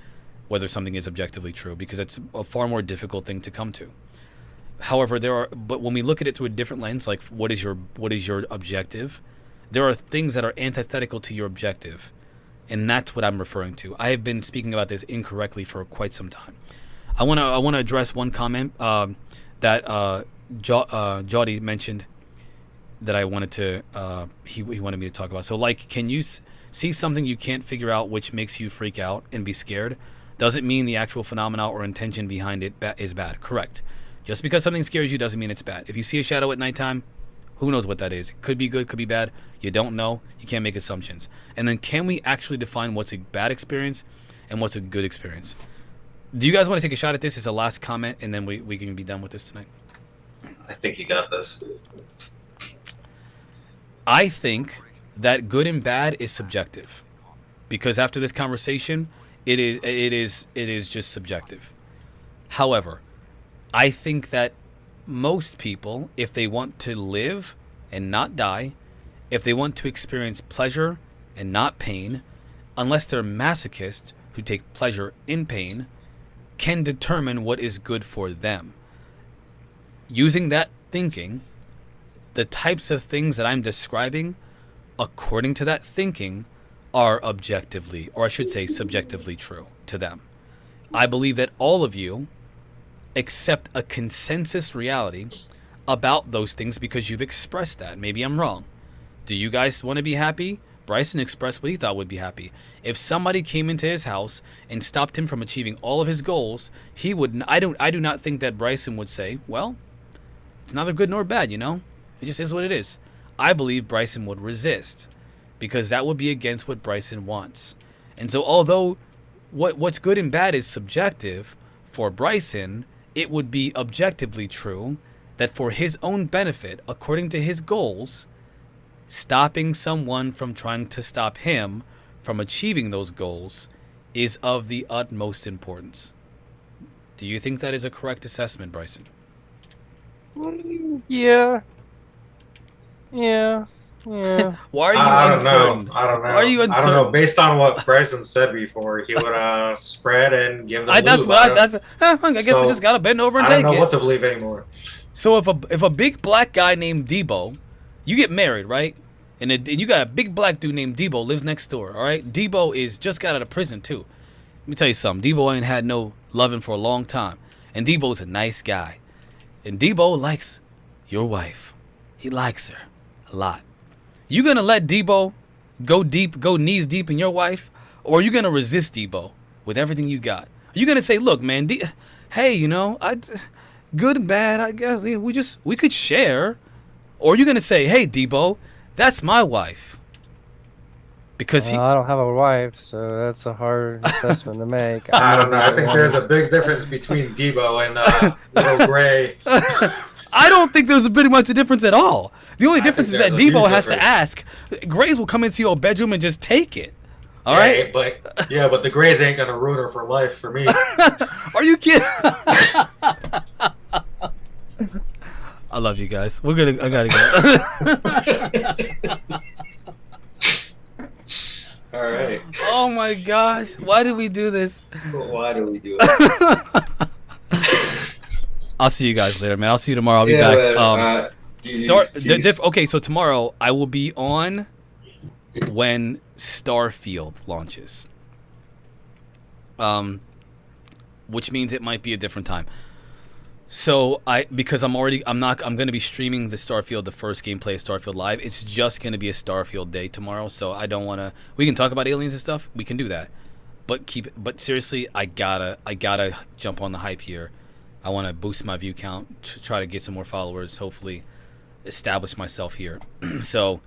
[SPEAKER 1] whether something is objectively true because it's a far more difficult thing to come to. However, but when we look at it through a different lens, like what is your objective, there are things that are antithetical to your objective, and that's what I'm referring to. I have been speaking about this incorrectly for quite some time. I want to address one comment that Jody mentioned that I wanted to he wanted me to talk about. So like, can you see something you can't figure out which makes you freak out and be scared? Doesn't mean the actual phenomena or intention behind it is bad. Correct. Just because something scares you doesn't mean it's bad. If you see a shadow at nighttime, who knows what that is? It could be good, could be bad. You don't know. You can't make assumptions. And then can we actually define what's a bad experience and what's a good experience? Do you guys want to take a shot at this as a last comment, and then we can be done with this tonight?
[SPEAKER 2] I think you got this.
[SPEAKER 1] I think that good and bad is subjective, because after this conversation, it is just subjective. However, I think that most people, if they want to live and not die, if they want to experience pleasure and not pain, unless they're masochists who take pleasure in pain, can determine what is good for them. Using that thinking, the types of things that I'm describing, according to that thinking, are objectively, or I should say subjectively true to them. I believe that all of you accept a consensus reality about those things because you've expressed that. Maybe I'm wrong. Do you guys want to be happy? Bryson expressed what he thought would be happy. If somebody came into his house and stopped him from achieving all of his goals, he would. I do not think that Bryson would say, well, it's neither good nor bad, you know? It just is what it is. I believe Bryson would resist because that would be against what Bryson wants. And so although what's good and bad is subjective, for Bryson, it would be objectively true that for his own benefit, according to his goals, stopping someone from trying to stop him from achieving those goals is of the utmost importance. Do you think that is a correct assessment, Bryson?
[SPEAKER 13] Yeah. Yeah. Yeah.
[SPEAKER 1] Why are you
[SPEAKER 2] uncertain?
[SPEAKER 1] uncertain?
[SPEAKER 2] I don't know.
[SPEAKER 1] Why are you uncertain?
[SPEAKER 2] I don't know. Based on what Bryson said before, he would spread and give the
[SPEAKER 1] I guess
[SPEAKER 2] so,
[SPEAKER 1] I just gotta bend over and
[SPEAKER 2] I
[SPEAKER 1] take it.
[SPEAKER 2] don't know what to believe anymore.
[SPEAKER 1] So if a big black guy named Debo, you get married, right? And you got a big black dude named Debo lives next door, all right? Debo is just got out of prison too. Let me tell you something. Debo ain't had no loving for a long time, and Debo's a nice guy, and Debo likes your wife. He likes her a lot. You gonna let Debo go knees deep in your wife, or are you gonna resist Debo with everything you got? Are you gonna say, look, man, hey, you know, good and bad, I guess we could share, or are you gonna say, hey, Debo, that's my wife? Because
[SPEAKER 13] I don't have a wife, so that's a hard assessment to make.
[SPEAKER 2] I don't know. I think there's a big difference between Debo and Little Gray.
[SPEAKER 1] I don't think there's pretty much a difference at all. The only difference is that Debo has to ask. Grays will come into your bedroom and just take it. All right?
[SPEAKER 2] But the Grays ain't gonna ruin her for life for me.
[SPEAKER 1] Are you kidding? I love you guys. I gotta go.
[SPEAKER 2] All right.
[SPEAKER 1] Oh my gosh! Why did we do this?
[SPEAKER 2] Why do we do it?
[SPEAKER 1] I'll see you guys later, man. I'll see you tomorrow. I'll be back. Okay, so tomorrow I will be on when Starfield launches. Which means it might be a different time. So because I'm going to be streaming the first gameplay of Starfield live. It's just going to be a Starfield day tomorrow. So I don't want to. We can talk about aliens and stuff. We can do that. But seriously, I gotta jump on the hype here. I want to boost my view count, try to get some more followers, hopefully establish myself here. So,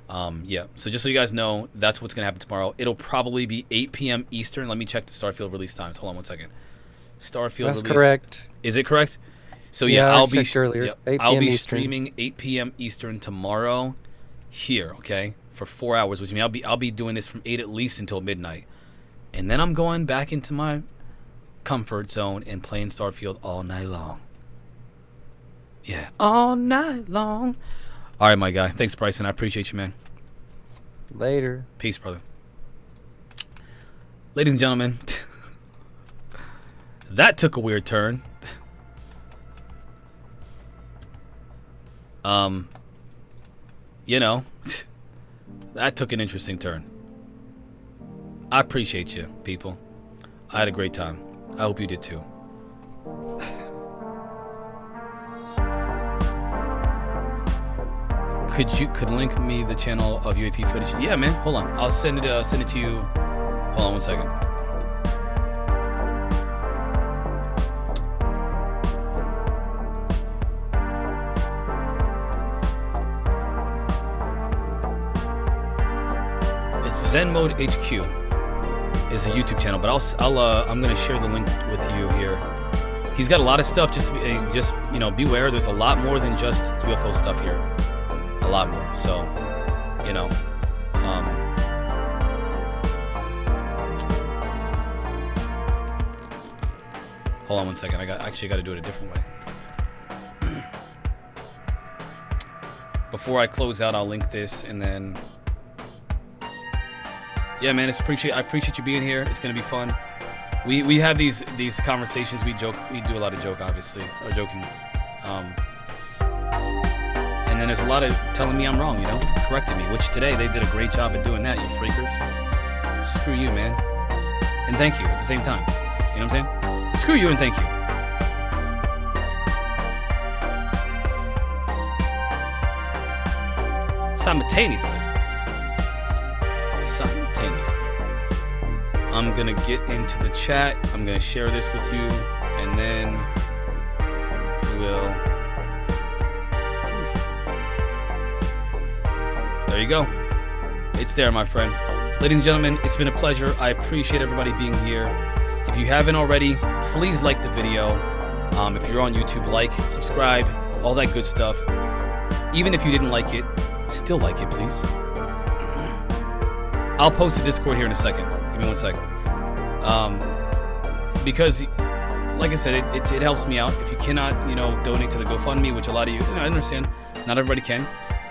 [SPEAKER 1] yeah. So just so you guys know, that's what's going to happen tomorrow. It'll probably be 8 p.m. Eastern. Let me check the Starfield release times. Hold on one second. Starfield
[SPEAKER 13] That's
[SPEAKER 1] release.
[SPEAKER 13] correct.
[SPEAKER 1] Is it correct? So
[SPEAKER 13] Yeah, I
[SPEAKER 1] I'll be
[SPEAKER 13] checked earlier. 8
[SPEAKER 1] I'll
[SPEAKER 13] p.m.
[SPEAKER 1] be
[SPEAKER 13] Eastern.
[SPEAKER 1] streaming 8 p.m. Eastern tomorrow here, okay, for 4 hours, which means I'll be doing this from 8 at least until midnight, and then I'm going back into my comfort zone and playing Starfield all night long. Yeah, all night long. All right, my guy. Thanks, Bryson. I appreciate you, man.
[SPEAKER 13] Later.
[SPEAKER 1] Peace, brother. Ladies and gentlemen, that took a weird turn. You know, that took an interesting turn. I appreciate you, people. I had a great time. I hope you did too. Could link me the channel of UAP footage? Yeah, man. Hold on. I'll send it to you. Hold on 1 second. It's Zen Mode HQ is a YouTube channel, but I'm gonna share the link with you here. He's got a lot of stuff. Just you know, beware. There's a lot more than just UFO stuff here. A lot more. So, you know, hold on 1 second. I actually got to do it a different way. Before I close out, I'll link this, and then, yeah, man, I appreciate you being here. It's gonna be fun. We have these conversations. We joke. We do a lot of joking. And then there's a lot of telling me I'm wrong, you know, correcting me, which today they did a great job at doing that, you freakers. Screw you, man. And thank you at the same time. You know what I'm saying? Screw you and thank you. Simultaneously. I'm gonna get into the chat. I'm gonna share this with you, and then we'll... There you go. It's there, my friend. Ladies and gentlemen, it's been a pleasure. I appreciate everybody being here. If you haven't already, please like the video. If you're on YouTube, like, subscribe, all that good stuff. Even if you didn't like it, still like it, please. I'll post the Discord here in a second. Give me 1 second. Because, like I said, it helps me out. If you cannot, you know, donate to the GoFundMe, which a lot of you, I understand, not everybody can.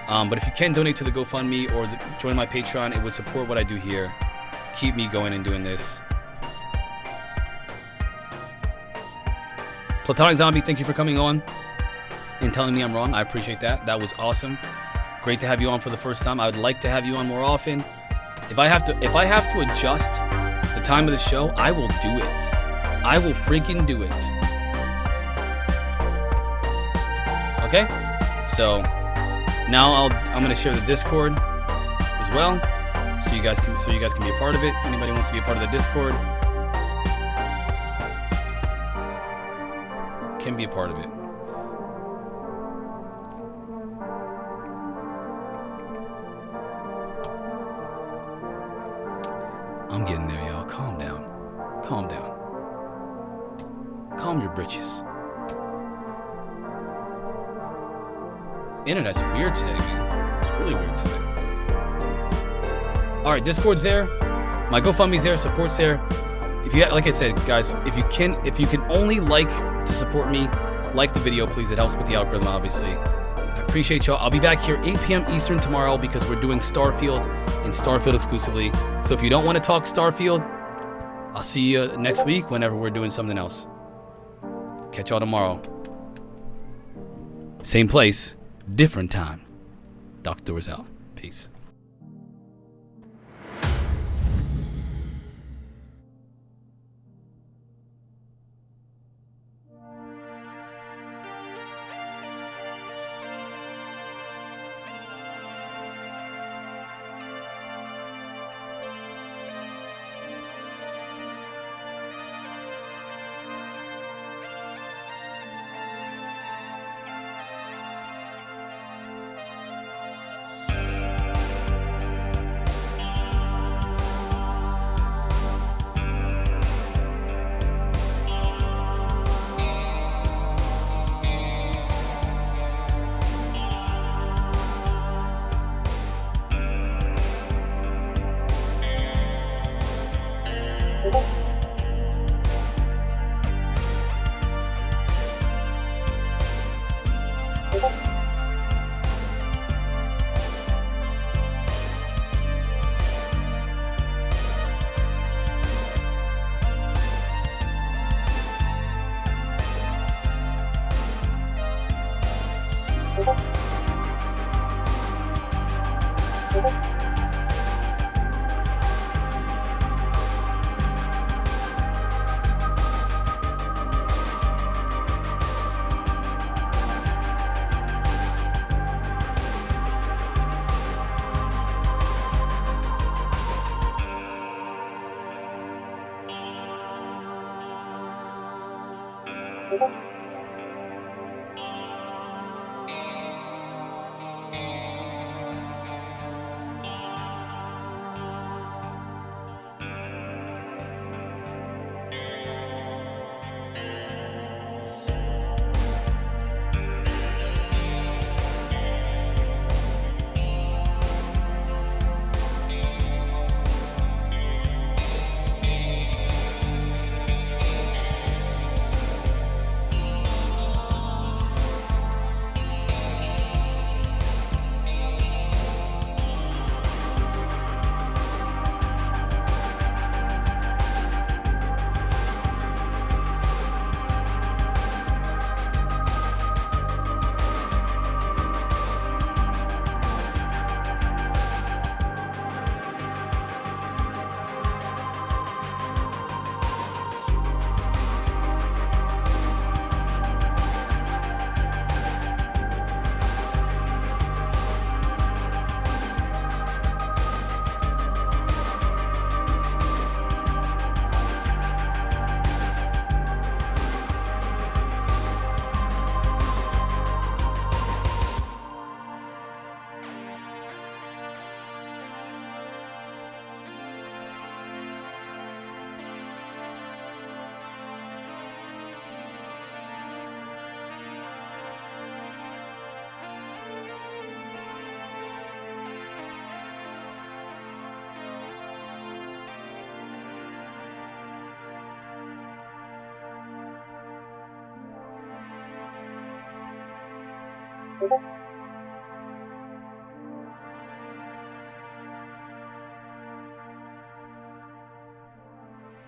[SPEAKER 1] But if you can donate to the GoFundMe or join my Patreon, it would support what I do here. Keep me going and doing this. Platonic Zombie, thank you for coming on and telling me I'm wrong. I appreciate that. That was awesome. Great to have you on for the first time. I would like to have you on more often. If I have to adjust the time of the show, I will do it. I will freaking do it. Okay? So now I'm gonna share the Discord as well, so you guys can be a part of it. Anybody wants to be a part of the Discord can be a part of it. I'm getting there, y'all. Calm down. Calm down. Calm your britches. Internet's weird today, man. It's really weird today. All right, Discord's there. My GoFundMe's there. Support's there. If you, like I said, guys, if you can only like to support me, like the video, please. It helps with the algorithm, obviously. I appreciate y'all. I'll be back here 8 p.m. Eastern tomorrow because we're doing Starfield and Starfield exclusively. So if you don't want to talk Starfield, I'll see you next week whenever we're doing something else. Catch y'all tomorrow. Same place, different time. Doctor is out. Peace.
[SPEAKER 10] you.